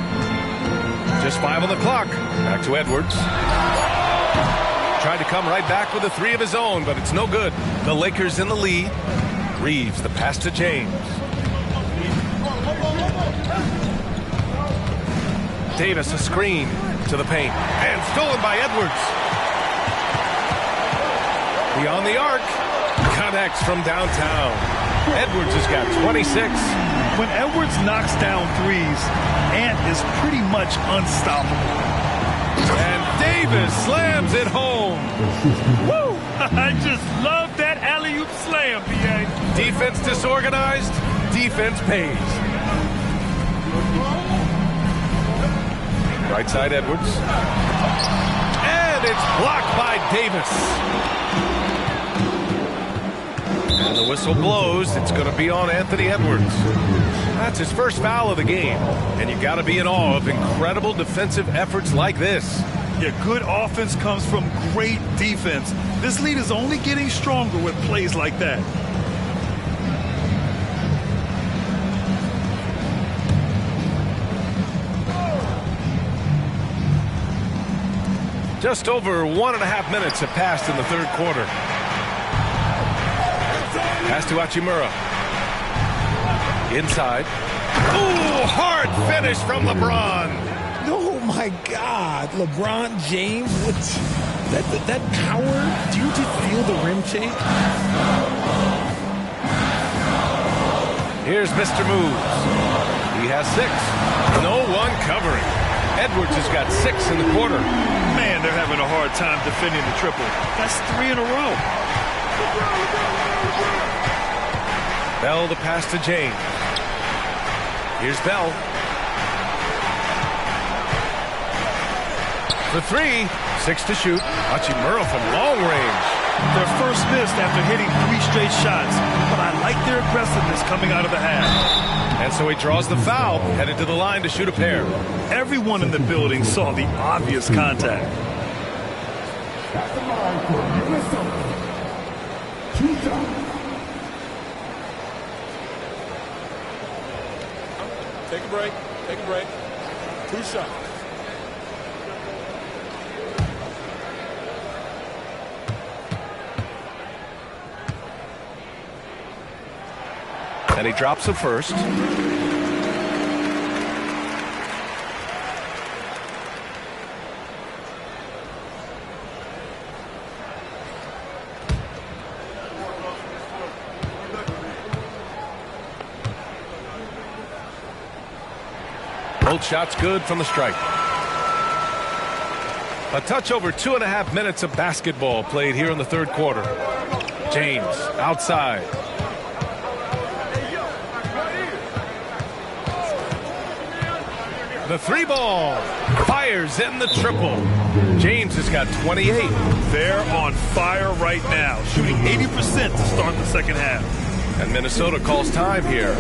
Speaker 6: Just 5 on the clock. Back to Edwards. Tried to come right back with a 3 of his own, but it's no good. The Lakers in the lead. Reeves, the pass to James. Davis a screen to the paint. And stolen by Edwards. Beyond the arc. Connects from downtown. Edwards has got 26.
Speaker 12: When Edwards knocks down threes, Ant is pretty much unstoppable.
Speaker 6: And Davis slams it home.
Speaker 12: Woo! I just love that alley-oop slam, B.A.
Speaker 6: Defense disorganized, defense pays. Right side Edwards. And it's blocked by Davis. And the whistle blows. It's going to be on Anthony Edwards. That's his first foul of the game. And you got to be in awe of incredible defensive efforts like this.
Speaker 12: Yeah, good offense comes from great defense. This lead is only getting stronger with plays like that.
Speaker 6: Just over 1.5 minutes have passed in the third quarter. Pass to Hachimura. Inside. Ooh, hard finish from LeBron.
Speaker 21: Oh, my God. LeBron James, that power, do you just feel the rim shake?
Speaker 6: Here's Mr. Moves. He has 6. No one covering. Edwards has got 6 in the quarter.
Speaker 12: Man, they're having a hard time defending the triple. That's 3 in a row.
Speaker 6: Bell the pass to James. Here's Bell. For 3, 6 to shoot. Hachimura from long range.
Speaker 12: Their first miss after hitting 3 straight shots, but I like their aggressiveness coming out of the half.
Speaker 6: And so he draws the foul, headed to the line to shoot a pair.
Speaker 12: Everyone in the building saw the obvious contact.
Speaker 3: Take a break. Take a break. 2 shots.
Speaker 6: And he drops the first. Both shots good from the strike. A touch over 2.5 minutes of basketball played here in the third quarter. James outside. The 3 ball fires in the triple. James has got 28.
Speaker 12: They're on fire right now, shooting 80% to start the second half.
Speaker 6: And Minnesota calls time here.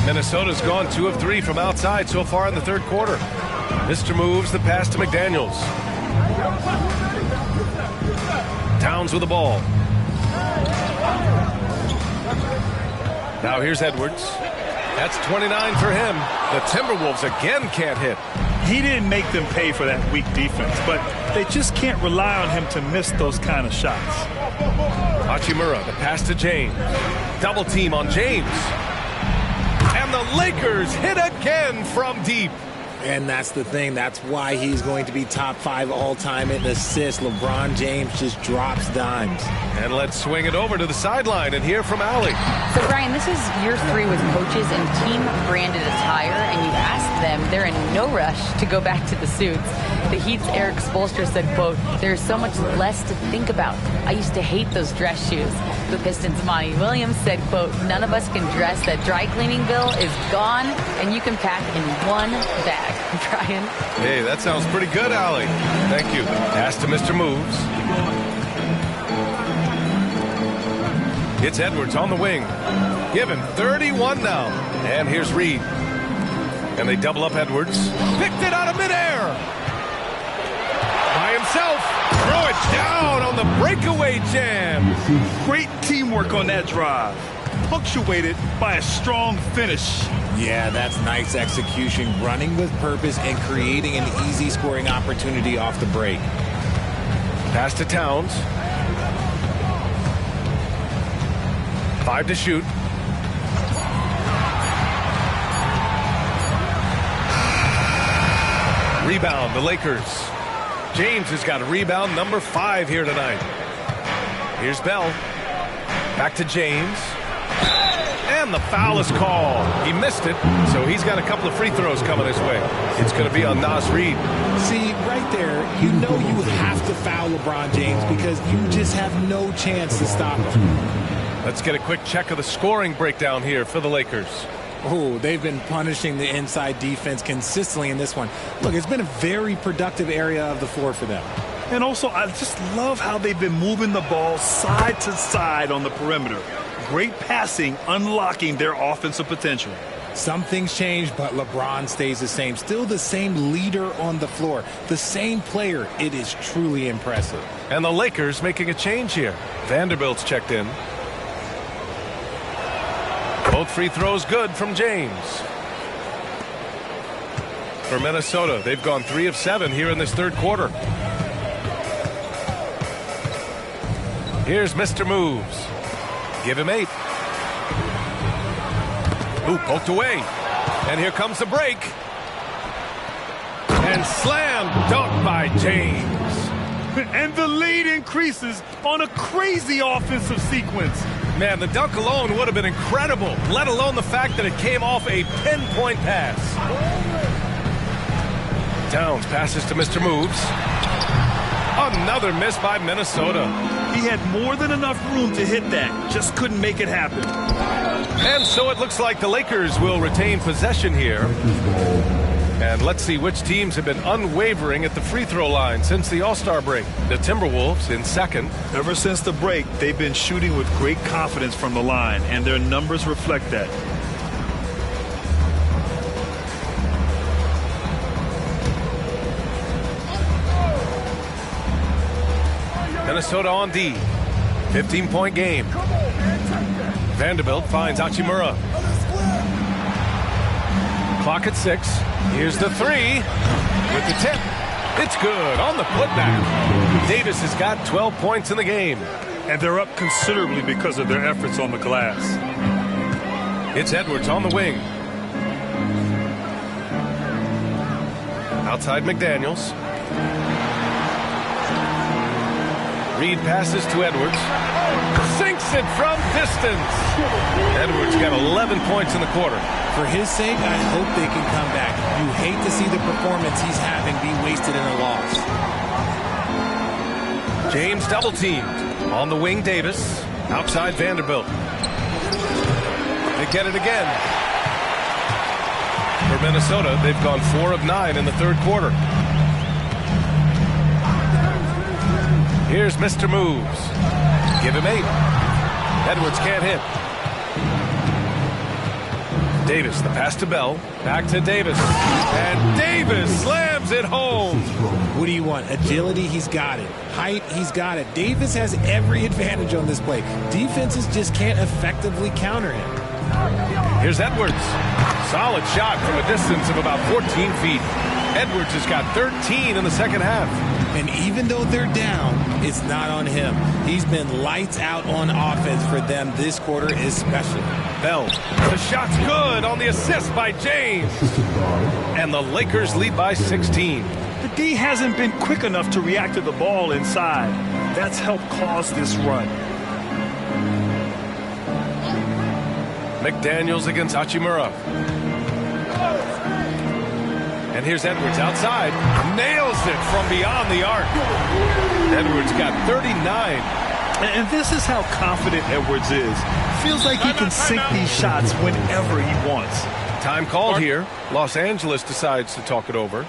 Speaker 6: Minnesota's gone 2 of 3 from outside so far in the third quarter. Mr. moves the pass to McDaniels. Towns with the ball. Now here's Edwards. That's 29 for him. The Timberwolves again can't hit.
Speaker 12: He didn't make them pay for that weak defense, but they just can't rely on him to miss those kind of shots.
Speaker 6: Hachimura, the pass to James. Double team on James. And the Lakers hit again from deep.
Speaker 21: And that's the thing. That's why he's going to be top 5 all-time in assists. LeBron James just drops dimes.
Speaker 6: And let's swing it over to the sideline and hear from Allie.
Speaker 14: So, Brian, this is year 3 with coaches in team-branded attire, and you asked them, they're in no rush to go back to the suits. The Heat's Eric Spoelstra said, quote, "There's so much less to think about. I used to hate those dress shoes." The Pistons' Monty Williams said, quote, "None of us can dress. That dry cleaning bill is gone, and you can pack in one bag." Brian?
Speaker 6: Hey, that sounds pretty good, Allie. Thank you. Pass to Mr. Moves. It's Edwards on the wing. Give him 31 now. And here's Reed. And they double up Edwards. Picked it out of midair. By himself. Throw it down on the breakaway jam.
Speaker 12: Great teamwork on that drive. punctuated by a strong finish.
Speaker 21: Yeah, that's nice execution, running with purpose and creating an easy scoring opportunity off the break.
Speaker 6: Pass to Towns. 5 to shoot. Rebound, the Lakers. James has got a rebound number 5 here tonight. Here's Bell. Back to James. And the foul is called. He missed it, so he's got a couple of free throws coming his way. It's going to be on Nas Reed.
Speaker 21: See, right there, you know you have to foul LeBron James because you just have no chance to stop him.
Speaker 6: Let's get a quick check of the scoring breakdown here for the Lakers.
Speaker 21: Oh, they've been punishing the inside defense consistently in this one. Look, it's been a very productive area of the floor for them.
Speaker 12: And also, I just love how they've been moving the ball side to side on the perimeter. Great passing, unlocking their offensive potential.
Speaker 21: Some things change, but LeBron stays the same. Still the same leader on the floor. The same player. It is truly impressive.
Speaker 6: And the Lakers making a change here. Vanderbilt's checked in. Both free throws good from James. For Minnesota, they've gone 3 of 7 here in this third quarter. Here's Mr. Moves. Give him 8. Ooh, poked away. And here comes the break. And slam dunk by James.
Speaker 12: And the lead increases on a crazy offensive sequence.
Speaker 6: Man, the dunk alone would have been incredible, let alone the fact that it came off a pinpoint pass. Towns passes to Mr. Moves. Another miss by Minnesota.
Speaker 12: He had more than enough room to hit that, just couldn't make it happen.
Speaker 6: And so it looks like the Lakers will retain possession here. And let's see which teams have been unwavering at the free throw line since the All-Star break. The Timberwolves in second.
Speaker 12: Ever since the break, they've been shooting with great confidence from the line, and their numbers reflect that.
Speaker 6: Minnesota on D. 15-point game. Vanderbilt finds Hachimura. Clock at 6. Here's the 3 with the tip. It's good on the putback. Davis has got 12 points in the game.
Speaker 12: And they're up considerably because of their efforts on the glass.
Speaker 6: It's Edwards on the wing. Outside McDaniels. Reed passes to Edwards. Sinks it from distance. Edwards got 11 points in the quarter.
Speaker 21: For his sake, I hope they can come back. You hate to see the performance he's having be wasted in a loss.
Speaker 6: James double teamed. On the wing, Davis. Outside Vanderbilt. They get it again. For Minnesota, they've gone 4 of 9 in the third quarter. Here's Mr. Moves. Give him 8. Edwards can't hit. Davis, the pass to Bell. Back to Davis. And Davis slams it home.
Speaker 21: What do you want? Agility, he's got it. Height, he's got it. Davis has every advantage on this play. Defenses just can't effectively counter him.
Speaker 6: Here's Edwards. Solid shot from a distance of about 14 feet. Edwards has got 13 in the second half.
Speaker 21: And even though they're down, it's not on him. He's been lights out on offense for them this quarter especially.
Speaker 6: Bell, the shot's good on the assist by James. And the Lakers lead by 16.
Speaker 12: The D hasn't been quick enough to react to the ball inside. That's helped cause this run.
Speaker 6: McDaniels against Hachimura. And here's Edwards outside. Nails it from beyond the arc. Edwards got 39.
Speaker 12: And this is how confident Edwards is. Feels like he can sink these shots whenever he wants.
Speaker 6: Time called here. Los Angeles decides to talk it over.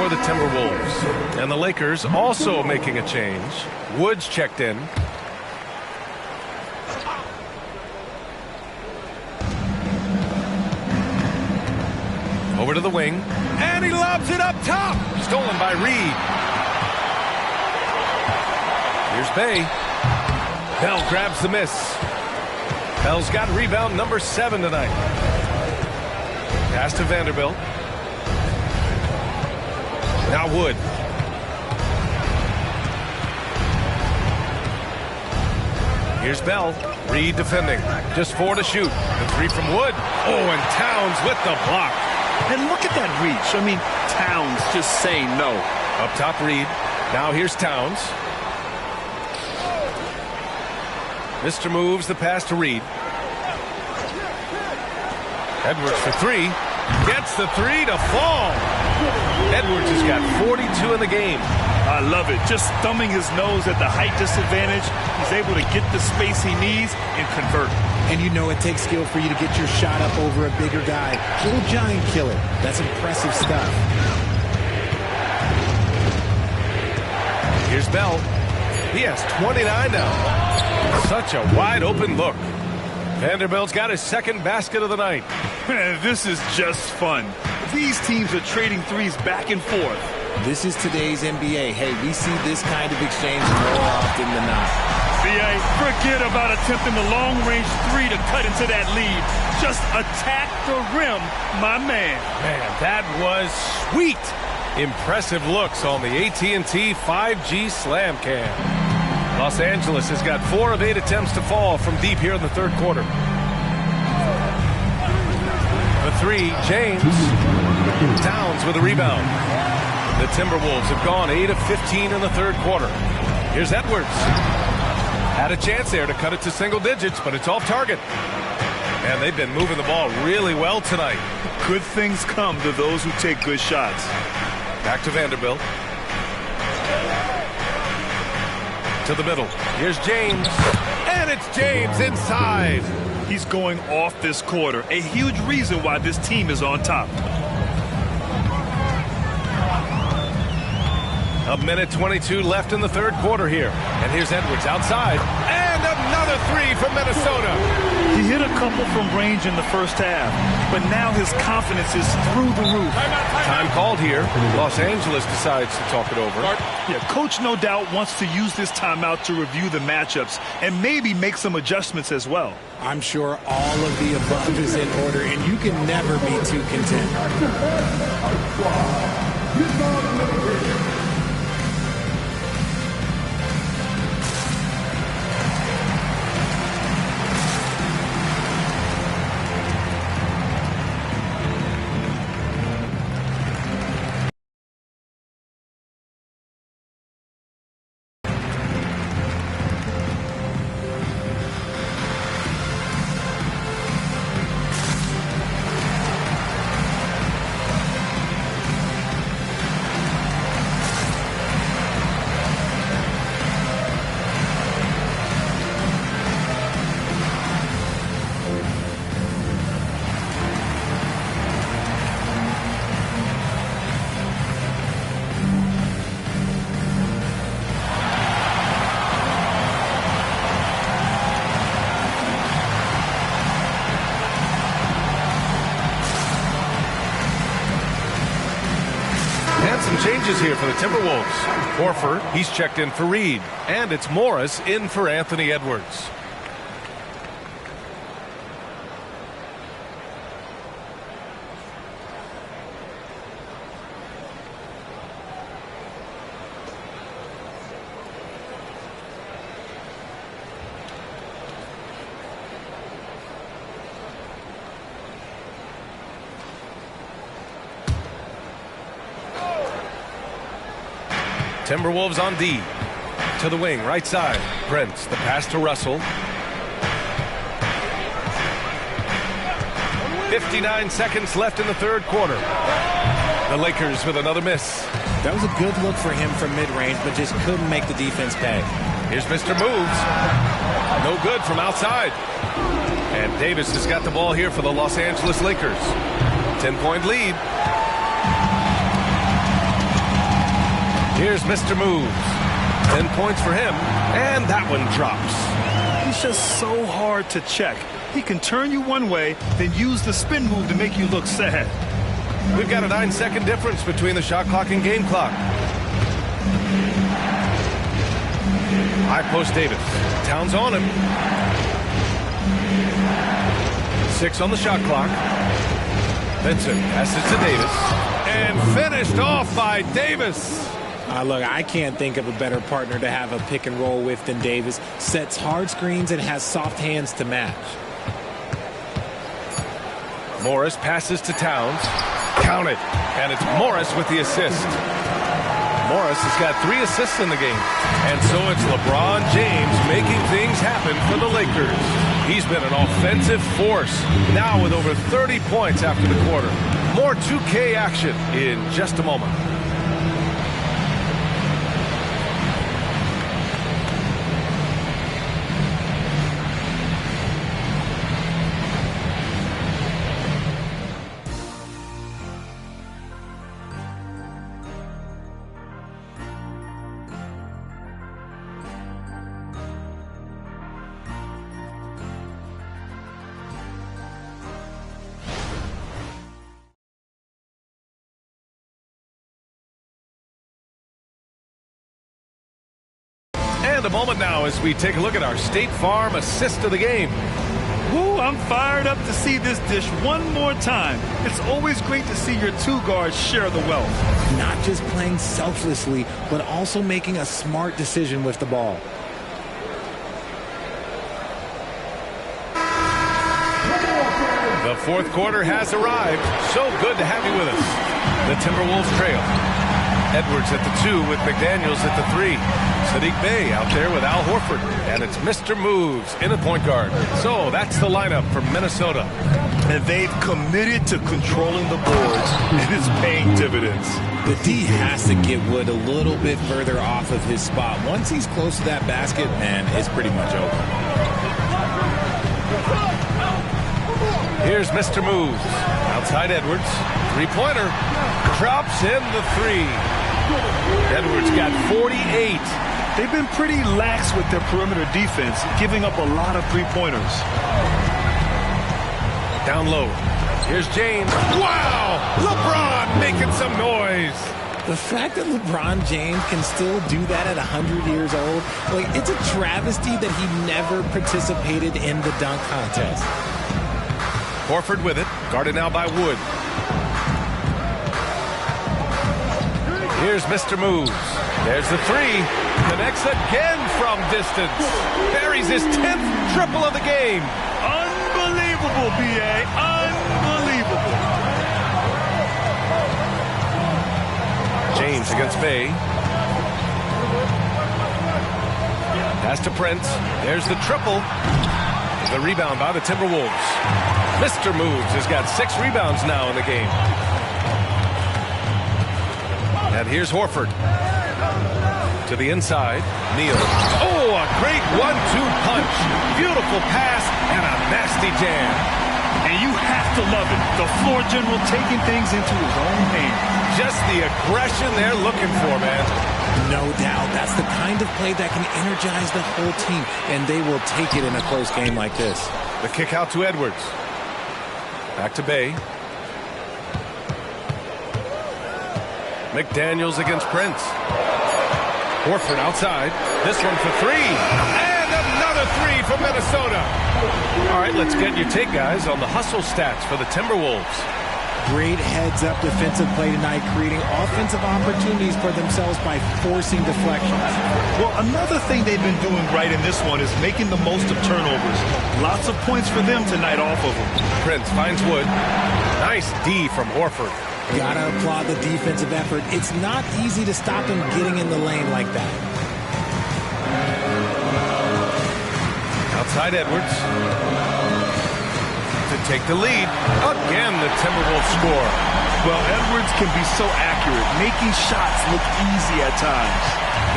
Speaker 6: for the Timberwolves. And the Lakers also making a change. Woods checked in. Over to the wing. And he lobs it up top. Stolen by Reed. Here's Bay. Bell grabs the miss. Bell's got rebound number 7 tonight. Pass to Vanderbilt. Now Wood. Here's Bell. Reed defending. Just 4 to shoot. The 3 from Wood. Oh, and Towns with the block.
Speaker 16: And look at that reach. I mean, Towns just saying no.
Speaker 6: Up top, Reed. Now here's Towns. Mr. moves the pass to Reed. Edwards for 3. Gets the 3 to fall. Edwards has got 42 in the game.
Speaker 12: I love it. Just thumbing his nose at the height disadvantage. He's able to get the space he needs and convert.
Speaker 21: And you know it takes skill for you to get your shot up over a bigger guy. Little giant killer. That's impressive stuff.
Speaker 6: Here's Bell. He has 29 now. Such a wide open look. Vanderbilt's got his second basket of the night.
Speaker 12: Man, this is just fun. These teams are trading threes back and forth.
Speaker 21: This is today's NBA. Hey, we see this kind of exchange more often than not.
Speaker 12: BA, forget about attempting the long-range 3 to cut into that lead. Just attack the rim, my man.
Speaker 6: Man, that was sweet. Impressive looks on the AT&T 5G Slam Cam. Los Angeles has got 4 of 8 attempts to fall from deep here in the third quarter. The 3, James. Towns with a rebound. The Timberwolves have gone 8 of 15 in the third quarter. Here's Edwards. Had a chance there to cut it to single digits, but it's off target. And they've been moving the ball really well tonight.
Speaker 12: Good things come to those who take good shots.
Speaker 6: Back to Vanderbilt. To the middle. Here's James. And it's James inside.
Speaker 12: He's going off this quarter. A huge reason why this team is on top.
Speaker 6: A minute 22 left in the third quarter here. And here's Edwards outside. And another 3 from Minnesota.
Speaker 12: He hit a couple from range in the first half, but now his confidence is through the roof.
Speaker 6: Time called here. Los Angeles decides to talk it over.
Speaker 12: Yeah, coach no doubt wants to use this timeout to review the matchups and maybe make some adjustments as well.
Speaker 21: I'm sure all of the above is in order, and you can never be too content.
Speaker 6: Some changes here for the Timberwolves. Horford, he's checked in for Reed. And it's Morris in for Anthony Edwards. Timberwolves on D. To the wing, right side. Prince, the pass to Russell. 59 seconds left in the third quarter. The Lakers with another miss.
Speaker 21: That was a good look for him from mid-range, but just couldn't make the defense pay.
Speaker 6: Here's Mr. Moves. No good from outside. And Davis has got the ball here for the Los Angeles Lakers. 10-point lead. Here's Mr. Moves. 10 points for him, and that one drops.
Speaker 12: He's just so hard to check. He can turn you one way, then use the spin move to make you look sad.
Speaker 6: We've got a 9-second difference between the shot clock and game clock. High post Davis. Towns on him. 6 on the shot clock. Vincent passes to Davis. And finished off by Davis.
Speaker 21: Look, I can't think of a better partner to have a pick and roll with than Davis. Sets hard screens and has soft hands to match.
Speaker 6: Morris passes to Towns. Counted. And it's Morris with the assist. Morris has got 3 assists in the game. And so it's LeBron James making things happen for the Lakers. He's been an offensive force, now with over 30 points after the quarter. More 2K action in just a moment. And a moment now as we take a look at our State Farm assist of the game.
Speaker 12: Woo, I'm fired up to see this dish one more time. It's always great to see your 2 guards share the wealth.
Speaker 21: Not just playing selflessly, but also making a smart decision with the ball.
Speaker 6: The fourth quarter has arrived. So good to have you with us. The Timberwolves trail. Edwards at the 2 with McDaniels at the 3. Sadiq Bey out there with Al Horford. And it's Mr. Moves in at point guard. So that's the lineup for Minnesota.
Speaker 16: And they've committed to controlling the boards, and it's paying dividends.
Speaker 21: The D has to get Wood a little bit further off of his spot. Once he's close to that basket, man, it's pretty much over.
Speaker 6: Here's Mr. Moves. Outside Edwards. 3-pointer. Drops in the 3. Edwards got 48.
Speaker 12: They've been pretty lax with their perimeter defense, giving up a lot of 3-pointers.
Speaker 6: Down low. Here's James. Wow! LeBron making some noise.
Speaker 21: The fact that LeBron James can still do that at 100 years old, like, it's a travesty that he never participated in the dunk contest.
Speaker 6: Horford with it. Guarded now by Wood. Here's Mr. Moves. There's the 3. Connects again from distance. Buries his 10th triple of the game.
Speaker 12: Unbelievable, B.A. Unbelievable.
Speaker 6: James against Bey. Pass to Prince. There's the triple. The rebound by the Timberwolves. Mr. Moves has got 6 rebounds now in the game. And here's Horford. To the inside. Neal. Oh, a great 1-2 punch. Beautiful pass and a nasty jam.
Speaker 12: And you have to love it. The floor general taking things into his own hands.
Speaker 6: Just the aggression they're looking for, man.
Speaker 21: No doubt. That's the kind of play that can energize the whole team, and they will take it in a close game like this.
Speaker 6: The kick out to Edwards. Back to Bey. McDaniels against Prince. Horford outside. This one for 3. And another 3 for Minnesota. All right, let's get your take, guys, on the hustle stats for the Timberwolves.
Speaker 21: Great heads-up defensive play tonight, creating offensive opportunities for themselves by forcing deflections.
Speaker 12: Well, another thing they've been doing right in this one is making the most of turnovers. Lots of points for them tonight off of them.
Speaker 6: Prince finds Wood. Nice D from Horford.
Speaker 21: Gotta applaud the defensive effort. It's not easy to stop him getting in the lane like that.
Speaker 6: Outside Edwards. To take the lead. Again, the Timberwolves score.
Speaker 16: Well, Edwards can be so accurate, making shots look easy at times.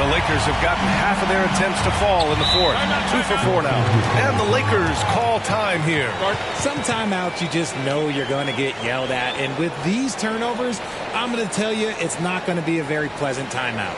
Speaker 6: The Lakers have gotten half of their attempts to fall in the fourth. 2 for 4 now. And the Lakers call time here.
Speaker 21: Some timeouts you just know you're going to get yelled at. And with these turnovers, I'm going to tell you it's not going to be a very pleasant timeout.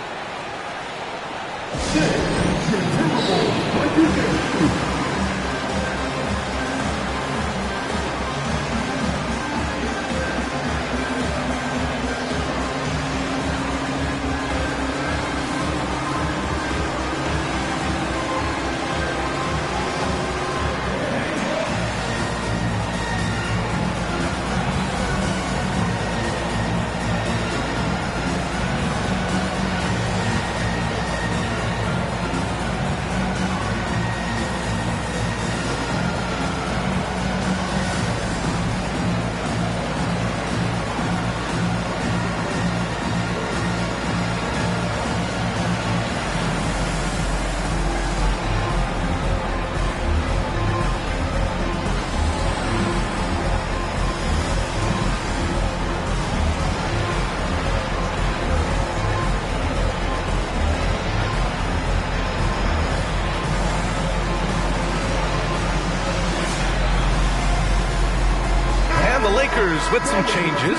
Speaker 6: With some changes,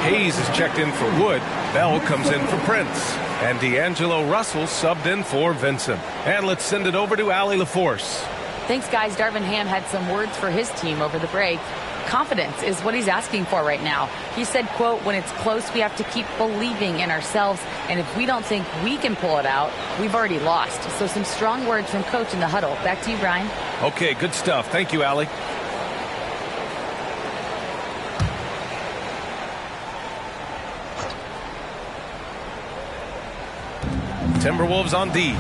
Speaker 6: Hayes is checked in for Wood. Bell comes in for Prince. And D'Angelo Russell subbed in for Vincent. And let's send it over to Allie LaForce.
Speaker 14: Thanks, guys. Darvin Ham had some words for his team over the break. Confidence is what he's asking for right now. He said, quote, when it's close, we have to keep believing in ourselves. And if we don't think we can pull it out, we've already lost. So some strong words from Coach in the huddle. Back to you, Brian.
Speaker 6: Okay, good stuff. Thank you, Allie. Timberwolves on D.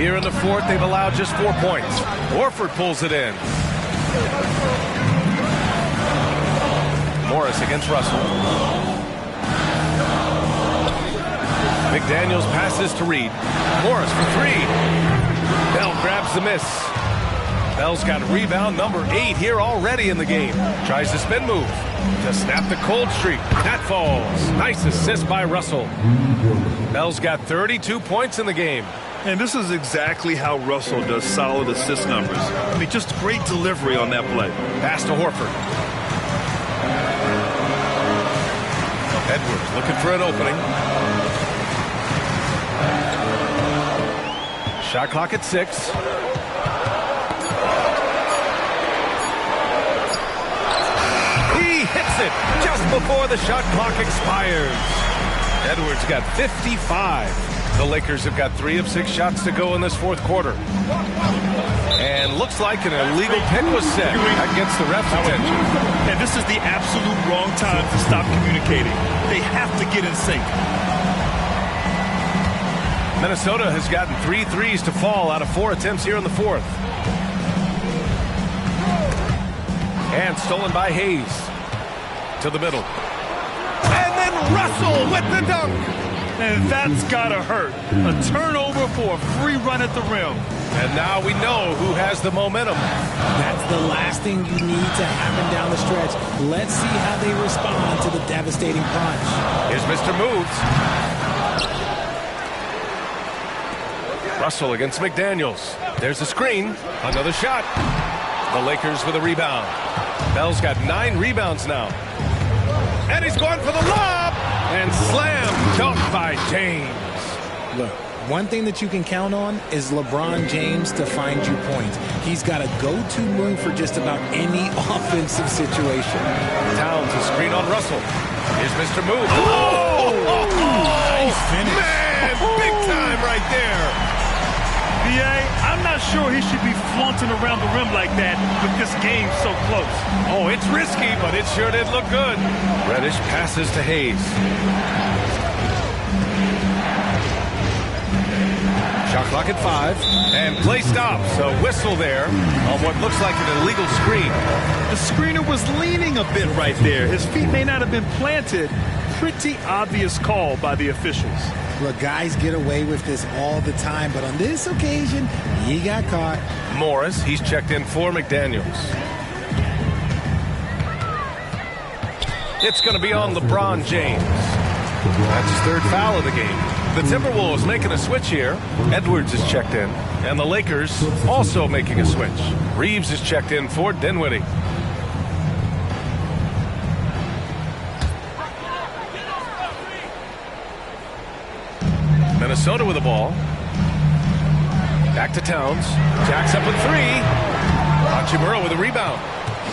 Speaker 6: Here in the fourth, they've allowed just 4 points. Horford pulls it in. Morris against Russell. McDaniels passes to Reed. Morris for 3. Bell grabs the miss. Bell's got rebound number 8 here already in the game. Tries the spin move to snap the cold streak. That falls. Nice assist by Russell. Bell's got 32 points in the game.
Speaker 16: And this is exactly how Russell does solid assist numbers. I mean, just great delivery on that play.
Speaker 6: Pass to Horford. Edwards looking for an opening. Shot clock at 6. He hits it just before the shot clock expires. Edwards got 55. The Lakers have got 3 of 6 shots to go in this fourth quarter. And looks like an illegal pick was set. That gets the ref's attention.
Speaker 16: And this is the absolute wrong time to stop communicating. They have to get in sync.
Speaker 6: Minnesota has gotten 3 threes to fall out of 4 attempts here in the fourth. And stolen by Hayes. To the middle. And then Russell with the dunk.
Speaker 12: And that's gotta hurt. A turnover for a free run at the rim.
Speaker 6: And now we know who has the momentum.
Speaker 21: That's the last thing you need to happen down the stretch. Let's see how they respond to the devastating punch.
Speaker 6: Here's Mr. Moves. Russell against McDaniels. There's a screen. Another shot. The Lakers with a rebound. Bell's got 9 rebounds now. And he's going for the lob. And slam dunked by James.
Speaker 21: Look, one thing that you can count on is LeBron James to find you points. He's got a go-to move for just about any offensive situation.
Speaker 6: Towns a screen on Russell. Here's Mr. Move. Oh!
Speaker 21: Nice finish.
Speaker 6: Man, big time right there.
Speaker 12: B.A., I'm not sure he should be flaunting around the rim like that with this game so close.
Speaker 6: Oh, it's risky, but it sure did look good. Reddish passes to Hayes. Shot clock at 5. And play stops. A whistle there on what looks like an illegal screen.
Speaker 16: The screener was leaning a bit right there. His feet may not have been planted.
Speaker 12: Pretty obvious call by the officials.
Speaker 21: Look, guys get away with this all the time, but on this occasion, he got caught.
Speaker 6: Morris, he's checked in for McDaniels. It's going to be on LeBron James. That's his third foul of the game. The Timberwolves making a switch here. Edwards is checked in. And the Lakers also making a switch. Reeves is checked in for Dinwiddie. Minnesota with the ball. Back to Towns. Jacks up with 3. Hachimura with a rebound.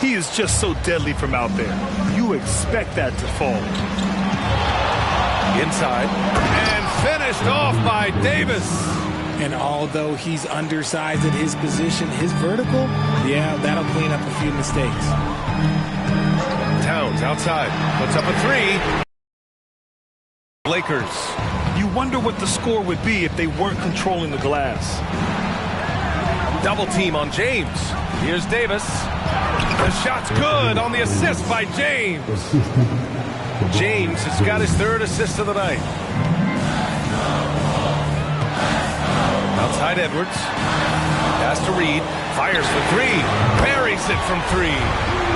Speaker 12: He is just so deadly from out there. You expect that to fall.
Speaker 6: Inside. And finished off by Davis.
Speaker 21: And although he's undersized at his position, his vertical, yeah, that'll clean up a few mistakes.
Speaker 6: Towns outside. Puts up a 3. Lakers.
Speaker 12: You wonder what the score would be if they weren't controlling the glass.
Speaker 6: Double team on James. Here's Davis. The shot's good on the assist by James. James has got his third assist of the night. Outside Edwards. Pass to Reed. Fires for 3. Buries it from 3.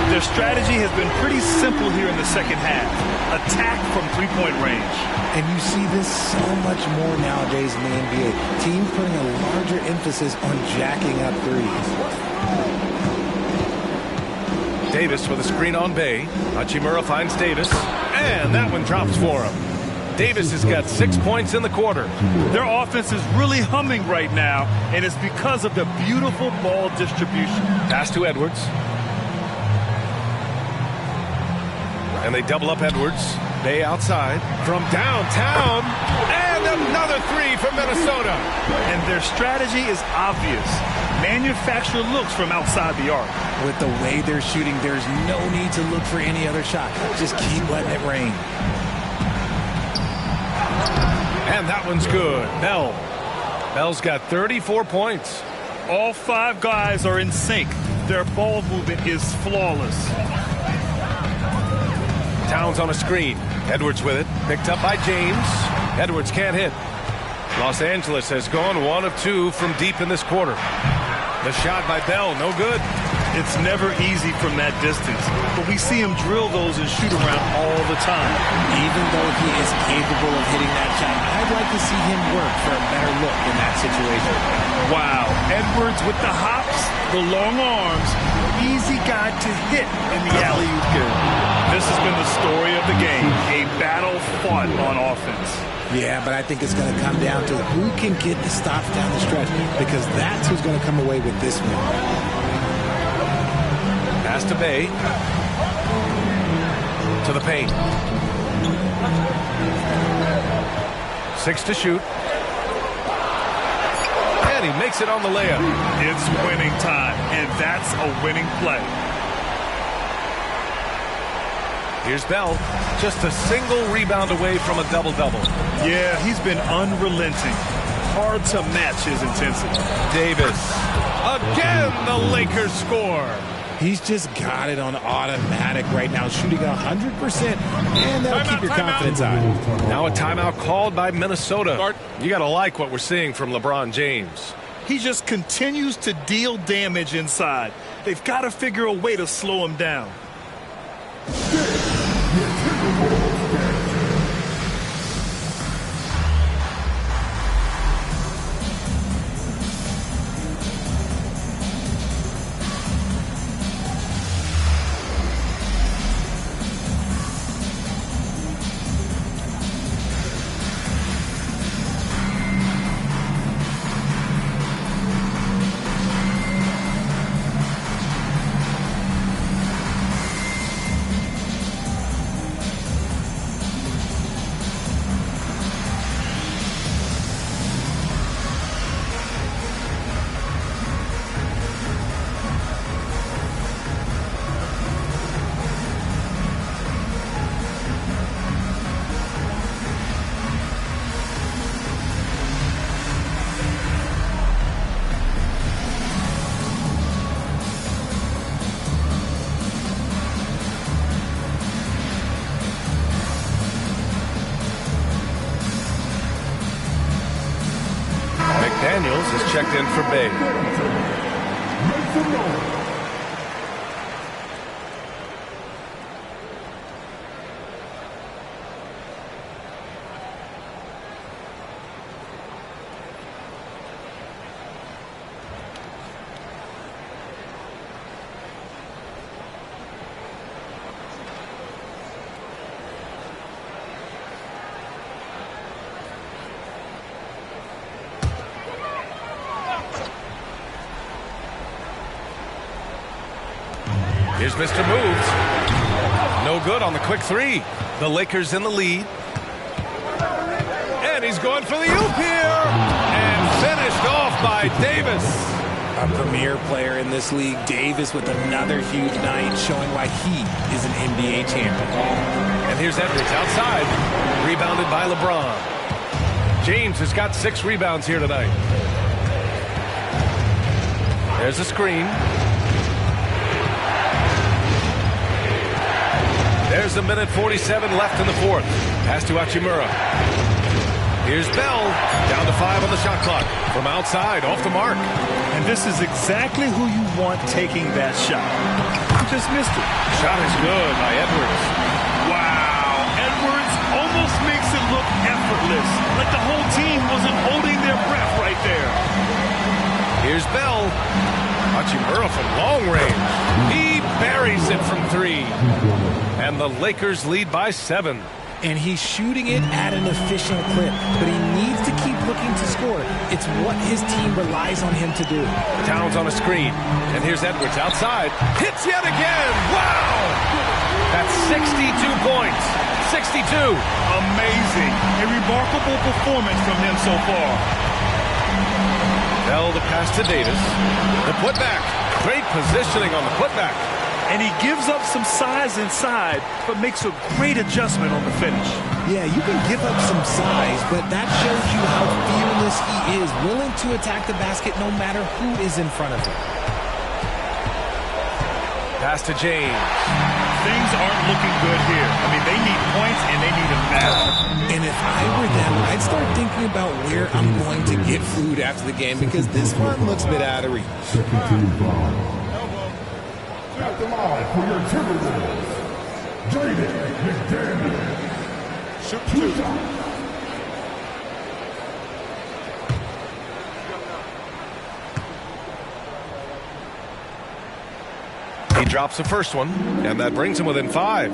Speaker 12: Their strategy has been pretty simple here in the second half. Attack from three-point range.
Speaker 21: And you see this so much more nowadays in the NBA. Teams putting a larger emphasis on jacking up threes.
Speaker 6: Davis with a screen on Bay. Hachimura finds Davis. And that one drops for him. Davis has got 6 points in the quarter.
Speaker 12: Their offense is really humming right now, and it's because of the beautiful ball distribution.
Speaker 6: Pass to Edwards. And they double up Edwards. Bay outside from downtown. And another 3 from Minnesota.
Speaker 12: And their strategy is obvious. Manufacture looks from outside the arc.
Speaker 21: With the way they're shooting, there's no need to look for any other shot. Just keep letting it rain.
Speaker 6: And that one's good. Bell's got 34 points.
Speaker 12: All 5 guys are in sync. Their ball movement is flawless.
Speaker 6: Towns on a screen. Edwards with it. Picked up by James. Edwards can't hit. Los Angeles has gone 1 of 2 from deep in this quarter. The shot by Bell, no good.
Speaker 12: It's never easy from that distance, but we see him drill those and shoot around all the time.
Speaker 21: Even though he is capable of hitting that shot, I'd like to see him work for a better look in that situation.
Speaker 12: Wow, Edwards with the hops, the long arms, easy guy to hit in the alley-oop game. This has been the story of the game, a battle fought on offense.
Speaker 21: Yeah, but I think it's going to come down to who can get the stops down the stretch, because that's who's going to come away with this one.
Speaker 6: Pass to Bay. To the paint. 6 to shoot. And he makes it on the layup.
Speaker 12: It's winning time, and that's a winning play.
Speaker 6: Here's Bell. Just a single rebound away from a double-double.
Speaker 12: Yeah, he's been unrelenting. Hard to match his intensity.
Speaker 6: Davis. Again, the Lakers score.
Speaker 21: He's just got it on automatic right now, shooting 100%, and that'll keep your confidence high.
Speaker 6: Now a timeout called by Minnesota. You got to like what we're seeing from LeBron James.
Speaker 12: He just continues to deal damage inside. They've got to figure a way to slow him down.
Speaker 6: Daniels is checked in for Bay. Here's Mr. Moves. No good on the quick three. The Lakers in the lead. And he's going for the oop here. And finished off by Davis.
Speaker 21: A premier player in this league, Davis, with another huge night, showing why he is an NBA champion.
Speaker 6: And here's Edwards outside. Rebounded by LeBron. James has got 6 rebounds here tonight. There's a screen. There's a minute 47 left in the fourth. Pass to Hachimura. Here's Bell. Down to 5 on the shot clock. From outside, off the mark.
Speaker 12: And this is exactly who you want taking that shot. You just missed it.
Speaker 6: Shot is good by Edwards.
Speaker 12: Wow. Edwards almost makes it look effortless. Like the whole team wasn't holding their breath right there.
Speaker 6: Here's Bell. Hachimura from long range. He buries it from 3. And the Lakers lead by 7.
Speaker 21: And he's shooting it at an efficient clip, but he needs to keep looking to score. It's what his team relies on him to do.
Speaker 6: Towns on a screen. And here's Edwards outside. Hits yet again. Wow! That's 62 points. 62.
Speaker 12: Amazing. A remarkable performance from him so far.
Speaker 6: Bell the pass to Davis. The putback. Great positioning on the putback.
Speaker 12: And he gives up some size inside, but makes a great adjustment on the finish.
Speaker 21: Yeah, you can give up some size, but that shows you how fearless he is, willing to attack the basket no matter who is in front of him.
Speaker 6: Pass to James.
Speaker 12: Things aren't looking good here. I mean, they need points, and they need them now.
Speaker 21: And if I were them, I'd start thinking about where I'm going to get food after the game, because this one looks a bit out of reach.
Speaker 4: At the line for your Timberwolves, Jaden McDaniel.
Speaker 10: Shoot 2.
Speaker 6: He drops the first one, and that brings him within 5.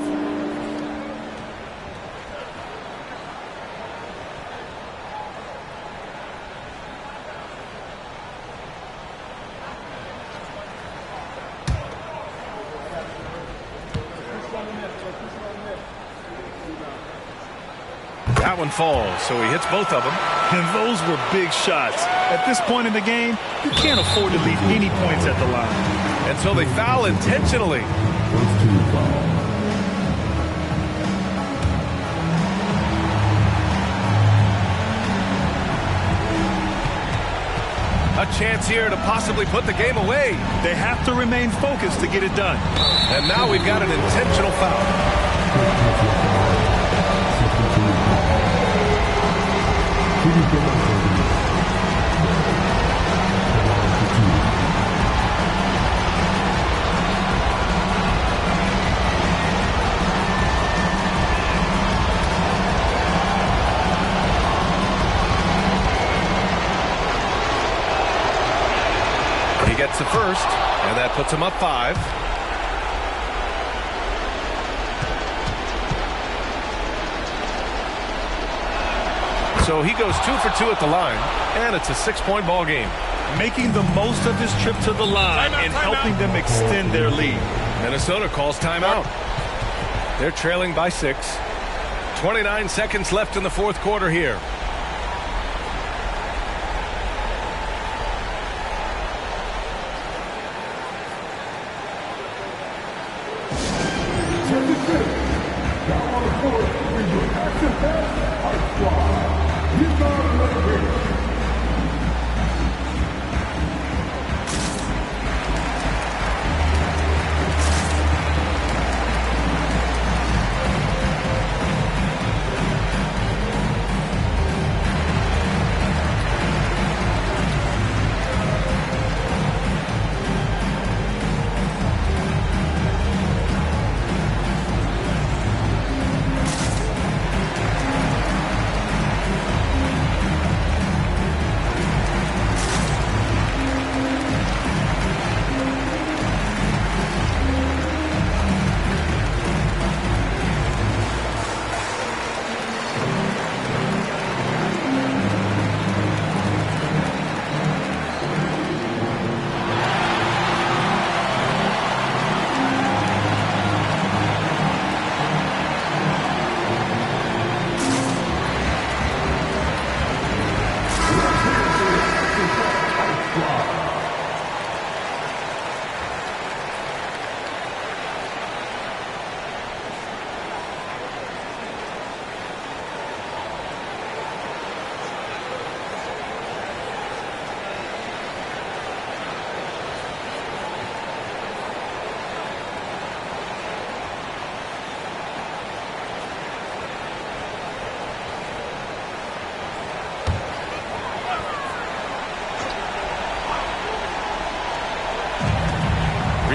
Speaker 6: That one falls, so he hits both of them.
Speaker 12: And those were big shots. At this point in the game, you can't afford to leave any points at the line.
Speaker 6: And so they foul intentionally.
Speaker 4: First team foul.
Speaker 6: A chance here to possibly put the game away.
Speaker 12: They have to remain focused to get it done.
Speaker 6: And now we've got an intentional foul. He gets the first, and that puts him up 5. So he goes 2 for 2 at the line, and it's a 6-point ball game.
Speaker 12: Making the most of his trip to the line and helping them extend their lead.
Speaker 6: Minnesota calls timeout. They're trailing by 6. 29 seconds left in the fourth quarter here.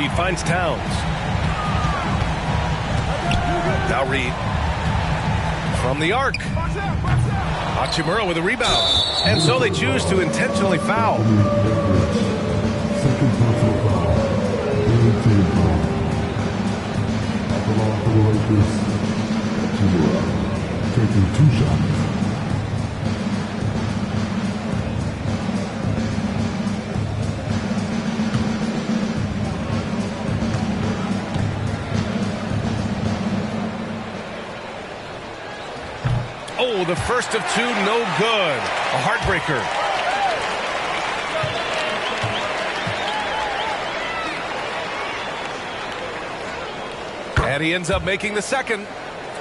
Speaker 6: Reed finds Towns. Now Reed from the arc. Hachimura with a rebound. And so they choose to intentionally foul.
Speaker 4: Second personal foul. Third team foul. At the line for the Lakers, Hachimura taking 2 shots.
Speaker 6: Oh, the first of 2, no good. A heartbreaker. And he ends up making the second.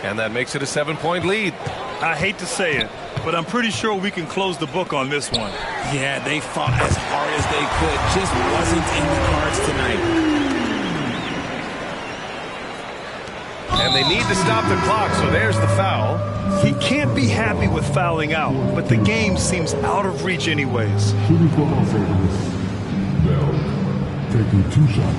Speaker 6: And that makes it a 7-point lead.
Speaker 12: I hate to say it, but I'm pretty sure we can close the book on this one.
Speaker 21: Yeah, they fought as hard as they could. Just wasn't in the cards tonight.
Speaker 6: And they need to stop the clock, so there's the foul.
Speaker 12: He can't be happy with fouling out, but the game seems out of reach anyways.
Speaker 4: Shooting for Los Angeles, Bell taking 2 shots.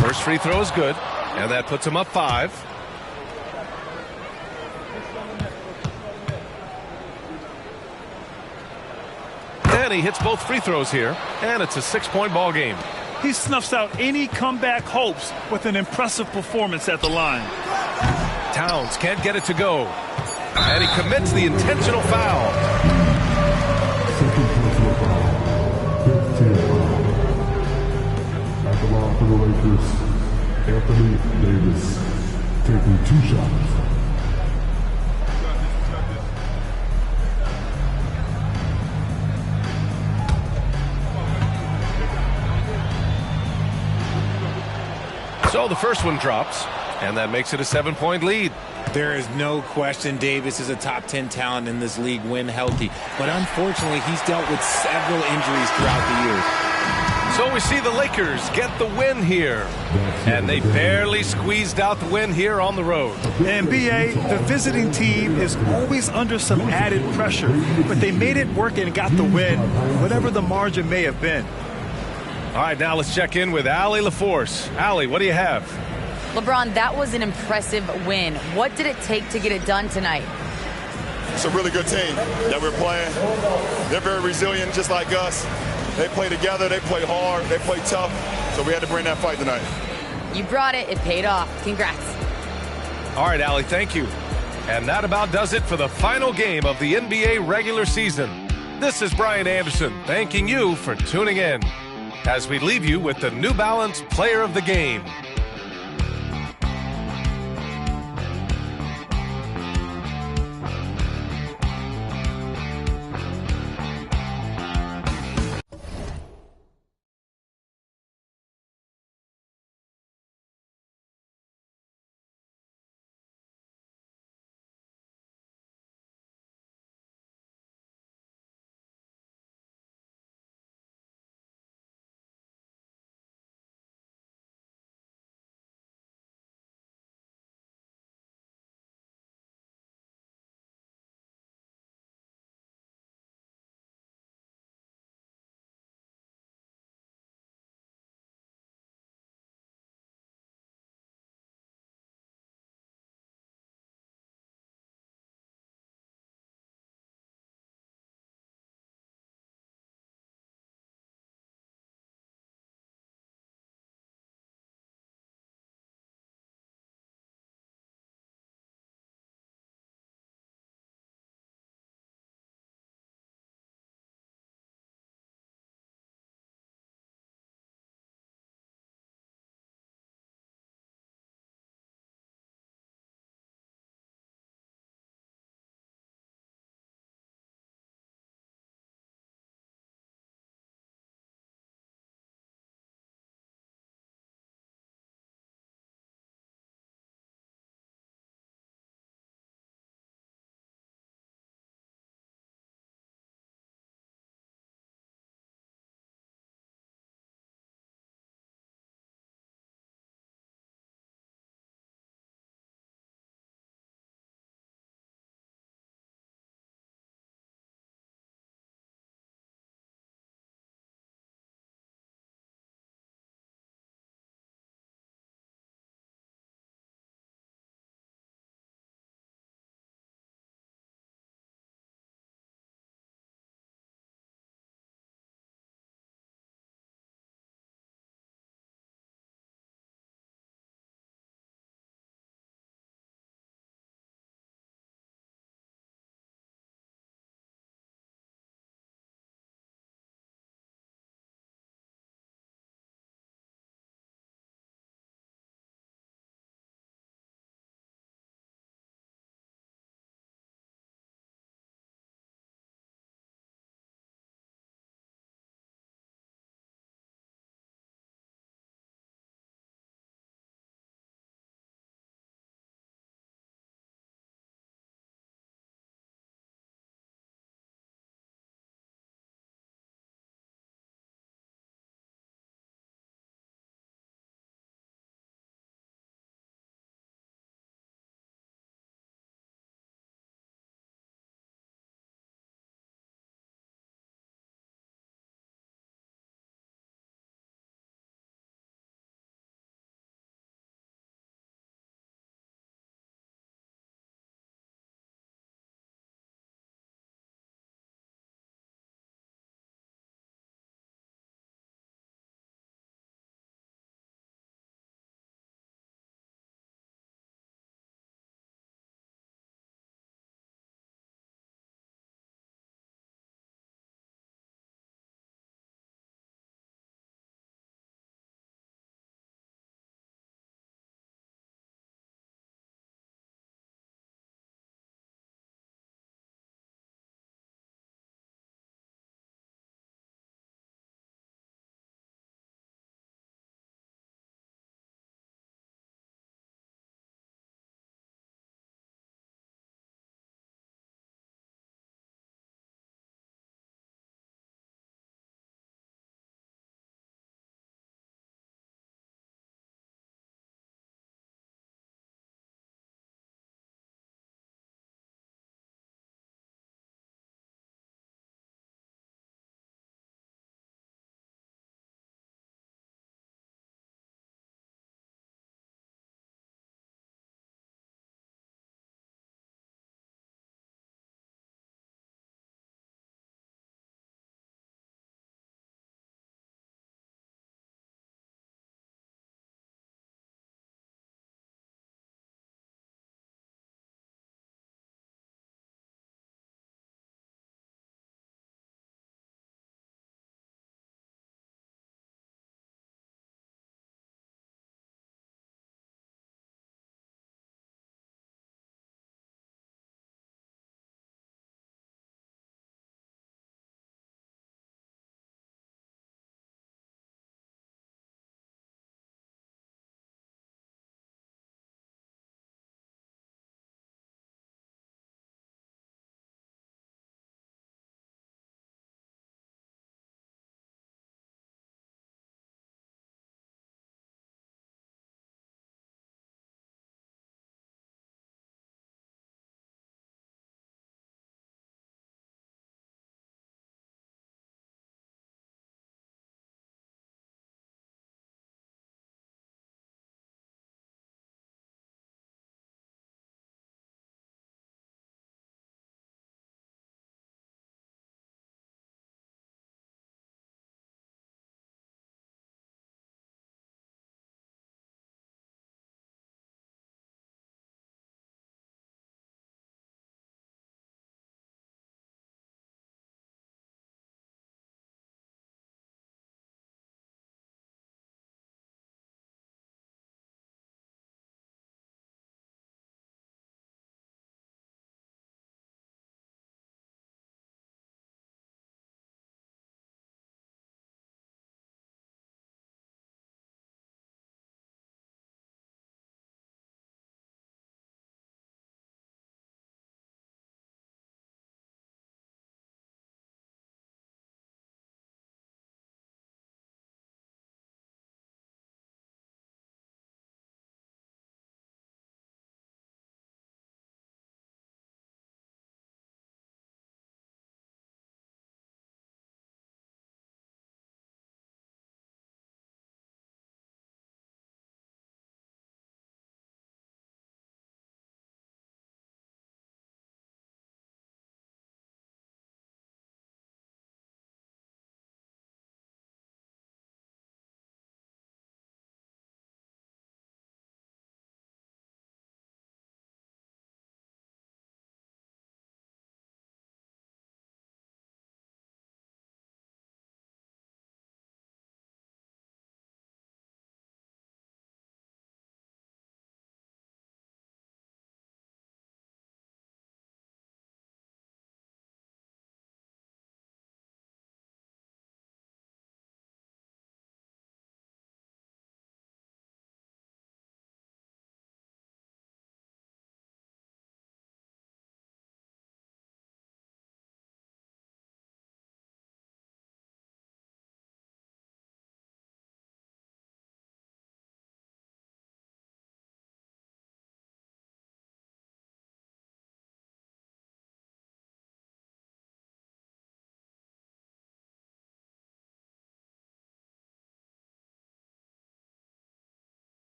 Speaker 6: First free throw is good, and that puts him up 5. And he hits both free throws here, and it's a 6-point ball game.
Speaker 12: He snuffs out any comeback hopes with an impressive performance at the line.
Speaker 6: Towns can't get it to go, and he commits the intentional foul.
Speaker 4: Second personal foul. Fifth team foul. At the line for the Lakers, Anthony Davis taking 2 shots.
Speaker 6: So the first one drops, and that makes it a 7-point lead.
Speaker 21: There is no question Davis is a top 10 talent in this league when healthy. But unfortunately, he's dealt with several injuries throughout the year.
Speaker 6: So we see the Lakers get the win here. And they barely squeezed out the win here on the road.
Speaker 12: And BA, the visiting team is always under some added pressure. But they made it work and got the win, whatever the margin may have been.
Speaker 6: All right, now let's check in with Allie LaForce. Allie, what do you have?
Speaker 14: LeBron, that was an impressive win. What did it take to get it done tonight?
Speaker 7: It's a really good team that we're playing. They're very resilient, just like us. They play together, they play hard, they play tough. So we had to bring that fight tonight.
Speaker 14: You brought it. It paid off. Congrats.
Speaker 6: All right, Allie, thank you. And that about does it for the final game of the NBA regular season. This is Brian Anderson thanking you for tuning in as we leave you with the New Balance Player of the Game.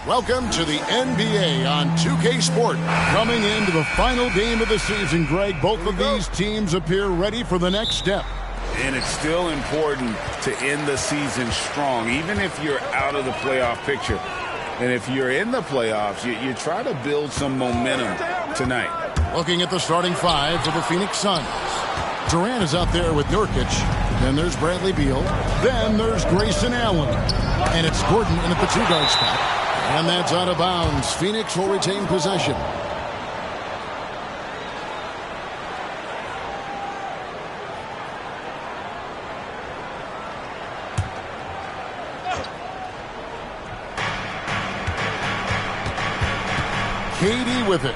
Speaker 1: Welcome to the NBA on 2K Sport. Coming into the final game of the season, Greg, both of these teams appear ready for the next step.
Speaker 2: And it's still important to end the season strong, even if you're out of the playoff picture. And if you're in the playoffs, you try to build some momentum tonight.
Speaker 1: Looking at the starting five for the Phoenix Suns. Durant is out there with Nurkic. Then there's Bradley Beal. Then there's Grayson Allen. And it's Gordon in at the two-guard spot. And that's out of bounds. Phoenix will retain possession. KD with it.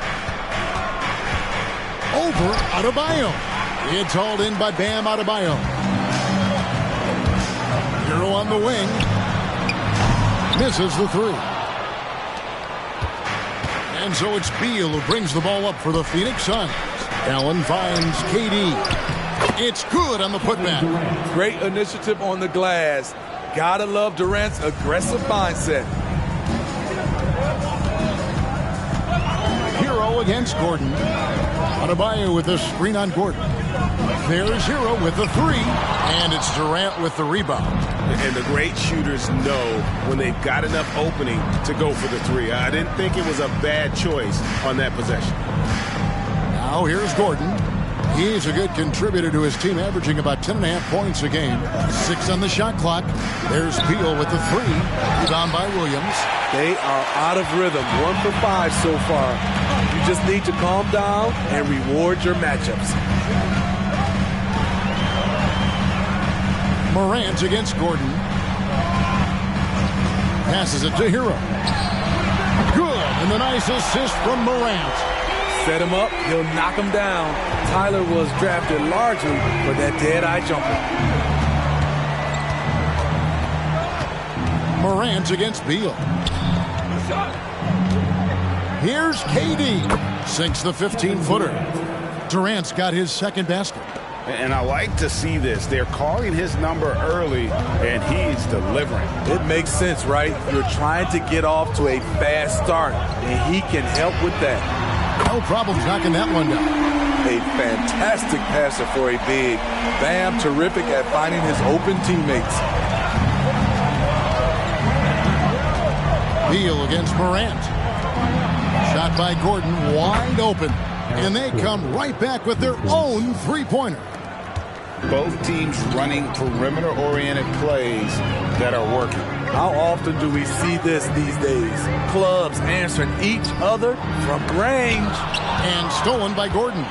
Speaker 1: Over Adebayo. It's hauled in by Bam Adebayo. Hero on the wing. Misses the three. And so it's Beal who brings the ball up for the Phoenix Suns. Allen finds KD. It's good on the putback.
Speaker 3: Great initiative on the glass. Gotta love Durant's aggressive mindset.
Speaker 1: Hero against Gordon. Adebayo with the screen on Gordon. There's Hero with the three. And it's Durant with the rebound.
Speaker 17: And the great shooters know when they've got enough opening to go for the three. I didn't think it was a bad choice on that possession.
Speaker 1: Now here's Gordon. He's a good contributor to his team, averaging about 10.5 points a game. 6 on the shot clock. There's Beal with the three. Rebound by Williams.
Speaker 3: They are out of rhythm. 1 for 5 so far. You just need to calm down and reward your matchups.
Speaker 1: Morant against Gordon. Passes it to Hero. Good, and the nice assist from Morant.
Speaker 3: Set him up, he'll knock him down. Tyler was drafted largely for that dead-eye jumper.
Speaker 1: Morant against Beal. Here's KD. Sinks the 15-footer. Durant's got his second basket.
Speaker 2: And I like to see this. They're calling his number early, and he's delivering.
Speaker 3: It makes sense, right? You're trying to get off to a fast start, and he can help with that.
Speaker 1: No problems knocking that one down.
Speaker 3: A fantastic passer for a big. Bam, terrific at finding his open teammates.
Speaker 1: Beal against Morant. Shot by Gordon, wide open. And they come right back with their own three-pointer.
Speaker 2: Both teams running perimeter-oriented plays that are working.
Speaker 3: How often do we see this these days? Clubs answering each other from range.
Speaker 1: And stolen by Gordon.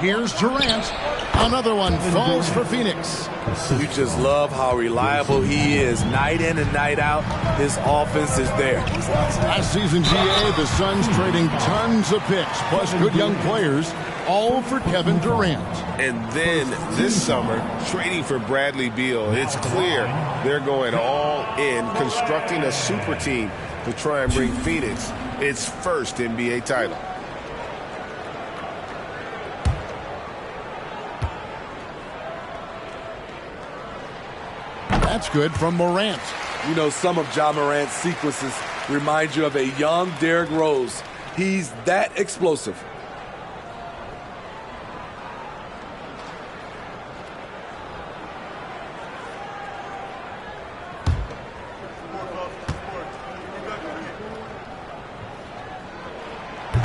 Speaker 1: Here's Durant. Another one falls for Phoenix.
Speaker 3: You just love how reliable he is. Night in and night out, his offense is there.
Speaker 1: Last season, GA, the Suns trading tons of picks, plus good young players, all for Kevin Durant.
Speaker 17: And then this summer, trading for Bradley Beal. It's clear they're going all in, constructing a super team to try and bring Phoenix its first NBA title.
Speaker 1: That's good from Morant.
Speaker 3: You know, some of Ja Morant's sequences remind you of a young Derrick Rose. He's that explosive.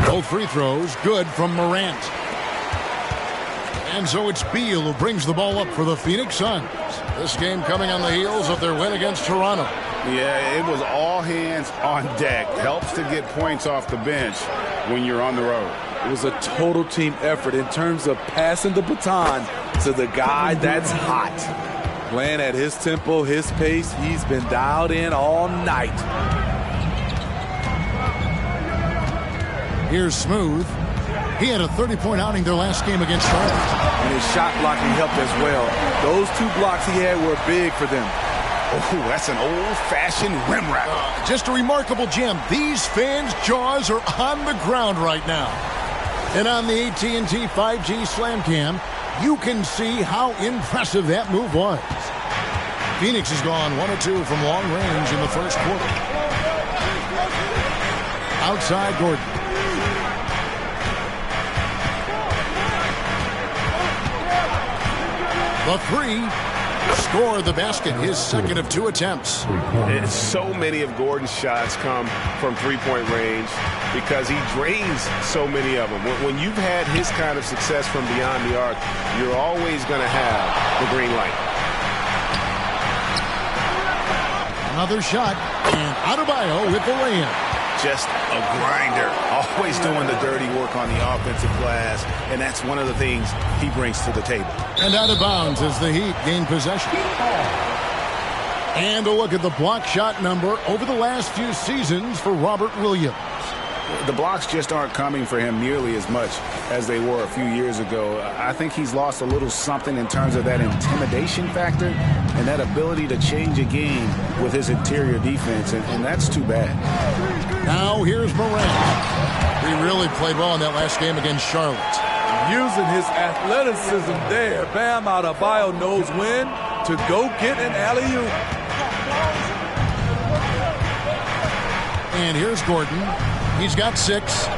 Speaker 1: Both free throws good from Morant. And so it's Beal who brings the ball up for the Phoenix Suns. This game coming on the heels of their win against Toronto.
Speaker 2: Yeah, it was all hands on deck. Helps to get points off the bench when you're on the road.
Speaker 3: It was a total team effort in terms of passing the baton to the guy that's hot. Playing at his tempo, his pace, he's been dialed in all night.
Speaker 1: Here's Smooth. He had a 30-point outing their last game against Charlotte.
Speaker 3: And his shot blocking helped as well. Those 2 blocks he had were big for them.
Speaker 2: Oh, that's an old-fashioned rim wrap.
Speaker 1: Just a remarkable gem. These fans' jaws are on the ground right now. And on the AT&T 5G Slam Cam, you can see how impressive that move was. Phoenix has gone 1 of 2 from long range in the first quarter. Outside Gordon. The three. Score the basket, his second of 2 attempts.
Speaker 2: And so many of Gordon's shots come from three-point range because he drains so many of them. When you've had his kind of success from beyond the arc, you're always going to have the green light.
Speaker 1: Another shot, and Adebayo with the lay-in.
Speaker 17: Just a grinder, always doing the dirty work on the offensive glass, and that's one of the things he brings to the table.
Speaker 1: And out of bounds as the Heat gain possession. And a look at the block shot number over the last few seasons for Robert Williams.
Speaker 17: The blocks just aren't coming for him nearly as much as they were a few years ago. I think he's lost a little something in terms of that intimidation factor and that ability to change a game with his interior defense, and that's too bad.
Speaker 1: Now here's Morant. He really played well in that last game against Charlotte.
Speaker 3: Using his athleticism there, Bam Adebayo knows when to go get an alley-oop.
Speaker 1: And here's Gordon. He's got 6.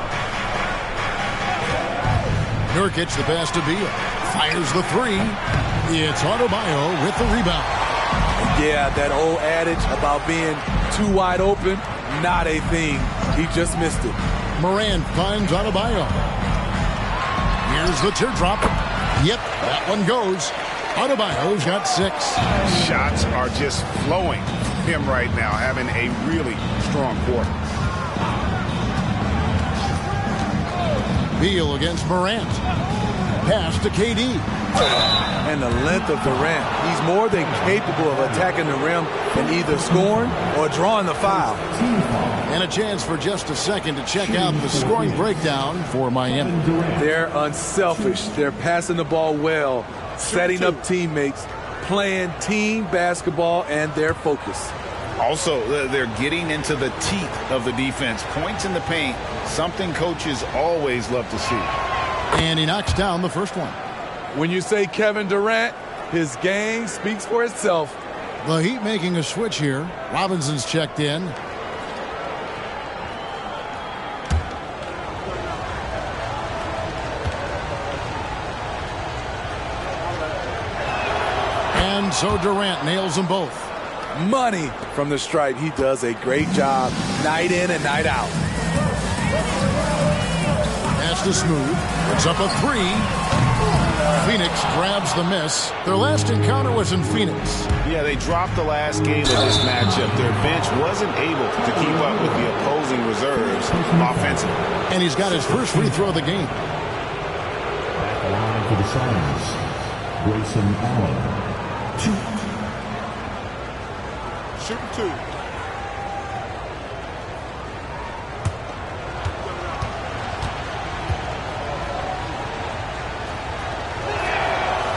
Speaker 1: Nurkic, the pass to Beal. Fires the 3. It's Adebayo with the rebound.
Speaker 3: Yeah, that old adage about being too wide open, not a thing. He just missed it.
Speaker 1: Morant finds Adebayo. Here's the teardrop. Yep, that one goes. Adebayo's got 6.
Speaker 2: Shots are just flowing for him right now, having a really strong quarter.
Speaker 1: Beal against Morant. Pass to KD.
Speaker 3: And the length of Durant. He's more than capable of attacking the rim and either scoring or drawing the foul.
Speaker 1: And a chance for just a second to check out the scoring breakdown for Miami.
Speaker 3: They're unselfish. They're passing the ball well, setting up teammates, playing team basketball, and their focus.
Speaker 17: Also, they're getting into the teeth of the defense. Points in the paint, something coaches always love to see.
Speaker 1: And he knocks down the first one.
Speaker 3: When you say Kevin Durant, his game speaks for itself.
Speaker 1: The Heat making a switch here. Robinson's checked in. And so Durant nails them both.
Speaker 3: Money from the stripe. He does a great job night in and night out.
Speaker 1: Pass to Smooth. It's up a 3. Phoenix grabs the miss. Their last encounter was in Phoenix.
Speaker 2: Yeah, they dropped the last game of this matchup. Their bench wasn't able to keep up with the opposing reserves offensively.
Speaker 1: And he's got his first free throw of the game.
Speaker 4: At the line for the Suns, Grayson Allen. 2.
Speaker 9: Shooting 2.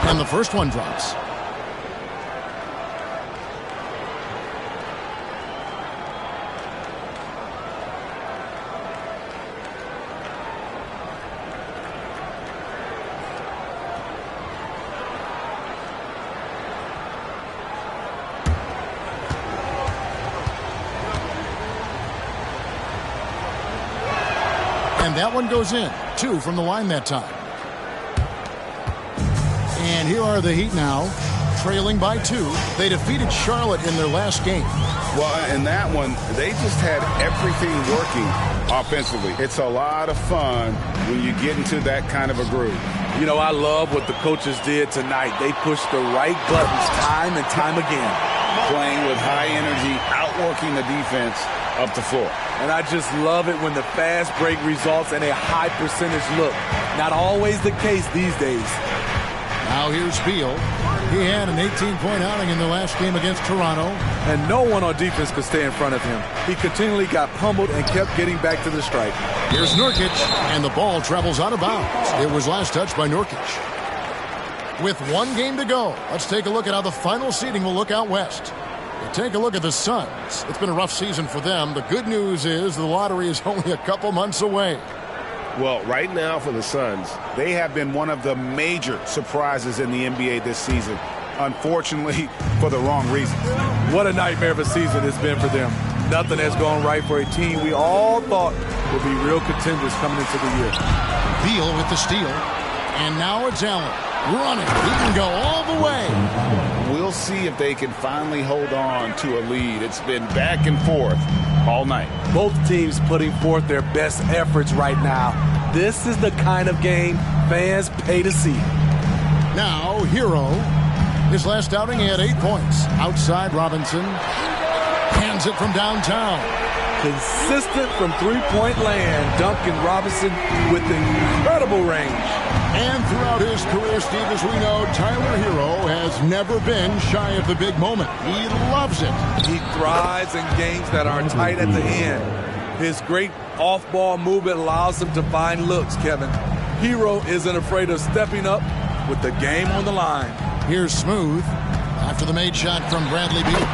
Speaker 1: And the first one drops. And that one goes in. 2 from the line that time. And here are the Heat now, trailing by 2. They defeated Charlotte in their last game.
Speaker 2: Well, in that one, they just had everything working offensively. It's a lot of fun when you get into that kind of a groove.
Speaker 3: You know, I love what the coaches did tonight. They pushed the right buttons time and time again.
Speaker 2: Playing with high energy, outworking the defense up the floor.
Speaker 3: And I just love it when the fast break results in a high percentage look. Not always the case these days.
Speaker 1: Now here's Beal. He had an 18-point outing in the last game against Toronto.
Speaker 3: And no one on defense could stay in front of him. He continually got pummeled and kept getting back to the stripe.
Speaker 1: Here's Nurkic, and the ball travels out of bounds. It was last touched by Nurkic. With 1 game to go, let's take a look at how the final seeding will look out west. We'll take a look at the Suns. It's been a rough season for them. The good news is the lottery is only a couple months away.
Speaker 2: Well, right now for the Suns, they have been one of the major surprises in the NBA this season. unfortunately, for the wrong reasons.
Speaker 3: What a nightmare of a season it's been for them. Nothing has gone right for a team we all thought would be real contenders coming into the year.
Speaker 1: Beal with the steal. And now it's Allen running. He can go all the way.
Speaker 2: We'll see if they can finally hold on to a lead. It's been back and forth all night.
Speaker 3: Both teams putting forth their best efforts right now. This is the kind of game fans pay to see.
Speaker 1: Now, Hero. His last outing, he had 8 points. Outside, Robinson hands it from downtown.
Speaker 3: Consistent from three-point land. Duncan Robinson with incredible range.
Speaker 1: And throughout his career, Steve, as we know, Tyler Hero has never been shy of the big moment. He loves it.
Speaker 3: He thrives in games that are tight at the end. His great off-ball movement allows him to find looks, Kevin. Hero isn't afraid of stepping up with the game on the line.
Speaker 1: Here's Smooth after the made shot from Bradley Beal.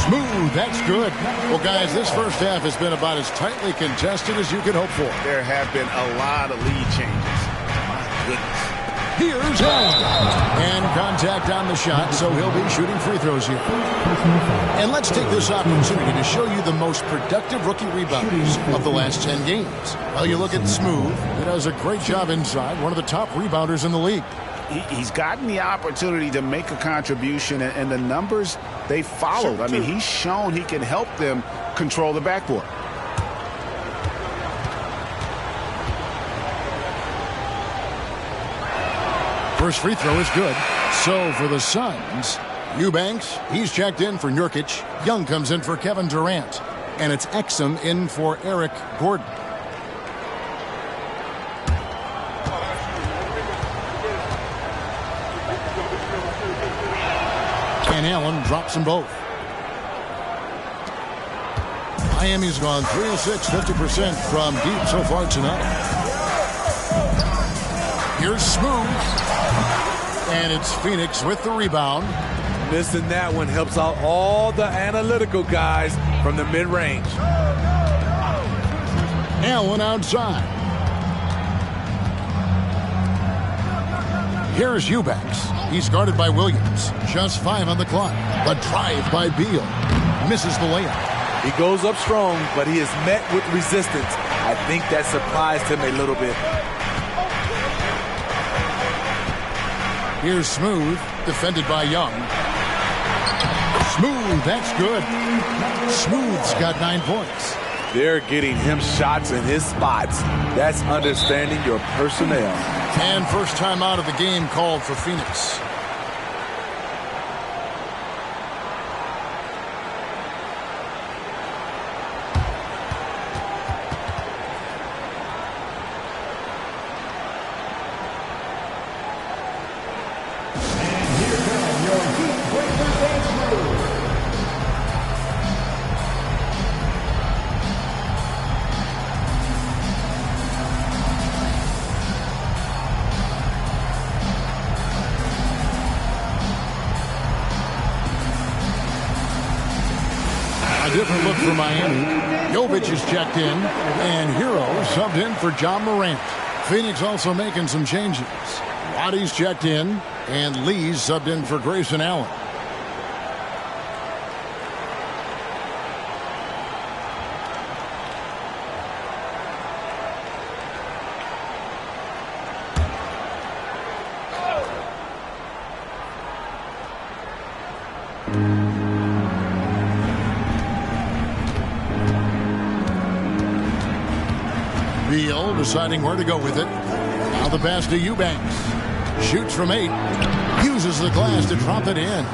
Speaker 1: Smooth, that's good. Well, guys, this first half has been about as tightly contested as you could hope for.
Speaker 2: There have been a lot of lead changes. My goodness.
Speaker 1: Here's Allen. And contact on the shot, so he'll be shooting free throws here. And let's take this opportunity to show you the most productive rookie rebounders of the last 10 games. Well, you look at Smooth. He does a great job inside, one of the top rebounders in the league.
Speaker 2: He's gotten the opportunity to make a contribution, and the numbers, they followed. I mean, he's shown he can help them control the backboard.
Speaker 1: First free throw is good. So for the Suns, Eubanks, he's checked in for Nurkic. Young comes in for Kevin Durant. And it's Exum in for Eric Gordon. And Allen drops them both. Miami's gone 3 of 6, 50% from deep so far tonight. Here's Smooth. And it's Phoenix with the rebound.
Speaker 3: Missing that one helps out all the analytical guys from the mid-range.
Speaker 1: Allen outside. Here's Eubanks. He's guarded by Williams. Just 5 on the clock. A drive by Beal. Misses the layup.
Speaker 3: He goes up strong, but he is met with resistance. I think that surprised him a little bit.
Speaker 1: Here's Smooth, defended by Young. Smooth, that's good. Smooth's got 9 points.
Speaker 3: They're getting him shots in his spots. That's understanding your personnel.
Speaker 1: And first time out of the game called for Phoenix. Different look for Miami. Jovic is checked in, and Hero subbed in for John Morant. Phoenix also making some changes. Roddy's checked in, and Lee's subbed in for Grayson Allen. Beal deciding where to go with it. Now the pass to Eubanks. Shoots from 8. Uses the glass to drop it in.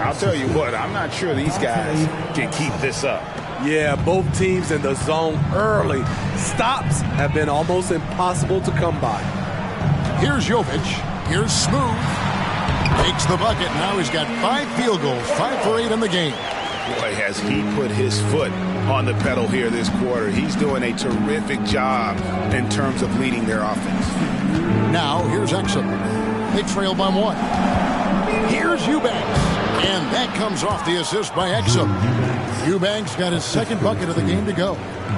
Speaker 2: I'll tell you what, I'm not sure these guys can keep this up.
Speaker 3: Yeah, both teams in the zone early. Stops have been almost impossible to come by.
Speaker 1: Here's Jovic. Here's Smooth. Takes the bucket. Now he's got 5 field goals. 5 for 8 in the game.
Speaker 2: Boy, has he put his foot on the pedal here this quarter. He's doing a terrific job in terms of leading their offense.
Speaker 1: Now, here's Exum. They trail by 1. Here's Eubanks. And that comes off the assist by Exum. Eubanks got his second bucket of the game to go.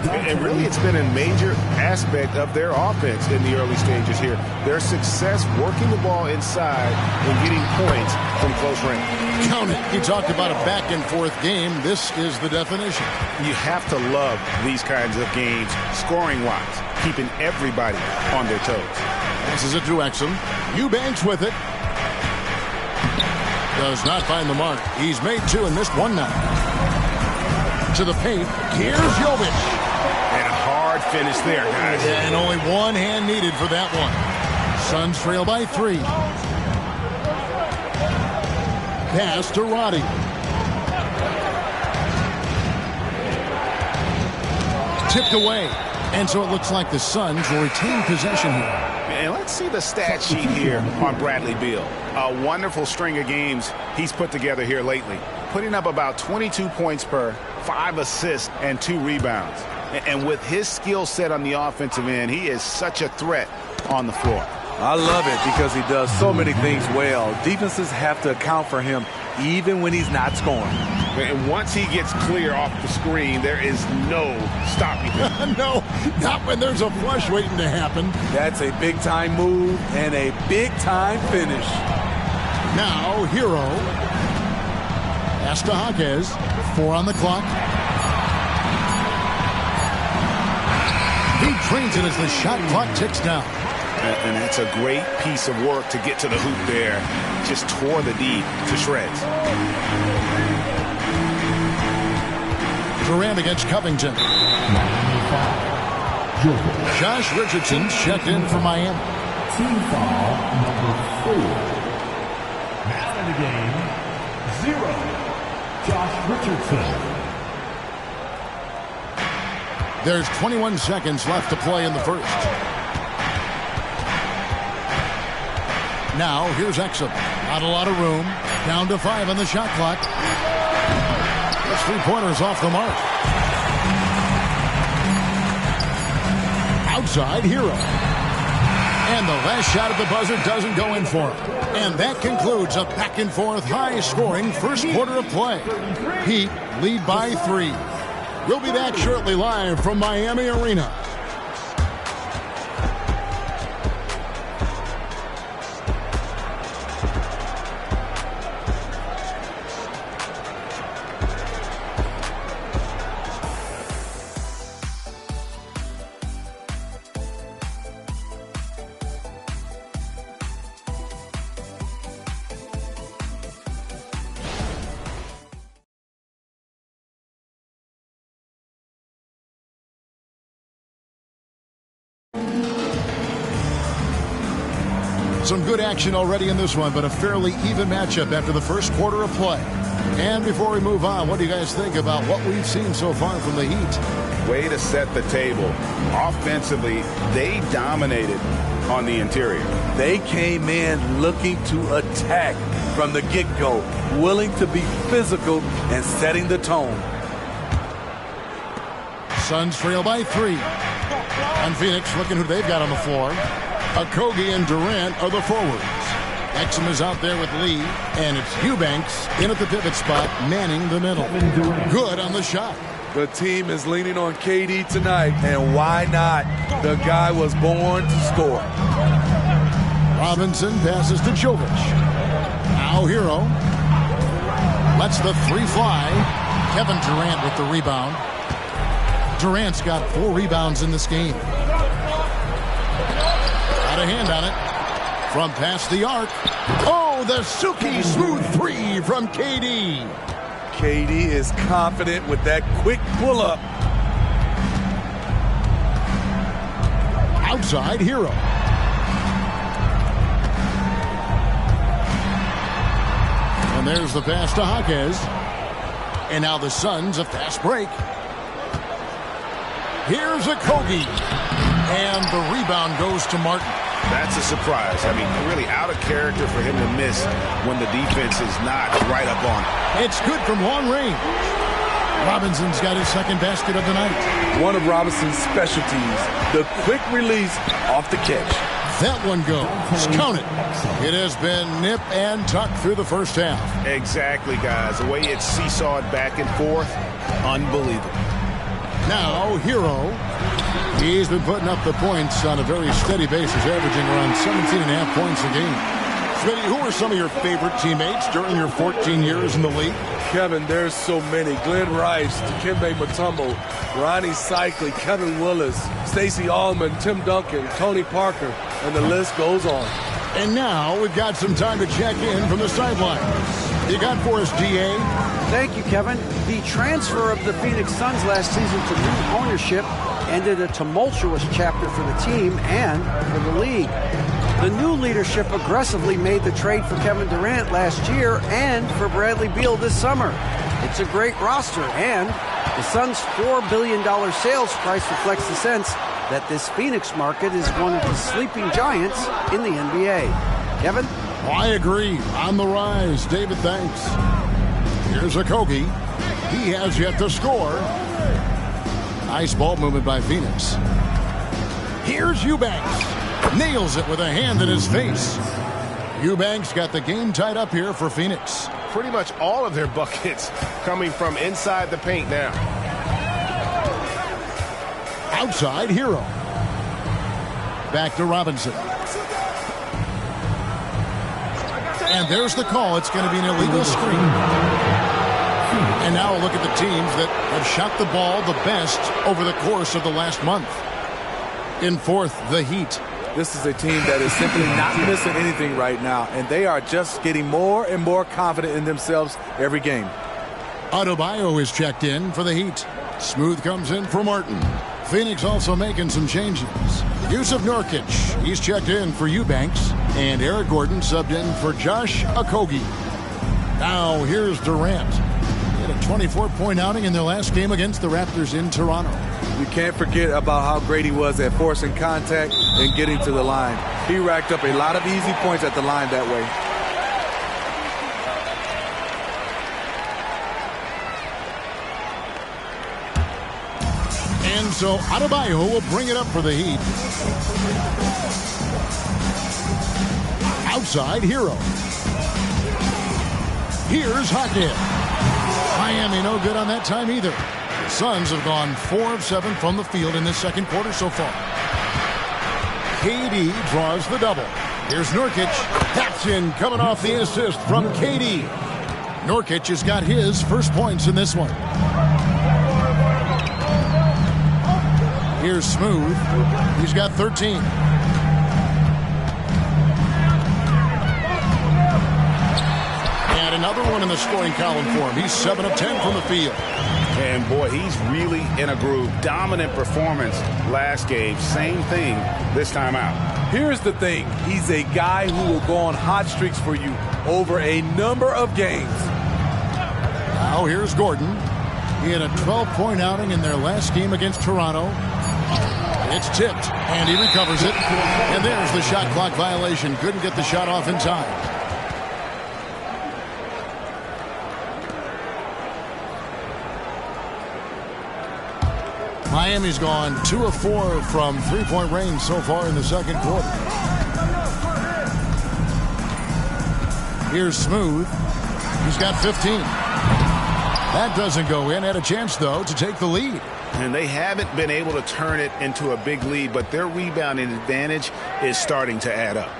Speaker 2: And really, it's been a major aspect of their offense in the early stages here. Their success working the ball inside and getting points from close range.
Speaker 1: Count it. You talked about a back-and-forth game. This is the definition.
Speaker 2: You have to love these kinds of games, scoring-wise, keeping everybody on their toes.
Speaker 1: Passes it to Exum. Eubanks with it. Does not find the mark. He's made two and missed one now. To the paint. Here's Jovic.
Speaker 2: And a hard finish there, guys.
Speaker 1: And only one hand needed for that one. Suns trail by 3. Pass to Roddy. Tipped away. And so it looks like the Suns will retain possession here.
Speaker 2: And let's see the stat sheet here on Bradley Beal. A wonderful string of games he's put together here lately. Putting up about 22 points per, 5 assists, and 2 rebounds. And with his skill set on the offensive end, he is such a threat on the floor.
Speaker 3: I love it because he does so many things well. Defenses have to account for him even when he's not scoring.
Speaker 2: And once he gets clear off the screen, there is no stopping him.
Speaker 1: No, not when there's a flush waiting to happen.
Speaker 3: That's a big-time move and a big-time finish.
Speaker 1: Now, Hero. Pass to Hawkes. 4 on the clock. He trains it as the shot clock ticks down.
Speaker 2: And that's a great piece of work to get to the hoop there. Just tore the D to shreds.
Speaker 1: Durant against Covington. Josh Richardson checked in for Miami.
Speaker 4: Team foul number 4. Now in the game, 0. Josh Richardson.
Speaker 1: There's 21 seconds left to play in the first. Now, here's Exum. Not a lot of room. Down to 5 on the shot clock. This three-pointer's off the mark. Outside, Hero. And the last shot at the buzzer doesn't go in for him. And that concludes a back-and-forth, high-scoring first quarter of play. Heat lead by 3. We'll be back shortly live from Miami Arena. Some good action already in this one, but a fairly even matchup after the first quarter of play. And before we move on, what do you guys think about what we've seen so far from the Heat?
Speaker 2: Way to set the table. Offensively, they dominated on the interior.
Speaker 3: They came in looking to attack from the get-go, willing to be physical and setting the tone.
Speaker 1: Suns trail by 3. And Phoenix looking who they've got on the floor. Okogie and Durant are the forwards. Exum is out there with Lee, and it's Eubanks in at the pivot spot, manning the middle. Good on the shot.
Speaker 3: The team is leaning on KD tonight, and why not? The guy was born to score.
Speaker 1: Robinson passes to Jovic. Now Hero. Lets the 3 fly. Kevin Durant with the rebound. Durant's got 4 rebounds in this game. A hand on it from past the arc. Oh, the Suki smooth 3 from KD.
Speaker 3: KD is confident with that quick pull-up.
Speaker 1: Outside, Hero. And there's the pass to Hawkes. And now the Suns a fast break. Here's Okogie. And the rebound goes to Martin.
Speaker 2: That's a surprise. I mean, really out of character for him to miss when the defense is not right up on it.
Speaker 1: It's good from long range. Robinson's got his second basket of the night.
Speaker 3: One of Robinson's specialties, the quick release off the catch.
Speaker 1: That one goes. Count it. It has been nip and tuck through the first half.
Speaker 2: Exactly, guys. The way it's seesawed back and forth, unbelievable.
Speaker 1: Now, Hero. He's been putting up the points on a very steady basis, averaging around 17.5 points a game. Smitty, who are some of your favorite teammates during your 14 years in the league?
Speaker 3: Kevin, there's so many. Glenn Rice, Dikembe Mutombo, Ronnie Cycli, Kevin Willis, Stacey Allman, Tim Duncan, Tony Parker, and the list goes on.
Speaker 1: And now we've got some time to check in from the sideline. You got for us, DA?
Speaker 5: Thank you, Kevin. The transfer of the Phoenix Suns last season to new ownership ended a tumultuous chapter for the team and for the league. The new leadership aggressively made the trade for Kevin Durant last year and for Bradley Beal this summer. It's a great roster, and the Suns' $4 billion sales price reflects the sense that this Phoenix market is one of the sleeping giants in the NBA. Kevin?
Speaker 1: I agree. On the rise. David, thanks. Here's Okogie. He has yet to score. Nice ball movement by Phoenix. Here's Eubanks. Nails it with a hand in his face. Eubanks got the game tied up here for Phoenix.
Speaker 17: Pretty much all of their buckets coming from inside the paint now.
Speaker 1: Outside, Hero. Back to Robinson. And there's the call. It's going to be an illegal screen. And now look at the teams that have shot the ball the best over the course of the last month. In fourth, the Heat.
Speaker 3: This is a team that is simply not missing anything right now, and they are just getting more and more confident in themselves every game.
Speaker 1: Adebayo is checked in for the Heat. Smooth comes in for Martin. Phoenix also making some changes. Yusuf Nurkic, he's checked in for Eubanks, and Eric Gordon subbed in for Josh Okogie. Now here's Durant. He had a 24-point outing in their last game against the Raptors in Toronto.
Speaker 3: You can't forget about how great he was at forcing contact and getting to the line. He racked up a lot of easy points at the line that way.
Speaker 1: And so Adebayo will bring it up for the Heat. Outside, Hero. Here's Hackett. Miami no good on that time either. The Suns have gone 4 of 7 from the field in this second quarter so far. KD draws the double. Here's Nurkic. That's in, coming off the assist from KD. Nurkic has got his first points in this one. Here's Smooth. He's got 13. And another one in the scoring column for him. He's 7 of 10 from the field.
Speaker 2: And boy, he's really in a groove. Dominant performance last game. Same thing this time out.
Speaker 3: Here's the thing. He's a guy who will go on hot streaks for you over a number of games.
Speaker 1: Now here's Gordon. He had a 12-point outing in their last game against Toronto. It's tipped, and he recovers it. And there's the shot clock violation. Couldn't get the shot off in time. Miami's gone 2 of 4 from three-point range so far in the second quarter. Here's Smooth. He's got 15. That doesn't go in. Had a chance, though, to take the lead.
Speaker 2: And they haven't been able to turn it into a big lead, but their rebounding advantage is starting to add up.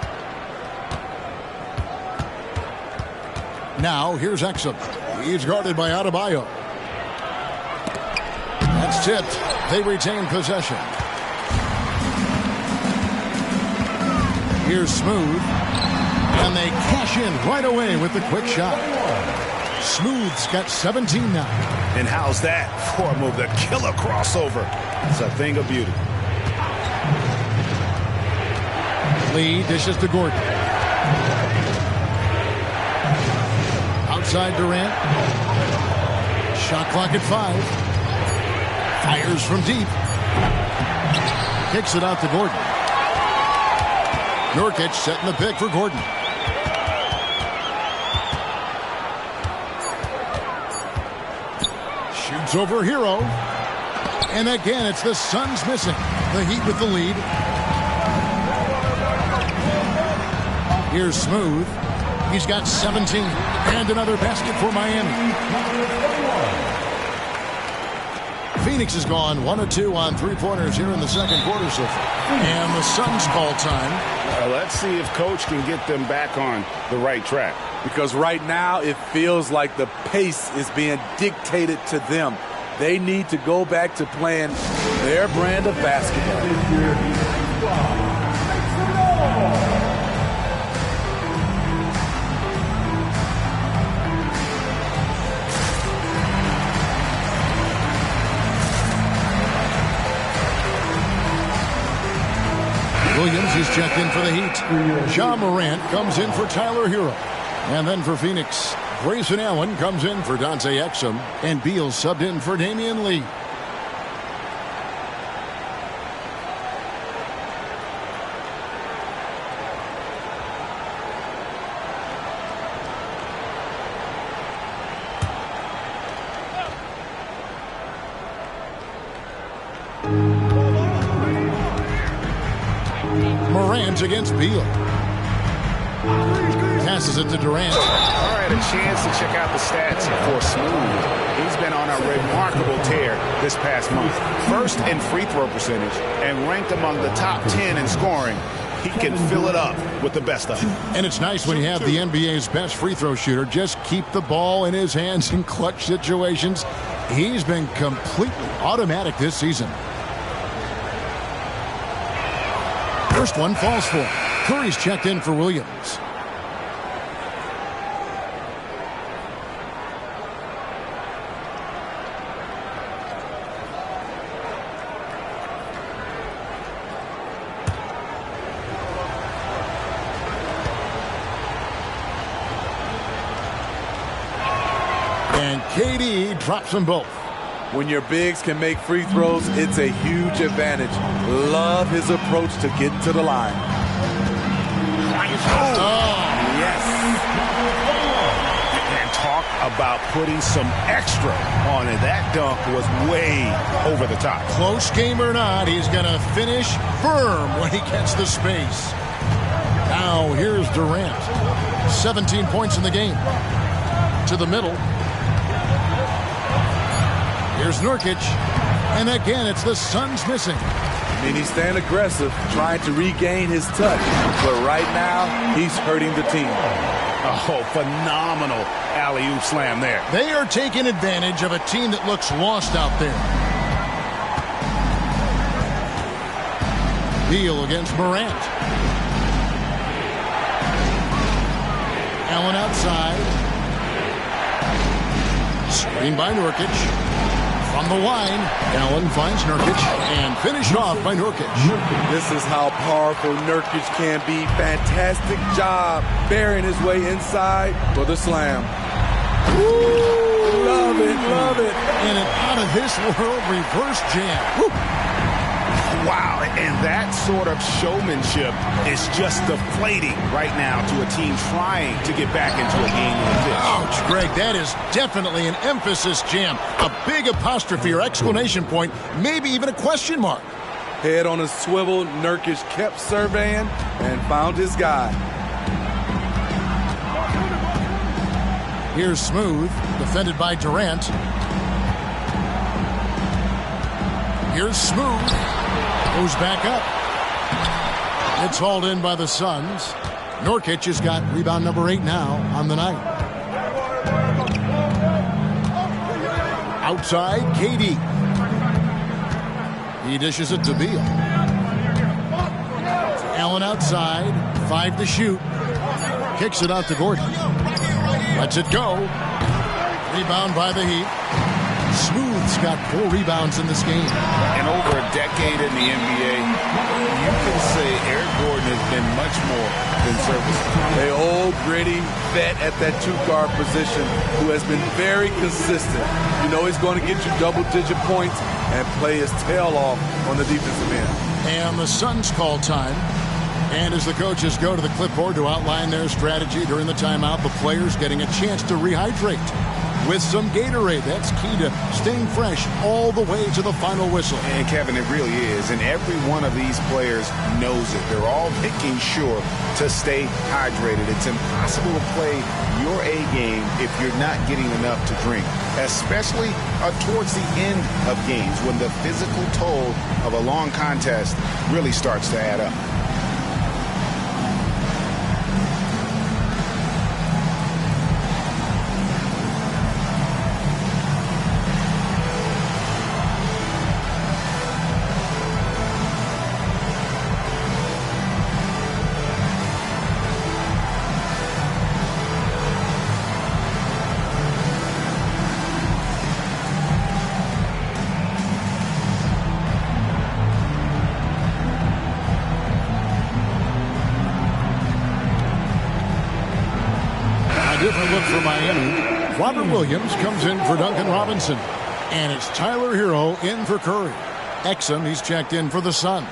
Speaker 1: Now, here's Exum. He's guarded by Adebayo. That's tipped. They retain possession. Here's Smooth. And they cash in right away with the quick shot. Smooth's got 17 now.
Speaker 2: And how's that for a move? The killer crossover. It's a thing of beauty.
Speaker 1: Lee dishes to Gordon. Outside Durant. Shot clock at 5. Fires from deep. Kicks it out to Gordon. Nurkic setting the pick for Gordon. Shoots over Hero. And again, it's the Suns missing. The Heat with the lead. Here's Smooth. He's got 17. And another basket for Miami. Phoenix has gone 1 of 2 on three-pointers here in the second quarter so far. And the Suns call time.
Speaker 2: Let's see if Coach can get them back on the right track.
Speaker 3: Because right now it feels like the pace is being dictated to them. They need to go back to playing their brand of basketball.
Speaker 1: Williams is checked in for the Heat. Ja Morant comes in for Tyler Hero. And then for Phoenix, Grayson Allen comes in for Dante Exum. And Beal subbed in for Damian Lee. Morant against Beal. Passes it to Durant.
Speaker 2: All right, a chance to check out the stats for Smooth. He's been on a remarkable tear this past month. First in free throw percentage and ranked among the top 10 in scoring. He can fill it up with the best of them.
Speaker 1: And it's nice when you have the NBA's best free throw shooter just keep the ball in his hands in clutch situations. He's been completely automatic this season. First one falls for. Curry's checked in for Williams. And KD drops them both.
Speaker 3: When your bigs can make free throws, it's a huge advantage. Love his approach to getting to the line.
Speaker 2: Yes. And talk about putting some extra on it. That dunk was way over the top.
Speaker 1: Close game or not, he's going to finish firm when he gets the space. Now here's Durant. 17 points in the game. To the middle. Here's Nurkic, and again, it's the Suns missing.
Speaker 3: I mean, he's staying aggressive, trying to regain his touch, but right now, he's hurting the team.
Speaker 2: Oh, phenomenal alley-oop slam there.
Speaker 1: They are taking advantage of a team that looks lost out there. Beal against Morant. Allen outside. Screen by Nurkic. On the line, Allen finds Nurkic and finished off by Nurkic.
Speaker 3: This is how powerful Nurkic can be. Fantastic job burying his way inside for the slam.
Speaker 1: Woo!
Speaker 3: Love it, love it.
Speaker 1: And an out-of-this-world reverse jam. Woo!
Speaker 2: Wow, and that sort of showmanship is just deflating right now to a team trying to get back into a game like this.
Speaker 1: Ouch, Greg, that is definitely an emphasis jam. A big apostrophe or exclamation point, maybe even a question mark.
Speaker 3: Head on a swivel, Nurkic kept surveying and found his guy.
Speaker 1: Here's Smooth, defended by Durant. Here's Smooth. Goes back up. It's hauled in by the Suns. Nurkic has got rebound number 8 now on the night. Outside, KD. He dishes it to Beal. Allen outside, 5 to shoot. Kicks it out to Gordon. Lets it go. Rebound by the Heat. Smooth's got 4 rebounds in this game.
Speaker 2: And over a decade in the NBA, you can say Eric Gordon has been much more than serviceable.
Speaker 3: An old, gritty vet at that 2-guard position who has been very consistent. You know he's going to get you double-digit points and play his tail off on the defensive end.
Speaker 1: And the Suns call time. And as the coaches go to the clipboard to outline their strategy during the timeout, the players getting a chance to rehydrate. with some Gatorade. That's key to staying fresh all the way to the final whistle.
Speaker 2: And Kevin, it really is. And every one of these players knows it. They're all making sure to stay hydrated. It's impossible to play your A game if you're not getting enough to drink, especially towards the end of games when the physical toll of a long contest really starts to add up.
Speaker 1: Different look for Miami. Robert Williams comes in for Duncan Robinson. And it's Tyler Hero in for Curry. Exum, he's checked in for the Suns.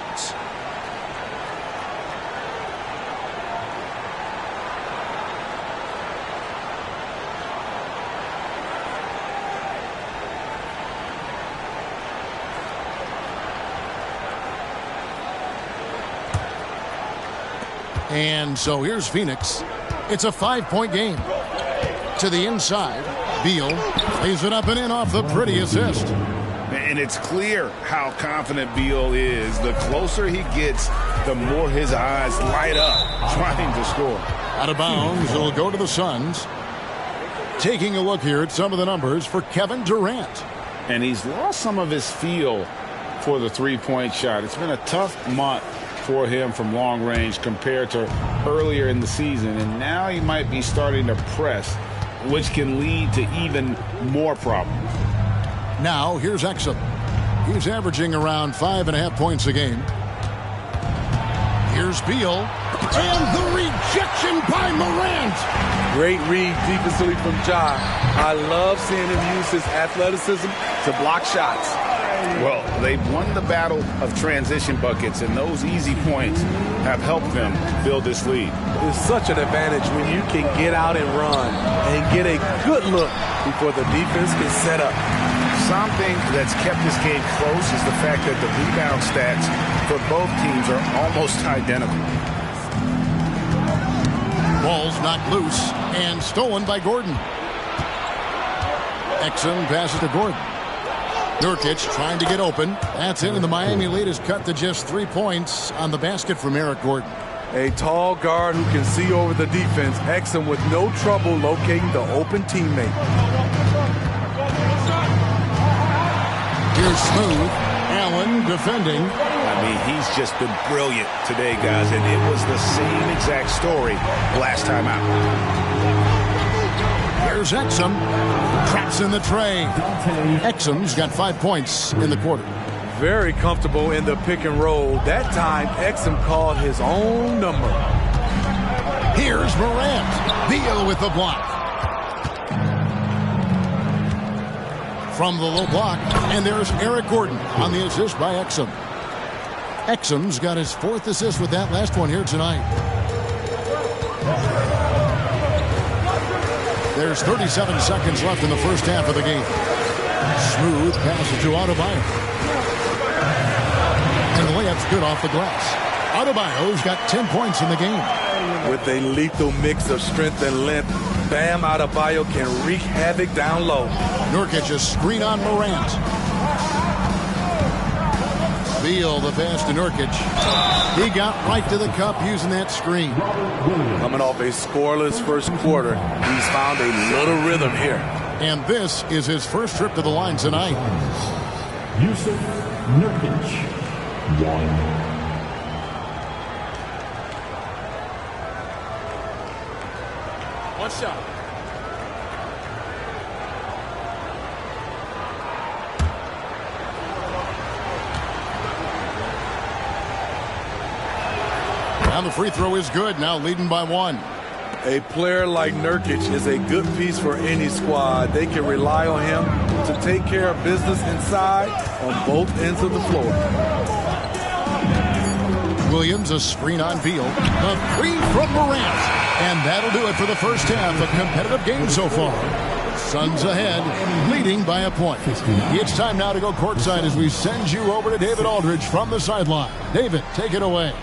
Speaker 1: And so here's Phoenix. It's a 5-point game. To the inside, Beal lays it up and in off the pretty assist.
Speaker 2: And it's clear how confident Beal is. The closer he gets, the more his eyes light up trying to score.
Speaker 1: Out of bounds, it'll go to the Suns. Taking a look here at some of the numbers for Kevin Durant.
Speaker 2: And he's lost some of his feel for the three-point shot. It's been a tough month for him from long range compared to earlier in the season. And now he might be starting to press, which can lead to even more problems.
Speaker 1: Now, here's Exum. He's averaging around 5.5 points a game. Here's Beal. And the rejection by Morant.
Speaker 3: Great read defensively from Ja. I love seeing him use his athleticism to block shots.
Speaker 2: Well, they've won the battle of transition buckets, and those easy points have helped them build this lead.
Speaker 3: It's such an advantage when you can get out and run and get a good look before the defense can set up.
Speaker 2: Something that's kept this game close is the fact that the rebound stats for both teams are almost identical.
Speaker 1: Ball's knocked loose and stolen by Gordon. Exum passes to Gordon. Nurkic trying to get open. That's it, and the Miami lead is cut to just 3 points on the basket from Eric Gordon.
Speaker 3: A tall guard who can see over the defense. Exum with no trouble locating the open teammate.
Speaker 1: Here's Smooth. Allen defending.
Speaker 2: I mean, he's just been brilliant today, guys, and it was the same exact story last time out.
Speaker 1: Here's Exum. Traps in the tray. Exum's got 5 points in the quarter.
Speaker 3: Very comfortable in the pick and roll. That time, Exum called his own number.
Speaker 1: Here's Morant. Beal with the block. From the low block, and there's Eric Gordon on the assist by Exum. Exum's got his 4th assist with that last one here tonight. There's 37 seconds left in the first half of the game. Smooth passes to Adebayo. And the layup's good off the glass. Adebayo's got 10 points in the game.
Speaker 3: With a lethal mix of strength and length, Bam Adebayo can wreak havoc down low.
Speaker 1: Nurkic a screen on Morant. Beal the pass to Nurkic. He got right to the cup using that screen.
Speaker 3: Coming off a scoreless first quarter, he's found a little rhythm here.
Speaker 1: And this is his first trip to the line tonight.
Speaker 4: Yusuf Nurkic, 1.
Speaker 1: One shot. And the free throw is good, now leading by 1.
Speaker 3: A player like Nurkic is a good piece for any squad. They can rely on him to take care of business inside on both ends of the floor.
Speaker 1: Williams a screen on Beal. A three from Morant. And that'll do it for the first half. A competitive game so far. Suns ahead, leading by a point. It's time now to go courtside as we send you over to David Aldridge from the sideline. David, take it away.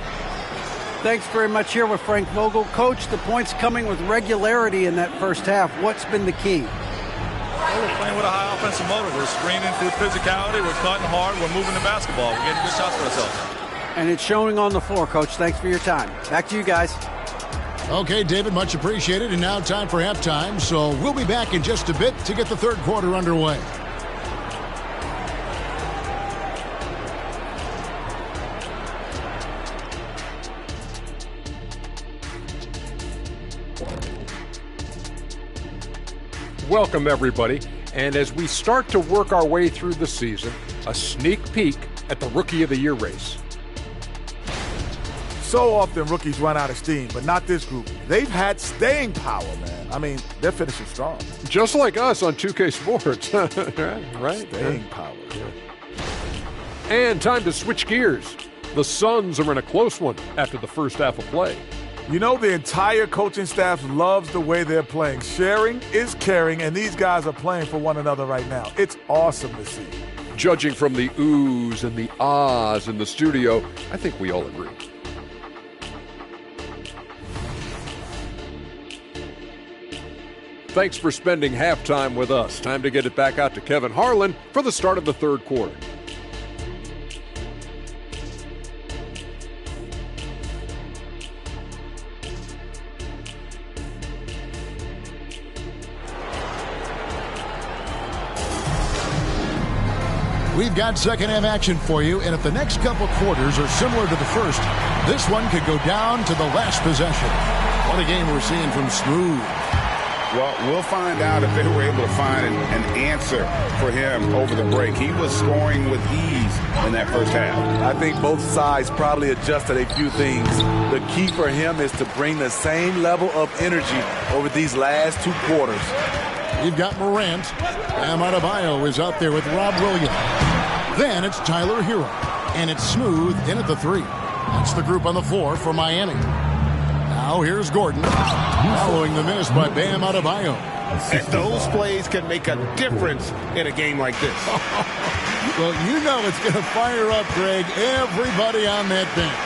Speaker 5: Thanks very much. Here with Frank Vogel. Coach, the points coming with regularity in that first half. What's been the key?
Speaker 11: Well, we're playing with a high offensive motor. We're screening through physicality. We're cutting hard. We're moving the basketball. We're getting good shots for ourselves.
Speaker 5: And it's showing on the floor, Coach. Thanks for your time. Back to you guys.
Speaker 1: Okay, David, much appreciated. And now time for halftime. So we'll be back in just a bit to get the third quarter underway.
Speaker 8: Welcome, everybody. And as we start to work our way through the season, a sneak peek at the Rookie of the Year race.
Speaker 10: So often rookies run out of steam, but not this group. They've had staying power, man. I mean, they're finishing strong.
Speaker 8: Just like us on 2K Sports. Right?
Speaker 10: Staying power.
Speaker 8: And time to switch gears. The Suns are in a close one after the first half of play.
Speaker 10: You know, the entire coaching staff loves the way they're playing. Sharing is caring, and these guys are playing for one another right now. It's awesome to see.
Speaker 8: Judging from the oohs and the ahs in the studio, I think we all agree. Thanks for spending halftime with us. Time to get it back out to Kevin Harlan for the start of the third quarter.
Speaker 1: We've got second half action for you, and if the next couple quarters are similar to the first, this one could go down to the last possession. What a game we're seeing from Smooth.
Speaker 2: Well, we'll find out if they were able to find an answer for him over the break. He was scoring with ease in that first half.
Speaker 3: I think both sides probably adjusted a few things. The key for him is to bring the same level of energy over these last two quarters.
Speaker 1: You've got Morant. Bam Adebayo is out there with Rob Williams. Then it's Tyler Hero. And it's Smooth in at the three. That's the group on the floor for Miami. Now here's Gordon, following the miss by Bam Adebayo.
Speaker 17: And those plays can make a difference in a game like this.
Speaker 1: Well, you know it's going to fire up, Greg, everybody on that bench.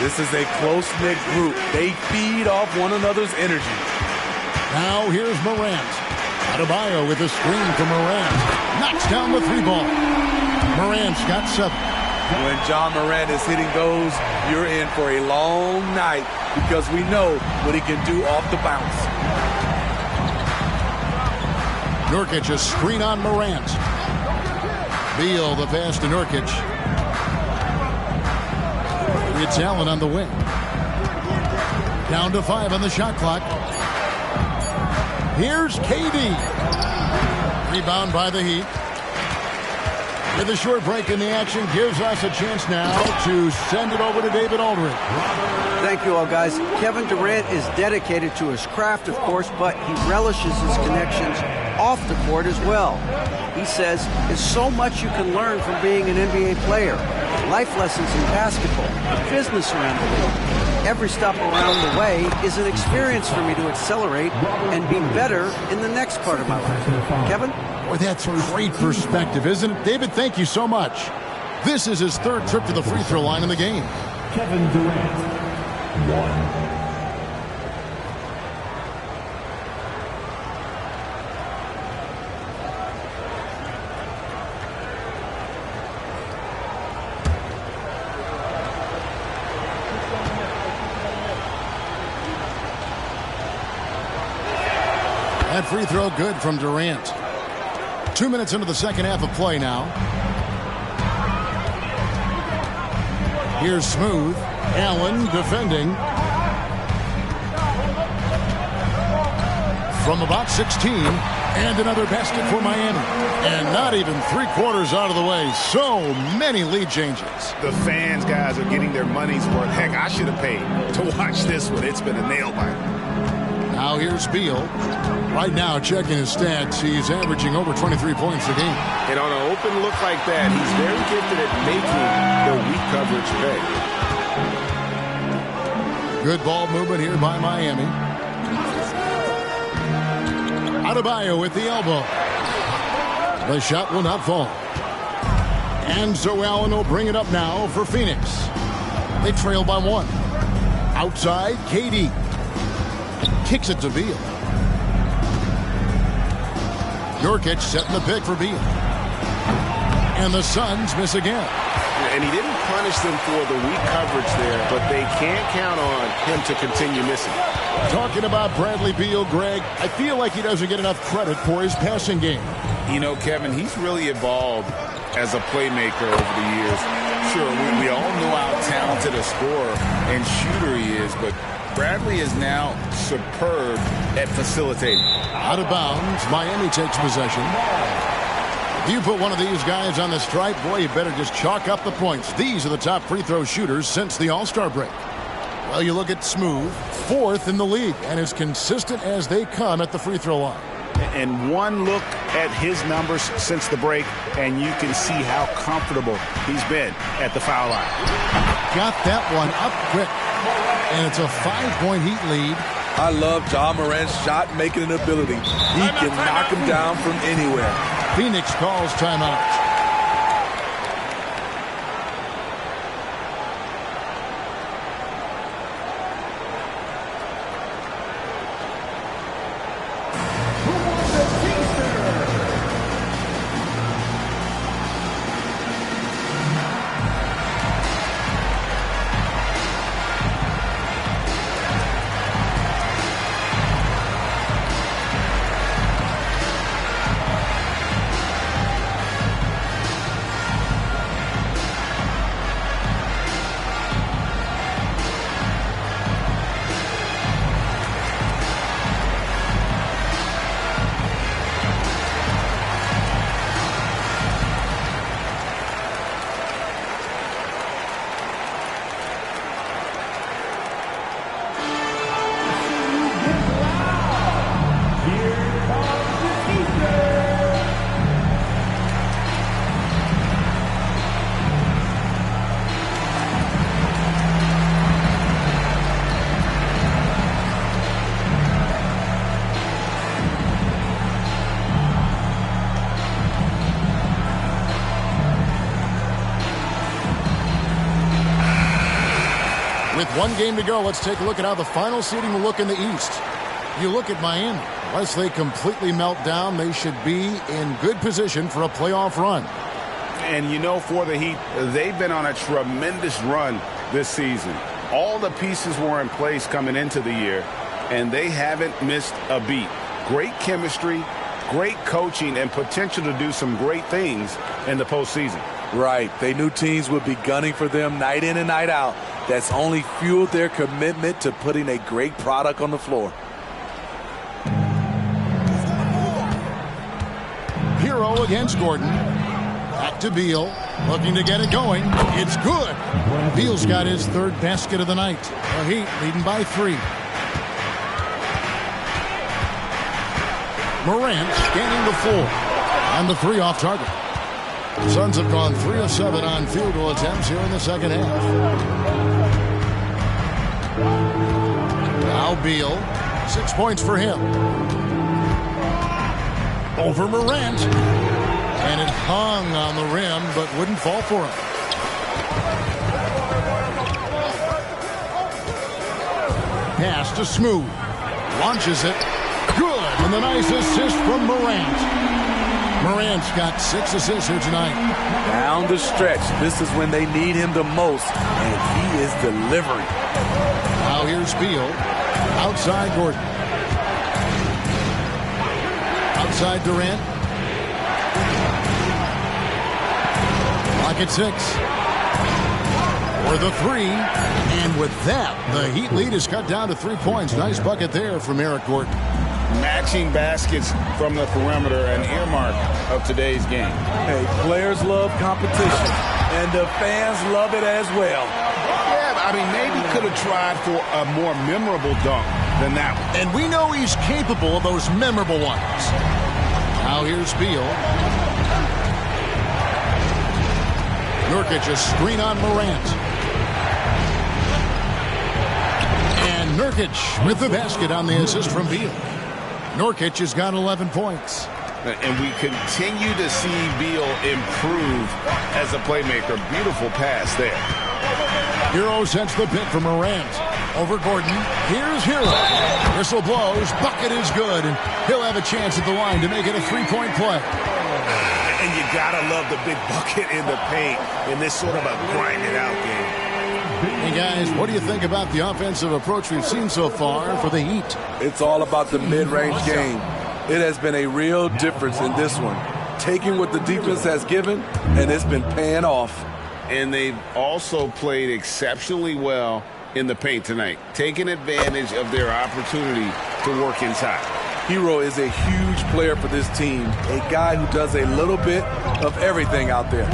Speaker 3: This is a close-knit group. They feed off one another's energy.
Speaker 1: Now here's Morant. Adebayo with a screen from Morant. Knocks down the three ball. Morant's got 7.
Speaker 3: When John Morant is hitting those, you're in for a long night because we know what he can do off the bounce.
Speaker 1: Nurkic, a screen on Morant. Beal, the pass to Nurkic. It's Allen on the wing. Down to 5 on the shot clock. Here's KD. Rebound by the Heat. With a short break in the action, gives us a chance now to send it over to David Aldridge.
Speaker 5: Thank you all, guys. Kevin Durant is dedicated to his craft, of course, but he relishes his connections off the court as well. He says there's so much you can learn from being an NBA player. Life lessons in basketball, business around the league. Every stop around the way is an experience for me to accelerate and be better in the next part of my life. Kevin?
Speaker 1: Boy, that's great perspective, isn't it? David, thank you so much. This is his third trip to the free throw line in the game.
Speaker 4: Kevin Durant, 1.
Speaker 1: That free throw good from Durant. 2 minutes into the second half of play now. Here's Smooth. Allen defending. From about 16. And another basket for Miami. And not even 3/4 out of the way. So many lead changes.
Speaker 17: The fans, guys, are getting their money's worth. Heck, I should have paid to watch this one. It's been a nail biter.
Speaker 1: Now here's Beal. Right now, checking his stats, he's averaging over 23 points a game.
Speaker 17: And on an open look like that, he's very gifted at making the weak coverage pay.
Speaker 1: Good ball movement here by Miami. Adebayo with the elbow. The shot will not fall. And so Allen will bring it up now for Phoenix. They trail by 1. Outside, KD. Kicks it to Beal. Nurkic setting the pick for Beal. And the Suns miss again.
Speaker 2: And he didn't punish them for the weak coverage there, but they can't count on him to continue missing.
Speaker 1: Talking about Bradley Beal, Greg, I feel like he doesn't get enough credit for his passing game.
Speaker 2: You know, Kevin, he's really evolved as a playmaker over the years. Sure, we all know how talented a scorer and shooter he is, but Bradley is now superb at facilitating.
Speaker 1: Out of bounds, Miami takes possession. If you put one of these guys on the stripe, boy, you better just chalk up the points. These are the top free throw shooters since the All-Star break. Well, you look at Smooth, 4th in the league, and as consistent as they come at the free throw line.
Speaker 2: And one look at his numbers since the break, and you can see how comfortable he's been at the foul line.
Speaker 1: Got that one up quick, and it's a 5-point Heat lead.
Speaker 3: I love Ja Morant's shot-making ability. He can knock him down from anywhere.
Speaker 1: Phoenix calls timeout. With one game to go, let's take a look at how the final seeding will look in the East. You look at Miami. Unless they completely melt down, they should be in good position for a playoff run.
Speaker 2: And you know, for the Heat, they've been on a tremendous run this season. All the pieces were in place coming into the year, and they haven't missed a beat. Great chemistry, great coaching, and potential to do some great things in the postseason.
Speaker 3: Right. They knew teams would be gunning for them night in and night out. That's only fueled their commitment to putting a great product on the floor.
Speaker 1: Hero against Gordon. Back to Beal. Looking to get it going. It's good. Beal's got his 3rd basket of the night. The Heat leading by 3. Morant scanning the floor. And the 3 off target. The Suns have gone 3 of 7 on field goal attempts here in the second half. Now Beal, 6 points for him. Over Morant. And it hung on the rim, but wouldn't fall for him. Pass to Smooth. Launches it. Good. And the nice assist from Morant. Morant's got 6 assists here tonight.
Speaker 3: Down the stretch. This is when they need him the most, and he is delivering.
Speaker 1: Now here's Beal. Outside Gordon. Outside Durant. Clock at 6. For the 3. And with that, the Heat lead is cut down to 3 points. Nice bucket there from Eric Gordon.
Speaker 2: Matching baskets from the perimeter, an earmark of today's game.
Speaker 3: Hey, players love competition, and the fans love it as well.
Speaker 2: Yeah, I mean, maybe could have tried for a more memorable dunk than that one.
Speaker 1: And we know he's capable of those memorable ones. Now here's Beal. Nurkic, a screen on Morant. And Nurkic with the basket on the assist from Beal. Nurkic has got 11 points.
Speaker 2: And we continue to see Beal improve as a playmaker. Beautiful pass there.
Speaker 1: Hero sends the pick for Morant. Over Gordon. Here's Hero. Whistle blows. Bucket is good. And he'll have a chance at the line to make it a three-point play.
Speaker 2: And you got to love the big bucket in the paint in this sort of a grind-it-out game.
Speaker 1: Hey, guys, what do you think about the offensive approach we've seen so far for the Heat?
Speaker 3: It's all about the mid-range game. It has been a real difference in this one. Taking what the defense has given, and it's been paying off.
Speaker 2: And they've also played exceptionally well in the paint tonight, taking advantage of their opportunity to work inside.
Speaker 3: Hero is a huge player for this team, a guy who does a little bit of everything out there.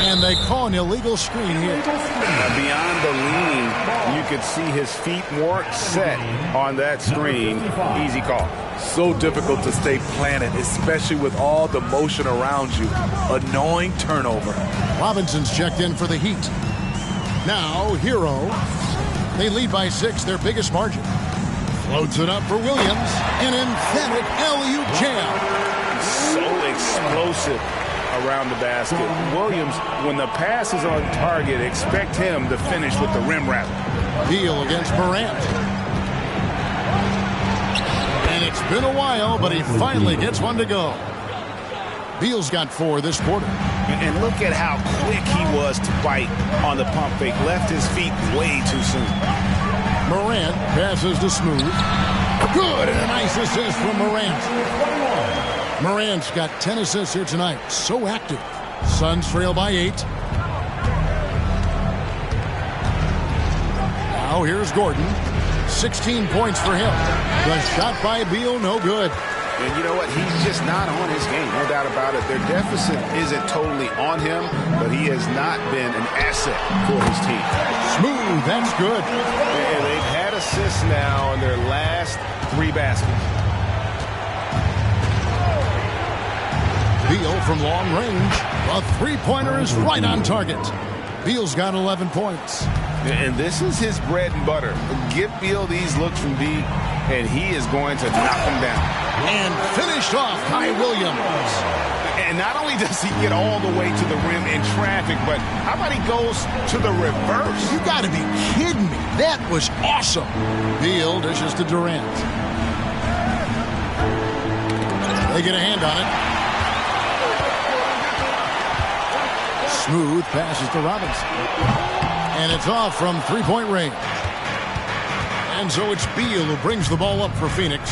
Speaker 1: And they call an illegal screen here.
Speaker 2: Now beyond the leaning, you could see his feet weren't set on that screen. Easy call.
Speaker 3: So difficult to stay planted, especially with all the motion around you. Annoying turnover.
Speaker 1: Robinson's checked in for the Heat. Now, Hero. They lead by 6, their biggest margin. Floats it up for Williams. An emphatic alley-oop jam.
Speaker 2: So explosive around the basket. Williams, when the pass is on target, expect him to finish with the rim wrap.
Speaker 1: Beal against Morant. And it's been a while, but he finally gets one to go. Beal's got 4 this quarter.
Speaker 2: And look at how quick he was to bite on the pump fake. Left his feet way too soon.
Speaker 1: Morant passes to Smooth. Good, and a nice assist from Morant. Morant's got 10 assists here tonight. So active. Suns trail by 8. Now here's Gordon. 16 points for him. The shot by Beal, no good.
Speaker 2: And you know what? He's just not on his game. No doubt about it. Their deficit isn't totally on him, but he has not been an asset for his team.
Speaker 1: Smooth, that's good.
Speaker 2: And they've had assists now in their last 3 baskets.
Speaker 1: Beal from long range. A three-pointer is right on target. Beal's got 11 points.
Speaker 2: And this is his bread and butter. Give Beal these looks from deep, and he is going to knock them down.
Speaker 1: And finished off by Williams.
Speaker 2: And not only does he get all the way to the rim in traffic, but how about he goes to the reverse?
Speaker 1: You got to be kidding me. That was awesome. Beal dishes to Durant. They get a hand on it. Smooth passes to Robinson. And it's off from three-point range. And so it's Beal who brings the ball up for Phoenix.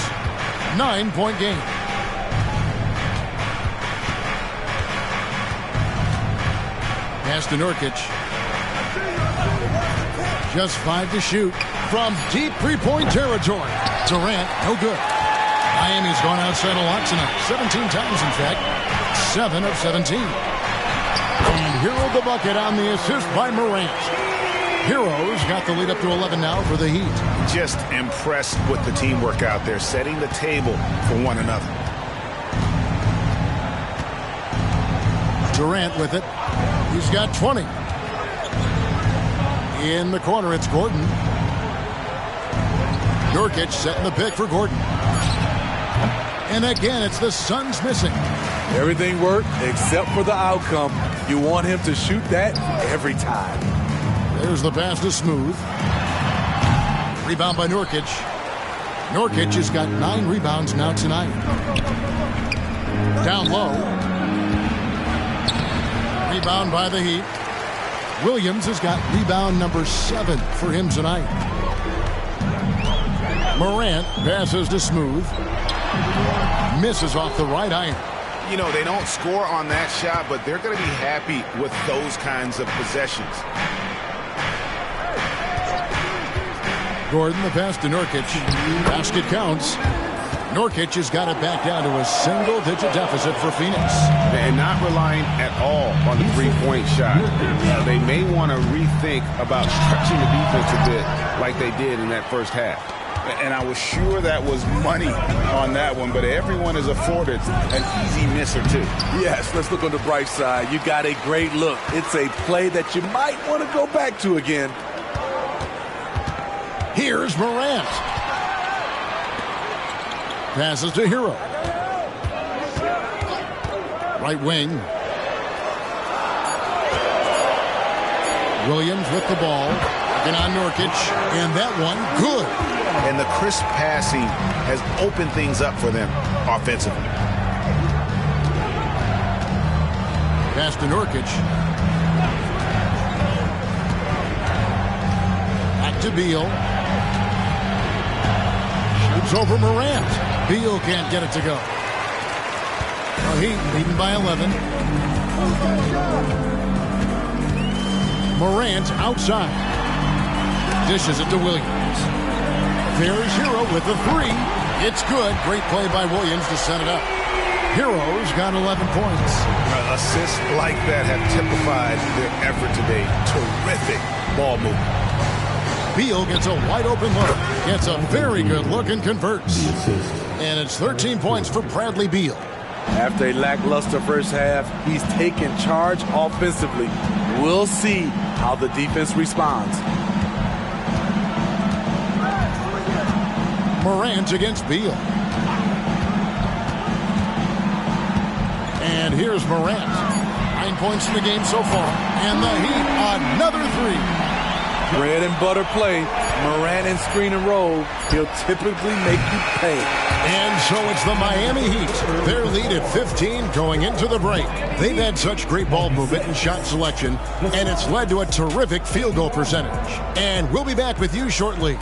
Speaker 1: 9-point game. Pass to Nurkic. Just 5 to shoot from deep three-point territory. Durant, no good. Miami's gone outside a lot tonight. 17 times, in fact. 7 of 17. And Hero the bucket on the assist by Morant. Hero's got the lead up to 11 now for the Heat.
Speaker 2: Just impressed with the teamwork out there, setting the table for one another.
Speaker 1: Durant with it. He's got 20. In the corner, it's Gordon. Nurkic setting the pick for Gordon. And again, it's the Suns missing.
Speaker 3: Everything worked except for the outcome. You want him to shoot that every time.
Speaker 1: There's the pass to Smooth. Rebound by Nurkic. Nurkic has got 9 rebounds now tonight. Down low. Rebound by the Heat. Williams has got rebound number 7 for him tonight. Morant passes to Smooth. Misses off the right iron.
Speaker 2: You know, they don't score on that shot, but they're going to be happy with those kinds of possessions.
Speaker 1: Gordon, the pass to Nurkic. Basket counts. Nurkic has got it back down to a single-digit deficit for Phoenix.
Speaker 2: And not relying at all on the three-point shot. They may want to rethink about stretching the defense a bit like they did in that first half. And I was sure that was money on that one, but everyone is afforded an easy miss or two.
Speaker 3: Yes, let's look on the bright side. You got a great look. It's a play that you might want to go back to again.
Speaker 1: Here's Morant. Passes to Hero. Right wing. Williams with the ball. Looking on Nurkic. And that one, good.
Speaker 2: And the crisp passing has opened things up for them offensively.
Speaker 1: Pass to Nurkic. Back to Beal. Shoots over Morant. Beal can't get it to go. The Heat leading by 11. Morant outside. Dishes it to Williams. There's Hero with the three. It's good. Great play by Williams to set it up. Hero's got 11 points.
Speaker 2: Assists like that have typified their effort today. Terrific ball movement.
Speaker 1: Beal gets a wide open look. Gets a very good look and converts. And it's 13 points for Bradley Beal.
Speaker 3: After a lackluster first half, he's taken charge offensively. We'll see how the defense responds.
Speaker 1: Morant against Beal. And here's Morant. 9 points in the game so far. And the Heat, another three.
Speaker 3: Bread and butter play. Morant and screen and roll. He'll typically make you pay.
Speaker 1: And so it's the Miami Heat. Their lead at 15 going into the break. They've had such great ball movement and shot selection, and it's led to a terrific field goal percentage. And we'll be back with you shortly.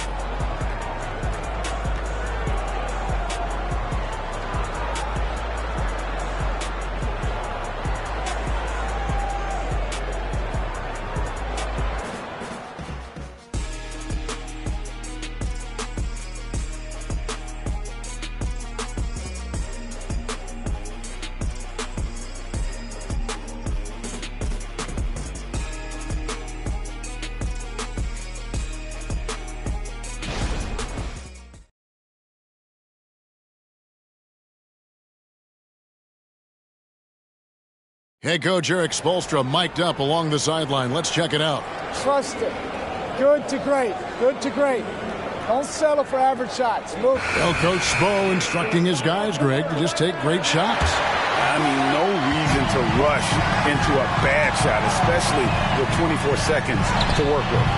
Speaker 1: Head coach Eric Spoelstra mic'd up along the sideline. Let's check it out.
Speaker 15: Trust it. Good to great. Good to great. Don't settle for average shots. Move.
Speaker 1: Well, Coach Spo instructing his guys, Greg, to just take great shots.
Speaker 2: I mean, no reason to rush into a bad shot, especially with 24 seconds to work with.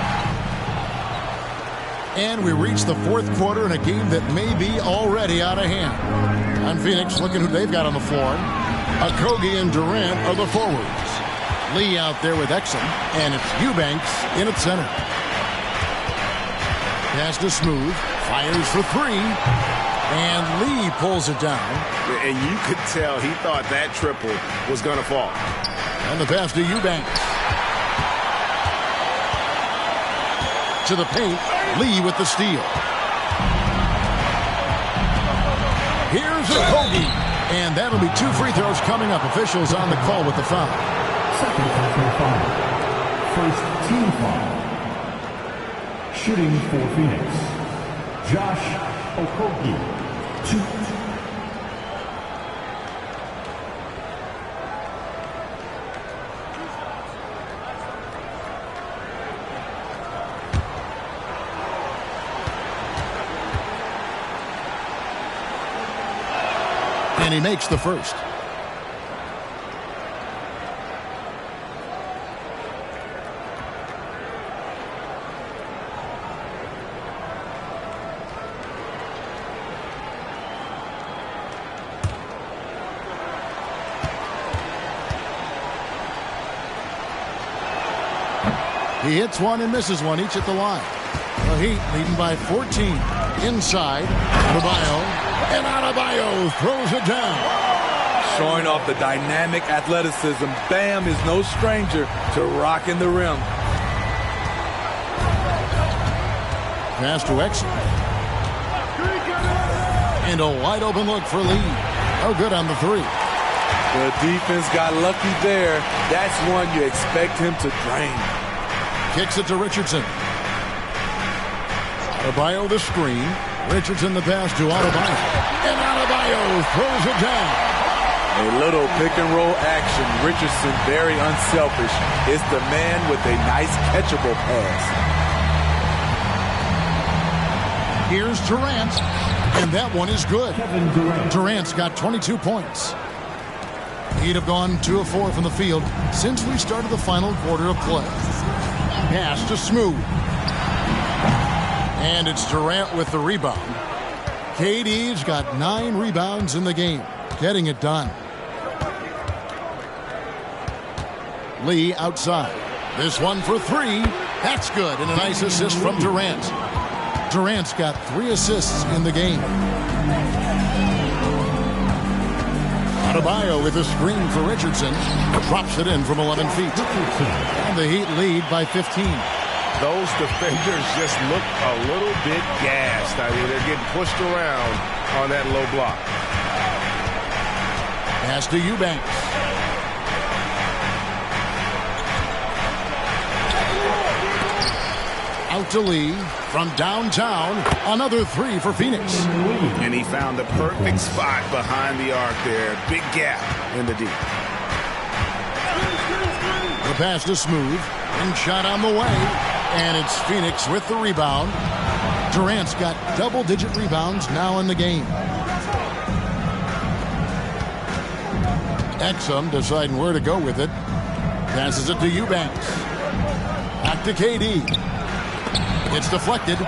Speaker 1: And we reach the fourth quarter in a game that may be already out of hand. On Phoenix, looking who they've got on the floor. Okogie and Durant are the forwards. Lee out there with Exum, and it's Eubanks in at center. Pass to Smooth, fires for three, and Lee pulls it down.
Speaker 2: And you could tell he thought that triple was going to fall.
Speaker 1: And the pass to Eubanks. To the paint, Lee with the steal. Here's Okogie. And that'll be 2 free throws coming up. Officials on the call with the foul.
Speaker 4: Second personal foul. First team foul. Shooting for Phoenix. Josh Okogie. 2.
Speaker 1: And he makes the first. He hits one and misses one, each at the line. The Heat leading by 14. Inside, Adebayo. And Adebayo throws it down.
Speaker 3: Showing off the dynamic athleticism, Bam is no stranger to rocking the rim.
Speaker 1: Pass to Exum. And a wide open look for Lee. Oh, good on the three.
Speaker 3: The defense got lucky there. That's one you expect him to drain.
Speaker 1: Kicks it to Richardson. Adebayo the screen. Richardson the pass to Adebayo. And Adebayo throws it down.
Speaker 3: A little pick and roll action. Richardson very unselfish. Is the man with a nice catchable pass.
Speaker 1: Here's Durant, and that one is good. Durant's got 22 points. He'd have gone 2 of 4 from the field since we started the final quarter of play. Pass to Smooth. And it's Durant with the rebound. KD's got 9 rebounds in the game, getting it done. Lee outside. This one for 3. That's good, and a nice assist from Durant. Durant's got 3 assists in the game. Adebayo with a screen for Richardson. Drops it in from 11 feet. And the Heat lead by 15.
Speaker 2: Those defenders just look a little bit gassed. I mean, they're getting pushed around on that low block.
Speaker 1: Pass to Eubanks. Out to Lee from downtown. Another 3 for Phoenix.
Speaker 2: And he found the perfect spot behind the arc there. Big gap in the deep.
Speaker 1: The pass to Smooth. And shot on the way. And it's Phoenix with the rebound. Durant's got double-digit rebounds now in the game. Exum deciding where to go with it. Passes it to Eubanks. Back to KD. It's deflected.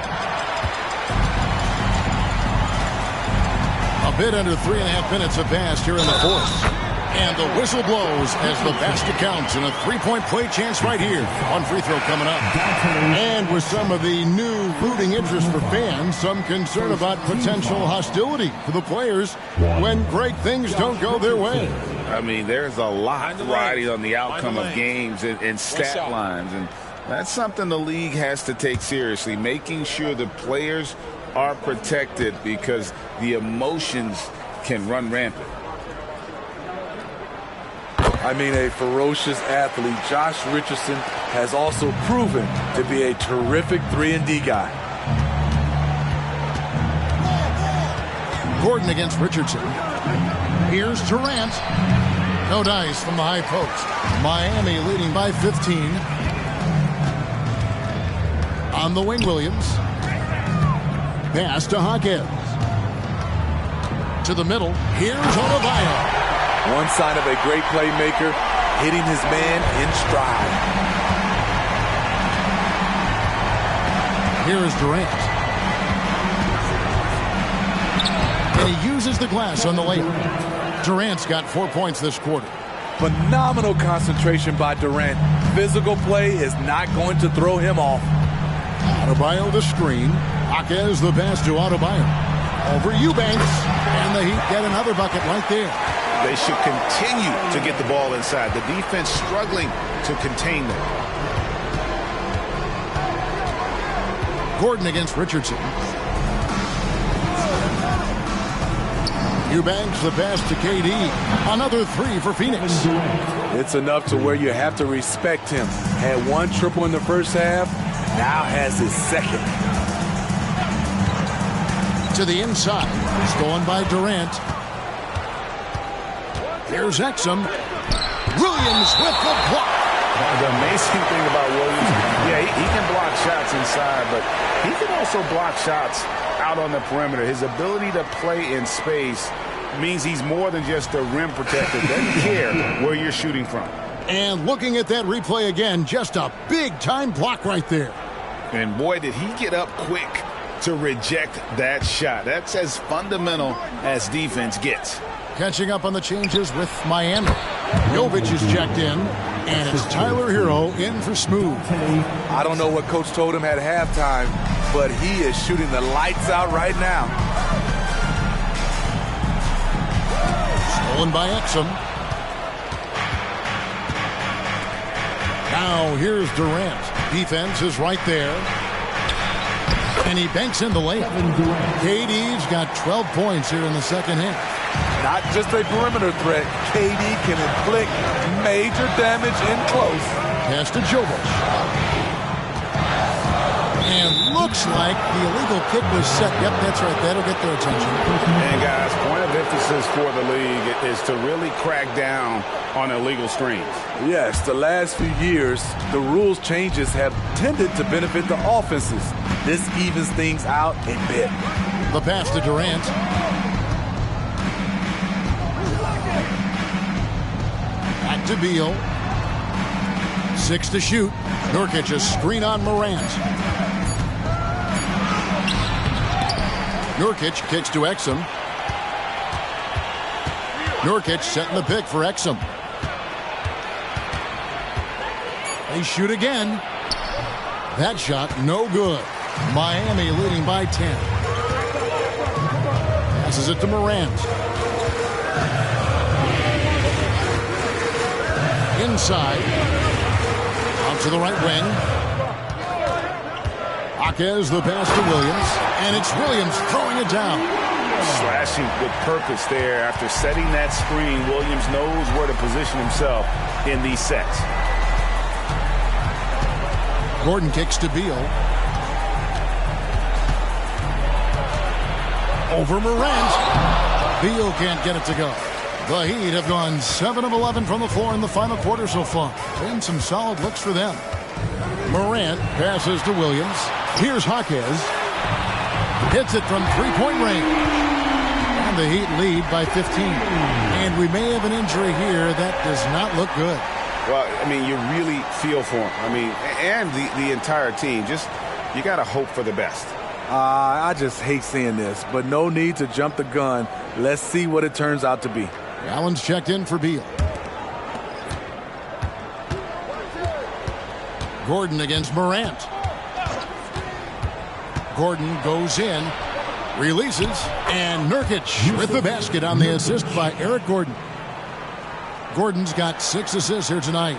Speaker 1: A bit under 3.5 minutes have passed here in the fourth. And the whistle blows as the basket counts, and a 3-point play chance right here. One free throw coming up. And with some of the new rooting interest for fans, some concern about potential hostility for the players when great things don't go their way.
Speaker 2: I mean, there's a lot riding on the outcome of games and stat lines, and that's something the league has to take seriously, making sure the players are protected because the emotions can run rampant.
Speaker 3: I mean, a ferocious athlete. Josh Richardson has also proven to be a terrific 3-and-D guy.
Speaker 1: Gordon against Richardson. Here's Durant. No dice from the high post. Miami leading by 15. On the wing, Williams. Pass to Hawkins. To the middle. Here's Adebayo.
Speaker 3: One sign of a great playmaker, hitting his man in stride.
Speaker 1: Here is Durant. And he uses the glass on the layup. Durant's got 4 points this quarter.
Speaker 3: Phenomenal concentration by Durant. Physical play is not going to throw him off.
Speaker 1: Adebayo the screen. Hawkins the pass to Adebayo. Over Eubanks. And the Heat get another bucket right there.
Speaker 2: They should continue to get the ball inside. The defense struggling to contain them.
Speaker 1: Gordon against Richardson. Eubanks the pass to KD. Another 3 for Phoenix.
Speaker 3: It's enough to where you have to respect him. Had 1 triple in the first half, now has his second.
Speaker 1: To the inside. Stolen by Durant. Here's Exum. Williams with the block.
Speaker 2: The amazing thing about Williams, yeah, he can block shots inside, but he can also block shots out on the perimeter. His ability to play in space means he's more than just a rim protector. Doesn't care where you're shooting from.
Speaker 1: And looking at that replay again, just a big-time block right there.
Speaker 2: And boy, did he get up quick to reject that shot. That's as fundamental as defense gets.
Speaker 1: Catching up on the changes with Miami. Jovic is checked in, and it's Tyler Hero in for Smooth.
Speaker 3: I don't know what Coach told him at halftime, but he is shooting the lights out right now.
Speaker 1: Stolen by Exum. Now here's Durant. Defense is right there. And he banks in the layup. KD's got 12 points here in the second half.
Speaker 3: Not just a perimeter threat, KD can inflict major damage in close.
Speaker 1: Pass to Jovic. And looks like the illegal kick was set. Yep, that's right. That'll get their attention.
Speaker 2: And, guys, point of emphasis for the league is to really crack down on illegal screens.
Speaker 3: Yes, the last few years, the rules changes have tended to benefit the offenses. This evens things out a bit.
Speaker 1: The pass to Durant. Back to Beal. 6 to shoot. Nurkic a screen on Morant. Nurkic kicks to Exum. Nurkic setting the pick for Exum. They shoot again. That shot no good. Miami leading by 10. Passes it to Morant. Inside. Out to the right wing. Jaquez the pass to Williams. And it's Williams throwing it down.
Speaker 2: Slashing with purpose there. After setting that screen, Williams knows where to position himself in these sets.
Speaker 1: Gordon kicks to Beal. Over Morant. Beal can't get it to go. The Heat have gone 7 of 11 from the floor in the final quarter so far. Been some solid looks for them. Morant passes to Williams. Here's Jaquez. Hits it from three-point range. And the Heat lead by 15. And we may have an injury here that does not look good.
Speaker 2: Well, I mean, you really feel for him. I mean, and the entire team. Just, you got to hope for the best.
Speaker 3: I just hate seeing this, but no need to jump the gun. Let's see what it turns out to be.
Speaker 1: Allen's checked in for Beal. Gordon against Morant. Gordon goes in, releases, and Nurkic with the basket on the assist by Eric Gordon. Gordon's got 6 assists here tonight.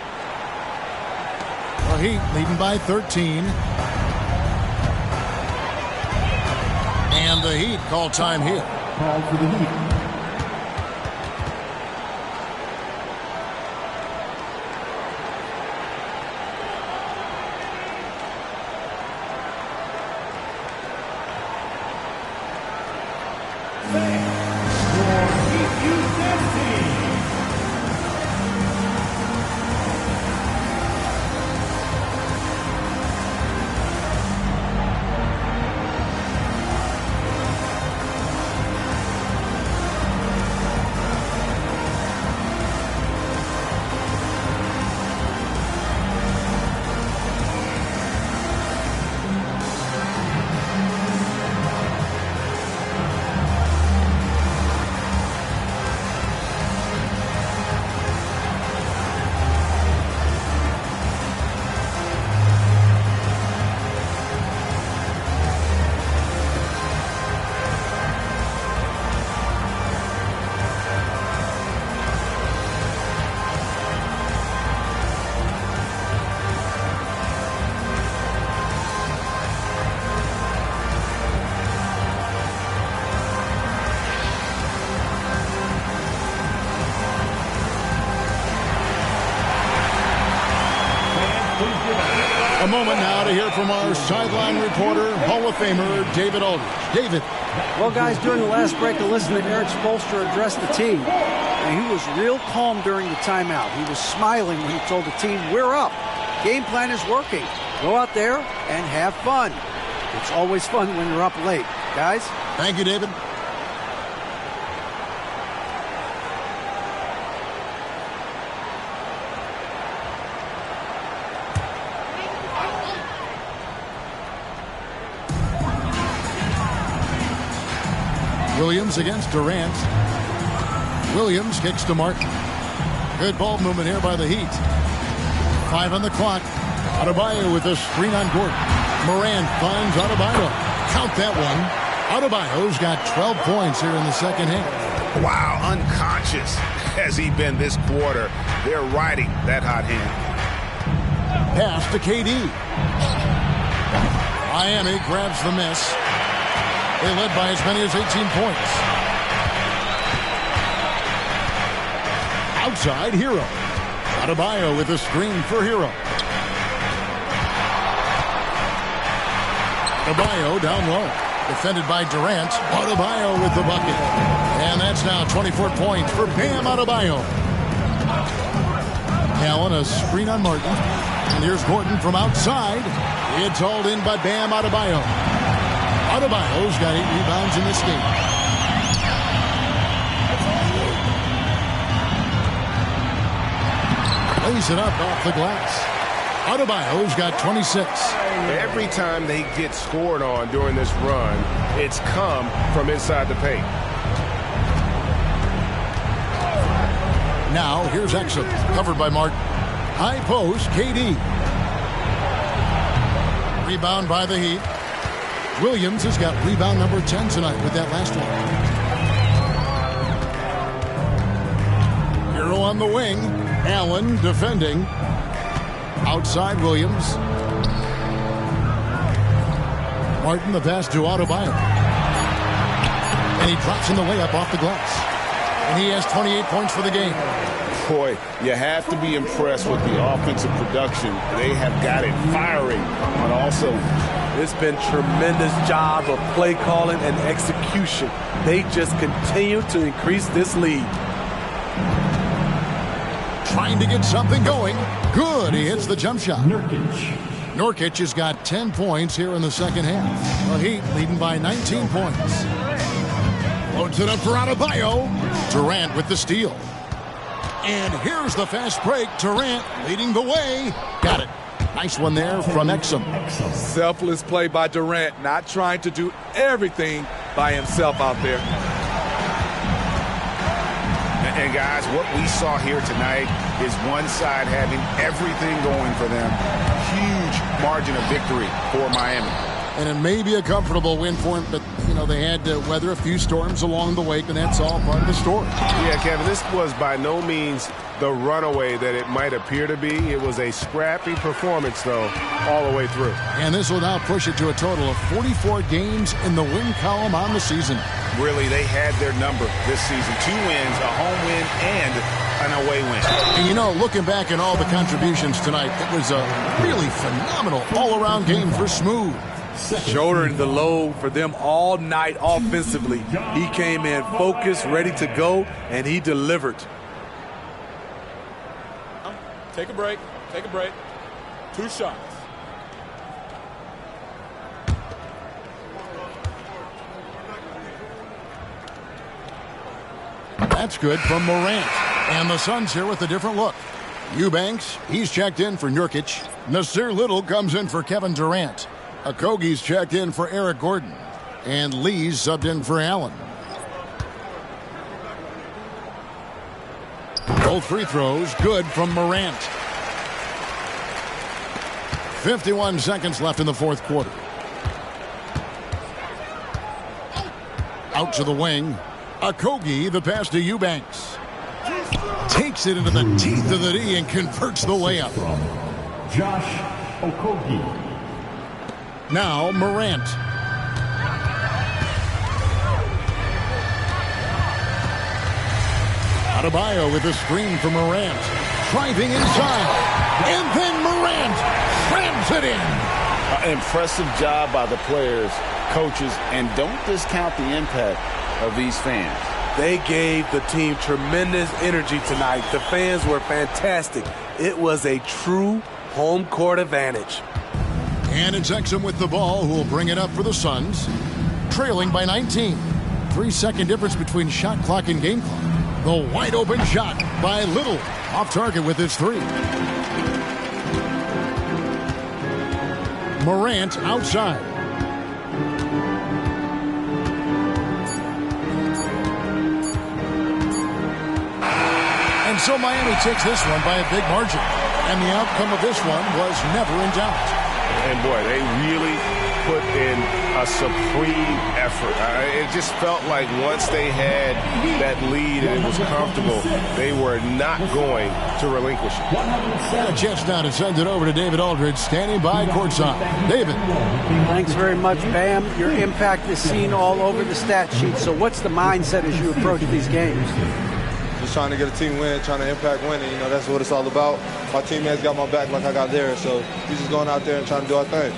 Speaker 1: The Heat leading by 13. And the Heat call time here.
Speaker 4: Call for the Heat.
Speaker 1: A moment now to hear from our sideline reporter, Hall of Famer David Aldridge. David.
Speaker 5: Well, guys, during the last break, I listened to Eric Spoelstra address the team. And he was real calm during the timeout. He was smiling when he told the team, we're up. Game plan is working. Go out there and have fun. It's always fun when you're up late. Guys?
Speaker 1: Thank you, David. Williams against Durant. Williams kicks to Martin. Good ball movement here by the Heat. 5 on the clock. Adebayo with a screen on Gordon. Morant finds Adebayo. Count that one. Adebayo's got 12 points here in the second half.
Speaker 2: Wow, unconscious has he been this quarter. They're riding that hot hand.
Speaker 1: Pass to KD. Miami grabs the miss. They led by as many as 18 points. Outside, Hero. Adebayo with a screen for Hero. Adebayo down low. Defended by Durant. Adebayo with the bucket. And that's now 24 points for Bam Adebayo. Allen, a screen on Martin. And here's Gordon from outside. It's hauled in by Bam Adebayo. Adebayo's got 8 rebounds in this game. Lays it up off the glass. Adebayo's got 26.
Speaker 2: Every time they get scored on during this run, it's come from inside the paint.
Speaker 1: Now, here's Exum, covered by Martin. High post, KD. Rebound by the Heat. Williams has got rebound number 10 tonight with that last one. Hero on the wing. Allen defending. Outside Williams. Martin, the pass to Adebayo. And he drops in the layup off the glass. And he has 28 points for the game.
Speaker 2: Boy, you have to be impressed with the offensive production. They have got it firing, but also
Speaker 3: it's been tremendous job of play calling and execution. They just continue to increase this lead.
Speaker 1: Trying to get something going. Good. He hits the jump shot. Nurkic has got 10 points here in the second half. The Heat leading by 19 points. Loads it up for Adebayo. Durant with the steal. And here's the fast break. Durant leading the way. Got it. Nice one there from Exum.
Speaker 3: Selfless play by Durant, not trying to do everything by himself out there.
Speaker 2: And guys, what we saw here tonight is one side having everything going for them. Huge margin of victory for Miami.
Speaker 1: And it may be a comfortable win for him, but, you know, they had to weather a few storms along the way, and that's all part of the story.
Speaker 2: Yeah, Kevin, this was by no means the runaway that it might appear to be. It was a scrappy performance, though, all the way through.
Speaker 1: And this will now push it to a total of 44 games in the win column on the season.
Speaker 2: Really, they had their number this season. 2 wins, a home win, and an away win.
Speaker 1: And, you know, looking back at all the contributions tonight, it was a really phenomenal all-around game for Smooth.
Speaker 3: Shouldering the load for them all night offensively. He came in focused, ready to go, and he delivered.
Speaker 13: Take a break. Take a break. 2 shots.
Speaker 1: That's good from Morant. And the Suns here with a different look. Eubanks, he's checked in for Nurkic. Nasir Little comes in for Kevin Durant. Okogie's checked in for Eric Gordon. And Lee's subbed in for Allen. Both free throws good from Morant. 51 seconds left in the fourth quarter. Out to the wing. Okogie, the pass to Eubanks. Takes it into the teeth of the D and converts the layup.
Speaker 4: Josh Okogie.
Speaker 1: Now Morant. Adebayo with a screen for Morant. Driving inside. And then Morant rams it in.
Speaker 2: Impressive job by the players, coaches, and don't discount the impact of these fans.
Speaker 3: They gave the team tremendous energy tonight. The fans were fantastic. It was a true home court advantage.
Speaker 1: And it's Exum with the ball, who will bring it up for the Suns. Trailing by 19. 3-second difference between shot clock and game clock. The wide open shot by Little. Off target with his 3. Morant outside. And so Miami takes this one by a big margin. And the outcome of this one was never in doubt.
Speaker 2: And boy, they really put in a supreme effort. It just felt like once they had that lead and it was comfortable, they were not going to relinquish it.
Speaker 1: And a chance now to send it over to David Aldridge, standing by courtside. David.
Speaker 5: Thanks very much, Bam. Your impact is seen all over the stat sheet. So what's the mindset as you approach these games?
Speaker 22: Just trying to get a team win, trying to impact winning. You know, that's what it's all about. My teammates got my back like I got theirs. So we're just going out there and trying to do our thing.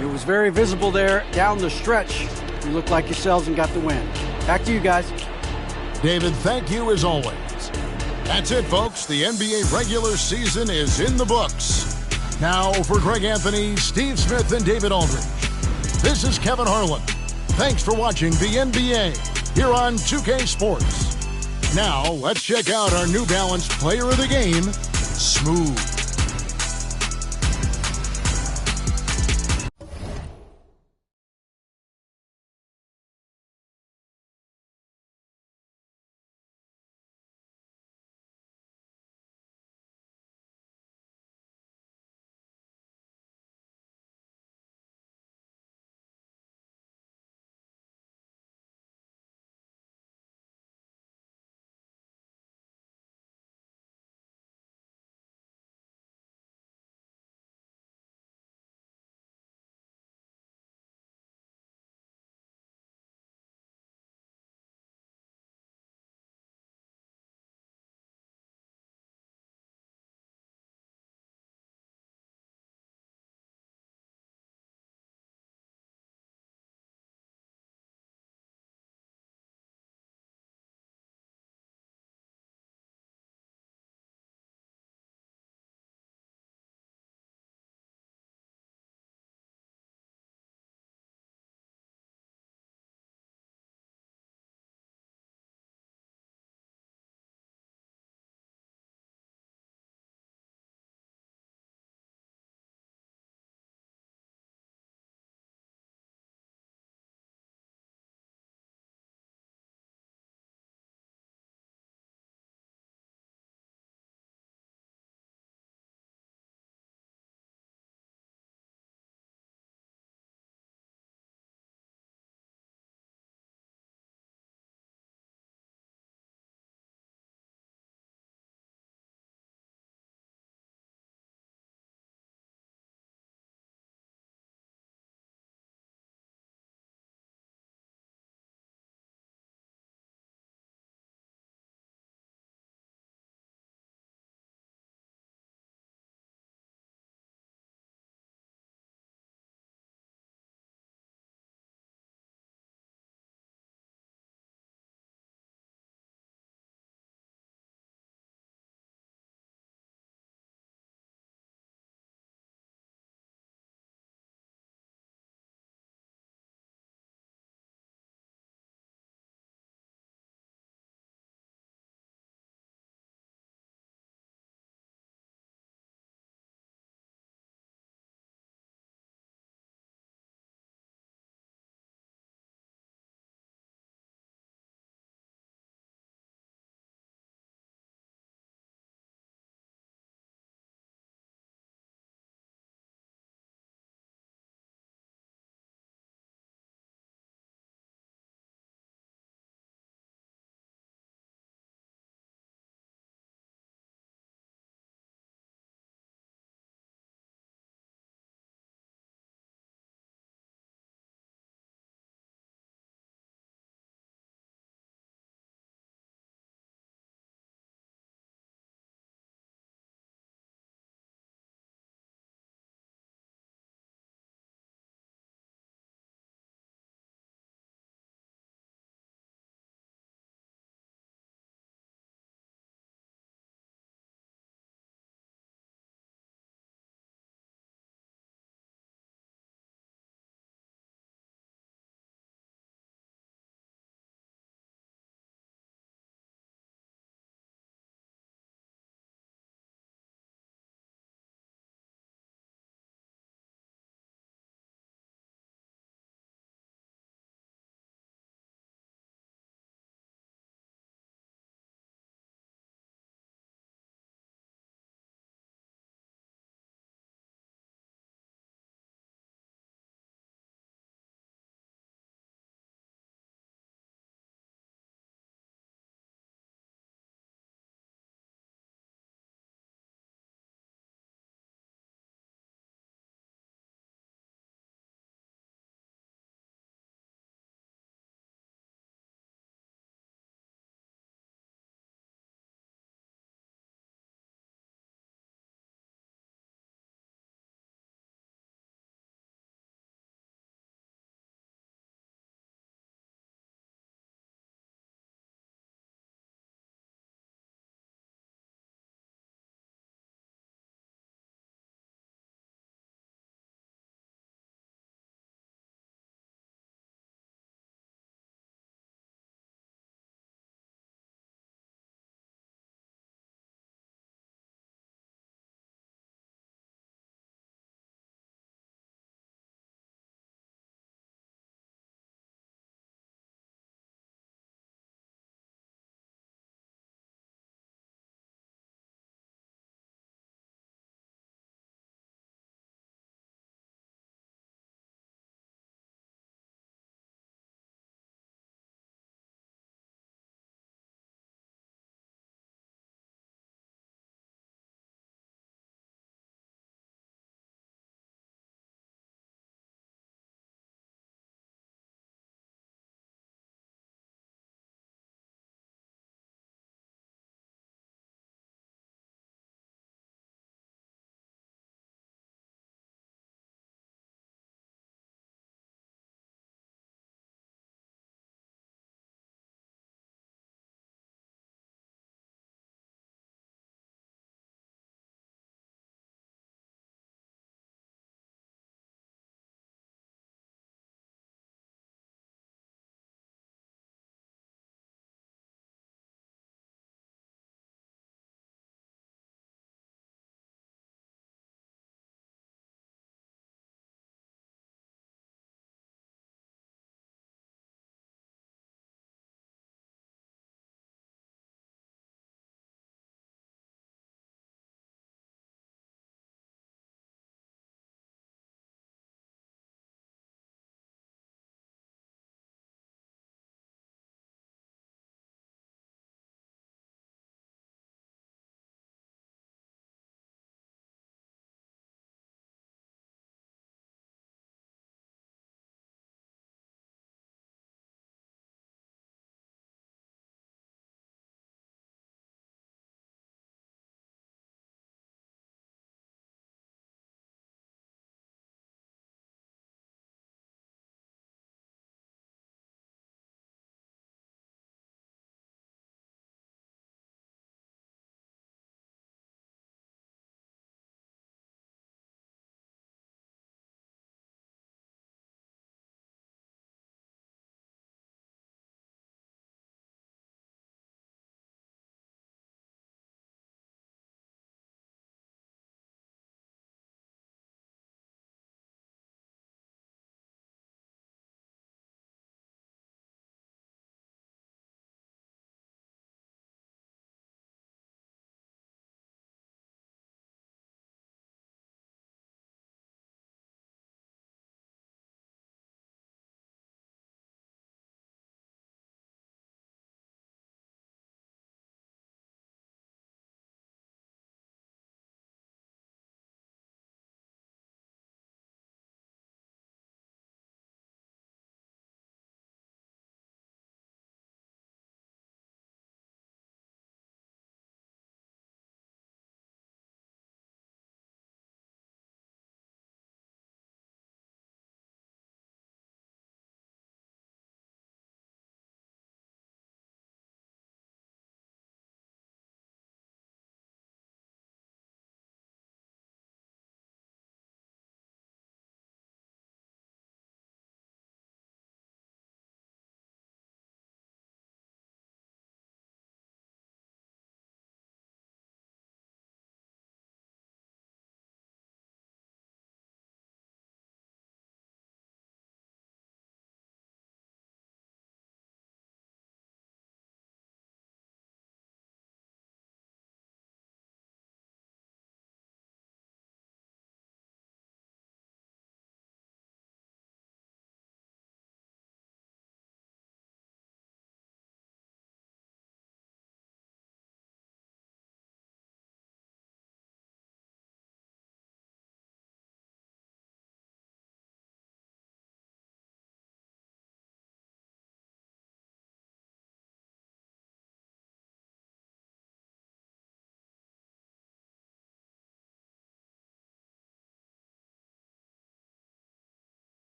Speaker 5: It was very visible there down the stretch. You looked like yourselves and got the win. Back to you guys.
Speaker 1: David, thank you as always. That's it, folks. The NBA regular season is in the books. Now for Greg Anthony, Steve Smith, and David Aldridge, this is Kevin Harlan. Thanks for watching the NBA here on 2K Sports. Now, let's check out our New Balance Player of the Game, Smooth.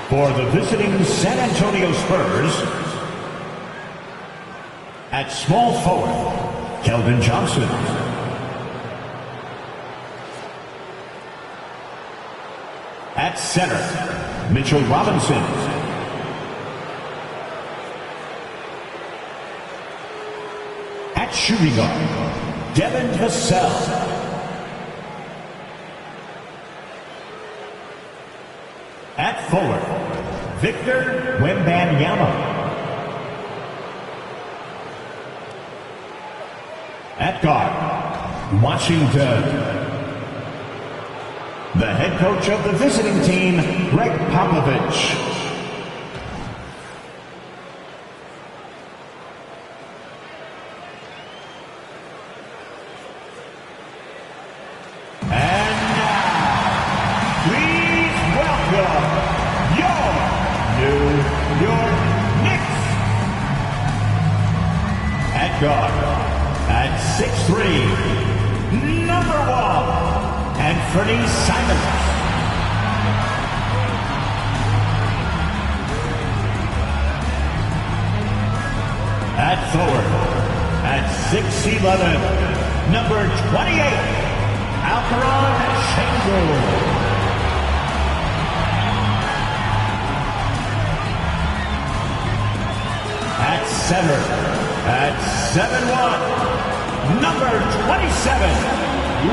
Speaker 18: For the visiting San Antonio Spurs, at small forward, Keldon Johnson. At center, Mitchell Robinson. At shooting guard, Devin Vassell. At forward, Victor Wembanyama. At guard, Washington. The head coach of the visiting team, Greg Popovich. Guard at 6'3", number 1, Anthony Simons. At forward, at 6'11", number 28, Alperon Sengun. At center, at 7'1", number 27,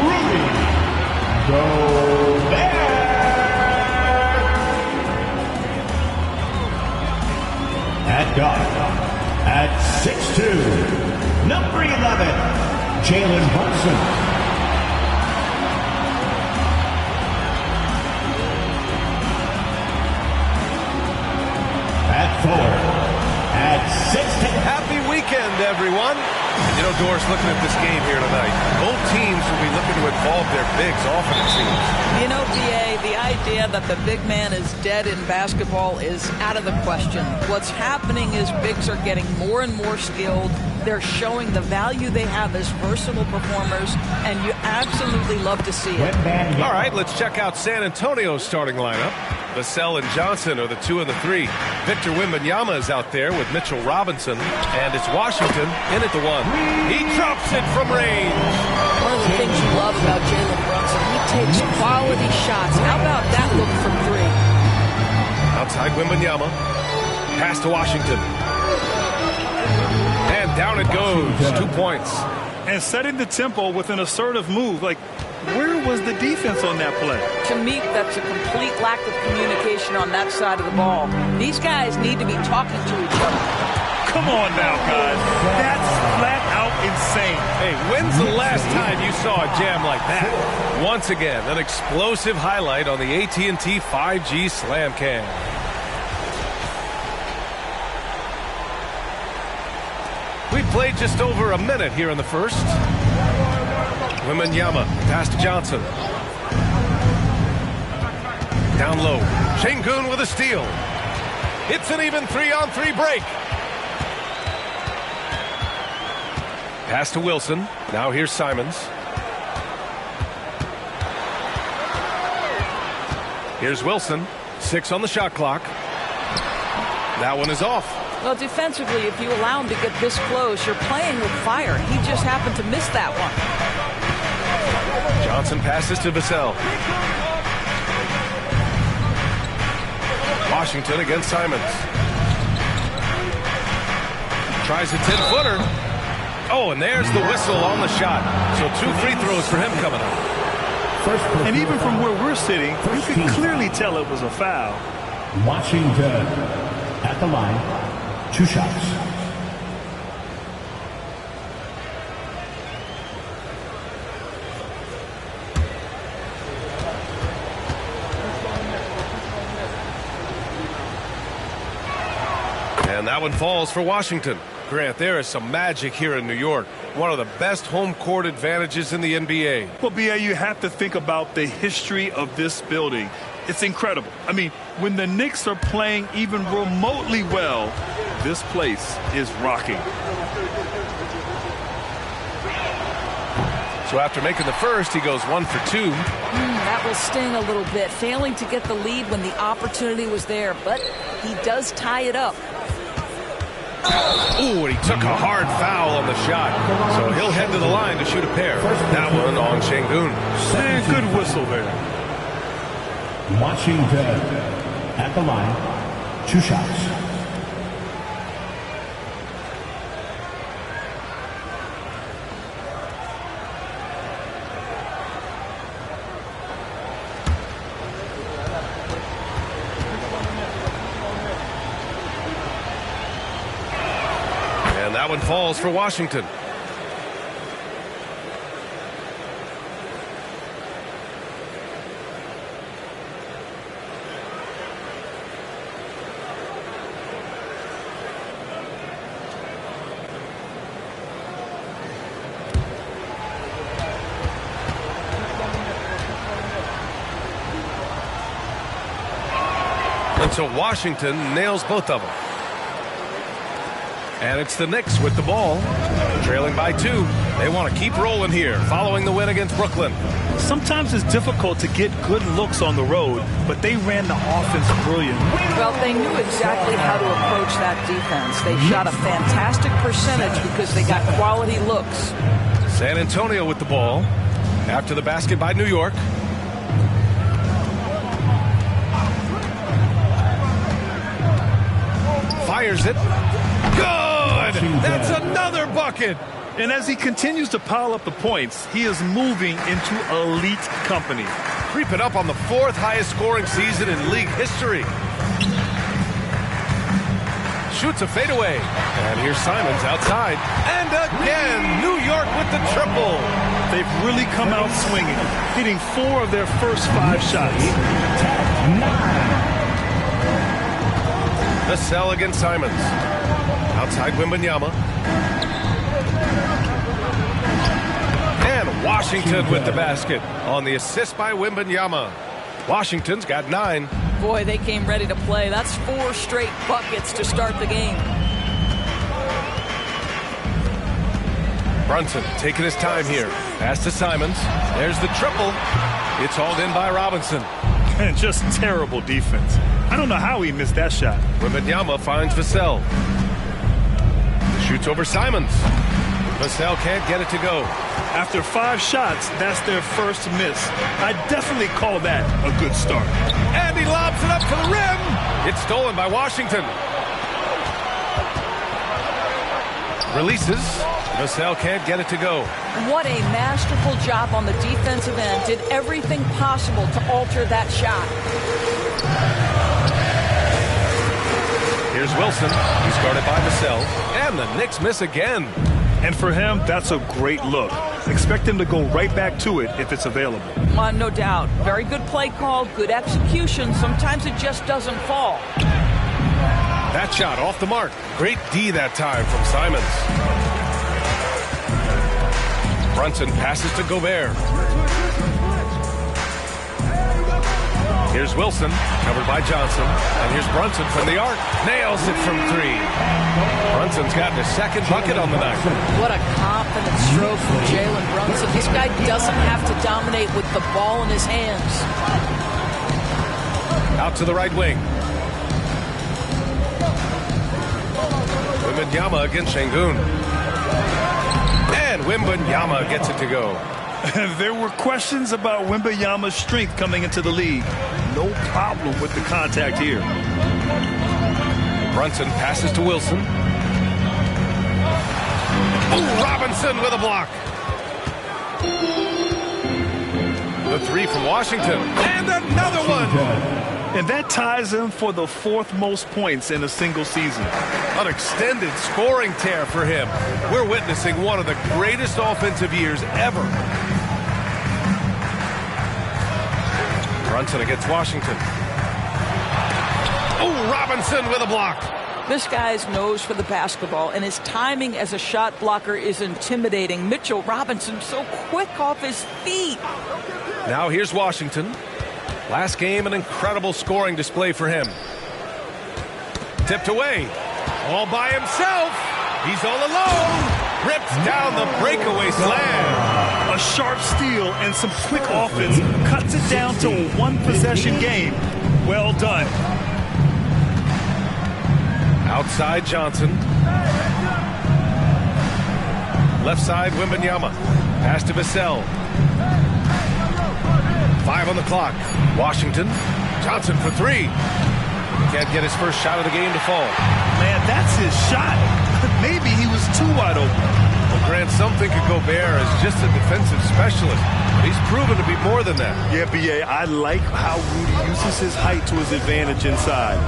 Speaker 18: Rudy Gobert. At guard, at 6'2", number 11, Jalen Brunson. At forward, at 6'10".
Speaker 6: Happy weekend, everyone. You know, Doris, looking at this game here tonight, both teams will be looking to involve their bigs often, it seems.
Speaker 19: You know, BA, the idea that the big man is dead in basketball is out of the question. What's happening is bigs are getting more and more skilled. They're showing the value they have as versatile performers, and you absolutely love to see it.
Speaker 6: All right, let's check out San Antonio's starting lineup. Vassell and Johnson are the 2 and the 3. Victor Wembanyama is out there with Mitchell Robinson, and it's Washington in at the 1. He drops it from range.
Speaker 19: One of the things you love about Jalen Brunson, he takes quality shots. How about that look from 3?
Speaker 6: Outside Wembanyama. Pass to Washington. And down it goes. 2 points.
Speaker 12: And setting the tempo with an assertive move. Like, where was the defense on that play?
Speaker 19: To me, that's a complete lack of communication on that side of the ball. These guys need to be talking to each other.
Speaker 12: Come on now, guys. That's flat out insane.
Speaker 6: Hey, when's the last time you saw a jam like that? Once again, an explosive highlight on the AT&T 5G Slam Cam. We played just over a minute here in the first. Wembanyama, pass to Johnson. Down low, Sengun with a steal. It's an even 3-on-3 break. Pass to Wilson. Now here's Simons. Here's Wilson. 6 on the shot clock. That one is off.
Speaker 19: Well, defensively, if you allow him to get this close, you're playing with fire. He just happened to miss that one.
Speaker 6: Johnson passes to Vassell. Washington against Simons. Tries a 10-footer. Oh, and there's the whistle on the shot. So 2 free throws for him coming up.
Speaker 12: And even from where we're sitting, you can clearly tell it was a foul.
Speaker 18: Washington at the line. 2 shots.
Speaker 6: And that one falls for Washington. Grant, there is some magic here in New York. One of the best home court advantages in the NBA.
Speaker 12: Well, BA, you have to think about the history of this building. It's incredible. I mean, when the Knicks are playing even remotely well, this place is rocking.
Speaker 6: So after making the first, he goes 1 for 2.
Speaker 19: That will sting a little bit, failing to get the lead when the opportunity was there, but he does tie it up.
Speaker 6: Ooh, and he took a hard foul on the shot. So he'll head to the line to shoot a pair. That one on Şengün.
Speaker 12: And good whistle there.
Speaker 18: Washington at the line, 2 shots.
Speaker 6: And that one falls for Washington. And so Washington nails both of them. And it's the Knicks with the ball, trailing by 2. They want to keep rolling here, following the win against Brooklyn.
Speaker 12: Sometimes it's difficult to get good looks on the road, but they ran the offense brilliant.
Speaker 19: Well, they knew exactly how to approach that defense. They shot a fantastic percentage because they got quality looks.
Speaker 6: San Antonio with the ball after the basket by New York. Fires it. Good! That's another bucket!
Speaker 12: And as he continues to pile up the points, he is moving into elite company.
Speaker 6: Creeping up on the 4th highest scoring season in league history. Shoots a fadeaway. And here's Simons outside. And again, New York with the triple.
Speaker 12: They've really come out swinging, hitting 4 of their first 5 shots.
Speaker 6: Vassell against Simons. Outside Wembanyama. And Washington with the basket on the assist by Wembanyama. Washington's got 9.
Speaker 19: Boy, they came ready to play. That's 4 straight buckets to start the game.
Speaker 6: Brunson taking his time here. Pass to Simons. There's the triple. It's hauled in by Robinson.
Speaker 12: And just terrible defense. I don't know how he missed that shot.
Speaker 6: Wembanyama finds Vassell. Shoots over Simons. Vassell can't get it to go.
Speaker 12: After 5 shots, that's their first miss. I definitely call that a good start.
Speaker 6: And he lobs it up to the rim. It's stolen by Washington. Releases. Vassell can't get it to go.
Speaker 19: What a masterful job on the defensive end. Did everything possible to alter that shot.
Speaker 6: Here's Wilson. He's guarded by Vassell. And the Knicks miss again.
Speaker 12: And for him, that's a great look. Expect him to go right back to it if it's available.
Speaker 19: No doubt. Very good play call, good execution. Sometimes it just doesn't fall.
Speaker 6: That shot off the mark. Great D that time from Simons. Brunson passes to Gobert. Here's Wilson, covered by Johnson. And here's Brunson from the arc. Nails it from 3. Brunson's gotten his 2nd bucket on the night.
Speaker 19: What a confident stroke from Jalen Brunson. This guy doesn't have to dominate with the ball in his hands.
Speaker 6: Out to the right wing. Wembanyama against Şengün. And Wembanyama gets it to go.
Speaker 12: There were questions about Wembanyama's strength coming into the league. No problem with the contact here.
Speaker 6: Brunson passes to Wilson. Oh, Robinson with a block. The 3 from Washington. And another one.
Speaker 12: And that ties him for the 4th most points in a single season.
Speaker 6: An extended scoring tear for him. We're witnessing one of the greatest offensive years ever. Brunson against Washington. Oh, Robinson with a block.
Speaker 19: This guy's nose for the basketball, and his timing as a shot blocker is intimidating. Mitchell Robinson so quick off his feet.
Speaker 6: Now here's Washington. Last game, an incredible scoring display for him. Tipped away. All by himself. He's all alone. Rips down the breakaway slam.
Speaker 12: A sharp steal and some quick offense cuts it down to a one-possession game. Well done.
Speaker 6: Outside Johnson. Left side Wembanyama. Pass to Vassell. 5 on the clock. Washington. Johnson for 3. Can't get his first shot of the game to fall.
Speaker 12: Man, that's his shot. Maybe he was too wide open.
Speaker 6: Well, Grant, some think of Gobert as just a defensive specialist. He's proven to be more than that.
Speaker 12: Yeah, B.A., I like how Rudy uses his height to his advantage inside.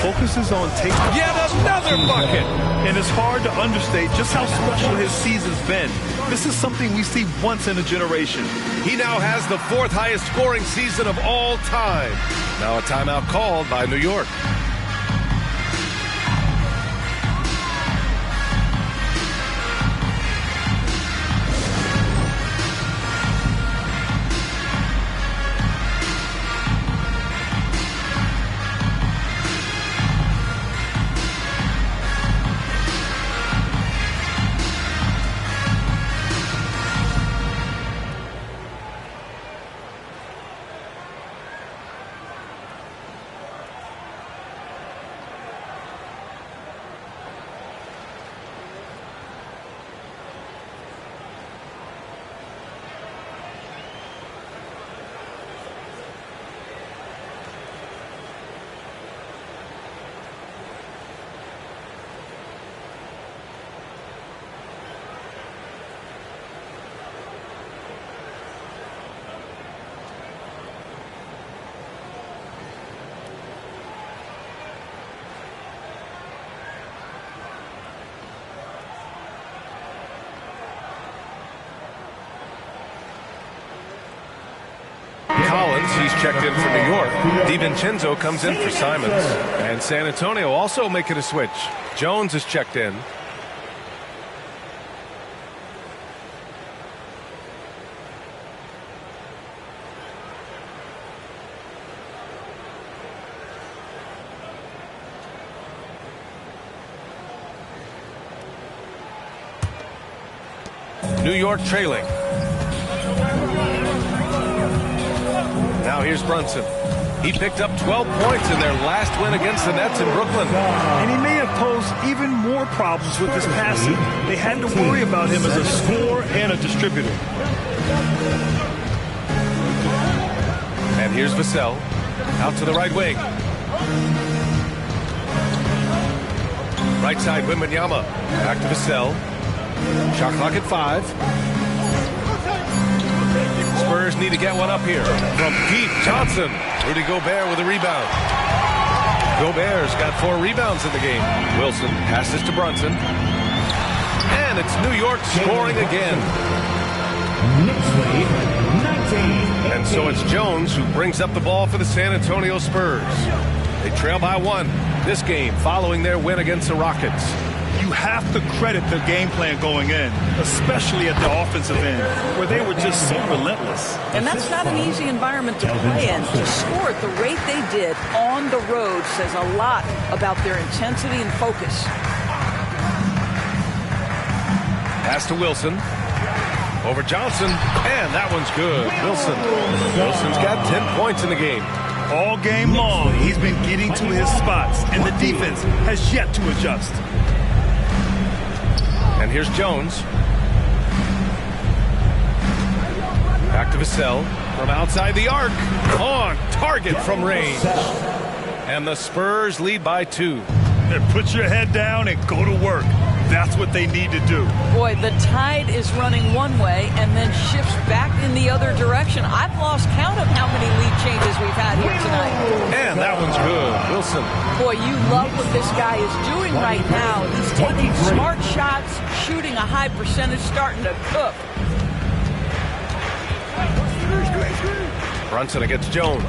Speaker 12: Focuses on taking...
Speaker 6: Yet another bucket!
Speaker 12: And it's hard to understate just how special his season's been. This is something we see once in a generation.
Speaker 6: He now has the 4th highest scoring season of all time. Now a timeout called by New York. He's checked in for New York. DiVincenzo comes in for Simons. And San Antonio also making a switch. Jones is checked in. New York trailing. Now here's Brunson. He picked up 12 points in their last win against the Nets in Brooklyn.
Speaker 12: And he may have posed even more problems with his passing. They had to worry about him as a scorer and a distributor.
Speaker 6: And here's Vassell. Out to the right wing. Right side Wembanyama. Back to Vassell. Shot clock at 5. Spurs need to get one up here. From deep, Johnson. Rudy Gobert with a rebound. Gobert's got 4 rebounds in the game. Wilson passes to Brunson. And it's New York scoring again. And so it's Jones who brings up the ball for the San Antonio Spurs. They trail by 1 this game following their win against the Rockets.
Speaker 12: You have to credit their game plan going in, especially at the offensive end, where they were just so relentless.
Speaker 19: And that's not an easy environment to play in. To score at the rate they did on the road says a lot about their intensity and focus.
Speaker 6: Pass to Wilson. Over Johnson, and that one's good. Wilson's got 10 points in the game.
Speaker 12: All game long, he's been getting to his spots, and the defense has yet to adjust.
Speaker 6: And here's Jones. Back to Vassell from outside the arc. On target from range. And the Spurs lead by 2.
Speaker 12: And put your head down and go to work. That's what they need to do.
Speaker 19: Boy, the tide is running one way and then shifts back in the other direction. I've lost count of how many lead changes we've had here tonight.
Speaker 6: And that one's good. Wilson.
Speaker 19: Boy, you love what this guy is doing right now. He's taking smart shots, shooting a high percentage, starting to cook.
Speaker 6: Brunson against Jones.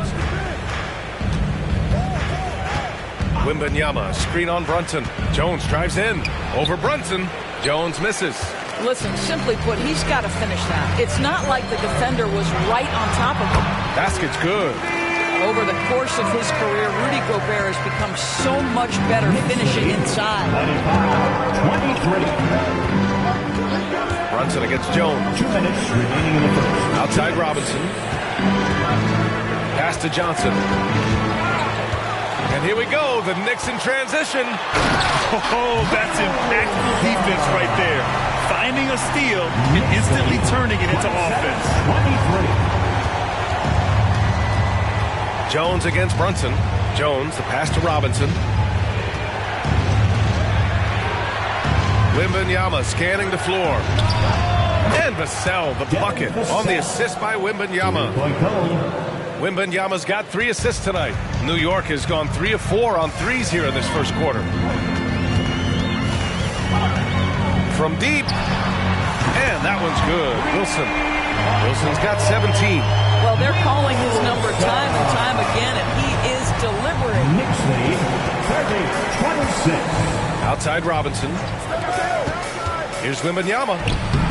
Speaker 6: Wembanyama, screen on Brunson. Jones drives in. Over Brunson. Jones misses.
Speaker 19: Listen, simply put, he's got to finish that. It's not like the defender was right on top of him.
Speaker 6: Basket's good.
Speaker 19: Over the course of his career, Rudy Gobert has become so much better finishing inside.
Speaker 6: Johnson against Jones.
Speaker 18: 2 minutes remaining in the first.
Speaker 6: Outside Robinson. Pass to Johnson. And here we go, the Knicks in transition.
Speaker 12: Oh, that's impactful defense right there. Finding a steal and instantly turning it into offense.
Speaker 18: 23.
Speaker 6: Jones against Brunson. Jones, the pass to Robinson. Wembanyama scanning the floor. And Vassell, the bucket, on the assist by Wembanyama. Wembanyama's got 3 assists tonight. New York has gone 3 of 4 on threes here in this first quarter. From deep. And that one's good. Wilson. Wilson's got 17.
Speaker 19: Well, they're calling his number time and time again, and he is delivering.
Speaker 18: Knicks lead 30-26.
Speaker 6: Outside Robinson. Here's Wembanyama.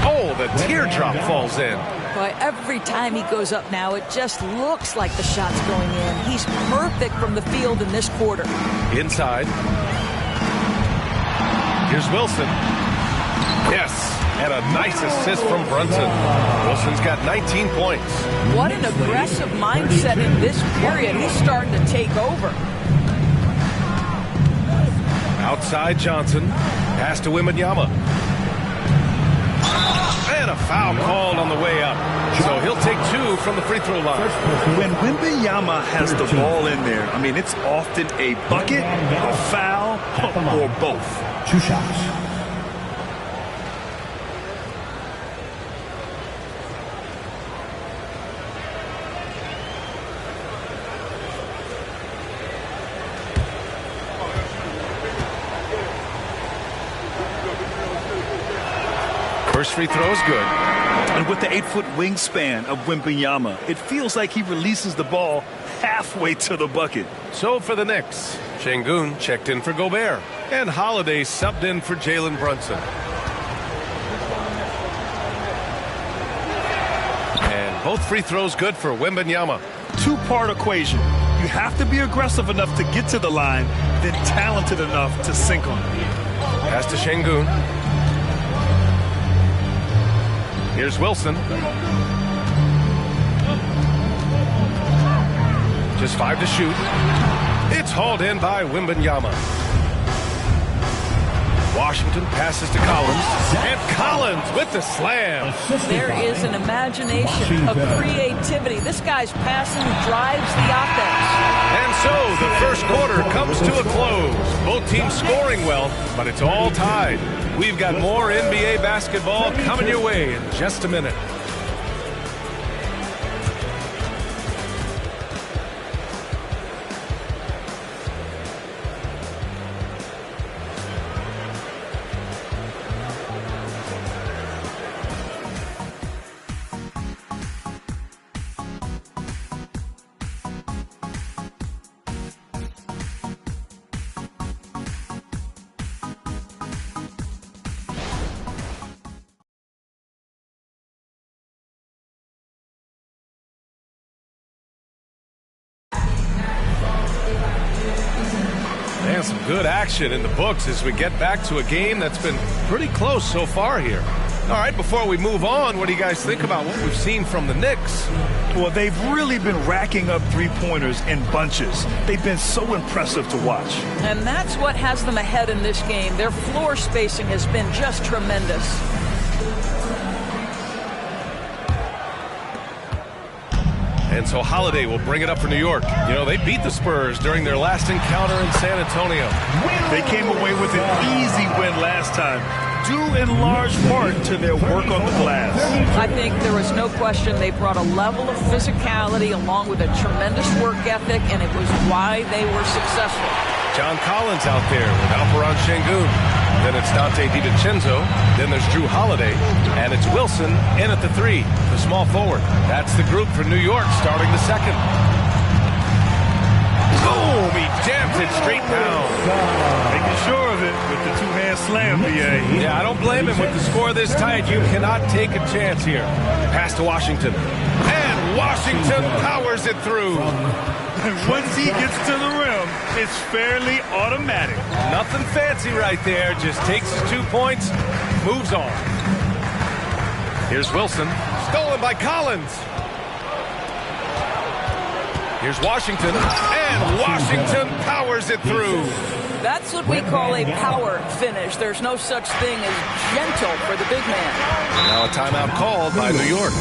Speaker 6: Oh, the teardrop falls in.
Speaker 19: Boy, every time he goes up now, it just looks like the shot's going in. He's perfect from the field in this quarter.
Speaker 6: Inside. Here's Wilson. Yes, and a nice assist from Brunson. Wilson's got 19 points.
Speaker 19: What an aggressive mindset in this period. He's starting to take over.
Speaker 6: Outside Johnson. Pass to Wembanyama. And a foul called on the way up. So he'll take 2 from the free throw line.
Speaker 12: When Wembanyama has the ball in there, I mean, it's often a bucket, a foul, or both.
Speaker 18: 2 shots.
Speaker 6: First free throw is good.
Speaker 12: And with the 8-foot wingspan of Wembanyama, it feels like he releases the ball halfway to the bucket.
Speaker 6: So for the Knicks, Şengün checked in for Gobert. And Holiday subbed in for Jalen Brunson. And both free throws good for Wembanyama.
Speaker 12: 2-part equation. You have to be aggressive enough to get to the line, then talented enough to sink on it.
Speaker 6: Pass to Şengün. Here's Wilson. Just 5 to shoot. It's hauled in by Wembanyama. Washington passes to Collins. And Collins with the slam.
Speaker 19: There is an imagination, a creativity. This guy's passing drives the offense.
Speaker 6: And so the first quarter comes to a close. Both teams scoring well, but it's all tied. We've got more NBA basketball coming your way in just a minute. And some good action in the books as we get back to a game that's been pretty close so far here. All right, before we move on, what do you guys think about what we've seen from the Knicks?
Speaker 12: Well, they've really been racking up three-pointers in bunches. They've been so impressive to watch.
Speaker 19: And that's what has them ahead in this game. Their floor spacing has been just tremendous.
Speaker 6: And so Holiday will bring it up for New York. You know, they beat the Spurs during their last encounter in San Antonio.
Speaker 12: They came away with an easy win last time, due in large part to their work on the glass.
Speaker 19: I think there was no question they brought a level of physicality along with a tremendous work ethic, and it was why they were successful.
Speaker 6: John Collins out there with Alperen Şengün. Then it's Dante DiVincenzo. Then there's Drew Holiday. And it's Wilson in at the 3, the small forward. That's the group for New York starting the second. Boom! He jams it straight down.
Speaker 12: Making sure of it with the two-hand slam, B.A.
Speaker 6: Yeah, I don't blame him with the score this tight. You cannot take a chance here. Pass to Washington. And Washington powers it through.
Speaker 12: And once he gets to the rim, it's fairly automatic.
Speaker 6: Nothing fancy right there. Just takes his 2 points, moves on. Here's Wilson. Stolen by Collins. Here's Washington. And Washington powers it through.
Speaker 19: That's what we call a power finish. There's no such thing as gentle for the big man.
Speaker 6: Now a timeout called by New York.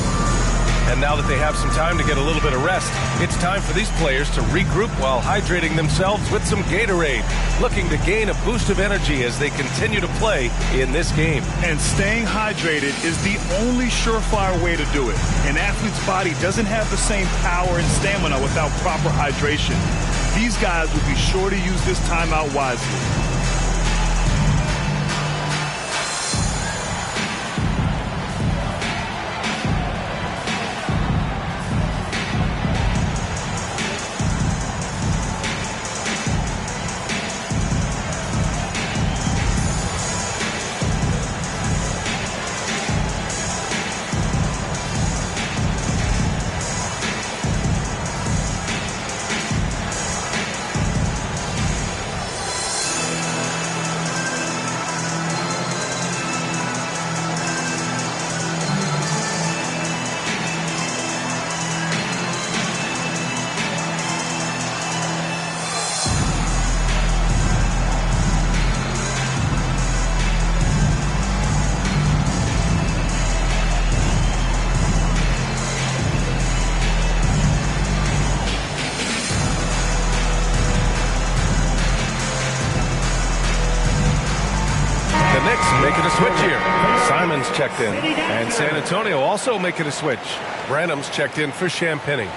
Speaker 6: And now that they have some time to get a little bit of rest, it's time for these players to regroup while hydrating themselves with some Gatorade, looking to gain a boost of energy as they continue to play in this game.
Speaker 12: And staying hydrated is the only surefire way to do it. An athlete's body doesn't have the same power and stamina without proper hydration. These guys will be sure to use this timeout wisely.
Speaker 6: Making a switch here. Simon's checked in. And San Antonio also making a switch. Branham's checked in for Champagny.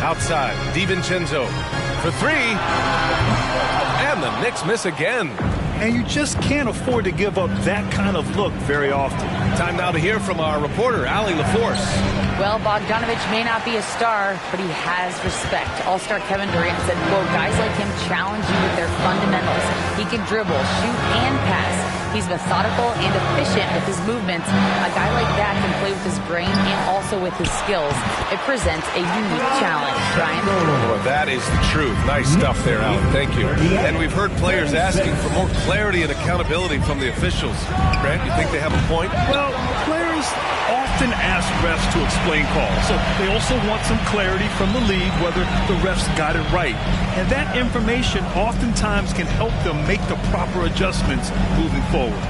Speaker 6: Outside, DiVincenzo for three. And the Knicks miss again.
Speaker 12: And you just can't afford to give up that kind of look very often.
Speaker 6: Time now to hear from our reporter, Allie LaForce.
Speaker 14: Well, Bogdanovich may not be a star, but he has respect. All-star Kevin Durant said, quote, guys like him challenge you with their fundamentals. He can dribble, shoot, and pass. He's methodical and efficient with his movements. A guy like that can play with his brain and also with his skills. It presents a unique challenge. Brian?
Speaker 6: Well, that is the truth. Nice stuff there, Alan. Thank you. And we've heard players asking for more clarity and accountability from the officials. Grant, you think they have a point?
Speaker 12: Well, players often ask refs to explain calls. So they also want some clarity from the league whether the refs got it right. And that information oftentimes can help them make the proper adjustments moving forward.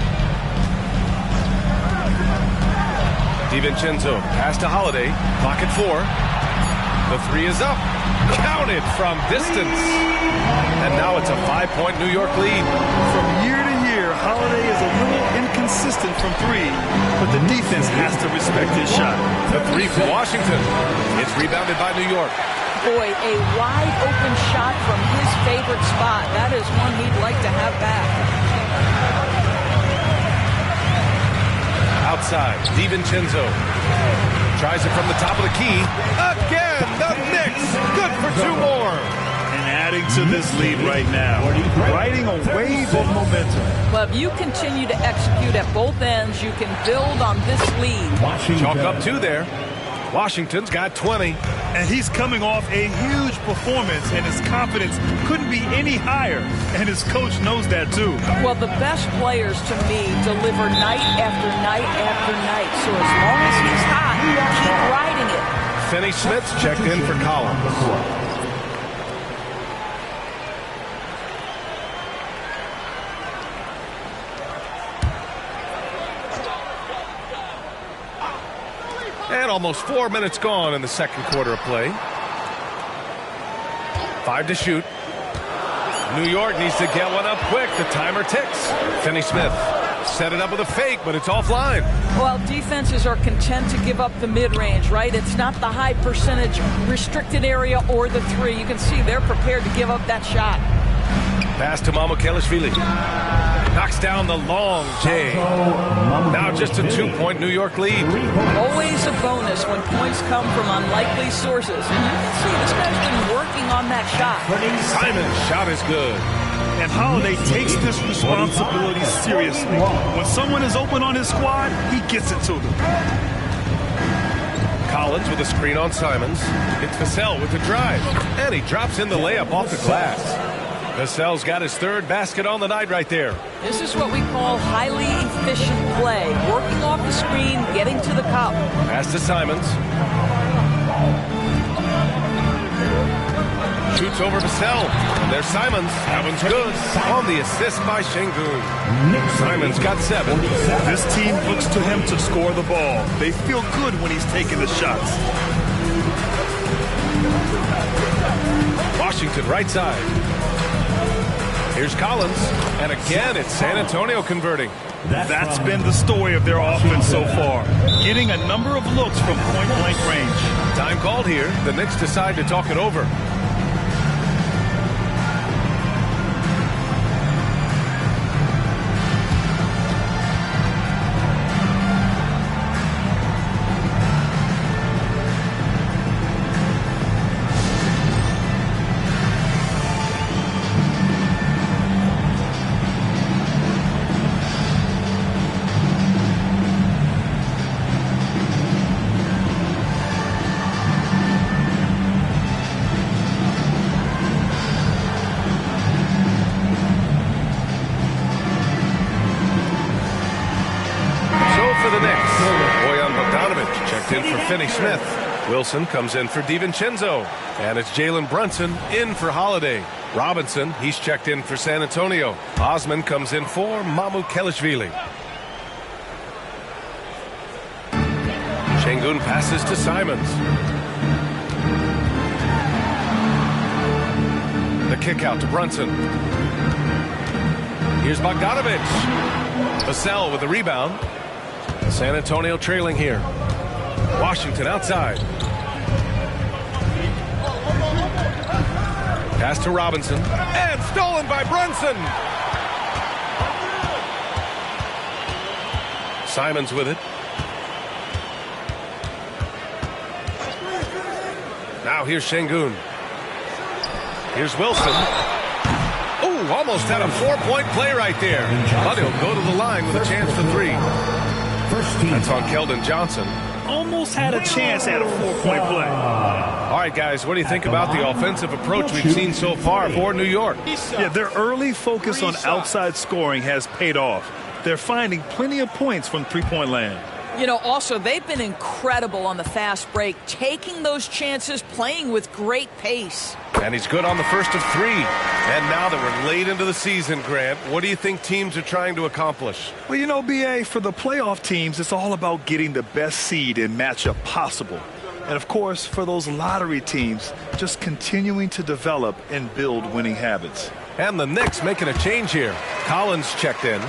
Speaker 6: DiVincenzo pass to Holiday. Clock at 4. The three is up. Counted from distance. And now it's a 5-point New York lead.
Speaker 12: From year to year, Holiday is a little inconsistent from three, but the defense has to respect his shot.
Speaker 6: The three from Washington. It's rebounded by New York.
Speaker 19: Boy, a wide open shot from his favorite spot. That is one he'd like to have back.
Speaker 6: Outside, DiVincenzo tries it from the top of the key. Again, the Knicks. Good for two more.
Speaker 12: And adding to this lead right now, riding a wave of momentum.
Speaker 19: Well, if you continue to execute at both ends, you can build on this lead.
Speaker 6: Chalk up 2 there. Washington's got 20.
Speaker 12: And he's coming off a huge performance, and his confidence couldn't be any higher. And his coach knows that, too.
Speaker 19: Well, the best players, to me, deliver night after night after night. So as long as he's hot, keep riding it.
Speaker 6: Finney-Smith's checked in for Collins. And almost 4 minutes gone in the second quarter of play. 5 to shoot. New York needs to get one up quick. The timer ticks. Finney-Smith set it up with a fake, but it's offline.
Speaker 19: Well, defenses are content to give up the mid-range, right? It's not the high percentage restricted area or the three. You can see they're prepared to give up that shot.
Speaker 6: Pass to Mamukelashvili. Knocks down the long J. Now just a 2-point New York lead.
Speaker 19: Always a bonus when points come from unlikely sources. And you can see this guy's been working on that shot.
Speaker 6: Simon's shot is good.
Speaker 12: And Holiday takes this responsibility seriously. When someone is open on his squad, he gets it to them.
Speaker 6: Collins with a screen on Simons. It's Vassell with the drive. And he drops in the layup off the glass. Vassell's got his third basket on the night right there.
Speaker 19: This is what we call highly efficient play. Working off the screen, getting to the cup.
Speaker 6: Pass to Simons. Shoots over Vassell. And there's Simons. That one's good. On the assist by Şengün. Simons got 7.
Speaker 12: This team looks to him to score the ball. They feel good when he's taking the shots.
Speaker 6: Washington right side. Here's Collins. And again, it's San Antonio converting.
Speaker 12: That's been the story of their offense so far. Getting a number of looks from point-blank range.
Speaker 6: Time called here. The Knicks decide to talk it over. Wilson comes in for DiVincenzo. And it's Jalen Brunson in for Holiday. Robinson, he's checked in for San Antonio. Osman comes in for Mamukelishvili. Şengün passes to Simons. The kick out to Brunson. Here's Bogdanović. Vassell with the rebound. San Antonio trailing here. Washington outside. Pass to Robinson. And stolen by Brunson. Simons with it. Now here's Şengün. Here's Wilson. Oh, almost had a 4-point play right there. But he'll go to the line with a chance for 3. That's on Keldon Johnson.
Speaker 12: Almost had a chance at a 4-point play.
Speaker 6: All right, guys, what do you think about the offensive approach we've seen so far for New York?
Speaker 12: Yeah, their early focus on outside scoring has paid off. They're finding plenty of points from three-point land.
Speaker 19: You know, also, they've been incredible on the fast break, taking those chances, playing with great pace.
Speaker 6: And he's good on the first of 3. And now that we're late into the season, Grant, what do you think teams are trying to accomplish?
Speaker 12: Well, you know, B.A., for the playoff teams, it's all about getting the best seed and matchup possible. And, of course, for those lottery teams, just continuing to develop and build winning habits.
Speaker 6: And the Knicks making a change here. Collins checked in.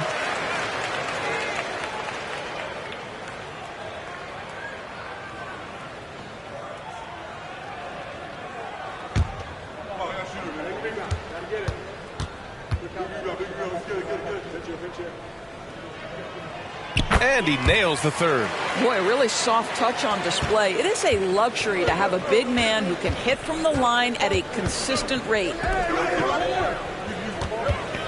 Speaker 6: And he nails the third.
Speaker 19: Boy, a really soft touch on display. It is a luxury to have a big man who can hit from the line at a consistent rate.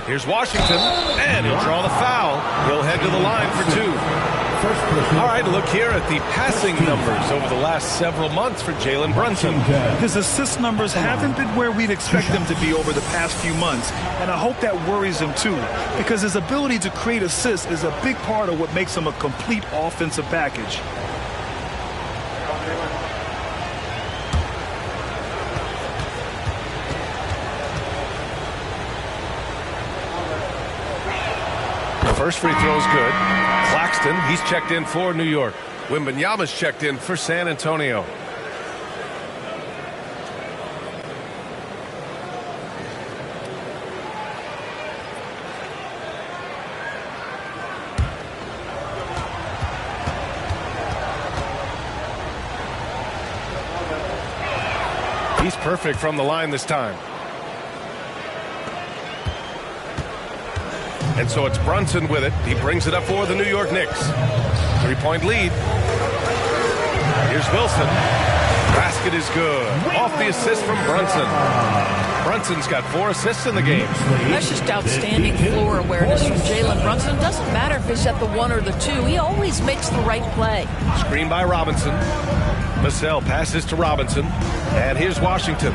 Speaker 6: Here's Washington, and he'll draw the foul. He'll head to the line for 2. All right, look here at the passing numbers over the last several months for Jalen Brunson.
Speaker 12: His assist numbers haven't been where we'd expect them to be over the past few months, and I hope that worries him too, because his ability to create assists is a big part of what makes him a complete offensive package.
Speaker 6: First free throw is good. Claxton, he's checked in for New York. Wembanyama's checked in for San Antonio. He's perfect from the line this time. And so it's Brunson with it. He brings it up for the New York Knicks. 3-point lead. Here's Wilson. Basket is good. Off the assist from Brunson. Brunson's got 4 assists in the game.
Speaker 19: That's just outstanding floor awareness from Jalen Brunson. Doesn't matter if he's at the 1 or the 2. He always makes the right play.
Speaker 6: Screen by Robinson. Vassell passes to Robinson. And here's Washington.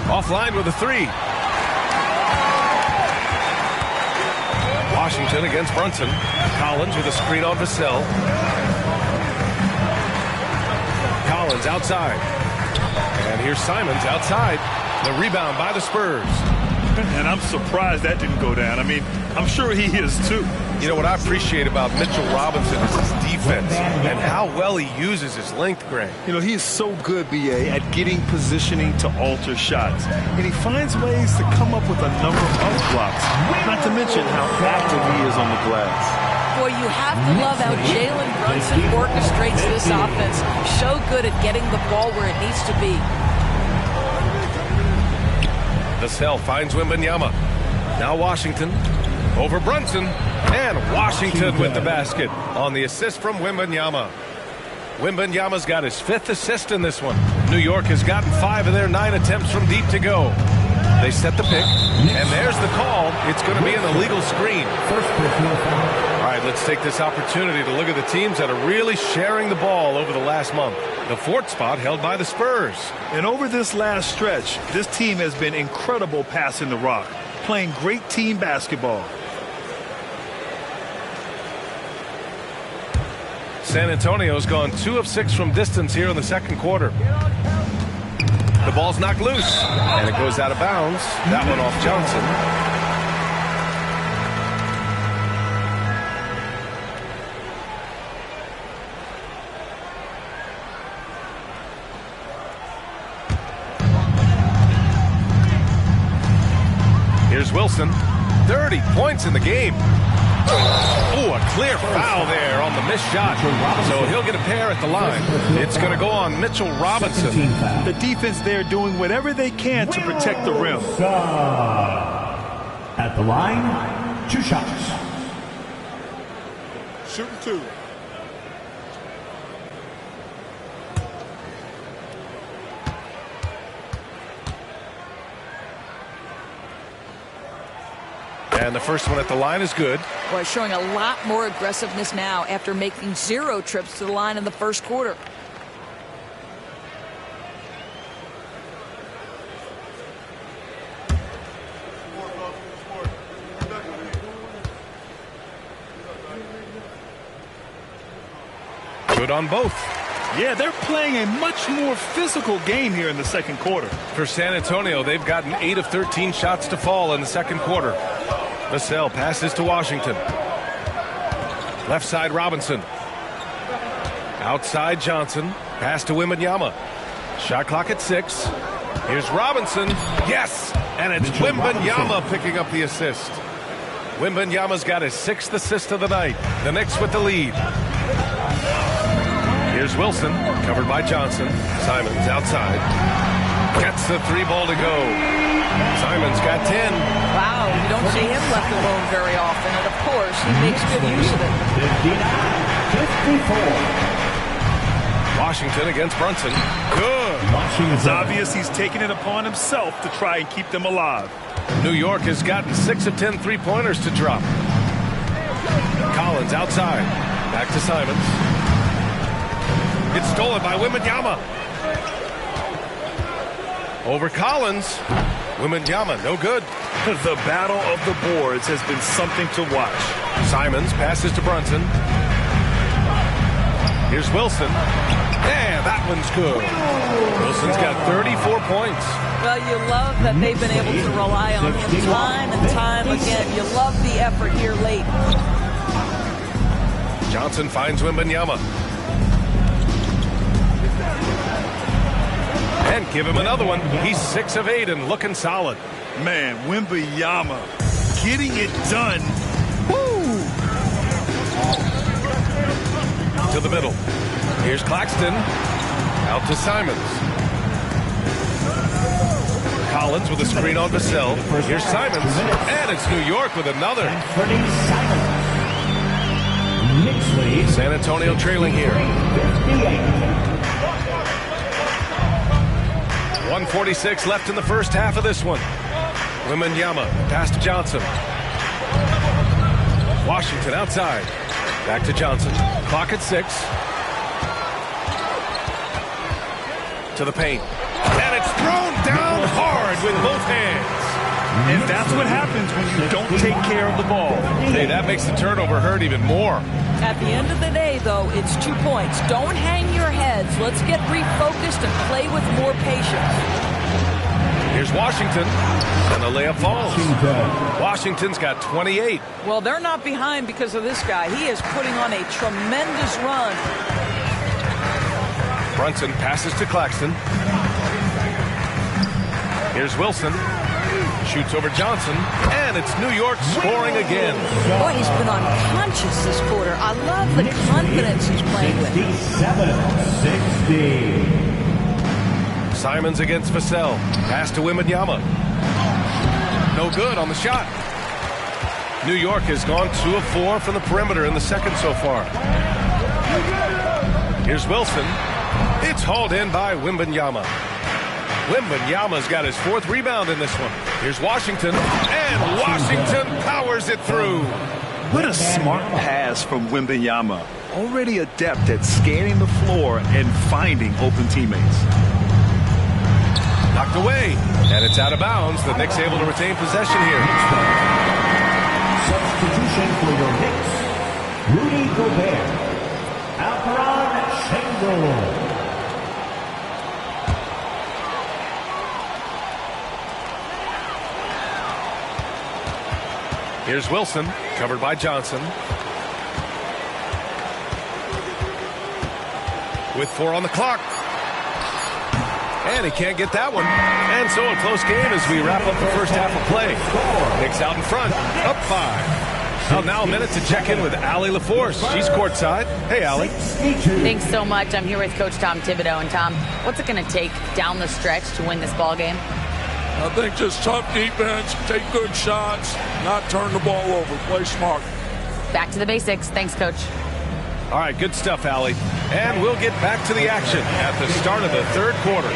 Speaker 6: Offline with a 3. Washington against Brunson. Collins with a screen on Vassell. Collins outside. And here's Simons outside. The rebound by the Spurs.
Speaker 12: And I'm surprised that didn't go down. I mean, I'm sure he is too.
Speaker 6: You know what I appreciate about Mitchell Robinson is his defense and how well he uses his length, Greg.
Speaker 12: You know, he is so good, B.A., at getting positioning to alter shots. And he finds ways to come up with a number of blocks, not to mention how active he is on the glass.
Speaker 19: Boy, you have to love how Jalen Brunson orchestrates this offense. So good at getting the ball where it needs to be.
Speaker 6: Vassell finds Wembanyama. Now Washington over Brunson. And Washington with the basket on the assist from Wembanyama. Wembanyama's got his 5th assist in this one. New York has gotten 5 of their 9 attempts from deep to go. They set the pick. And there's the call. It's going to be an illegal screen. All right, let's take this opportunity to look at the teams that are really sharing the ball over the last month. The 4th spot held by the Spurs.
Speaker 12: And over this last stretch, this team has been incredible passing the rock, playing great team basketball.
Speaker 6: San Antonio's gone 2 of 6 from distance here in the second quarter. The ball's knocked loose, and it goes out of bounds. That one off Johnson. Here's Wilson. 30 points in the game. Oh, a clear foul there on the missed shot. So he'll get a pair at the line. It's going to go on Mitchell Robinson.
Speaker 12: The defense there doing whatever they can to protect the rim.
Speaker 18: At the line, 2 shots.
Speaker 9: Shooting 2.
Speaker 6: And the first one at the line is good.
Speaker 19: Boy, showing a lot more aggressiveness now after making 0 trips to the line in the first quarter.
Speaker 6: Good on both.
Speaker 12: Yeah, they're playing a much more physical game here in the second quarter.
Speaker 6: For San Antonio, they've gotten 8 of 13 shots to fall in the second quarter. Vassell passes to Washington. Left side Robinson. Outside Johnson. Pass to Wembanyama. Shot clock at 6. Here's Robinson. Yes! And it's Wembanyama picking up the assist. Wembanyama's got his 6th assist of the night. The Knicks with the lead. Here's Wilson, covered by Johnson. Simons outside. Gets the 3 ball to go. Simons got 10.
Speaker 19: Wow, you don't see him left alone very often, and of course, he makes good use of it.
Speaker 18: 59-54.
Speaker 6: Washington against Brunson. Good.
Speaker 12: It's obvious he's taking it upon himself to try and keep them alive.
Speaker 6: New York has gotten 6 of 10 3-pointers to drop. Collins outside. Back to Simons. It's stolen by Wembanyama. Over Collins. Wembanyama, no good.
Speaker 12: The battle of the boards has been something to watch.
Speaker 6: Simons passes to Brunson. Here's Wilson. And that one's good. Wilson's got 34 points.
Speaker 19: Well, you love that they've been able to rely on him time and time again. You love the effort here late.
Speaker 6: Johnson finds Wembanyama. And give him another one. He's 6 of 8 and looking solid.
Speaker 12: Man, Wembanyama getting it done. Woo!
Speaker 6: To the middle. Here's Claxton. Out to Simons. Collins with a screen on Vassell. Here's Simons. And it's New York with another. San Antonio trailing here. 1:46 left in the first half of this one. Wembanyama pass to Johnson. Washington outside. Back to Johnson. Clock at 6. To the paint. And it's thrown down hard with both hands.
Speaker 12: And that's what happens when you don't take care of the ball.
Speaker 6: Hey, that makes the turnover hurt even more.
Speaker 19: At the end of the day, though, it's 2 points. Don't hang your heads. Let's get refocused and play with more patience.
Speaker 6: Here's Washington, and the layup falls. Washington's got 28.
Speaker 19: Well, they're not behind because of this guy. He is putting on a tremendous run.
Speaker 6: Brunson passes to Claxton. Here's Wilson. Shoots over Johnson, and it's New York scoring again.
Speaker 19: Boy, he's been unconscious this quarter. I love the confidence he's playing with.
Speaker 18: 67-60.
Speaker 6: Simons against Vassell. Pass to Wembanyama. No good on the shot. New York has gone 2 of 4 from the perimeter in the second so far. Here's Wilson. It's hauled in by Wembanyama. Wembanyama's got his 4th rebound in this one. Here's Washington, and Washington powers it through.
Speaker 16: What a smart pass from Wembanyama. Already adept at scanning the floor and finding open teammates.
Speaker 6: Knocked away, and it's out of bounds. The Knicks able to retain possession here.
Speaker 18: Substitution for your Knicks, Rudy Gobert, Alperon Sengun.
Speaker 6: Here's Wilson, covered by Johnson. With 4 on the clock. And he can't get that one. And so a close game as we wrap up the first half of play. Knicks out in front, up 5. Well, now a minute to check in with Allie LaForce. She's courtside. Hey, Allie.
Speaker 14: Thanks so much. I'm here with Coach Tom Thibodeau. And Tom, what's it going to take down the stretch to win this ball game?
Speaker 20: I think just tough defense, take good shots, not turn the ball over, play smart.
Speaker 14: Back to the basics. Thanks, Coach.
Speaker 6: All right, good stuff, Allie. And we'll get back to the action at the start of the third quarter.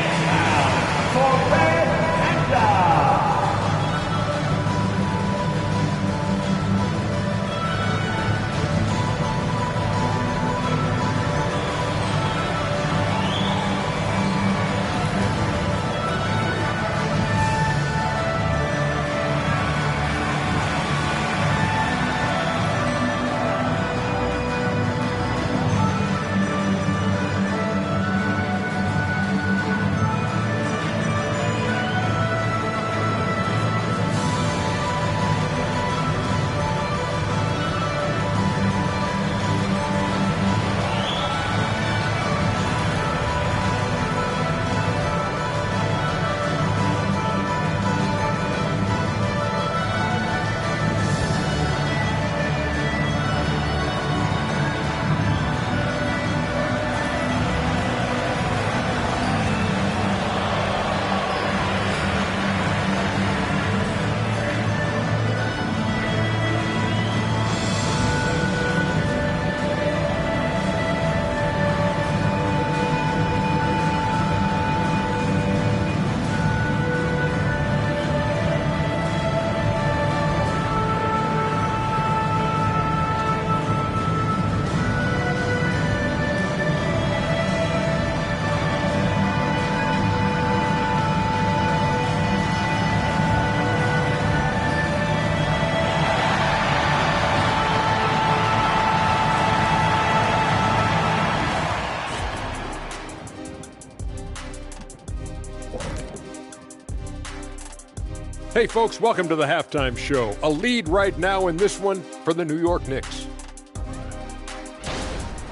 Speaker 8: Hey folks, welcome to the halftime show. A lead right now in this one for the New York Knicks.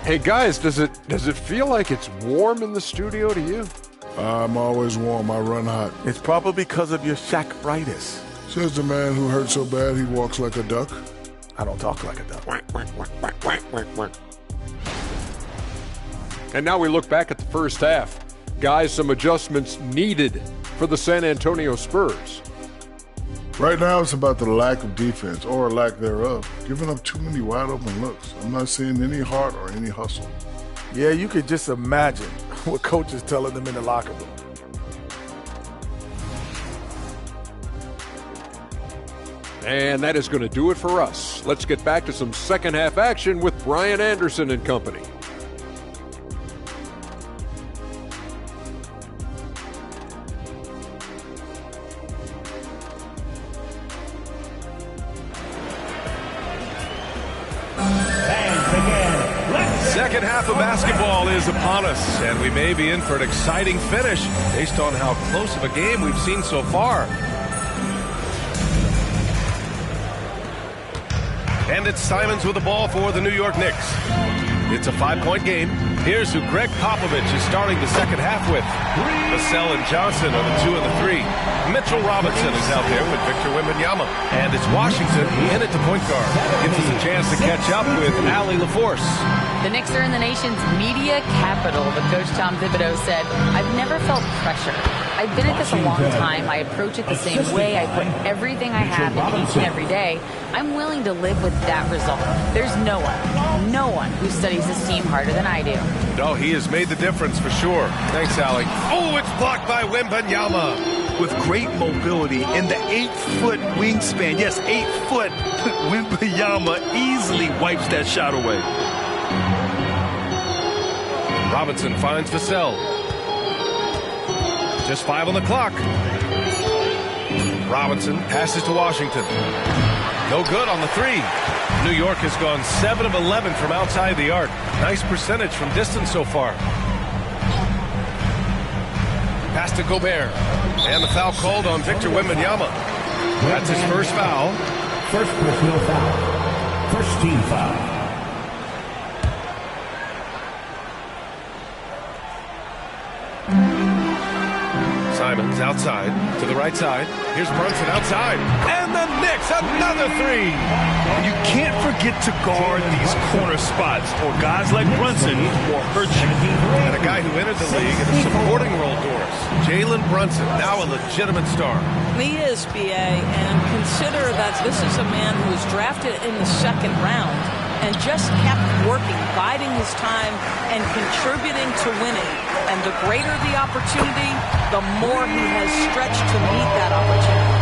Speaker 8: Hey guys, does it feel like it's warm in the studio to you?
Speaker 9: I'm always warm. I run hot.
Speaker 10: It's probably because of your Shaq-ritis.
Speaker 9: Says the man who hurt so bad he walks like a duck.
Speaker 10: I don't talk like a duck.
Speaker 8: And now we look back at the first half. Guys, some adjustments needed for the San Antonio Spurs.
Speaker 9: Right now, it's about the lack of defense, or lack thereof. Giving up too many wide-open looks. I'm not seeing any heart or any hustle.
Speaker 10: Yeah, you could just imagine what coach is telling them in the locker room.
Speaker 8: And that is going to do it for us. Let's get back to some second half action with Brian Anderson and company.
Speaker 6: Second half of basketball is upon us, and we may be in for an exciting finish based on how close of a game we've seen so far. And it's Simons with the ball for the New York Knicks. It's a 5-point game. Here's who Greg Popovich is starting the second half with. Vassell and Johnson are the 2 and the 3. Mitchell Robinson is out there with Victor Wembanyama. And it's Washington in at the point guard. Gives us a chance to catch up with Allie LaForce.
Speaker 14: The Knicks are in the nation's media capital, but Coach Tom Thibodeau said, "I've never felt pressure. I've been at this a long time. I approach it the same way. I put everything I have in each and every day. I'm willing to live with that result. There's no one who studies this team harder than I do."
Speaker 6: No, he has made the difference for sure. Thanks, Allie. Oh, it's blocked by Wembanyama.
Speaker 16: With great mobility and the 8-foot wingspan, yes, 8 foot, Wembanyama easily wipes that shot away.
Speaker 6: Robinson finds Vassell. Just 5 on the clock. Robinson passes to Washington. No good on the 3. New York has gone 7 of 11 from outside the arc. Nice percentage from distance so far. Pass to Gobert. And the foul called on Victor Wembanyama. That's his first foul.
Speaker 18: First personal foul. First team foul.
Speaker 6: Simons outside to the right side. Here's Brunson outside. And the Knicks, another 3.
Speaker 12: You can't forget to guard these corner spots, or guys like Brunson will hurt you.
Speaker 6: And a guy who entered the league in a supporting role, Doris. Jalen Brunson, now a legitimate star.
Speaker 19: He is, B.A., and consider that this is a man who was drafted in the second round and just kept working, biding his time, and contributing to winning. And the greater the opportunity, the more he has stretched to meet that opportunity.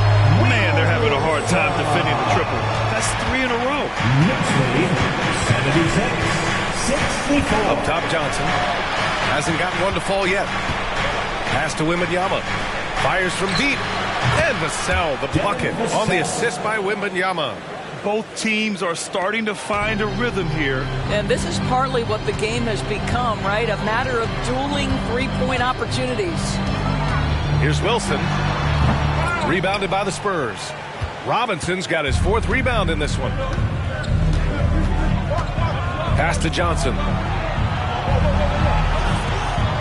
Speaker 12: Man, they're having a hard time defending the triple. That's 3 in a row.
Speaker 18: Next lead, 76-64.
Speaker 6: Up top, Johnson. Hasn't gotten one to fall yet. Pass to Wembanyama. Fires from deep. And Vassell, the bucket, on the assist by Wembanyama.
Speaker 12: Both teams are starting to find a rhythm here.
Speaker 19: And this is partly what the game has become, right? A matter of dueling three-point opportunities.
Speaker 6: Here's Wilson. Rebounded by the Spurs. Robinson's got his 4th rebound in this one. Pass to Johnson.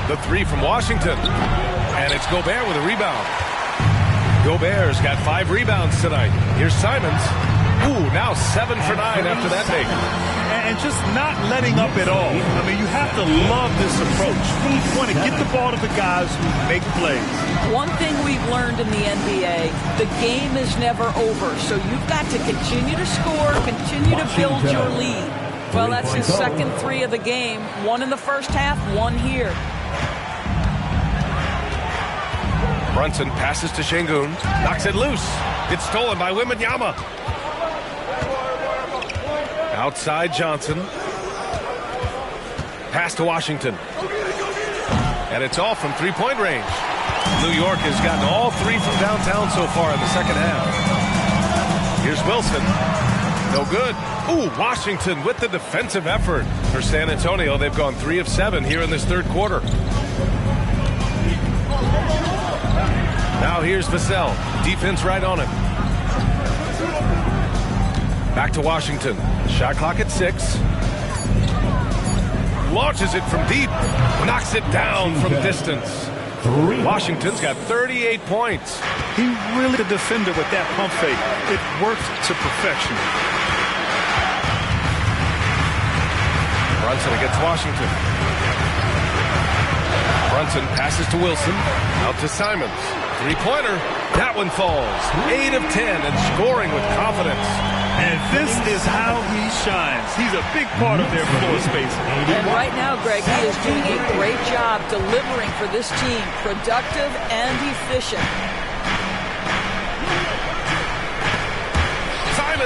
Speaker 6: The 3 from Washington. And it's Gobert with a rebound. Gobert's got 5 rebounds tonight. Here's Simons. Ooh, now 7 for 9 after that make.
Speaker 12: And just not letting up at all. I mean, you have to love this approach. You want to get the ball to the guys who make plays.
Speaker 19: One thing we've learned in the NBA, the game is never over. So you've got to continue to score, continue to build your lead. Well, that's his second 3 of the game. 1 in the first half, 1 here.
Speaker 6: Brunson passes to Şengün. Knocks it loose. It's stolen by Wembanyama. Outside Johnson. Pass to Washington. And it's all from 3-point range. New York has gotten all 3 from downtown so far in the second half. Here's Wilson. No good. Ooh, Washington with the defensive effort. For San Antonio, they've gone 3 of 7 here in this third quarter. Now here's Vassell. Defense right on him. Back to Washington. Shot clock at 6. Launches it from deep. Knocks it down from distance. Washington's got 38 points.
Speaker 12: He really the defender with that pump fake. It worked to perfection.
Speaker 6: Brunson against Washington. Brunson passes to Wilson. Out to Simons. 3-pointer. That one falls. 8 of 10 and scoring with confidence.
Speaker 12: And this is how he shines. He's a big part of their floor space.
Speaker 19: And right now, Greg, he is doing a great job delivering for this team. Productive and efficient.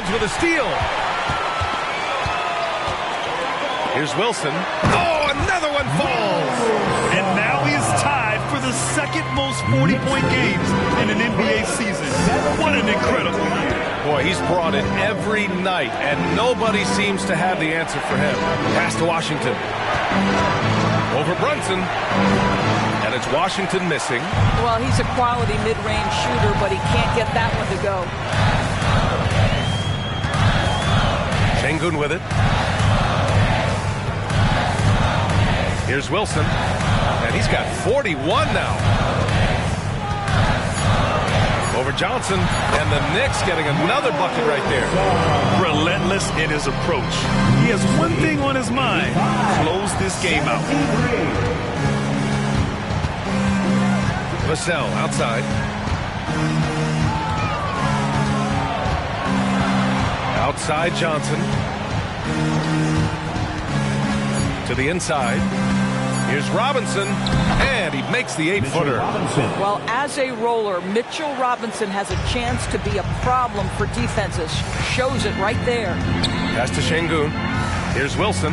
Speaker 6: Rollins with a steal. Here's Wilson. Oh, another one falls.
Speaker 12: And now he is tied for the second most 40-point games in an NBA season. What an incredible year.
Speaker 6: Boy, he's brought it every night, and nobody seems to have the answer for him. Pass to Washington. Over Brunson. And it's Washington missing.
Speaker 19: Well, he's a quality mid-range shooter, but he can't get that one to go.
Speaker 6: Şengün with it. Here's Wilson. And he's got 41 now. Over Johnson. And the Knicks getting another bucket right there.
Speaker 12: Relentless in his approach. He has one thing on his mind. Close this game out.
Speaker 6: Vassell outside. Outside Johnson. To the inside. Here's Robinson, and he makes the 8-footer.
Speaker 19: Well, as a roller, Mitchell Robinson has a chance to be a problem for defenses. Shows it right there.
Speaker 6: Pass to Şengün. Here's Wilson.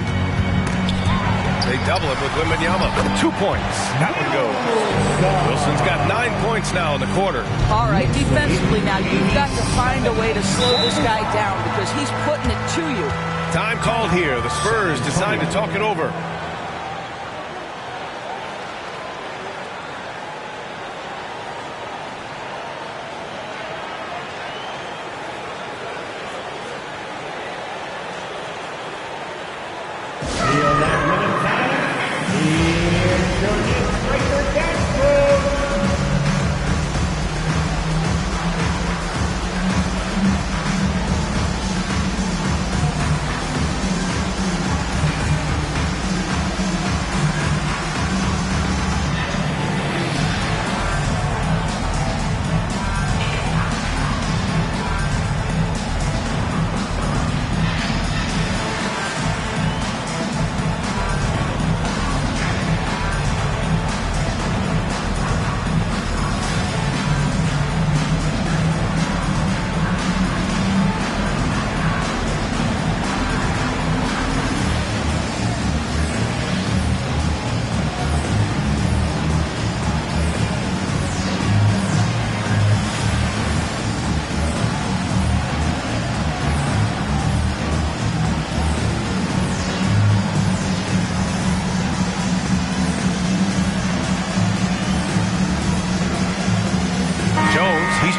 Speaker 6: They double it with Wembanyama. 2 points. That one goes. Wilson's got 9 points now in the quarter.
Speaker 19: All right, defensively now, you've got to find a way to slow this guy down because he's putting it to you.
Speaker 6: Time called here. The Spurs decide to talk it over.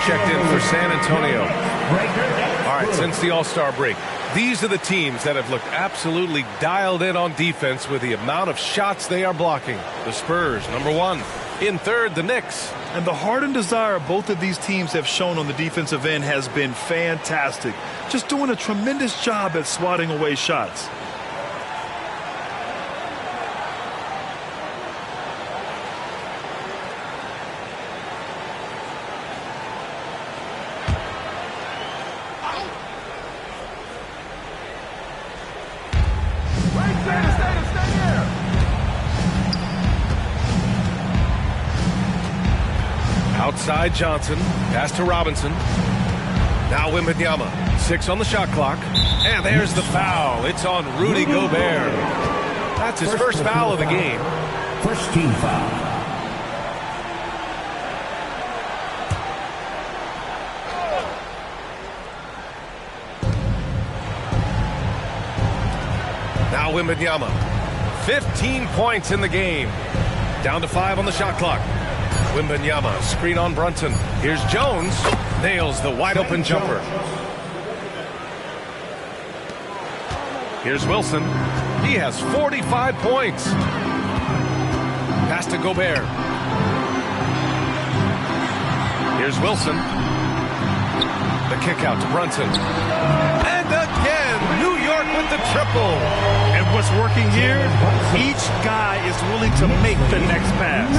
Speaker 6: Checked in for San Antonio. All right, since the All-Star break, these are the teams that have looked absolutely dialed in on defense with the amount of shots they are blocking. The Spurs, number 1. In third, the Knicks.
Speaker 12: And the heart and desire both of these teams have shown on the defensive end has been fantastic. Just doing a tremendous job at swatting away shots.
Speaker 6: Outside Johnson, pass to Robinson. Now Wembanyama, 6 on the shot clock. And there's the foul. It's on Rudy Gobert. That's his first foul of the game.
Speaker 18: First team foul.
Speaker 6: Now Wembanyama, 15 points in the game. Down to 5 on the shot clock. Wembanyama, screen on Brunson. Here's Jones, nails the wide-open jumper. Here's Wilson. He has 45 points. Pass to Gobert. Here's Wilson. The kick out to Brunson. And again, New York with the triple.
Speaker 12: And what's working here, each guy is willing to make the next pass.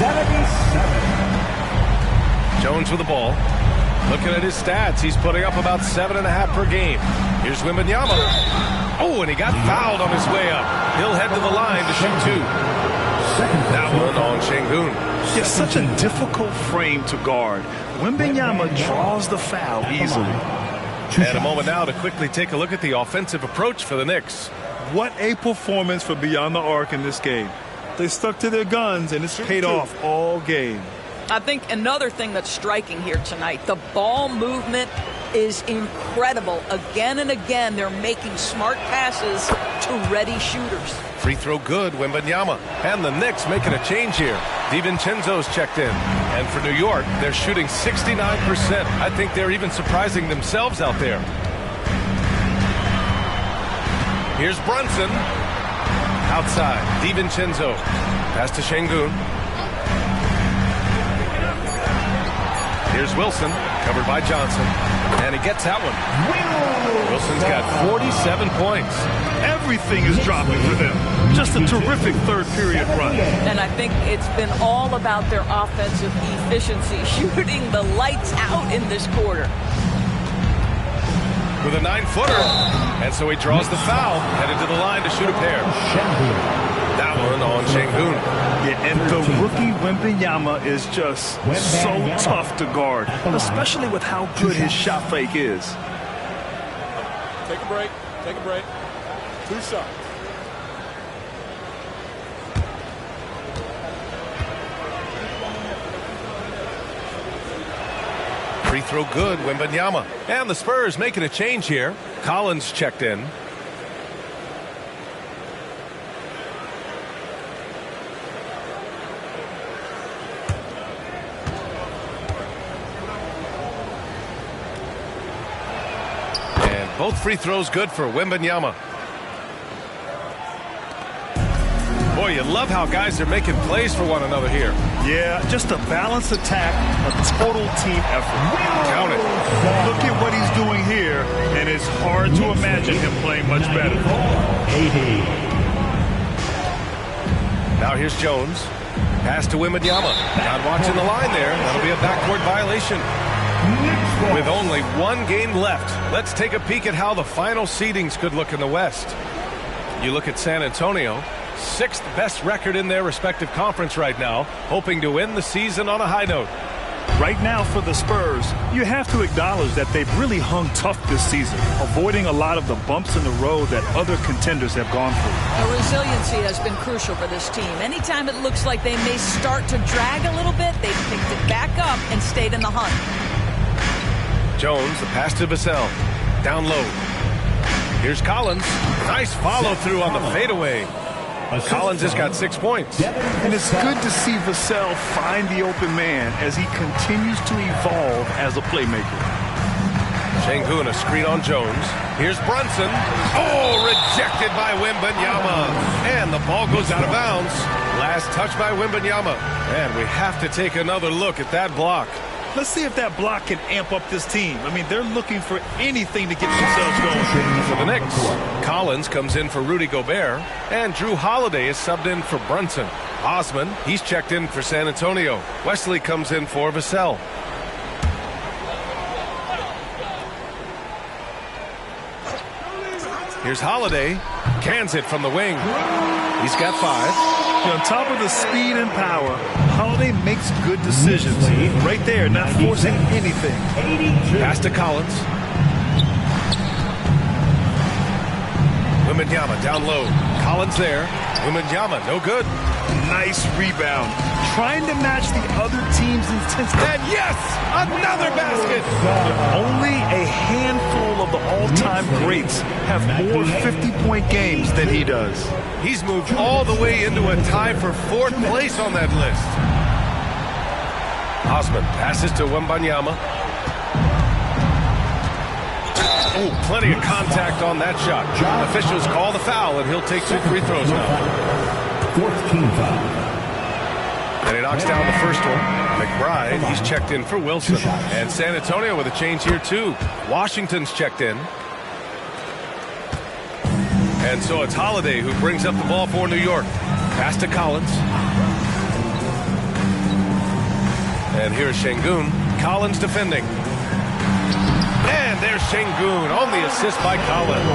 Speaker 18: 77.
Speaker 6: Jones with the ball. Looking at his stats, he's putting up about 7.5 per game. Here's Wembanyama. Oh, and he got fouled on his way up. He'll head to the line to shoot 2. That one on Şengün.
Speaker 12: It's such a difficult frame to guard. Wembanyama draws the foul easily.
Speaker 6: And a moment now to quickly take a look at the offensive approach for the Knicks.
Speaker 12: What a performance for Beyond the Arc in this game. They stuck to their guns, and it's paid off all game.
Speaker 19: I think another thing that's striking here tonight, the ball movement is incredible. Again and again, they're making smart passes to ready shooters.
Speaker 6: Free throw good, Wembanyama. And the Knicks making a change here. DiVincenzo's checked in. And for New York, they're shooting 69%. I think they're even surprising themselves out there. Here's Brunson. Outside, DiVincenzo. Pass to Şengün. Here's Wilson, covered by Johnson. And he gets that one. Wilson's got 47 points.
Speaker 12: Everything is dropping for them. Just a terrific third period run.
Speaker 19: And I think it's been all about their offensive efficiency, shooting the lights out in this quarter.
Speaker 6: With a 9-footer. And so he draws the foul, headed to the line to shoot a pair. That one on Şengün.
Speaker 12: Yeah, and the rookie Wembanyama is just so tough to guard, especially with how good his shot fake is.
Speaker 13: Take a break. Take a break. 2 shots.
Speaker 6: Free throw good, Wembanyama. And the Spurs making a change here. Collins checked in. And both free throws good for Wembanyama. Boy, you love how guys are making plays for one another here.
Speaker 12: Yeah, just a balanced attack, a total team effort.
Speaker 6: Count it.
Speaker 12: Look at what he's doing here, and it's hard to imagine him playing much better.
Speaker 6: Now here's Jones. Pass to Wembanyama. Not watching the line there. That'll be a backcourt violation. With only 1 game left, let's take a peek at how the final seedings could look in the West. You look at San Antonio. 6th best record in their respective conference right now, hoping to end the season on a high note.
Speaker 12: Right now for the Spurs, you have to acknowledge that they've really hung tough this season, avoiding a lot of the bumps in the road that other contenders have gone through.
Speaker 19: The resiliency has been crucial for this team. Anytime it looks like they may start to drag a little bit, they've picked it back up and stayed in the hunt.
Speaker 6: Jones, the pass to Vassell. Down low. Here's Collins. Nice follow through on the fadeaway. Collins has got 6 points.
Speaker 12: And it's good to see Vassell find the open man as he continues to evolve as a playmaker.
Speaker 6: Şengün, a screen on Jones. Here's Brunson. Oh, rejected by Wembanyama. And the ball goes out of bounds. Last touch by Wembanyama. And we have to take another look at that block.
Speaker 12: Let's see if that block can amp up this team. I mean, they're looking for anything to get themselves going.
Speaker 6: For the Knicks, Collins comes in for Rudy Gobert, and Drew Holiday is subbed in for Brunson. Osman, he's checked in for San Antonio. Wesley comes in for Vassell. Here's Holiday. Cans it from the wing. He's got 5.
Speaker 12: On top of the speed and power, Holiday makes good decisions. Right there, not forcing anything.
Speaker 6: Pass to Collins. Wembanyama down low. Collins there. Wembanyama, no good.
Speaker 12: Nice rebound. Trying to match the other team's intensity.
Speaker 6: And yes, another basket.
Speaker 12: Only a handful of the all-time greats have more 50-point games than he does.
Speaker 6: He's moved all the way into a tie for 4th place on that list. Osman passes to Wembanyama. Oh, plenty of contact on that shot. Officials call the foul, and he'll take 2 free throws now.
Speaker 4: 4th team foul.
Speaker 6: And he knocks down the first one. McBride, he's checked in for Wilson. And San Antonio with a change here, too. Washington's checked in. And so it's Holiday who brings up the ball for New York. Pass to Collins. And here's Şengün. Collins defending. And there's Şengün on the assist by Collins.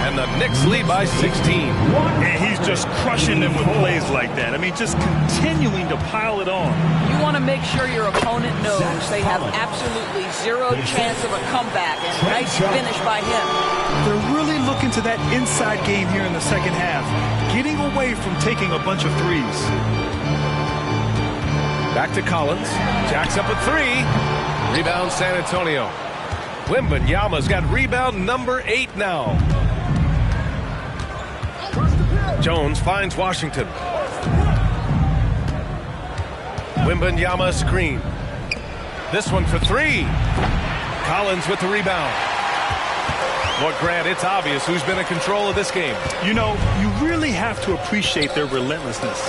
Speaker 6: And the Knicks lead by 16.
Speaker 12: And he's just crushing them with plays like that. I mean, just continuing to pile it on.
Speaker 19: You want to make sure your opponent knows they have absolutely zero chance of a comeback, and nice finish by him.
Speaker 12: They're really looking to that inside game here in the second half, getting away from taking a bunch of threes.
Speaker 6: Back to Collins. Jacks up a three. Rebound San Antonio. Wembanyama's got rebound number 8 now. Jones finds Washington. Wembanyama screen. This one for 3. Collins with the rebound. Well, Grant, it's obvious who's been in control of this game.
Speaker 12: You know, you really have to appreciate their relentlessness.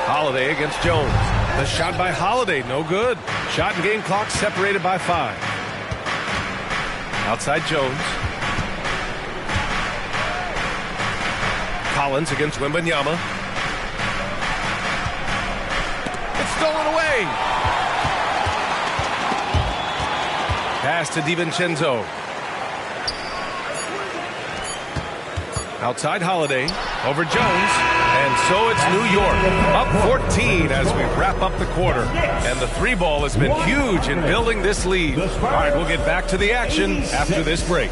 Speaker 6: Holiday against Jones. The shot by Holiday, no good. Shot and game clock separated by 5. Outside Jones. Collins against Wembanyama. It's stolen away. Pass to DiVincenzo. Outside Holiday. Over Jones. And so it's New York. Up 14 as we wrap up the quarter. And the 3 ball has been huge in building this lead. All right, we'll get back to the action after this break.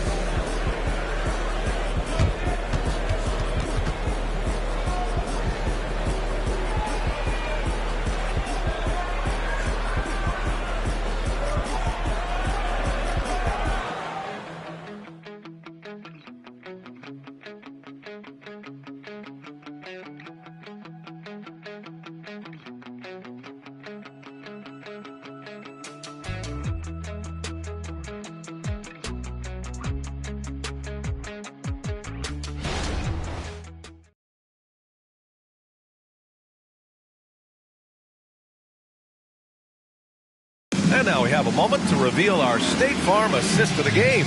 Speaker 6: And now we have a moment to reveal our State Farm assist of the game.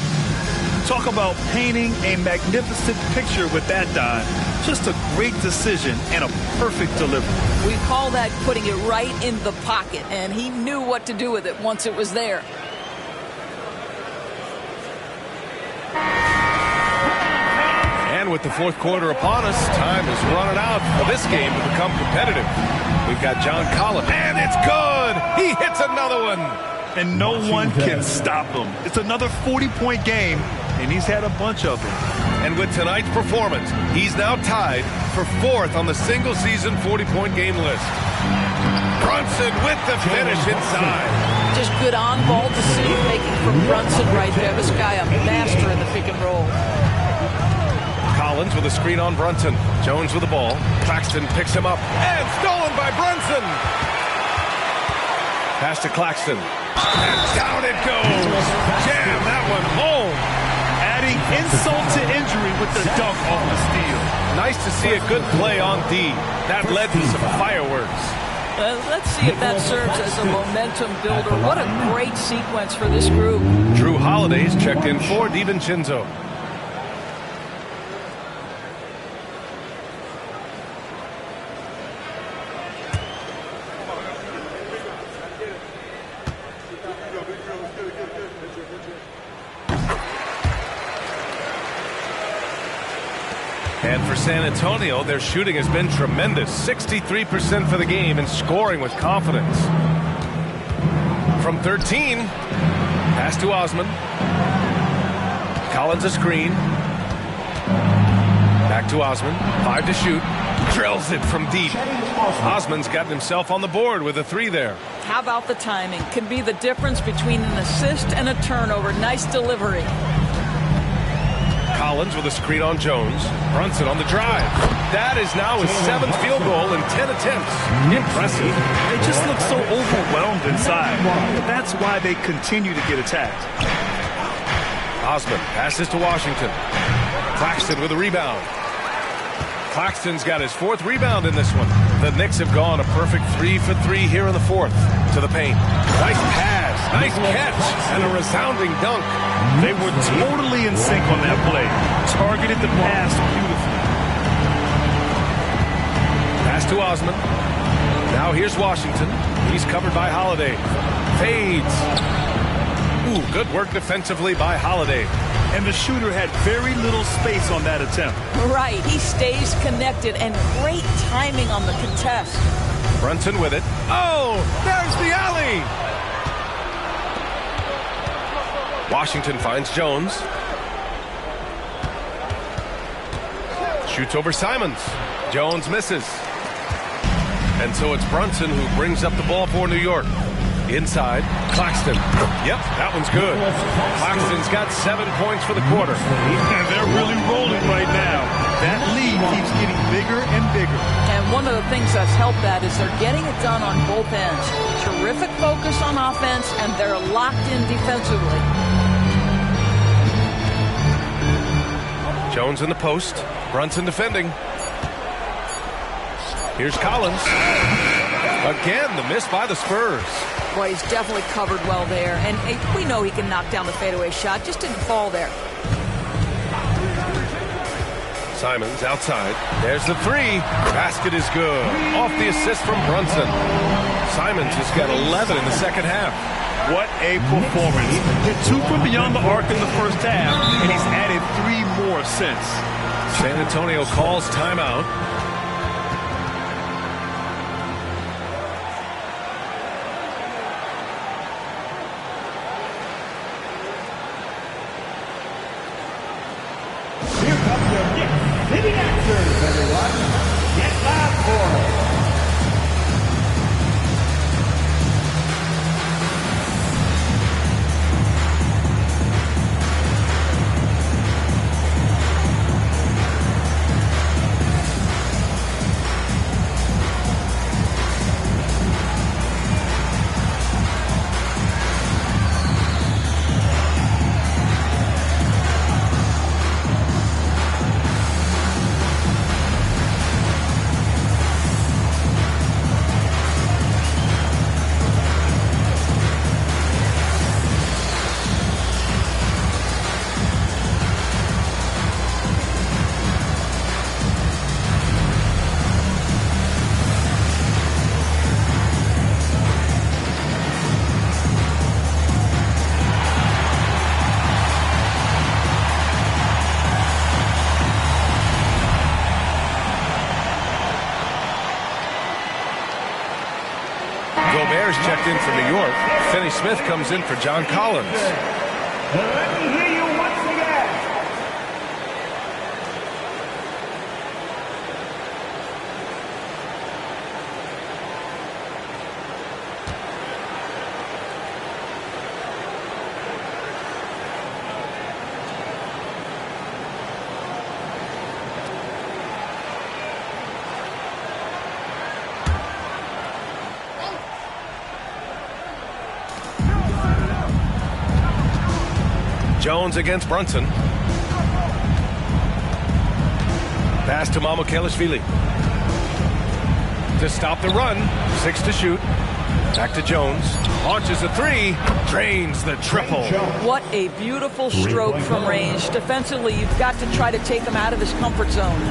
Speaker 12: Talk about painting a magnificent picture with that, Don. Just a great decision and a perfect delivery.
Speaker 19: We call that putting it right in the pocket, and he knew what to do with it once it was there.
Speaker 6: And with the fourth quarter upon us, time is running out for this game to become competitive. We've got John Collins, and it's good! He hits another one!
Speaker 12: And no one can stop him. It's another 40-point game, and he's had a bunch of them.
Speaker 6: And with tonight's performance, he's now tied for 4th on the single-season 40-point game list. Brunson with the finish inside.
Speaker 19: Just good on-ball decision-making from Brunson right there. This guy a master in the pick and roll.
Speaker 6: Collins with a screen on Brunson. Jones with the ball. Claxton picks him up. And stolen by Brunson. Pass to Claxton. And down it goes. Jam that one home.
Speaker 12: Adding insult to injury with the dunk off the steal.
Speaker 6: Nice to see a good play on D. That led to some fireworks.
Speaker 19: Let's see if that serves as a momentum builder. What a great sequence for this group.
Speaker 6: Drew Holiday's checked in for DiVincenzo. And for San Antonio, their shooting has been tremendous. 63% for the game and scoring with confidence. From 13, pass to Osman. Collins a screen. Back to Osman. 5 to shoot. Drills it from deep. Osman's gotten himself on the board with a 3 there.
Speaker 19: How about the timing? Can be the difference between an assist and a turnover. Nice delivery.
Speaker 6: Collins with a screen on Jones. Brunson on the drive. That is now his 7th field goal in 10 attempts. Impressive.
Speaker 12: They just look so overwhelmed inside. That's why they continue to get attacked.
Speaker 6: Osman passes to Washington. Claxton with a rebound. Claxton's got his 4th rebound in this one. The Knicks have gone a perfect 3 for 3 here in the 4th. To the paint. Nice pass. Nice catch. And a resounding dunk.
Speaker 12: They were totally in sync on that play. Targeted the pass beautifully.
Speaker 6: Pass to Osman. Now here's Washington. He's covered by Holiday. Fades. Ooh, good work defensively by Holiday.
Speaker 12: And the shooter had very little space on that attempt.
Speaker 19: Right. He stays connected, and great timing on the contest.
Speaker 6: Brunson with it. Oh, there's the alley. Washington finds Jones. Shoots over Simons. Jones misses. And so it's Brunson who brings up the ball for New York. Inside, Claxton. Yep, that one's good. Claxton's got 7 points for the quarter.
Speaker 12: And they're really rolling right now. That lead keeps getting bigger and bigger.
Speaker 19: And one of the things that's helped that is they're getting it done on both ends. Terrific focus on offense, and they're locked in defensively.
Speaker 6: Jones in the post. Brunson defending. Here's Collins. Again, the miss by the Spurs.
Speaker 19: Boy, he's definitely covered well there. And we know he can knock down the fadeaway shot. Just didn't fall there.
Speaker 6: Simons outside. There's the three. Basket is good. Off the assist from Brunson. Simons has got 11 in the second half.
Speaker 12: What a performance. Hit 2 from beyond the arc in the first half, and he's added 3 more since.
Speaker 6: San Antonio calls timeout.
Speaker 18: City Actors, everyone. Get loud for it.
Speaker 6: Gobert's checked in for New York. Finney Smith comes in for John Collins.
Speaker 18: Let me hear you once again.
Speaker 6: Jones against Brunson. Pass to Mamukelashvili. To stop the run. 6 to shoot. Back to Jones. Launches a 3. Drains the triple.
Speaker 19: What a beautiful stroke from range. Defensively, you've got to try to take him out of his comfort zone.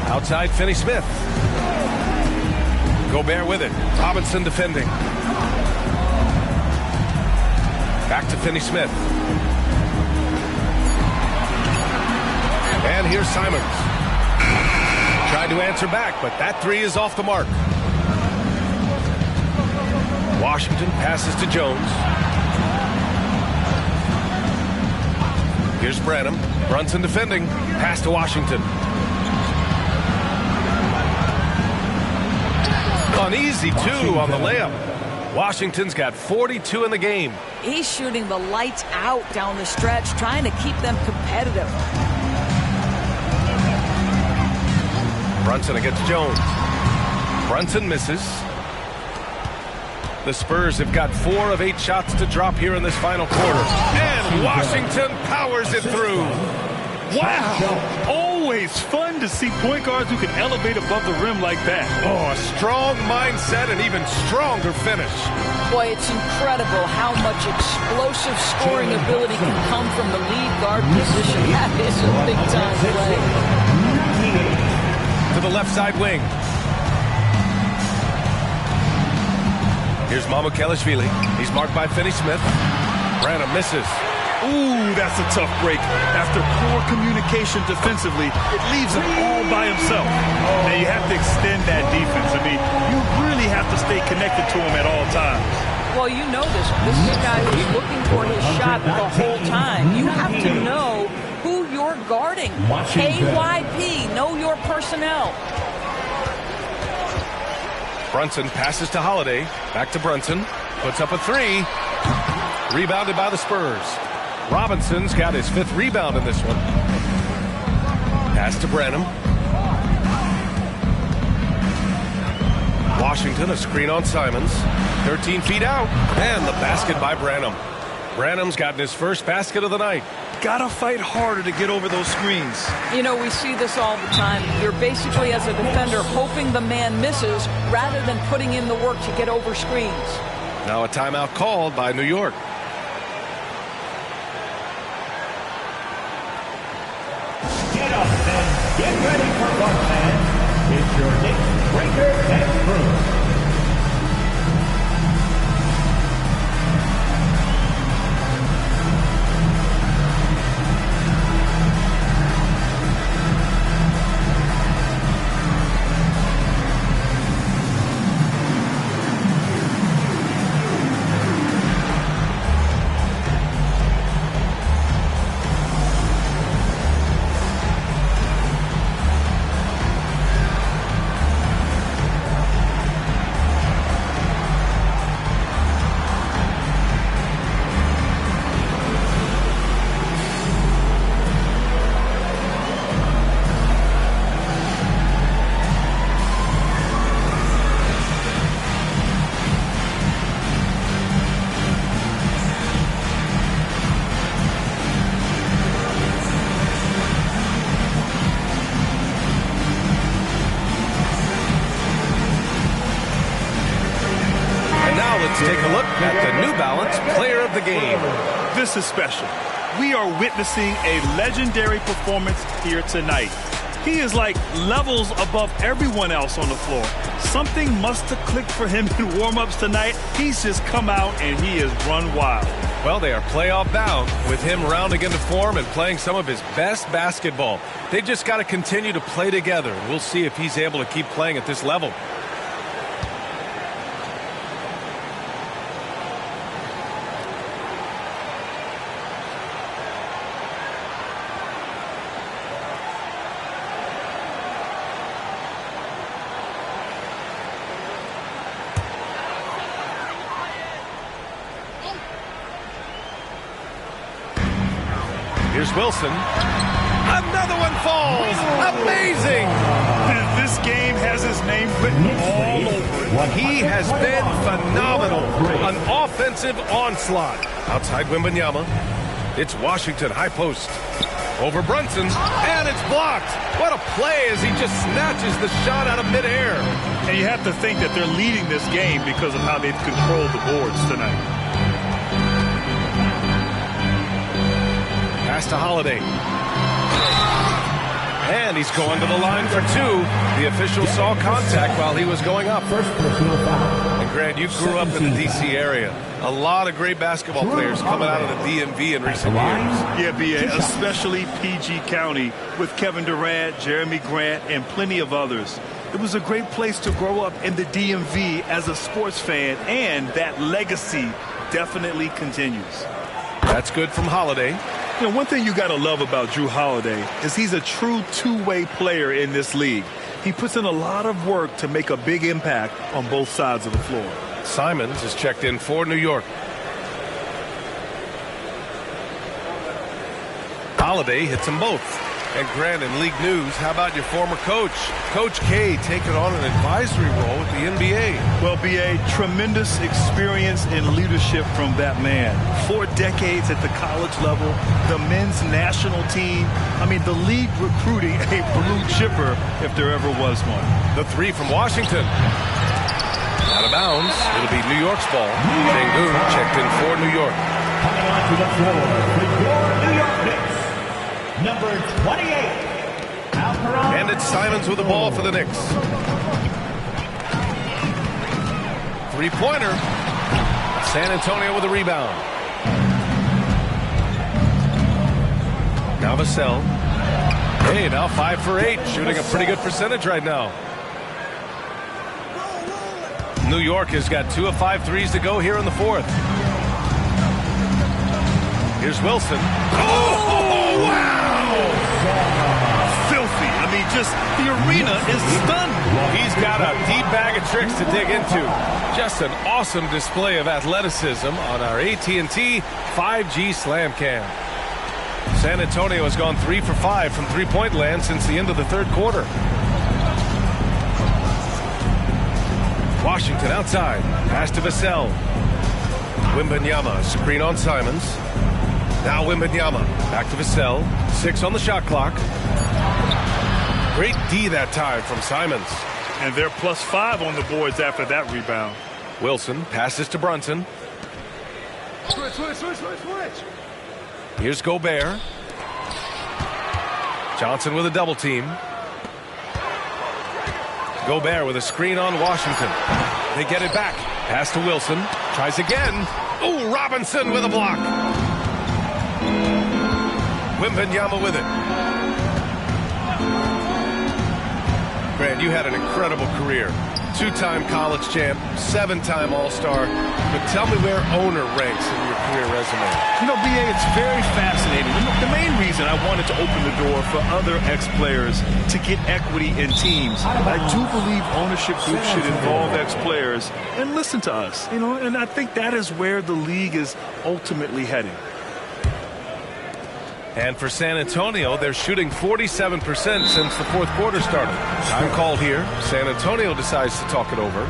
Speaker 6: Outside, Finney Smith. Gobert with it. Robinson defending. Back to Finney Smith. And here's Simons. Tried to answer back, but that 3 is off the mark. Washington passes to Jones. Here's Branham. Brunson defending. Pass to Washington. Uneasy, too, on the layup. Washington's got 42 in the game.
Speaker 19: He's shooting the lights out down the stretch, trying to keep them competitive.
Speaker 6: Brunson against Jones. Brunson misses. The Spurs have got 4 of 8 shots to drop here in this final quarter. And Washington powers it through.
Speaker 12: Wow. Always fun to see point guards who can elevate above the rim like that.
Speaker 6: Oh, a strong mindset and even stronger finish.
Speaker 19: Boy, it's incredible how much explosive scoring ability can come from the lead guard position. That is a big-time play.
Speaker 6: To the left side wing. Here's Mamukelashvili. He's marked by Finney-Smith. Branham misses.
Speaker 12: Ooh, that's a tough break. After poor communication defensively, it leaves him all by himself. Now you have to extend that defense. I mean, you really have to stay connected to him at all times.
Speaker 19: Well, you know this. This is a guy who's looking for his shot the whole time. You have to know who you're guarding. KYP, know your personnel.
Speaker 6: Brunson passes to Holiday. Back to Brunson. Puts up a three. Rebounded by the Spurs. Robinson's got his 5th rebound in this one. Pass to Branham. Washington, a screen on Simons. 13 feet out. And the basket by Branham. Branham's gotten his first basket of the night.
Speaker 12: Gotta fight harder to get over those screens.
Speaker 19: You know, we see this all the time. You're basically, as a defender, hoping the man misses rather than putting in the work to get over screens.
Speaker 6: Now a timeout called by New York.
Speaker 18: Get up and get ready for fun, fans. It's your Knicks Breaker and Crew.
Speaker 6: Take a look at the New Balance Player of the Game.
Speaker 12: This is special. We are witnessing a legendary performance here tonight. He is like levels above everyone else on the floor. Something must have clicked for him in warm-ups tonight. He's just come out and he has run wild.
Speaker 6: Well, they are playoff bound with him rounding into form and playing some of his best basketball. They just got to continue to play together. We'll see if he's able to keep playing at this level. Here's Wilson. Another one falls. Amazing.
Speaker 12: This game has his name written all over it.
Speaker 6: He has been phenomenal. An offensive onslaught. Outside Wembanyama. It's Washington high post. Over Brunson. And it's blocked. What a play as he just snatches the shot out of midair.
Speaker 12: And you have to think that they're leading this game because of how they've controlled the boards tonight.
Speaker 6: Pass to Holiday. And he's going to the line for two. The official saw contact while he was going up. And Grant, you grew up in the D.C. area. A lot of great basketball players coming out of the DMV in recent years.
Speaker 12: Yeah, B.A., especially PG County with Kevin Durant, Jeremy Grant, and plenty of others. It was a great place to grow up in the DMV as a sports fan, and that legacy definitely continues.
Speaker 6: That's good from Holiday.
Speaker 12: You know, one thing you got to love about Drew Holiday is he's a true two-way player in this league. He puts in a lot of work to make a big impact on both sides of the floor.
Speaker 6: Simons is checked in for New York. Holiday hits them both. And Grant, in league news, how about your former coach? Coach K taking on an advisory role with the NBA.
Speaker 12: Well, B.A., tremendous experience and leadership from that man. 4 decades at the college level, the men's national team. I mean, the league recruiting a blue chipper if there ever was one.
Speaker 6: The three from Washington. Out of bounds. It'll be New York's ball. Sengun checked in for New York.
Speaker 18: Coming onto the floor with your New York Knicks. Number 28,
Speaker 6: and it's Simons with the ball for the Knicks. Three-pointer. San Antonio with a rebound. Now Vassell. Hey, now 5 for 8, shooting a pretty good percentage right now. New York has got 2 of 5 threes to go here in the fourth. Here's Wilson. Oh, wow!
Speaker 11: Filthy. I mean, just the arena is stunned.
Speaker 6: He's got a deep bag of tricks to dig into. Just an awesome display of athleticism on our AT&T 5G Slam Cam. San Antonio has gone 3 for 5 from three-point land since the end of the third quarter. Washington outside. Pass to Vassell. Wembanyama, screen on Simons. Now Wembanyama. Back to Vassell. 6 on the shot clock. Great D that time from Simons.
Speaker 12: And they're +5 on the boards after that rebound.
Speaker 6: Wilson passes to Brunson.
Speaker 11: Switch.
Speaker 6: Here's Gobert. Johnson with a double team. Gobert with a screen on Washington. They get it back. Pass to Wilson. Tries again. Oh, Robinson with a block. Wembanyama with it. Grant, you had an incredible career. 2-time college champ, 7-time All-Star. But tell me where owner ranks in your career resume.
Speaker 11: You know, BA, it's very fascinating. The main reason I wanted to open the door for other ex-players to get equity in teams. I do believe ownership groups should involve ex-players and listen to us. You know, and I think that is where the league is ultimately heading.
Speaker 6: And for San Antonio, they're shooting 47% since the fourth quarter started. Time called here. San Antonio decides to talk it over.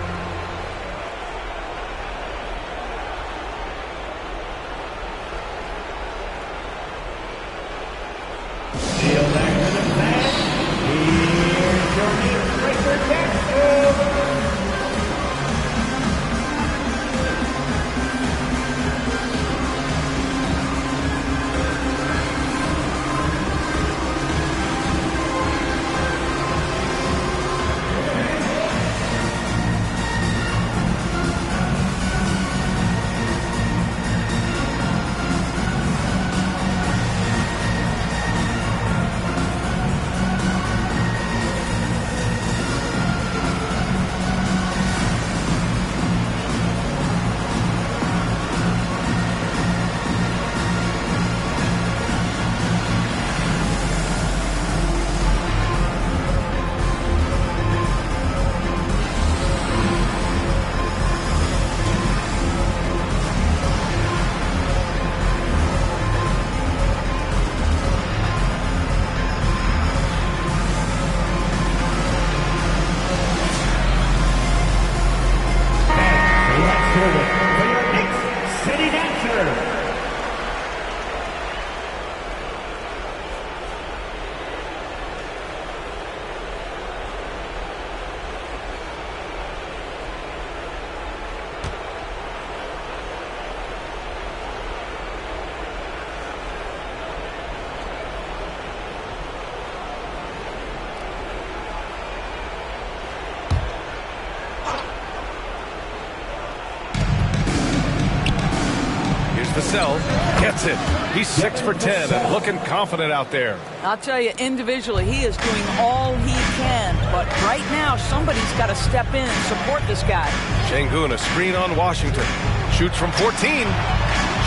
Speaker 6: Vassell gets it. He's 6 for 10 and looking confident out there.
Speaker 19: I'll tell you, individually, he is doing all he can. But right now, somebody's got to step in and support this guy.
Speaker 6: Şengün, a screen on Washington. Shoots from 14.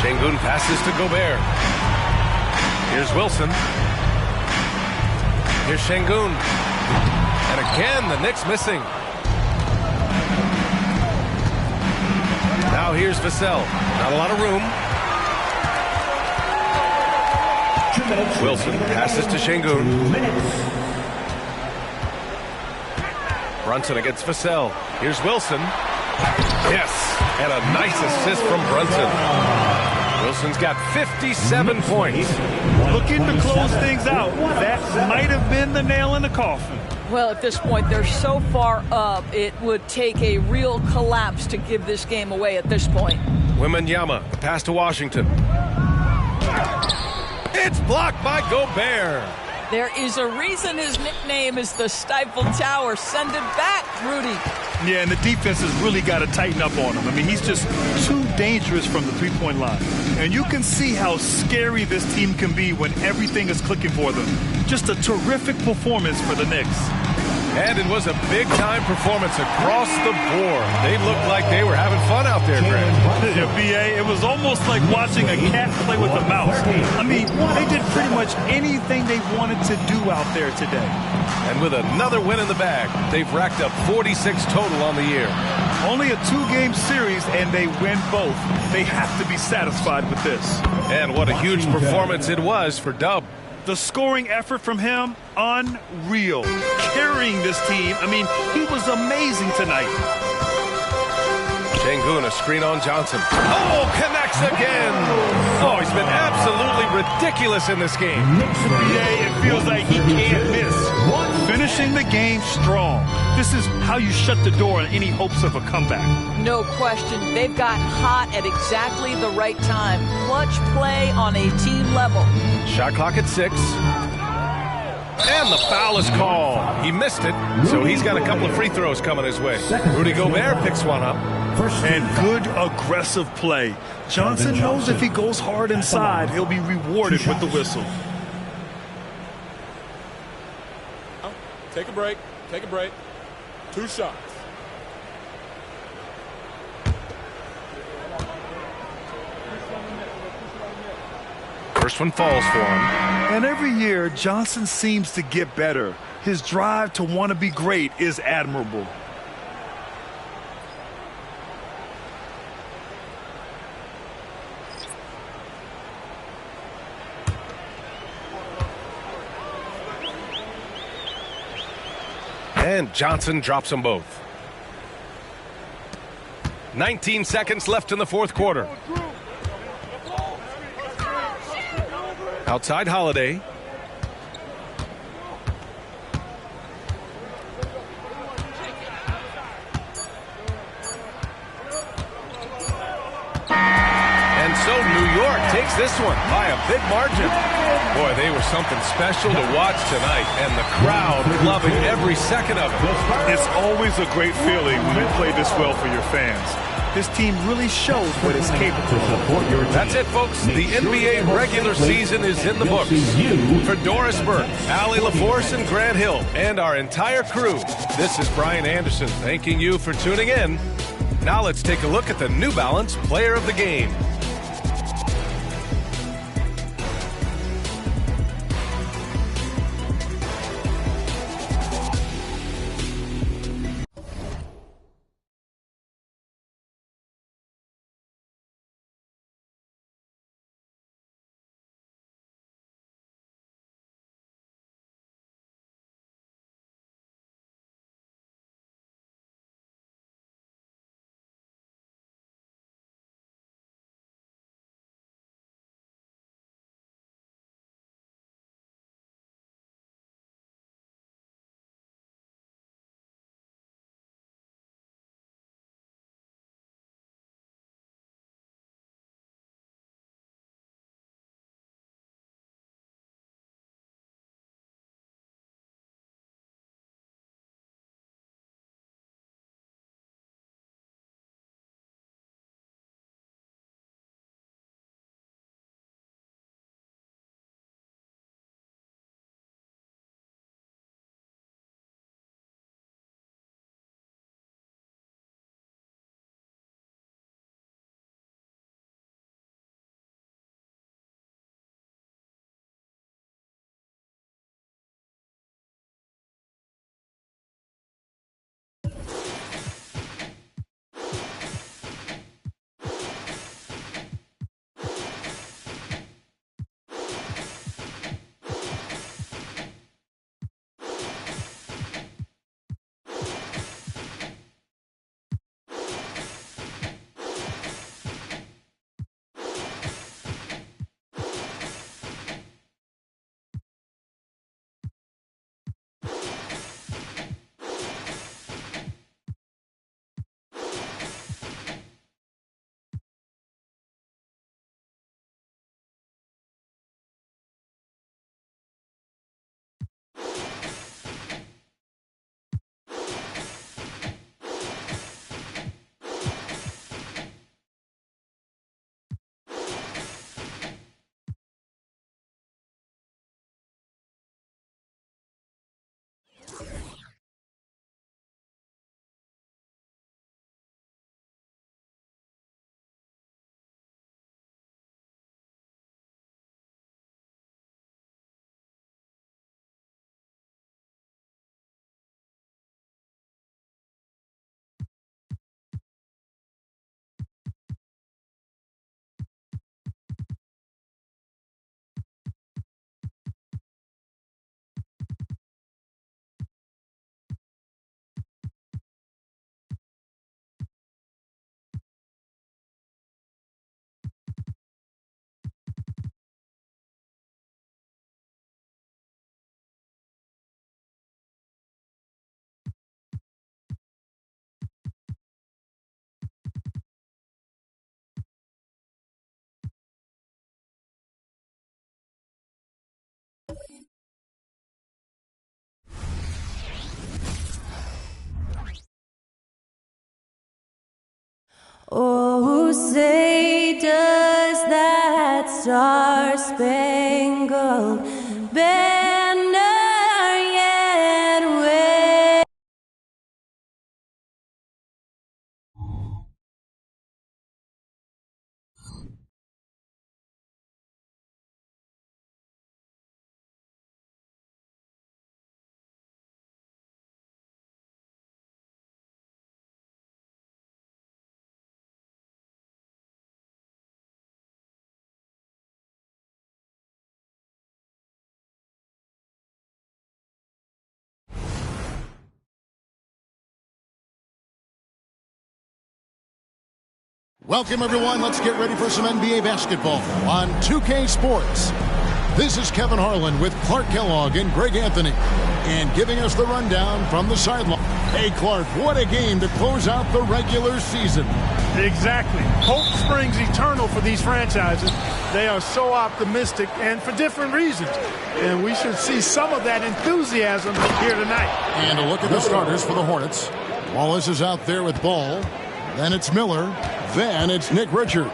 Speaker 6: Şengün passes to Gobert. Here's Wilson. Here's Şengün. And again, the Knicks missing. Now here's Vassell. Not a lot of room. Wilson passes to Şengün. Brunson against Vassell. Here's Wilson. Yes, and a nice assist from Brunson. Wilson's got 57 points.
Speaker 12: Looking to close things out. That might have been the nail in the coffin.
Speaker 19: Well, at this point, they're so far up, it would take a real collapse to give this game away at this point.
Speaker 6: Wembanyama, the pass to Washington. It's blocked by Gobert.
Speaker 19: There is a reason his nickname is the Stifle Tower. Send it back, Rudy.
Speaker 12: Yeah, and the defense has really got to tighten up on him. I mean, he's just too dangerous from the three-point line. And you can see how scary this team can be when everything is clicking for them. Just a terrific performance for the Knicks.
Speaker 6: And it was a big-time performance across the board. They looked like they were having fun out there, Grant.
Speaker 12: Yeah, B.A., it was almost like watching a cat play with a mouse. I mean, they did pretty much anything they wanted to do out there today.
Speaker 6: And with another win in the bag, they've racked up 46 total on the year.
Speaker 12: Only a 2-game series, and they win both. They have to be satisfied with this.
Speaker 6: And what a huge performance it was for Dub.
Speaker 12: The scoring effort from him, unreal. Carrying this team, I mean, he was amazing tonight.
Speaker 6: Şengün, a screen on Johnson. Oh, connects again. Oh, he's been absolutely ridiculous in this game.
Speaker 12: Yeah, it feels like he can't miss. Finishing the game strong. This is how you shut the door on any hopes of a comeback.
Speaker 19: No question. They've gotten hot at exactly the right time. Clutch play on a team level.
Speaker 6: Shot clock at 6. And the foul is called. He missed it, so he's got a couple of free throws coming his way. Rudy Gobert picks one up.
Speaker 12: And good aggressive play. Johnson knows if he goes hard inside, he'll be rewarded with the whistle.
Speaker 13: Take a break. Take a break. 2 shots.
Speaker 6: First one falls for him.
Speaker 12: And every year, Johnson seems to get better. His drive to want to be great is admirable.
Speaker 6: And Johnson drops them both. 19 seconds left in the fourth quarter. Outside Holiday. And so New York takes this one by a big margin. Boy, they were something special to watch tonight, and the crowd loving every second of it.
Speaker 12: It's always a great feeling when you play this well for your fans. This team really shows what it's capable of.
Speaker 6: That's it, folks. The NBA regular season is in the books. For Doris Burke, Allie LaForce, and Grant Hill, and our entire crew, this is Brian Anderson thanking you for tuning in. Now let's take a look at the New Balance Player of the Game.
Speaker 7: Who say does that star-spangled banner yet wave?
Speaker 1: Welcome, everyone. Let's get ready for some NBA basketball on 2K Sports. This is Kevin Harlan with Clark Kellogg and Greg Anthony, and giving us the rundown from the sideline. Hey, Clark, what a game to close out the regular season.
Speaker 21: Exactly. Hope springs eternal for these franchises. They are so optimistic, and for different reasons. And we should see some of that enthusiasm here tonight.
Speaker 1: And a look at the starters for the Hornets. Wallace is out there with ball. Then it's Miller. Then it's Nick Richards.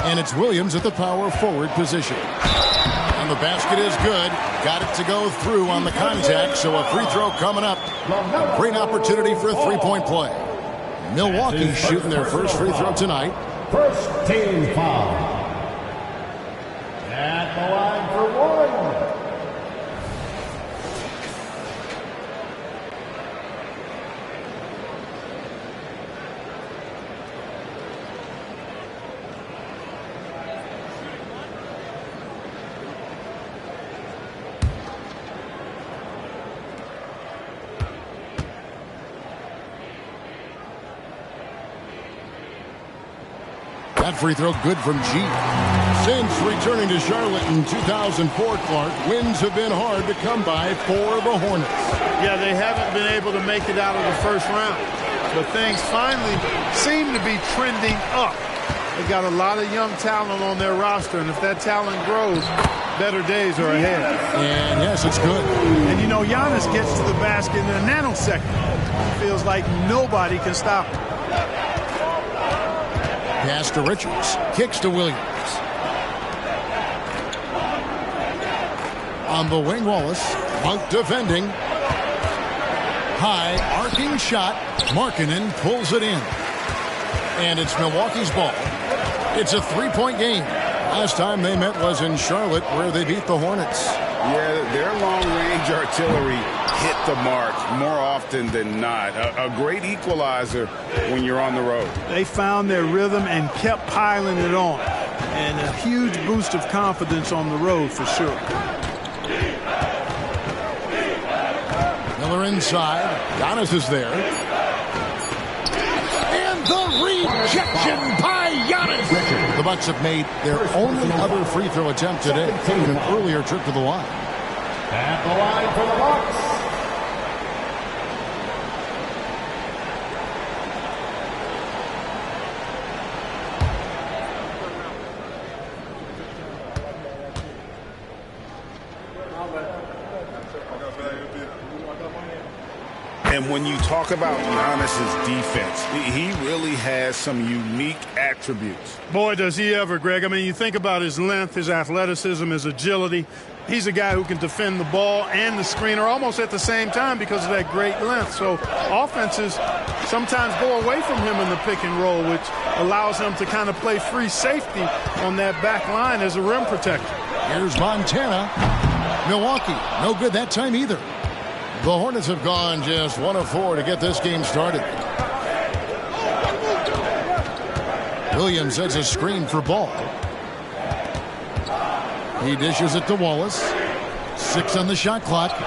Speaker 1: And it's Williams at the power forward position. And the basket is good. Got it to go through on the contact, so a free throw coming up. A great opportunity for a three-point play. Milwaukee shooting their first free throw tonight.
Speaker 18: First team foul. At the line for one.
Speaker 1: That free throw good from G. Since returning to Charlotte in 2004, Clark, wins have been hard to come by for the Hornets.
Speaker 21: Yeah, they haven't been able to make it out of the first round. But things finally seem to be trending up. They've got a lot of young talent on their roster, and if that talent grows, better days are ahead.
Speaker 1: And yes, it's good.
Speaker 21: And you know, Giannis gets to the basket in a nanosecond. Feels like nobody can stop him.
Speaker 1: Pass to Richards. Kicks to Williams. On the wing, Wallace. Monk defending. High, arcing shot. Markkanen pulls it in. And it's Milwaukee's ball. It's a three-point game. Last time they met was in Charlotte, where they beat the Hornets.
Speaker 2: Yeah, their long-range artillery hit the mark more often than not. A great equalizer when you're on the road.
Speaker 21: They found their rhythm and kept piling it on. And a huge boost of confidence on the road for sure.
Speaker 1: Miller inside. Giannis is there. And the rejection by Giannis. The Bucks have made their only other free throw attempt today in an earlier trip to the line.
Speaker 18: At the line for the Bucks.
Speaker 2: And when you talk about Giannis's defense, he really has some unique attributes.
Speaker 21: Boy, does he ever, Greg. I mean, you think about his length, his athleticism, his agility. He's a guy who can defend the ball and the screener almost at the same time because of that great length. So offenses sometimes go away from him in the pick and roll, which allows him to kind of play free safety on that back line as a rim protector.
Speaker 1: Here's Montana. Milwaukee, no good that time either. The Hornets have gone just 1 of 4 to get this game started. Williams sets a screen for ball. He dishes it to Wallace. 6 on the shot clock.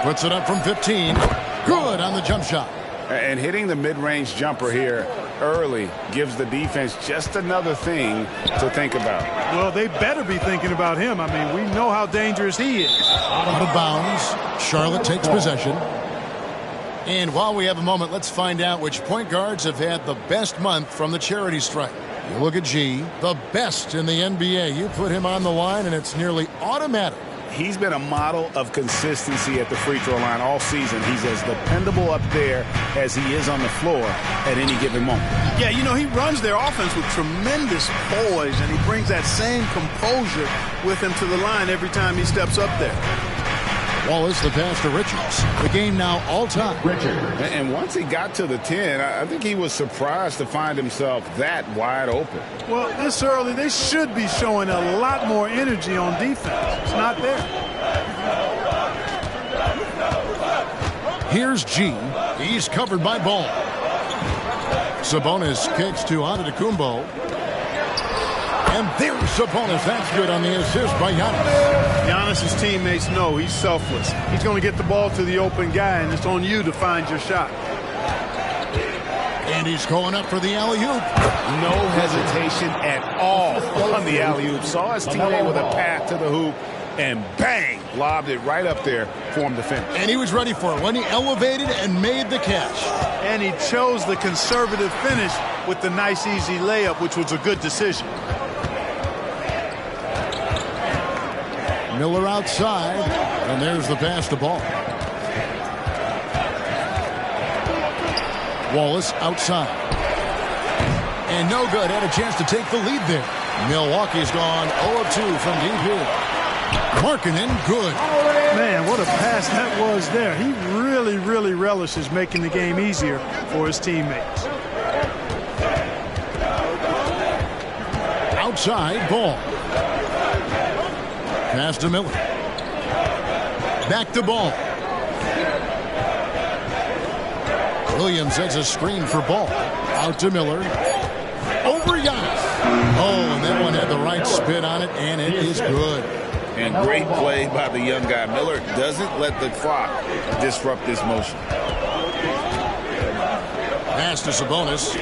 Speaker 1: Puts it up from 15. Good on the jump shot.
Speaker 2: And hitting the mid-range jumper here early gives the defense just another thing to think about.
Speaker 21: Well, they better be thinking about him. I mean, we know how dangerous he is.
Speaker 1: Out of bounds. Charlotte takes possession. And while we have a moment, let's find out which point guards have had the best month from the charity strike. You look at G, the best in the NBA. You put him on the line, and it's nearly automatic
Speaker 2: he's been a model of consistency at the free throw line all season. He's as dependable up there as he is on the floor at any given moment.
Speaker 21: Yeah, you know, he runs their offense with tremendous poise, and he brings that same composure with him to the line every time he steps up there.
Speaker 1: Wallace, the pass to Richards. The game now all time.
Speaker 2: And once he got to the 10, I think he was surprised to find himself that wide open.
Speaker 21: Well, this early, they should be showing a lot more energy on defense. It's not there.
Speaker 1: Here's G. He's covered by Ball. Sabonis kicks to Antetokounmpo. And there's Sabonis. That's good on the assist by Giannis.
Speaker 21: Giannis' teammates know he's selfless. He's going to get the ball to the open guy, and it's on you to find your shot.
Speaker 1: And he's going up for the alley-oop.
Speaker 2: No hesitation at all on the alley-oop. Saw his teammate with a path to the hoop, and bang, lobbed it right up there for him to finish.
Speaker 1: And he was ready for it when he elevated and made the catch.
Speaker 21: And he chose the conservative finish with the nice, easy layup, which was a good decision.
Speaker 1: Miller outside, and there's the pass to Ball. Wallace outside. And no good. Had a chance to take the lead there. Milwaukee's gone 0-2 from deep here. Markkanen, good.
Speaker 21: Man, what a pass that was there. He really relishes making the game easier for his teammates.
Speaker 1: Outside, Ball. Pass to Miller. Back to Ball. Williams sets a screen for Ball. Out to Miller. Over Giannis. Oh, and that one had the right spin on it, and it is good.
Speaker 2: And great play by the young guy. Miller doesn't let the clock disrupt this motion.
Speaker 1: Pass to Sabonis.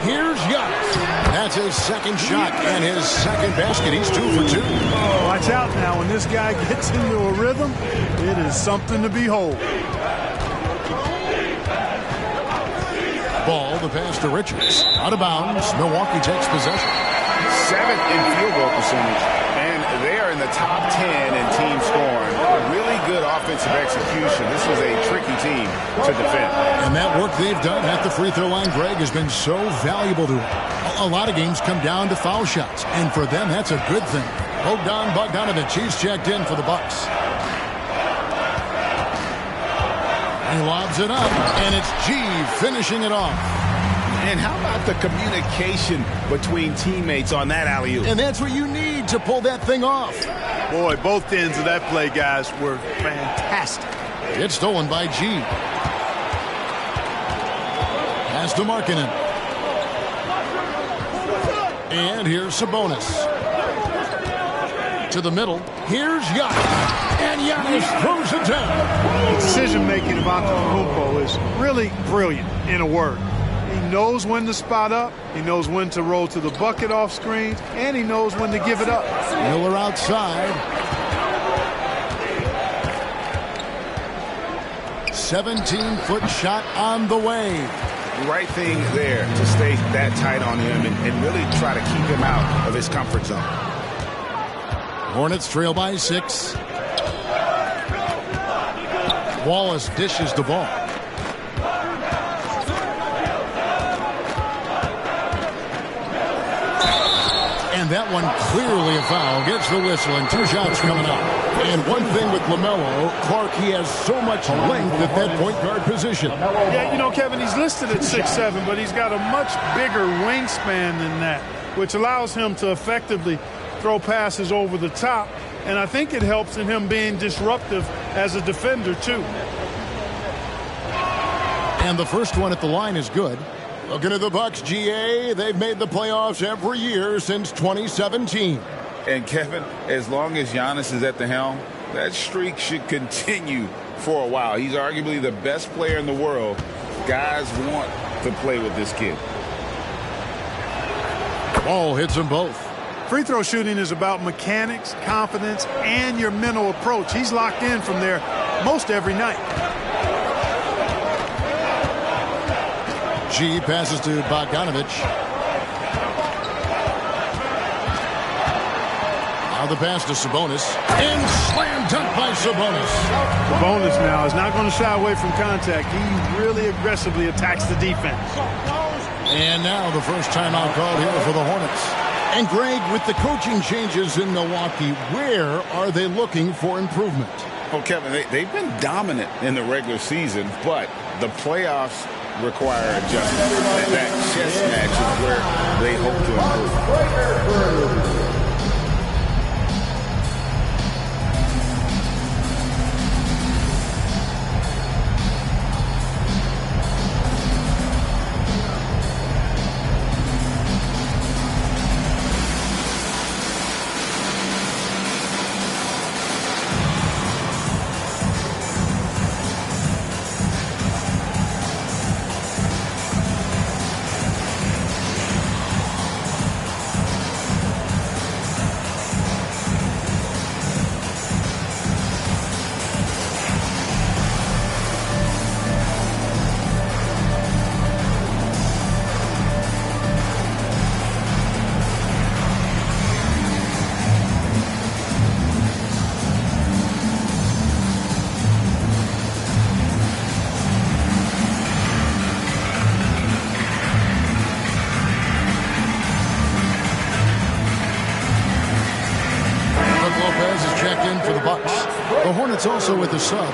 Speaker 1: Here's Giannis. That's his second shot and his second basket. He's 2 for 2.
Speaker 21: Watch out now. When this guy gets into a rhythm, it is something to behold.
Speaker 1: Ball, the pass to Richards. Out of bounds. Milwaukee takes possession.
Speaker 2: 7th in field goal percentage. And they are in the top 10 in team scoring. Really good offensive execution. This is a tricky team to defend.
Speaker 1: And that work they've done at the free throw line, Greg, has been so valuable to them. A lot of games come down to foul shots, and for them, that's a good thing. Bogdanovich, he's checked in for the Bucks. He lobs it up, and it's G finishing it off.
Speaker 2: And how about the communication between teammates on that alley-oop?
Speaker 1: And that's what you need to pull that thing off.
Speaker 21: Boy, both ends of that play, guys, were fantastic.
Speaker 1: It's stolen by G. Pass to Markkanen. And here's Sabonis. To the middle. Here's Giannis. And Giannis throws it down.
Speaker 21: The decision-making of Antetokounmpo is really brilliant, in a word. He knows when to spot up. He knows when to roll to the bucket off screens. And he knows when to give it up.
Speaker 1: Miller outside. 17-foot shot on the way.
Speaker 2: Right thing there to stay that tight on him and really try to keep him out of his comfort zone.
Speaker 1: Hornets trail by 6. Wallace dishes the ball. And that one clearly a foul. Gets the whistle and 2 shots coming up. And one thing with LaMelo, Clark, he has so much length at that point guard position.
Speaker 21: Yeah, you know, Kevin, he's listed at 6'7", but he's got a much bigger wingspan than that, which allows him to effectively throw passes over the top. And I think it helps in him being disruptive as a defender, too.
Speaker 1: And the first one at the line is good. Looking at the Bucks, GA, they've made the playoffs every year since 2017.
Speaker 2: And Kevin, as long as Giannis is at the helm, that streak should continue for a while. He's arguably the best player in the world. Guys want to play with this kid.
Speaker 1: Ball hits them both.
Speaker 21: Free throw shooting is about mechanics, confidence, and your mental approach. He's locked in from there most every night.
Speaker 1: G passes to Bogdanovich. the pass to Sabonis. And slam dunk by Sabonis.
Speaker 21: Sabonis now is not going to shy away from contact. He really aggressively attacks the defense.
Speaker 1: And now the first timeout called here for the Hornets. And Greg, with the coaching changes in Milwaukee, where are they looking for improvement?
Speaker 2: Well, Kevin, they've been dominant in the regular season, but the playoffs require adjustment. That chess match is where they hope to improve.
Speaker 1: The Hornets also with a sub.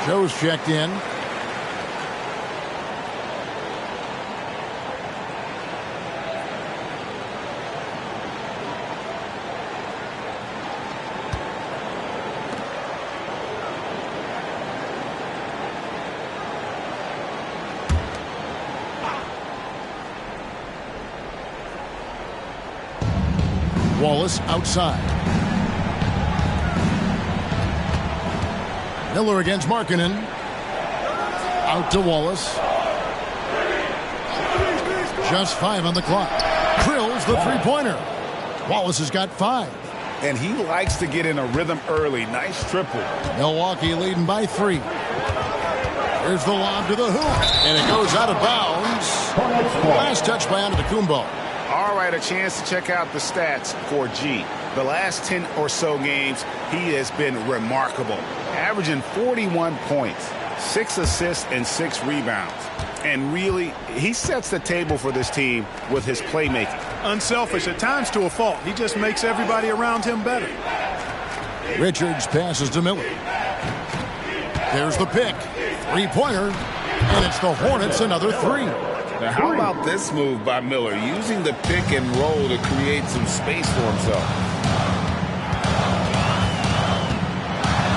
Speaker 1: Joe's checked in. Wallace outside. Miller against Markkanen. Out to Wallace. Just 5 on the clock. Drills the three-pointer. Wallace has got 5.
Speaker 2: And he likes to get in a rhythm early. Nice triple.
Speaker 1: Milwaukee leading by 3. Here's the lob to the hoop. And it goes out of bounds. Last touch by Antetokounmpo.
Speaker 2: All right, a chance to check out the stats for G. The last 10 or so games, he has been remarkable. Averaging 41 points, 6 assists, and 6 rebounds. And really, he sets the table for this team with his playmaking.
Speaker 21: Unselfish, at times to a fault. He just makes everybody around him better.
Speaker 1: Richards passes to Miller. There's the pick. Three-pointer. And it's the Hornets another 3.
Speaker 2: Now, how about this move by Miller, using the pick and roll to create some space for himself?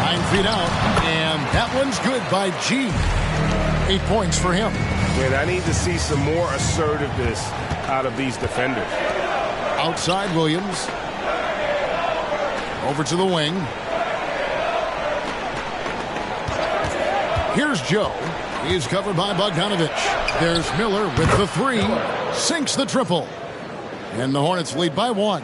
Speaker 1: 9 feet out, and that one's good by G. 8 points for him.
Speaker 15: Man, I need to see some more assertiveness out of these defenders.
Speaker 1: Outside Williams. Over to the wing. Here's Joe. He's covered by Bogdanovich. There's Miller with the 3. Sinks the triple. And the Hornets lead by 1.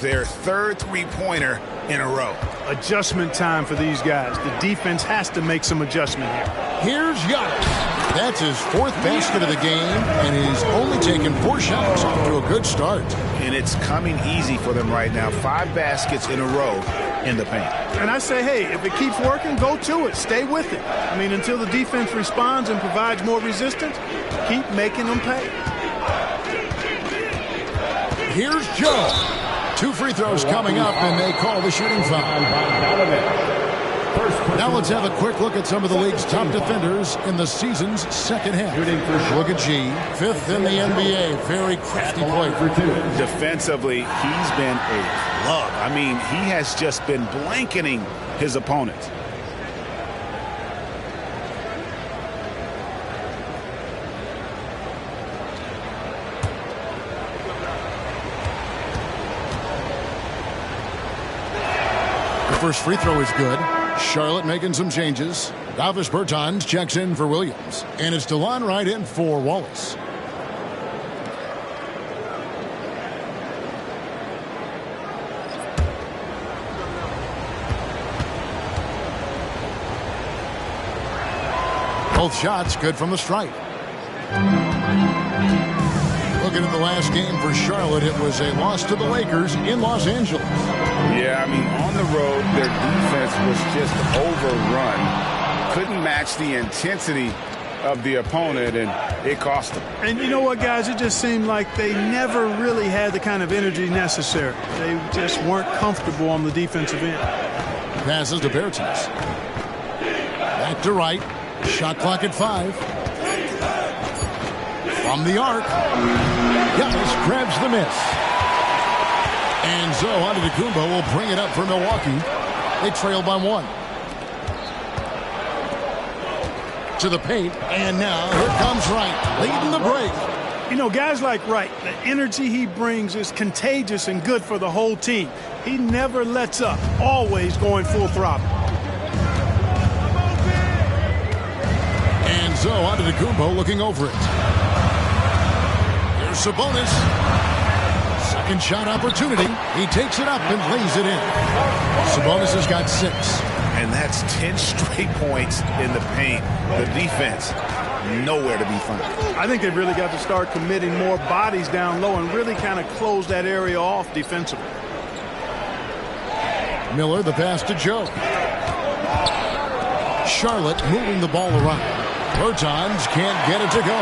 Speaker 2: Their third three-pointer in a row.
Speaker 21: Adjustment time for these guys. The defense has to make some adjustment here.
Speaker 1: Here's Giannis. That's his 4th basket of the game, and he's only taken 4 shots off to a good start.
Speaker 2: And it's coming easy for them right now. 5 baskets in a row in the paint.
Speaker 21: And I say, hey, if it keeps working, go to it. Stay with it. I mean, until the defense responds and provides more resistance, keep making them pay.
Speaker 1: Here's Joe. 2 free throws coming up, and they call the shooting foul. Now let's have a quick look at some of the league's top defenders in the season's second half. Look at G, 5th in the NBA. Very crafty play.
Speaker 2: Defensively, he's been a lug. I mean, he has just been blanketing his opponents.
Speaker 1: First free throw is good. Charlotte making some changes. Davis Bertans checks in for Williams. And it's DeLon right in for Wallace. Both shots good from the stripe. Looking at the last game for Charlotte, it was a loss to the Lakers in Los Angeles.
Speaker 2: Yeah, I mean, on the road, their defense was just overrun. Couldn't match the intensity of the opponent, and it cost them.
Speaker 21: And you know what, guys? It just seemed like they never really had the kind of energy necessary. They just weren't comfortable on the defensive end.
Speaker 1: Passes to Bertens. Back to right. Shot clock at 5. From the arc. Giannis grabs the miss. And so Antetokounmpo will bring it up for Milwaukee. They trail by 1. To the paint. And now here comes Wright, leading the break.
Speaker 21: You know, guys like Wright, the energy he brings is contagious and good for the whole team. He never lets up, always going full throttle.
Speaker 1: And so Antetokounmpo looking over it. Here's Sabonis. Second shot opportunity. He takes it up and lays it in. Sabonis has got 6.
Speaker 2: And that's 10 straight points in the paint. The defense, nowhere to be found.
Speaker 21: I think they've really got to start committing more bodies down low and really kind of close that area off defensively.
Speaker 1: Miller, the pass to Joe. Charlotte moving the ball around. Bertans can't get it to go.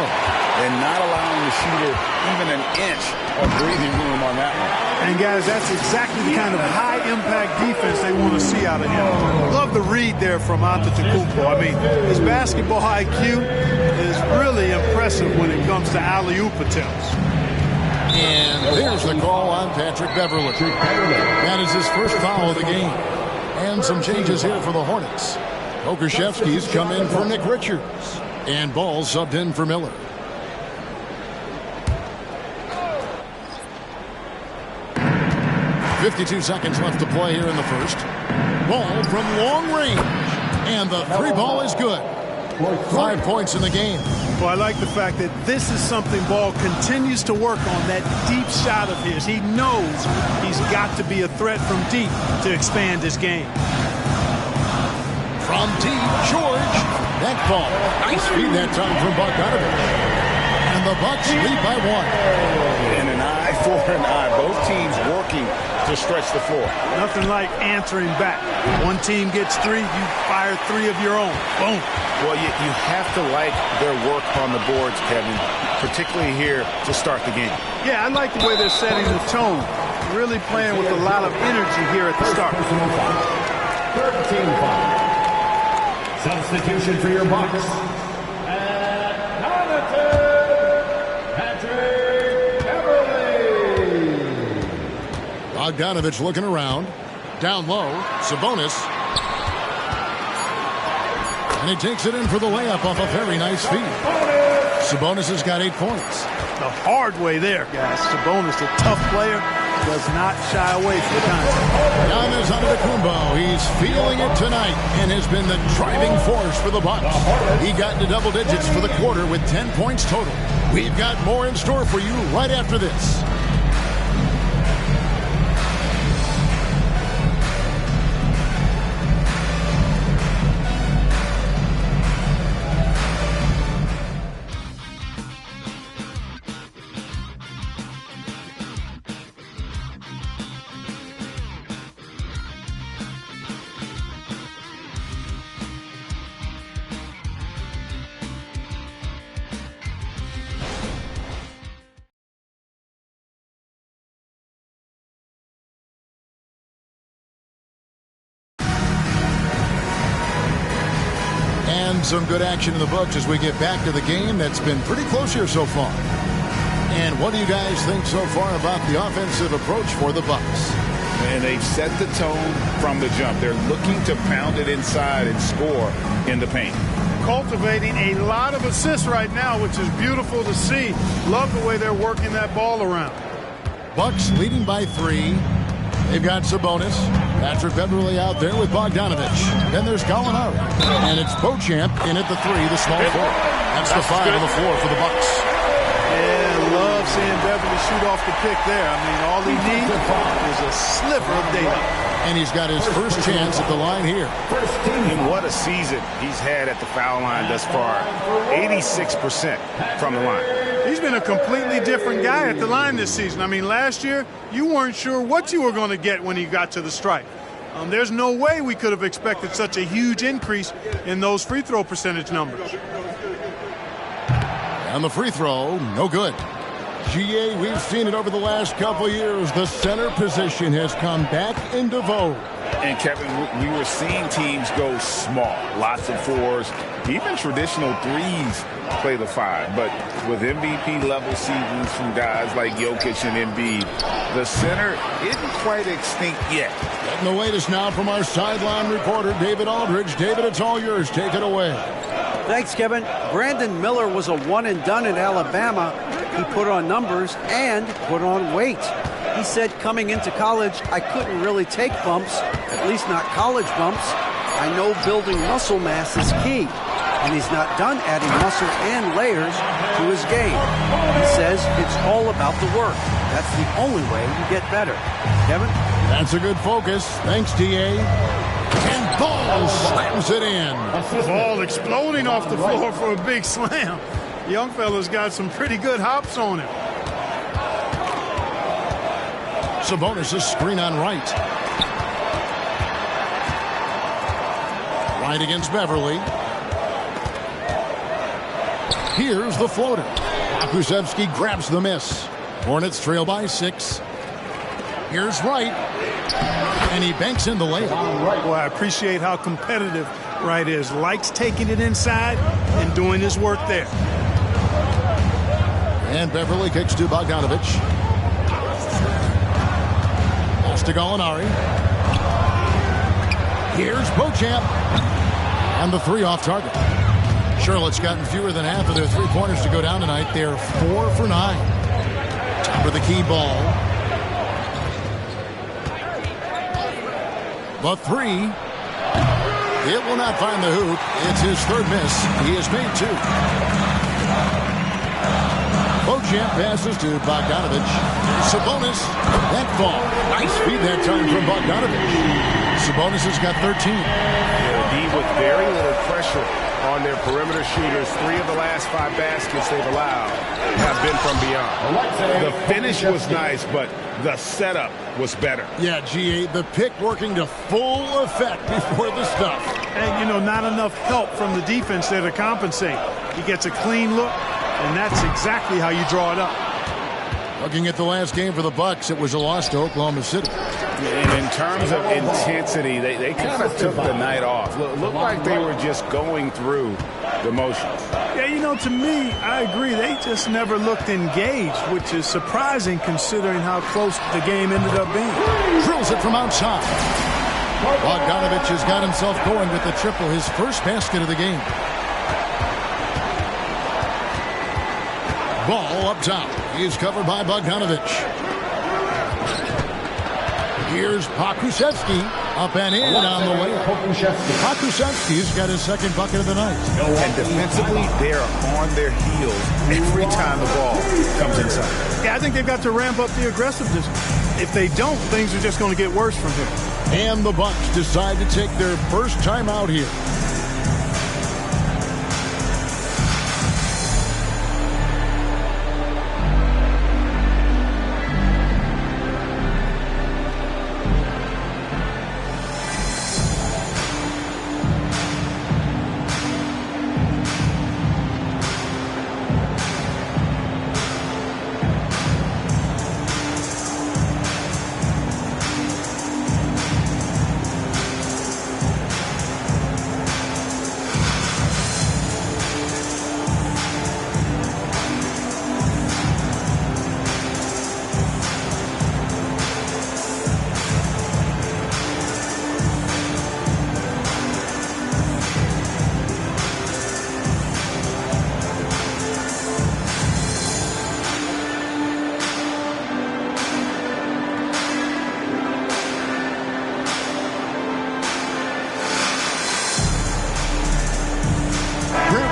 Speaker 2: And not allowing the shooter even an inch of breathing room on that one.
Speaker 21: And, guys, that's exactly the kind of high-impact defense they want to see out of him. Love the read there from Antetokounmpo. I mean, his basketball IQ is really impressive when it comes to alley-oop attempts.
Speaker 1: And there's the call on Patrick Beverley. That is his first foul of the game. And some changes here for the Hornets. Okashevsky's come in for Nick Richards. And Ball subbed in for Miller. .52 seconds left to play here in the first. Ball from long range. And the 3 ball is good. 5 points in the game.
Speaker 21: Well, I like the fact that this is something Ball continues to work on, that deep shot of his. He knows he's got to be a threat from deep to expand his game.
Speaker 1: From deep, George. That ball. Nice feed that time from Bogdanovich. And the Bucks lead by 1.
Speaker 2: And an eye for an eye. Both teams working to stretch the floor.
Speaker 21: Nothing like answering back. One team gets 3, you fire 3 of your own. Boom.
Speaker 2: Well, you have to like their work on the boards, Kevin, particularly here to start the game.
Speaker 21: Yeah, I like the way they're setting the tone. Really playing with a lot of energy here at the start.
Speaker 18: 13 foul. Substitution for your Bucks. Patrick Beverley.
Speaker 1: Bogdanovich looking around. Down low. Sabonis. And he takes it in for the layup off a very nice feed. Sabonis has got 8 points.
Speaker 21: The hard way there, guys. Sabonis, a tough player, does not shy away from the contact.
Speaker 1: Giannis Antetokounmpo, he's feeling it tonight and has been the driving force for the Bucks. He got into double digits for the quarter with 10 points total. We've got more in store for you right after this. Some good action in the books as we get back to the game that's been pretty close here so far. And what do you guys think so far about the offensive approach for the Bucks?
Speaker 2: And they've set the tone from the jump. They're looking to pound it inside and score in the paint.
Speaker 21: Cultivating a lot of assists right now, which is beautiful to see. Love the way they're working that ball around.
Speaker 1: Bucks leading by 3. They've got Sabonis. Patrick Beverley out there with Bogdanovich. Then there's Gallinari. And it's Beauchamp in at the 3, the small forward. That's the 5 on the floor for the Bucks.
Speaker 21: Yeah, love seeing Beverley shoot off the pick there. I mean, all he needs is a sliver of daylight.
Speaker 1: And he's got his first chance at the line here.
Speaker 2: And what a season he's had at the foul line thus far. 86% from the line.
Speaker 21: He's been a completely different guy at the line this season. I mean, last year, you weren't sure what you were going to get when he got to the stripe. There's no way we could have expected such a huge increase in those free throw percentage numbers.
Speaker 1: And the free throw, no good. GA, we've seen it over the last couple years. The center position has come back into vogue.
Speaker 2: And Kevin, we were seeing teams go small, lots of fours, even traditional threes play the five. But with MVP level seasons from guys like Jokic and Embiid, the center isn't quite extinct yet.
Speaker 1: Getting the latest now from our sideline reporter, David Aldridge. David, it's all yours. Take it away.
Speaker 5: Thanks, Kevin. Brandon Miller was a one-and-done in Alabama. He put on numbers and put on weight. He said coming into college, I couldn't really take bumps, at least not college bumps. I know building muscle mass is key, and he's not done adding muscle and layers to his game. He says it's all about the work. That's the only way you get better. Kevin?
Speaker 1: That's a good focus. Thanks, DA. And Ball slams it in.
Speaker 21: Ball exploding off the floor for a big slam. Young fella's got some pretty good hops on him.
Speaker 1: Sabonis' screen on Wright. Wright against Beverly. Here's the floater. Kuszewski grabs the miss. Hornets trail by 6. Here's Wright. And he banks in the layup.
Speaker 21: Well, I appreciate how competitive Wright is. Likes taking it inside and doing his work there.
Speaker 1: And Beverly kicks to Bogdanovich. To Gallinari. Here's Beauchamp. And the 3 off target. Charlotte's gotten fewer than half of their 3-pointers to go down tonight. They're 4 for 9. Top of the key Ball. The 3. It will not find the hoop. It's his 3rd miss. He has made 2. Beauchamp passes to Bogdanovich. Sabonis. That ball. Nice feed that time from Bogdanovich. Sabonis has got 13.
Speaker 15: D with very little pressure on their perimeter shooters. 3 of the last 5 baskets they've allowed have been from beyond.
Speaker 2: The finish was nice, but the setup was better.
Speaker 1: Yeah, GA, the pick working to full effect before the stuff.
Speaker 21: And, not enough help from the defense there to compensate. He gets a clean look. And that's exactly how you draw it up.
Speaker 1: Looking at the last game for the Bucks, it was a loss to Oklahoma City.
Speaker 2: And in terms of intensity, they kind of took the night off. Looked like they were just going through the motions.
Speaker 21: Yeah, to me, I agree. They just never looked engaged, which is surprising considering how close the game ended up being.
Speaker 1: Drills it from outside. Bogdanovich has got himself going with the triple, his first basket of the game. Ball up top. He's covered by Bogdanovich. Here's Kuszewski. Up and in on the way. Kuszewski's got his 2nd bucket of the night.
Speaker 2: And defensively, they're on their heels every time the ball comes inside.
Speaker 21: Yeah, I think they've got to ramp up the aggressiveness. If they don't, things are just going to get worse from here.
Speaker 1: And the Bucks decide to take their first time out here.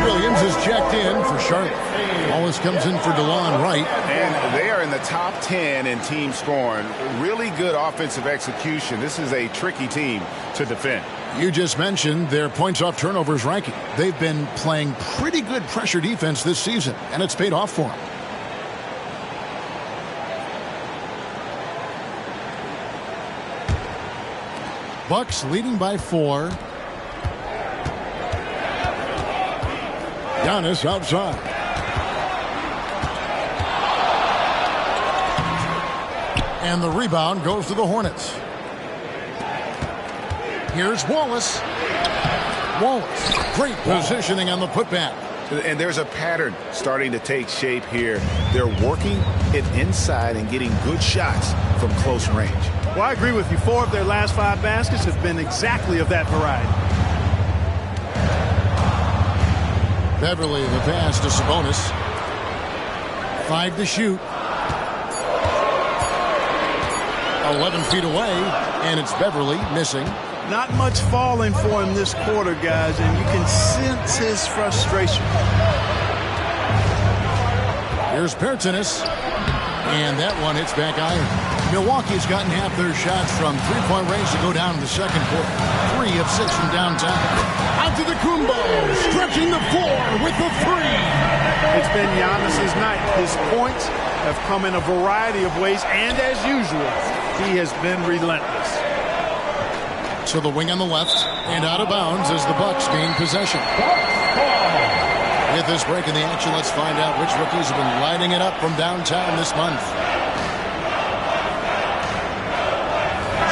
Speaker 1: Williams is checked in for Charlotte. Wallace comes in for DeLon Wright.
Speaker 2: And they are in the top 10 in team scoring. Really good offensive execution. This is a tricky team to defend.
Speaker 1: You just mentioned their points off turnovers ranking. They've been playing pretty good pressure defense this season, and it's paid off for them. Bucks leading by 4. Giannis outside. And the rebound goes to the Hornets. Here's Wallace. Wallace, great positioning on the putback.
Speaker 2: And there's a pattern starting to take shape here. They're working it inside and getting good shots from close range.
Speaker 21: Well, I agree with you. 4 of their last 5 baskets have been exactly of that variety.
Speaker 1: Beverly, the pass to Sabonis. 5 to shoot. 11 feet away, and it's Beverly missing.
Speaker 21: Not much falling for him this quarter, guys, and you can sense his frustration.
Speaker 1: Here's Pertinis, and that one hits back iron. Milwaukee's gotten half their shots from three-point range to go down in the second quarter. 3 of 6 from downtown. Out to the Kumbo, stretching the floor with the 3.
Speaker 21: It's been Giannis's night. His points have come in a variety of ways, and as usual, he has been relentless.
Speaker 1: To the wing on the left, and out of bounds as the Bucks gain possession. With this break in the action, let's find out which rookies have been lighting it up from downtown this month.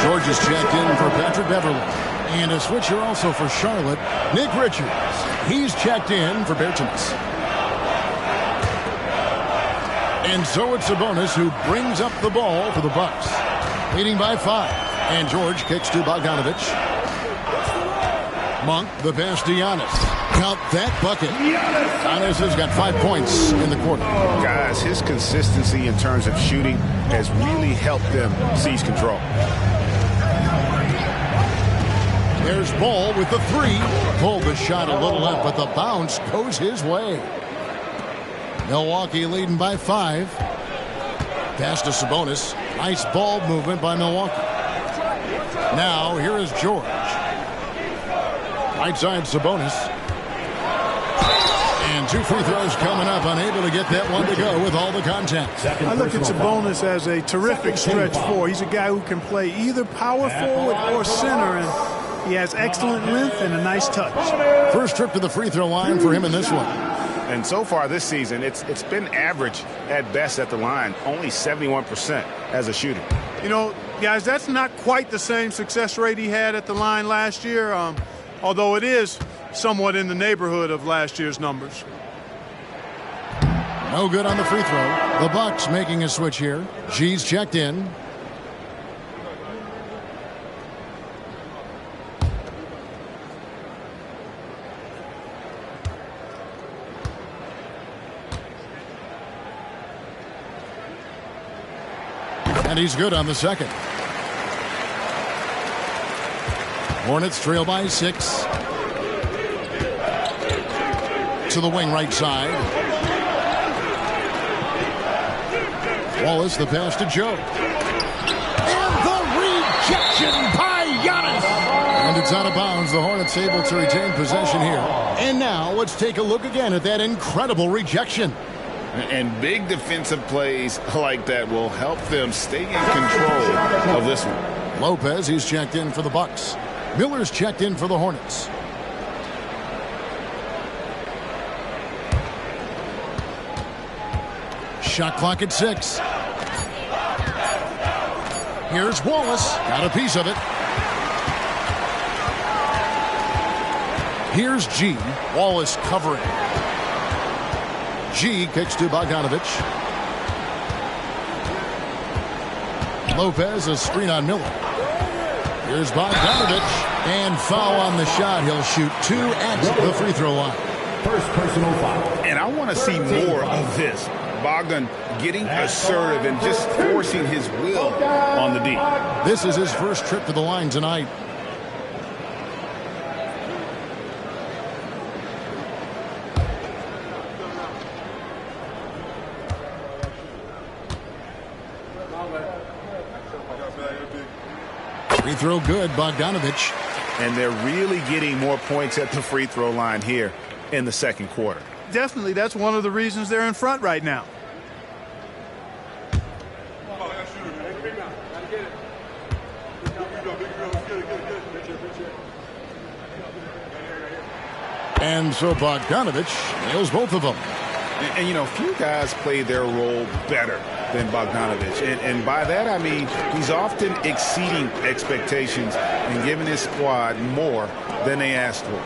Speaker 1: George is checked in for Patrick Beverly. And a switcher also for Charlotte, Nick Richards. He's checked in for Bertans. And so it's Sabonis who brings up the ball for the Bucks. Leading by 5. And George kicks to Bogdanovich. Monk, the pass to Giannis. Count that bucket. Giannis has got 5 points in the quarter.
Speaker 2: Guys, his consistency in terms of shooting has really helped them seize control.
Speaker 1: There's Ball with the 3. Pulled the shot a little left, but the bounce goes his way. Milwaukee leading by 5. Pass to Sabonis. Nice ball movement by Milwaukee. Now, here is George. Right side, Sabonis. And 2 free throws coming up. Unable to get that one to go with all the contact.
Speaker 21: I look at Sabonis as a terrific stretch 4. He's a guy who can play either power forward or center, and he has excellent length and a nice touch.
Speaker 1: First trip to the free throw line for him in this one.
Speaker 2: And so far this season, it's been average at best at the line. Only 71% as a shooter.
Speaker 21: You know, guys, that's not quite the same success rate he had at the line last year, although it is somewhat in the neighborhood of last year's numbers.
Speaker 1: No good on the free throw. The Bucks making a switch here. G's checked in. And he's good on the second. Hornets trail by 6. To the wing right side. Wallace, the pass to Joe. And the rejection by Giannis. And it's out of bounds. The Hornets able to retain possession here. And now let's take a look again at that incredible rejection.
Speaker 2: And big defensive plays like that will help them stay in control of this one.
Speaker 1: Lopez, he's checked in for the Bucks. Miller's checked in for the Hornets. Shot clock at 6. Here's Wallace. Got a piece of it. Here's G. Wallace covering. G kicks to Bogdanovich. Lopez, a screen on Miller. Here's Bogdanovich. And foul on the shot. He'll shoot 2 at the free throw line.
Speaker 18: First personal foul.
Speaker 2: And I want to see more of this. Bogdan getting assertive and just forcing his will on the D.
Speaker 1: This is his first trip to the line tonight. Free throw good, Bogdanovich.
Speaker 2: And they're really getting more points at the free throw line here in the second quarter.
Speaker 21: Definitely, that's one of the reasons they're in front right now.
Speaker 1: And so Bogdanovich nails both of them.
Speaker 2: And you know, few guys play their role better than Bogdanovich. And by that, I mean he's often exceeding expectations and giving his squad more than they asked for.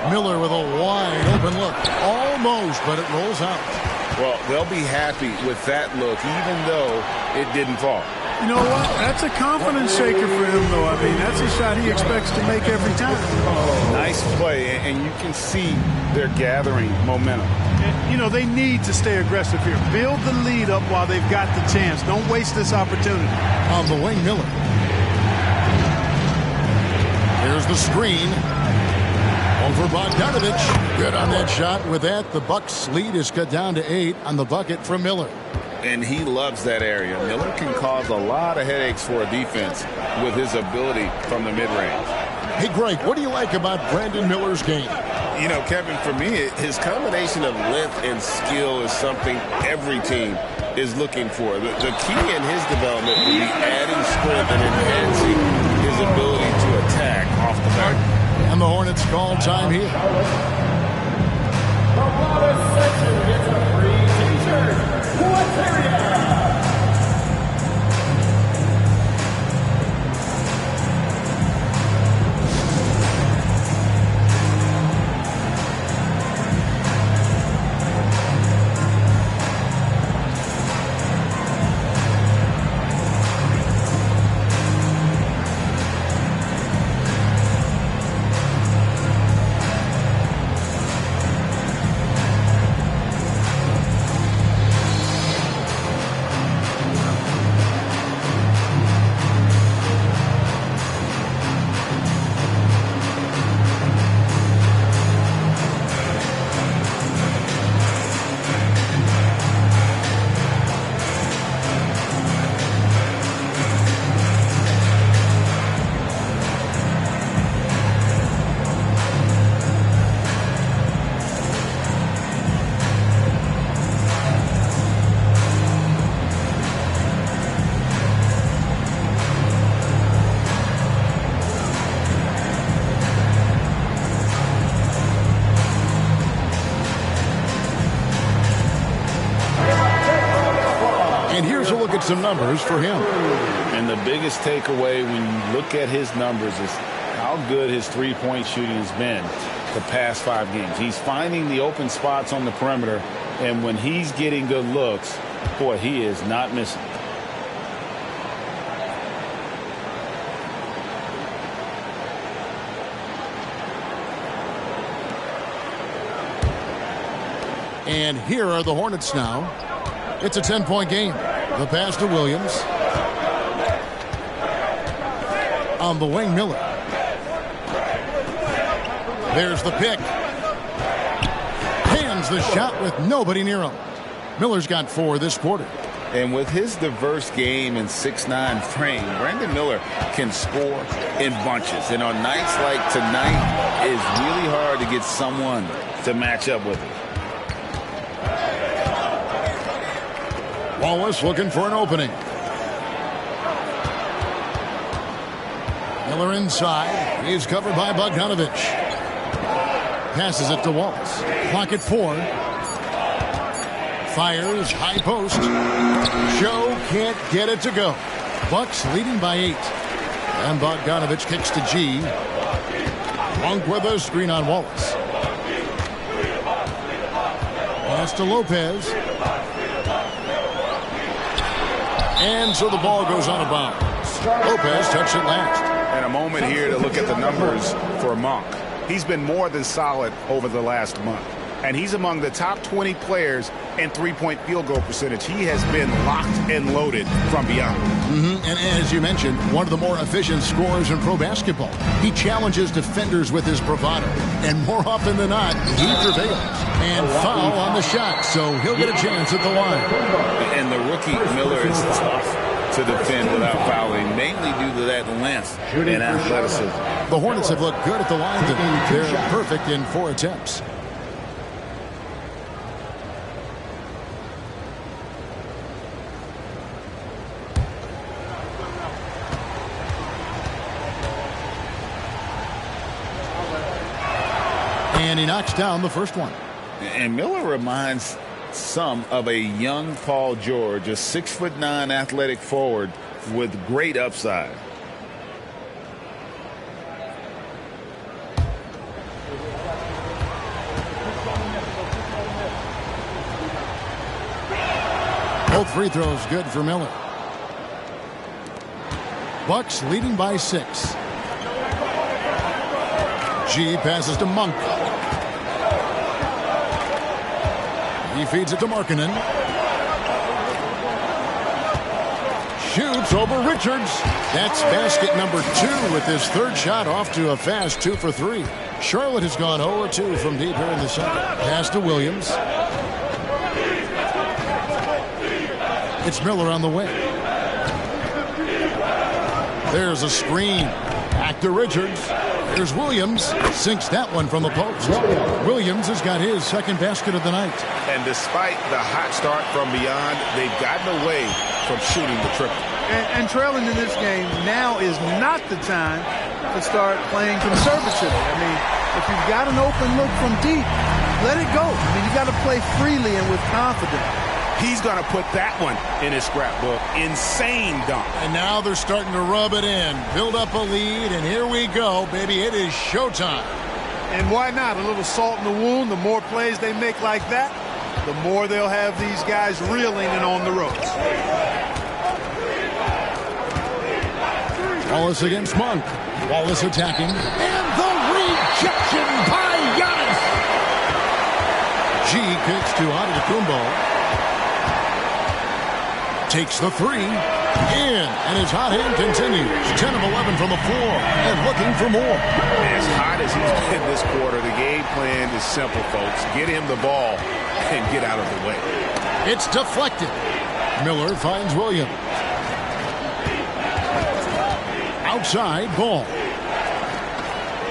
Speaker 1: Miller with a wide open look. Almost, but it rolls out.
Speaker 2: Well, they'll be happy with that look, even though it didn't fall.
Speaker 21: You know what? That's a confidence shaker for him, though. I mean, that's a shot he expects to make every time.
Speaker 2: Nice play, and you can see they're gathering momentum.
Speaker 21: And, you know, they need to stay aggressive here. Build the lead up while they've got the chance. Don't waste this opportunity.
Speaker 1: On the wing, Miller. Here's the screen. Over Bogdanovich. Good on that shot. With that, the Bucks' lead is cut down to 8 on the bucket from Miller.
Speaker 2: And he loves that area. Miller can cause a lot of headaches for a defense with his ability from the mid-range.
Speaker 1: Hey, Greg, what do you like about Brandon Miller's game?
Speaker 15: You know, Kevin, for me, his combination of length and skill is something every team is looking for. The key in his development will be adding strength and enhancing his ability to attack off the back.
Speaker 1: And the Hornets call time here. Some numbers for him.
Speaker 2: And the biggest takeaway when you look at his numbers is how good his three-point shooting has been the past 5 games. He's finding the open spots on the perimeter, and when he's getting good looks, boy, he is not missing.
Speaker 1: And here are the Hornets now. It's a 10-point game. The pass to Williams. On the wing, Miller. There's the pick. Hands the shot with nobody near him. Miller's got 4 this quarter.
Speaker 2: And with his diverse game and 6'9" frame, Brandon Miller can score in bunches. And on nights like tonight, it's really hard to get someone to match up with him.
Speaker 1: Wallace looking for an opening. Miller inside. He's covered by Bogdanovich. Passes it to Wallace. Clock at 4. Fires. High post. Joe can't get it to go. Bucks leading by 8. And Bogdanovich kicks to G. Monk with a screen on Wallace. Pass to Lopez. And so the ball goes out of bounds. Lopez touched it last.
Speaker 2: And a moment here to look at the numbers for Monk. He's been more than solid over the last month. And he's among the top 20 players in three-point field goal percentage. He has been locked and loaded from beyond.
Speaker 1: And as you mentioned, one of the more efficient scorers in pro basketball. He challenges defenders with his bravado. And more often than not, he prevails. And foul on the shot, so he'll get a chance at the line.
Speaker 2: And the rookie Miller is tough to defend without fouling, mainly due to that length and athleticism.
Speaker 1: The Hornets have looked good at the line. They're perfect in 4 attempts. And he knocks down the first one.
Speaker 2: And Miller reminds some of a young Paul George, a 6'9" athletic forward with great upside.
Speaker 1: Both free throws good for Miller. Bucks leading by 6. G passes to Monk. He feeds it to Markkanen. Shoots over Richards. That's basket number 2 with his third shot off to a fast 2 for 3. Charlotte has gone 0-2 from deep here in the second. Pass to Williams. It's Miller on the wing. There's a screen. Back to Richards. Here's Williams. Sinks that one from the post. Williams has got his second basket of the night.
Speaker 2: And despite the hot start from beyond, they've gotten away from shooting the triple.
Speaker 21: And trailing in this game, now is not the time to start playing conservatively. I mean, if you've got an open look from deep, let it go. I mean, you got to play freely and with confidence.
Speaker 2: He's going to put that one in his scrapbook. Insane dunk.
Speaker 1: And now they're starting to rub it in. Build up a lead, and here we go, baby. It is showtime.
Speaker 21: And why not? A little salt in the wound. The more plays they make like that, the more they'll have these guys reeling and on the ropes.
Speaker 1: Wallace against Monk. Wallace attacking. And the rejection by Giannis. G kicks to Antetokounmpo. Takes the 3. In. And his hot hand continues. 10 of 11 from the floor. And looking for more.
Speaker 2: As hot as he's been this quarter, the game plan is simple, folks. Get him the ball and get out of the way.
Speaker 1: It's deflected. Miller finds Williams. Outside ball.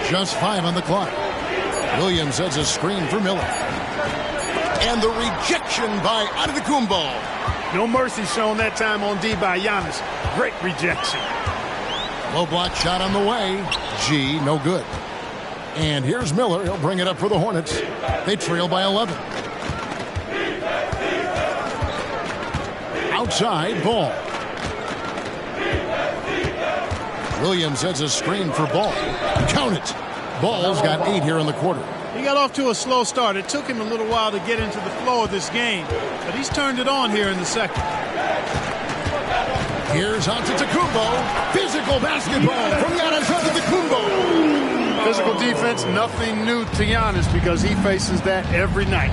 Speaker 1: Just 5 on the clock. Williams sets a screen for Miller. And the rejection by Antetokounmpo.
Speaker 21: No mercy shown that time on D by Giannis. Great rejection.
Speaker 1: Low block shot on the way. G, no good. And here's Miller. He'll bring it up for the Hornets. They trail by 11. Outside ball. Williams sets a screen for Ball. Count it. Ball's got 8 here in the quarter.
Speaker 21: He got off to a slow start. It took him a little while to get into the flow of this game, but he's turned it on here in the second.
Speaker 1: Here's Antetokounmpo. Physical basketball from Giannis Antetokounmpo.
Speaker 21: Physical defense, nothing new to Giannis because he faces that every night.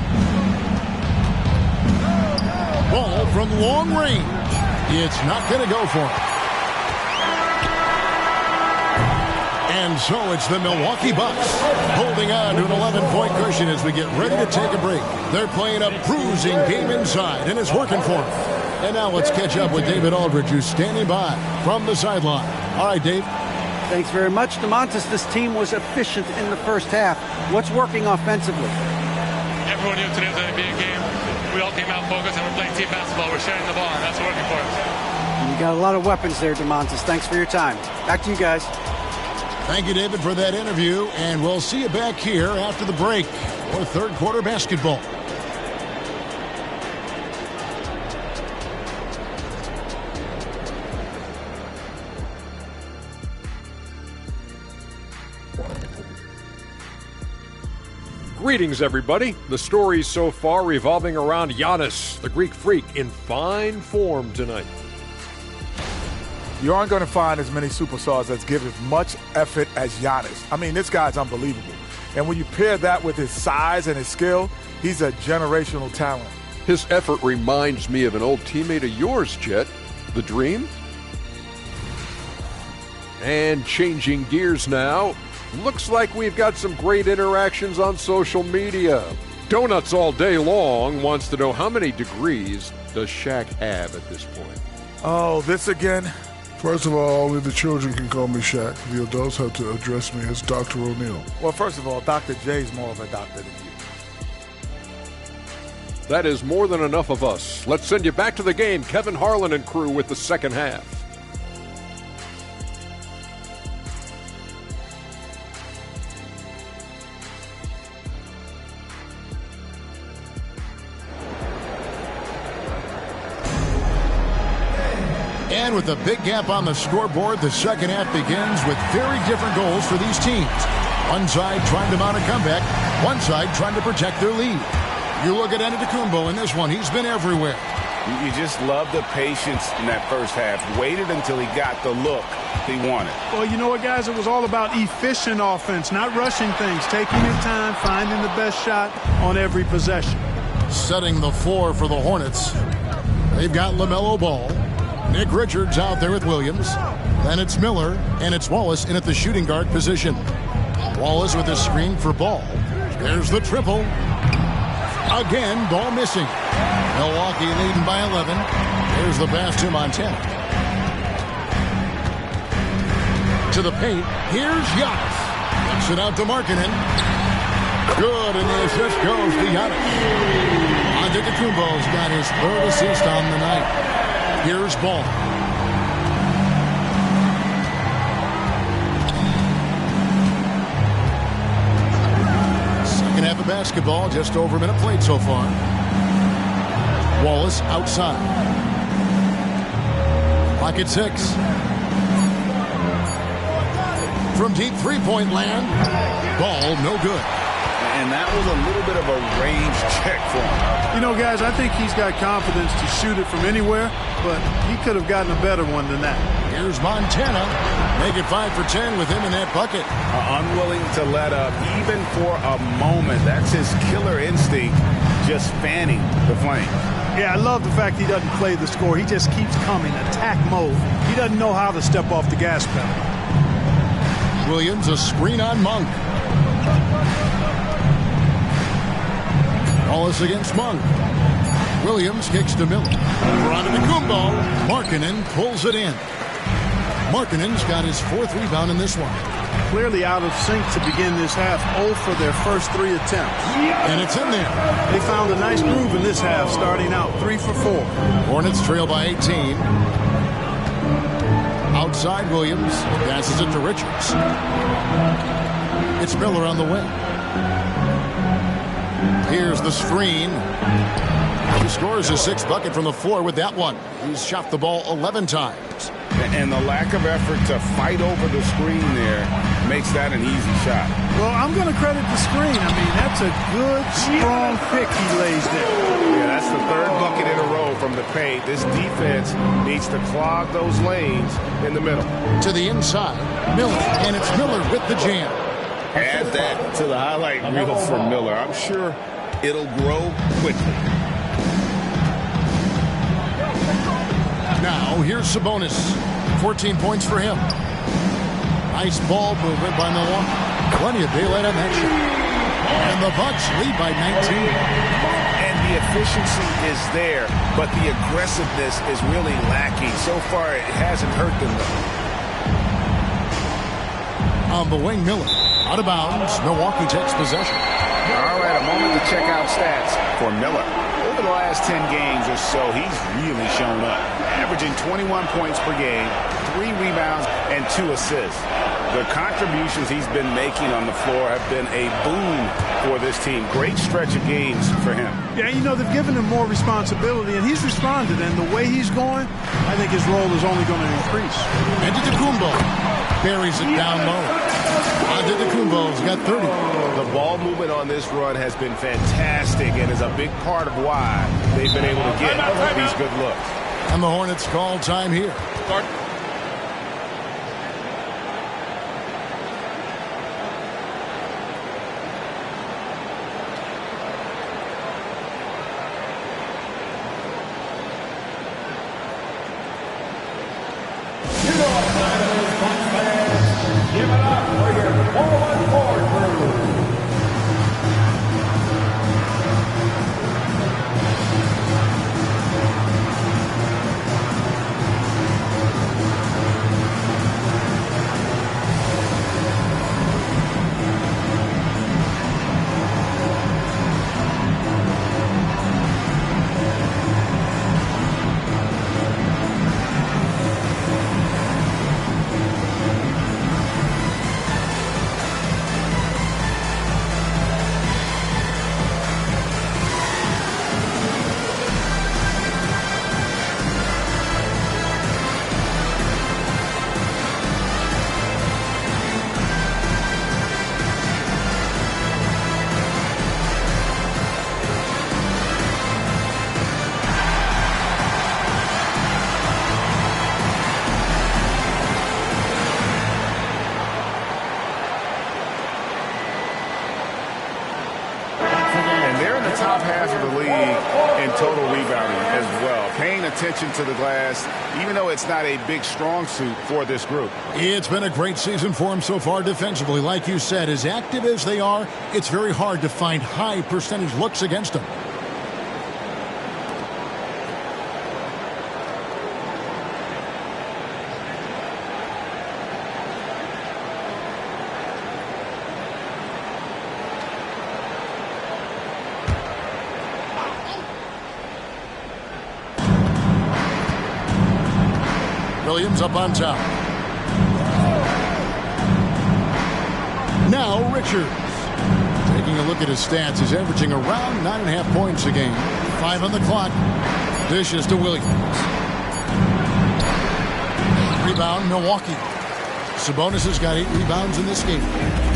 Speaker 1: Ball from long range. It's not going to go for him. And so it's the Milwaukee Bucks holding on to an 11-point cushion as we get ready to take a break. They're playing a bruising game inside, and it's working for them. And now let's catch up with David Aldridge, who's standing by from the sideline. All right, Dave.
Speaker 5: Thanks very much, DeMontis. This team was efficient in the first half. What's working offensively?
Speaker 3: Everyone knew today was an NBA game. We all came out focused, and we're playing team basketball. We're sharing the ball, and that's working for us.
Speaker 5: You got a lot of weapons there, DeMontis. Thanks for your time. Back to you guys.
Speaker 1: Thank you, David, for that interview, and we'll see you back here after the break for third quarter basketball.
Speaker 8: Greetings, everybody. The stories so far revolving around Giannis, the Greek freak, in fine form tonight.
Speaker 10: You aren't going to find as many superstars that give as much effort as Giannis. I mean, this guy's unbelievable. And when you pair that with his size and his skill, he's a generational talent.
Speaker 8: His effort reminds me of an old teammate of yours, Jet. The Dream. And changing gears now, looks like we've got some great interactions on social media. Donuts All Day Long wants to know how many degrees does Shaq have at this point?
Speaker 10: Oh, this again?
Speaker 9: First of all, only the children can call me Shaq. The adults have to address me as Dr. O'Neill.
Speaker 10: Well, first of all, Dr. J's more of a doctor than you.
Speaker 8: That is more than enough of us. Let's send you back to the game. Kevin Harlan and crew with the second half.
Speaker 1: And with a big gap on the scoreboard, the second half begins with very different goals for these teams. One side trying to mount a comeback, one side trying to protect their lead. You look at Antetokounmpo in this one, he's been everywhere.
Speaker 2: You just love the patience in that first half. Waited until he got the look he wanted.
Speaker 21: Well, you know what, guys? It was all about efficient offense, not rushing things, taking your time, finding the best shot on every possession.
Speaker 1: Setting the floor for the Hornets. They've got LaMelo Ball. Nick Richards out there with Williams. Then it's Miller, and it's Wallace in at the shooting guard position. Wallace with a screen for Ball. There's the triple. Again, Ball missing. Milwaukee leading by 11. There's the pass to Montana. To the paint. Here's Giannis. Kicks it out to Markkanen. Good, and the assist goes to Giannis. Antetokounmpo's got his third assist on the night. Here's Ball. Second half of basketball, just over a minute played so far. Wallace outside. Clock at 6. From deep three-point land. Ball no good.
Speaker 2: And that was a little bit of a range check for him.
Speaker 21: You know, guys, I think he's got confidence to shoot it from anywhere, but he could have gotten a better one than that.
Speaker 1: Here's Montana. Make it 5 for 10 with him in that bucket.
Speaker 2: Unwilling to let up, even for a moment. That's his killer instinct, just fanning the flame.
Speaker 21: Yeah, I love the fact he doesn't play the score. He just keeps coming, attack mode. He doesn't know how to step off the gas pedal.
Speaker 1: Williams, a screen on Monk. Wallace against Monk. Williams kicks to Miller. Over onto Antetokounmpo. Markkanen pulls it in. Markkanen's got his 4th rebound in this one.
Speaker 21: Clearly out of sync to begin this half. 0 for their first 3 attempts.
Speaker 1: And it's in there.
Speaker 21: They found a nice groove in this half, starting out 3 for 4.
Speaker 1: Hornets trail by 18. Outside Williams. Passes it to Richards. It's Miller on the wing. Here's the screen. He scores his 6th bucket from the floor with that one. He's shot the ball 11 times.
Speaker 2: And the lack of effort to fight over the screen there makes that an easy shot.
Speaker 21: Well, I'm going to credit the screen. I mean, that's a good, strong pick he lays there.
Speaker 2: Yeah, that's the 3rd bucket in a row from the paint. This defense needs to clog those lanes in the middle.
Speaker 1: To the inside, Miller, and it's Miller with the jam.
Speaker 2: Add that to the highlight reel for Miller. I'm sure it'll grow quickly.
Speaker 1: Now, here's Sabonis. 14 points for him. Nice ball movement by Milwaukee. Plenty of daylight on that shot. And the Bucks lead by 19.
Speaker 2: And the efficiency is there, but the aggressiveness is really lacking. So far, it hasn't hurt them, though.
Speaker 1: On the wing, Miller. Out of bounds. Milwaukee takes possession.
Speaker 2: All right, a moment to check out stats for Miller. Over the last 10 games or so, he's really shown up. Averaging 21 points per game, 3 rebounds, and 2 assists. The contributions he's been making on the floor have been a boon for this team. Great stretch of games for him.
Speaker 21: Yeah, you know, they've given him more responsibility, and he's responded. And the way he's going, I think his role is only going to increase.
Speaker 1: Antetokounmpo buries it down low. Antetokounmpo's got 30.
Speaker 2: The ball movement on this run has been fantastic and is a big part of why they've been able to get these good looks.
Speaker 1: And the Hornets call time here.
Speaker 13: Start.
Speaker 18: Give it up for your forward crew.
Speaker 2: attention to the glass, even though it's not a big strong suit for this group.
Speaker 1: It's been a great season for him so far defensively. Like you said, as active as they are, it's very hard to find high percentage looks against them. Williams up on top. Now Richards. Taking a look at his stats, he's averaging around 9.5 points a game. 5 on the clock. Dishes to Williams. Rebound, Milwaukee. Sabonis has got 8 rebounds in this game.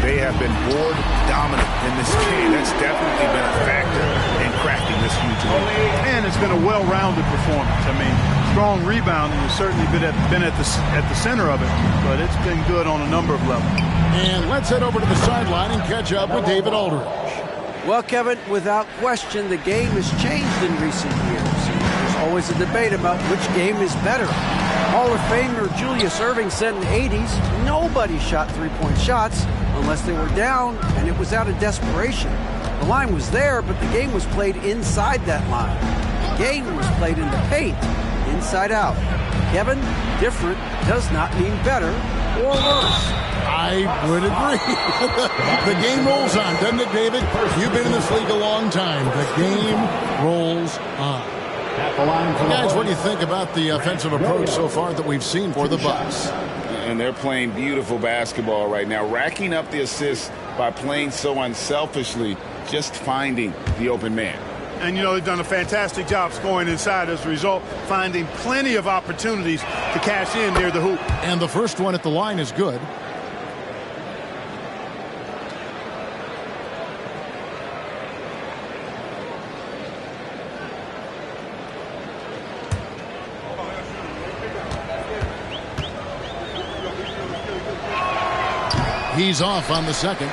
Speaker 2: They have been board dominant in this game. That's definitely been a factor in crafting this huge lead.
Speaker 21: And it's been a well-rounded performance. I mean, strong rebounding has certainly been at the center of it, but it's been good on a number of levels.
Speaker 1: And let's head over to the sideline and catch up with David Aldridge.
Speaker 5: Well, Kevin, without question, the game has changed in recent years. There's always a debate about which game is better. Hall of Famer Julius Erving said in the 80s, nobody shot three-point shots unless they were down, and it was out of desperation. The line was there, but the game was played inside that line. The game was played in the paint, inside out. Kevin, different does not mean better or worse.
Speaker 1: I would agree. The game rolls on, doesn't it, David? You've been in this league a long time. The game rolls on. Guys, what do you think about the offensive approach so far that we've seen for the Bucks?
Speaker 2: And they're playing beautiful basketball right now, racking up the assists by playing so unselfishly, just finding the open man.
Speaker 21: And, you know, they've done a fantastic job scoring inside as a result, finding plenty of opportunities to cash in near the hoop.
Speaker 1: And the first one at the line is good. He's off on the second.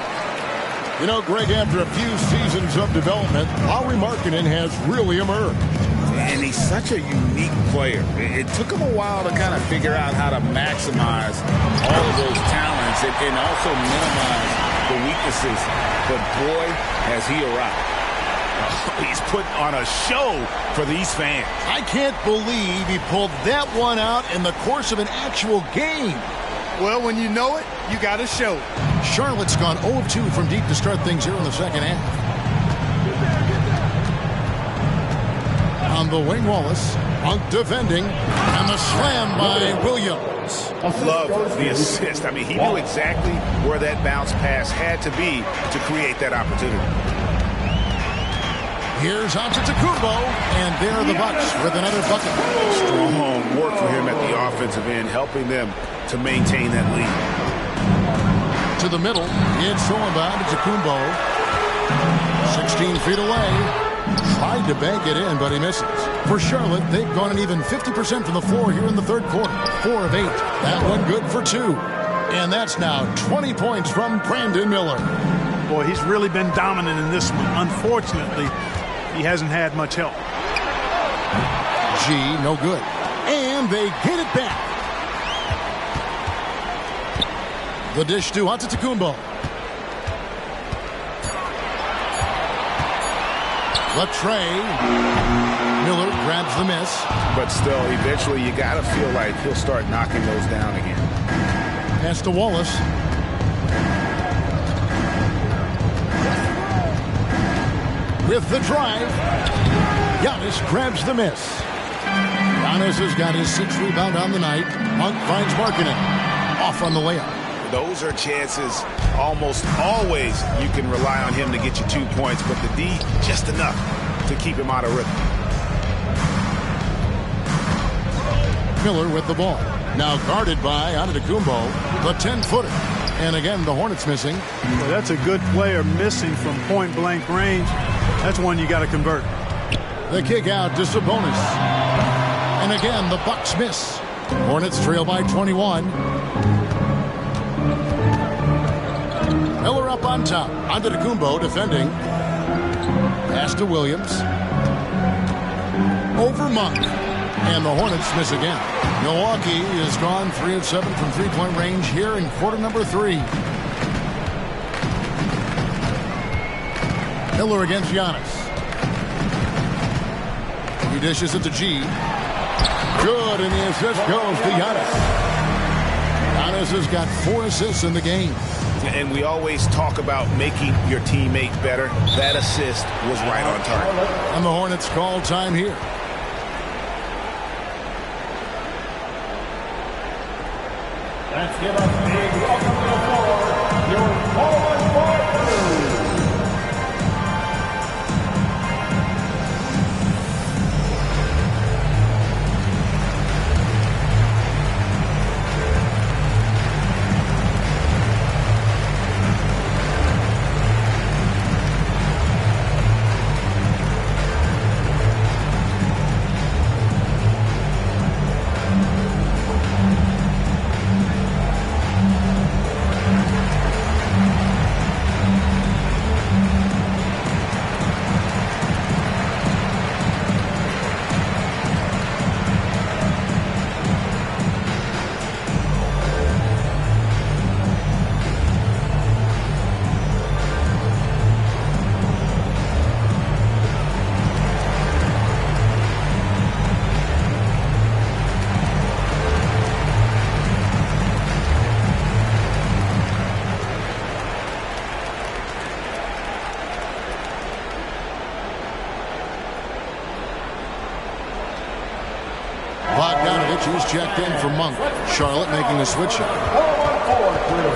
Speaker 1: You know, Greg, after a few seasons of development, Lauri Markkanen has really emerged.
Speaker 2: And he's such a unique player. It took him a while to kind of figure out how to maximize all of those talents and also minimize the weaknesses. But boy, has he arrived. He's put on a show for these fans.
Speaker 1: I can't believe he pulled that one out in the course of an actual game.
Speaker 21: Well, when you know it, you got to show it.
Speaker 1: Charlotte's gone 0 of 2 from deep to start things here in the second half. On the wing, Wallace. Monk defending. And the slam by Williams.
Speaker 2: Love the assist. I mean, he knew exactly where that bounce pass had to be to create that opportunity.
Speaker 1: Here's Antetokounmpo, and there are the Bucks with another bucket.
Speaker 2: Strong work for him at the offensive end, helping them to maintain that lead.
Speaker 1: To the middle, it's Antetokounmpo. 16 feet away. Tried to bank it in, but he misses. For Charlotte, they've gone an even 50% from the floor here in the third quarter. 4 of 8. That one good for 2. And that's now 20 points from Brandon Miller.
Speaker 21: Boy, he's really been dominant in this one. Unfortunately, he hasn't had much help.
Speaker 1: G, no good. And they get it back. The dish to Antetokounmpo. Latrey. Miller grabs the miss.
Speaker 2: But still, eventually you got to feel like he'll start knocking those down again.
Speaker 1: Pass to Wallace. With the drive, Giannis grabs the miss. Giannis has got his 6th rebound on the night. Monk finds Markkanen. Off on the layup.
Speaker 2: Those are chances almost always you can rely on him to get you 2 points, but the D just enough to keep him out of rhythm.
Speaker 1: Miller with the ball. Now guarded by Antetokounmpo, the 10-footer. And again, the Hornets missing.
Speaker 21: Well, that's a good player missing from point-blank range. That's one you got to convert.
Speaker 1: The kick out to Sabonis. And again, the Bucks miss. Hornets trail by 21. Miller up on top. Antetokounmpo defending. Pass to Williams. Over Monk. And the Hornets miss again. Milwaukee is gone 3 of 7 from three-point range here in quarter number 3. Miller against Giannis. He dishes it to G. Good, and the assist goes to Giannis. Giannis has got 4 assists in the game.
Speaker 2: And we always talk about making your teammate better. That assist was right on target.
Speaker 1: And the Hornets call time here.
Speaker 18: Let's give a big welcome to the floor, your forward partners.
Speaker 1: Who's checked in for Monk. Charlotte making a switch up.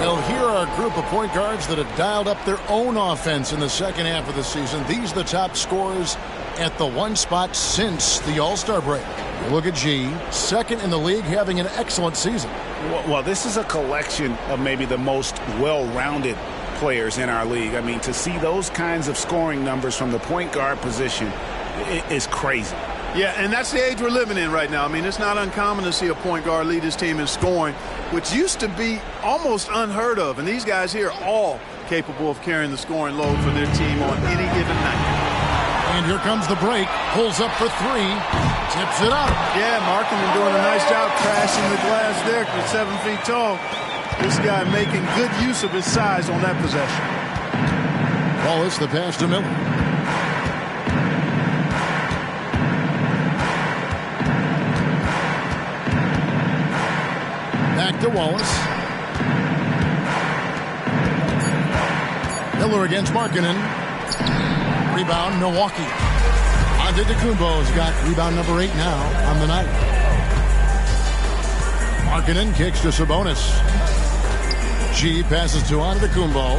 Speaker 1: Well, here are a group of point guards that have dialed up their own offense in the second half of the season. These are the top scorers at the one spot since the All-Star break. Look at G, second in the league, having an excellent season.
Speaker 2: Well, this is a collection of maybe the most well-rounded players in our league. I mean, to see those kinds of scoring numbers from the point guard position is crazy.
Speaker 21: Yeah, and that's the age we're living in right now. I mean, it's not uncommon to see a point guard lead his team in scoring, which used to be almost unheard of. And these guys here are all capable of carrying the scoring load for their team on any given night.
Speaker 1: And here comes the break. Pulls up for 3. Tips it up.
Speaker 21: Yeah, Markkanen doing a nice job crashing the glass there. He's 7 feet tall. This guy making good use of his size on that possession.
Speaker 1: Wallace, the pass to Miller. Back to Wallace. Miller against Markkanen. Rebound, Milwaukee. Antetokounmpo's got rebound number 8 now on the night. Markkanen kicks to Sabonis. G passes to Antetokounmpo.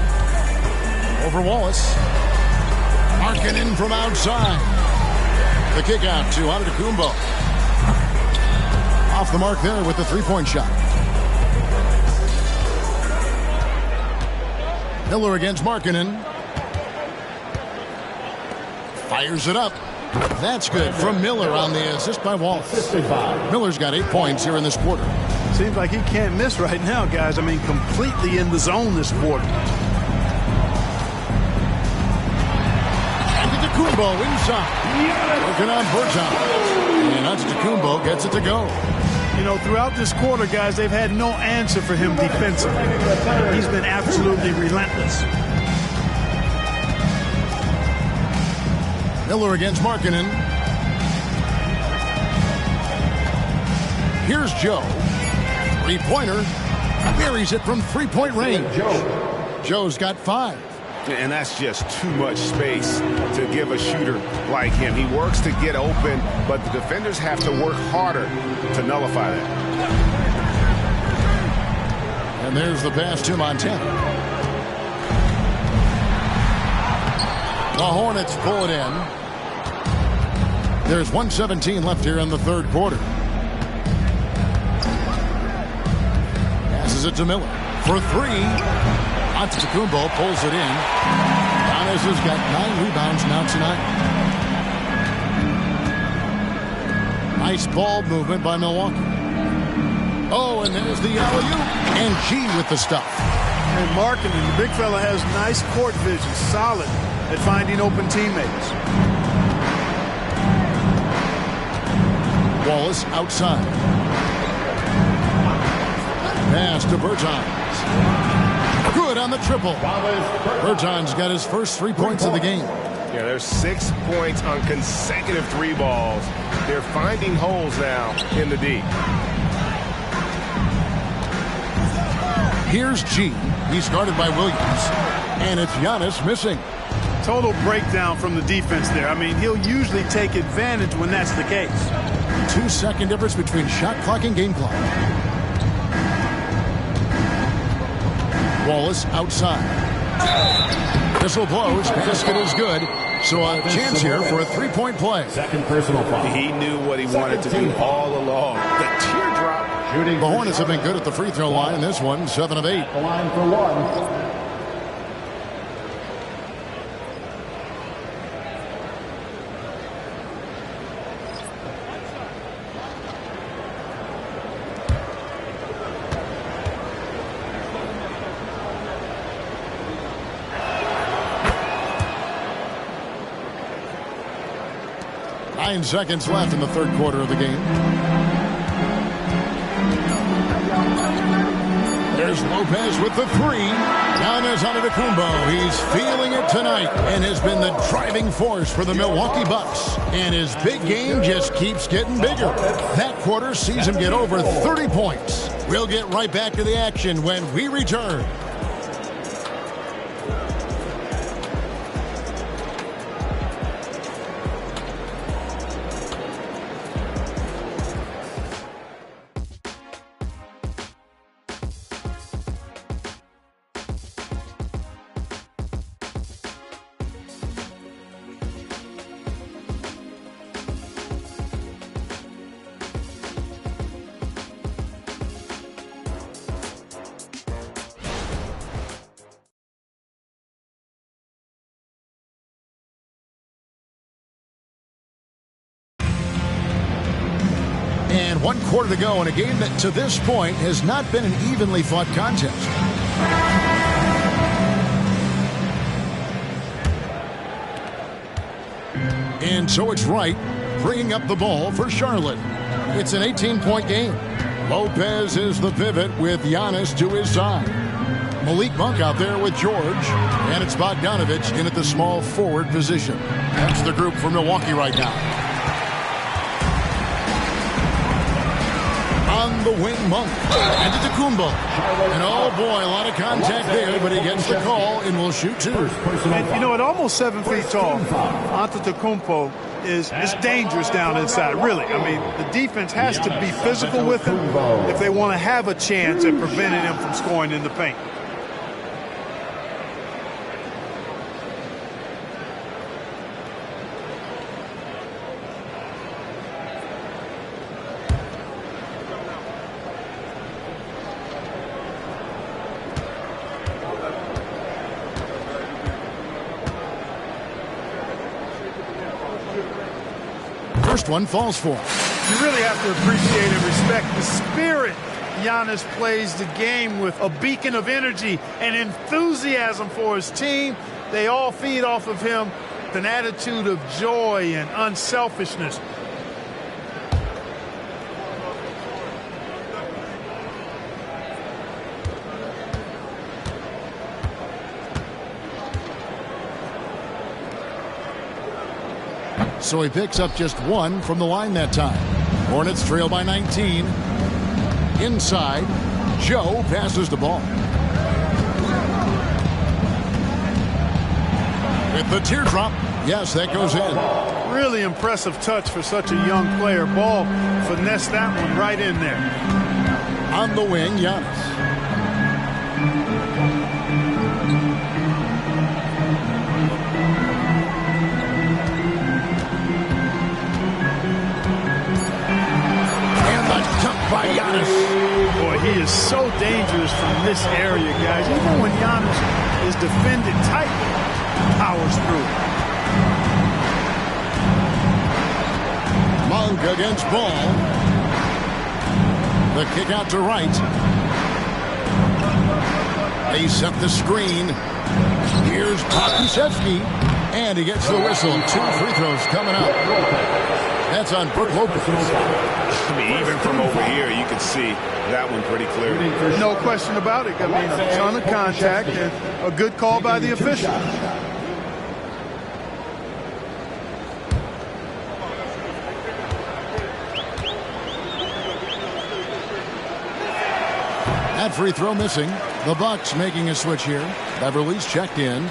Speaker 1: Over Wallace. Markkanen from outside. The kick out to Antetokounmpo. Off the mark there with the three-point shot. Miller against Markkanen. Fires it up. That's good from Miller on the assist by Wallace. Miller's got 8 points here in this quarter.
Speaker 21: Seems like he can't miss right now, guys. I mean, completely in the zone this quarter.
Speaker 1: Antetokounmpo inside. Working on Berton. And Antetokounmpo gets it to go.
Speaker 21: You know, throughout this quarter, guys, they've had no answer for him defensively. He's been absolutely relentless.
Speaker 1: Miller against Markkanen. Here's Joe. Three-pointer. Buries it from three-point range. Joe's got 5.
Speaker 2: And that's just too much space to give a shooter like him. He works to get open, but the defenders have to work harder to nullify that.
Speaker 1: And there's the pass to Montana. The Hornets pull it in. There's 1:17 left here in the third quarter. Passes it to Miller for 3. Antetokounmpo pulls it in. Giannis has got 9 rebounds now tonight. Nice ball movement by Milwaukee. Oh, and there's the alley-oop. And G with the stuff.
Speaker 21: And Markkanen, the big fella, has nice court vision, solid at finding open teammates.
Speaker 1: Wallace outside. Pass to Bertans. Good on the triple. Bertans got his first 3 points of the game.
Speaker 15: Yeah, there's 6 points on consecutive 3 balls. They're finding holes now in the D.
Speaker 1: Here's G. He's guarded by Williams. And it's Giannis missing.
Speaker 21: Total breakdown from the defense there. I mean, he'll usually take advantage when that's the case.
Speaker 1: 2-second difference between shot clock and game clock. Wallace outside. Whistle blows. Basket is good. So a chance here for a 3-point play.
Speaker 18: Second personal foul.
Speaker 15: He knew what he wanted to do all along. The teardrop.
Speaker 1: The Hornets have been good at the free throw line in this one, 7 of 8.
Speaker 18: The line for one.
Speaker 1: Nine seconds left in the third quarter of the game. There's Lopez with the 3. Giannis Antetokounmpo. He's feeling it tonight and has been the driving force for the Milwaukee Bucks. And his big game just keeps getting bigger. That quarter sees him get over 30 points. We'll get right back to the action when we return. And 1 quarter to go in a game that to this point has not been an evenly fought contest. And so it's Wright bringing up the ball for Charlotte. It's an 18-point game. Lopez is the pivot with Giannis to his side. Malik Monk out there with George. And it's Bogdanovich in at the small forward position. That's the group for Milwaukee right now. On the wing, Monk. And Antetokounmpo. And oh boy, a lot of contact there, but he gets the call and will shoot 2.
Speaker 21: And you know, at almost 7 feet tall, Antetokounmpo is dangerous down inside, really. I mean, the defense has to be physical with him if they want to have a chance at preventing him from scoring in the paint.
Speaker 1: First one falls for him.
Speaker 21: You really have to appreciate and respect the spirit Giannis plays the game with, a beacon of energy and enthusiasm for his team. They all feed off of him with an attitude of joy and unselfishness.
Speaker 1: So he picks up just 1 from the line that time. Hornets trail by 19. Inside, Joe passes the ball. With the teardrop, yes, that goes in.
Speaker 21: Really impressive touch for such a young player. Ball finessed that one right in there.
Speaker 1: On the wing, Giannis. By Giannis.
Speaker 21: Boy, he is so dangerous from this area, guys. Even when Giannis is defended tight, powers through.
Speaker 1: Monk against Ball. The kick out to Wright. They set the screen. Here's Pokusevski. And he gets the whistle. 2 free throws coming up. That's on Brooke Lopez.
Speaker 2: I mean, even from over here, you can see that one pretty clearly.
Speaker 21: No question about it. I mean, a ton of contact and a good call by the official.
Speaker 1: That free throw missing. The Bucks making a switch here. Beverly's checked in.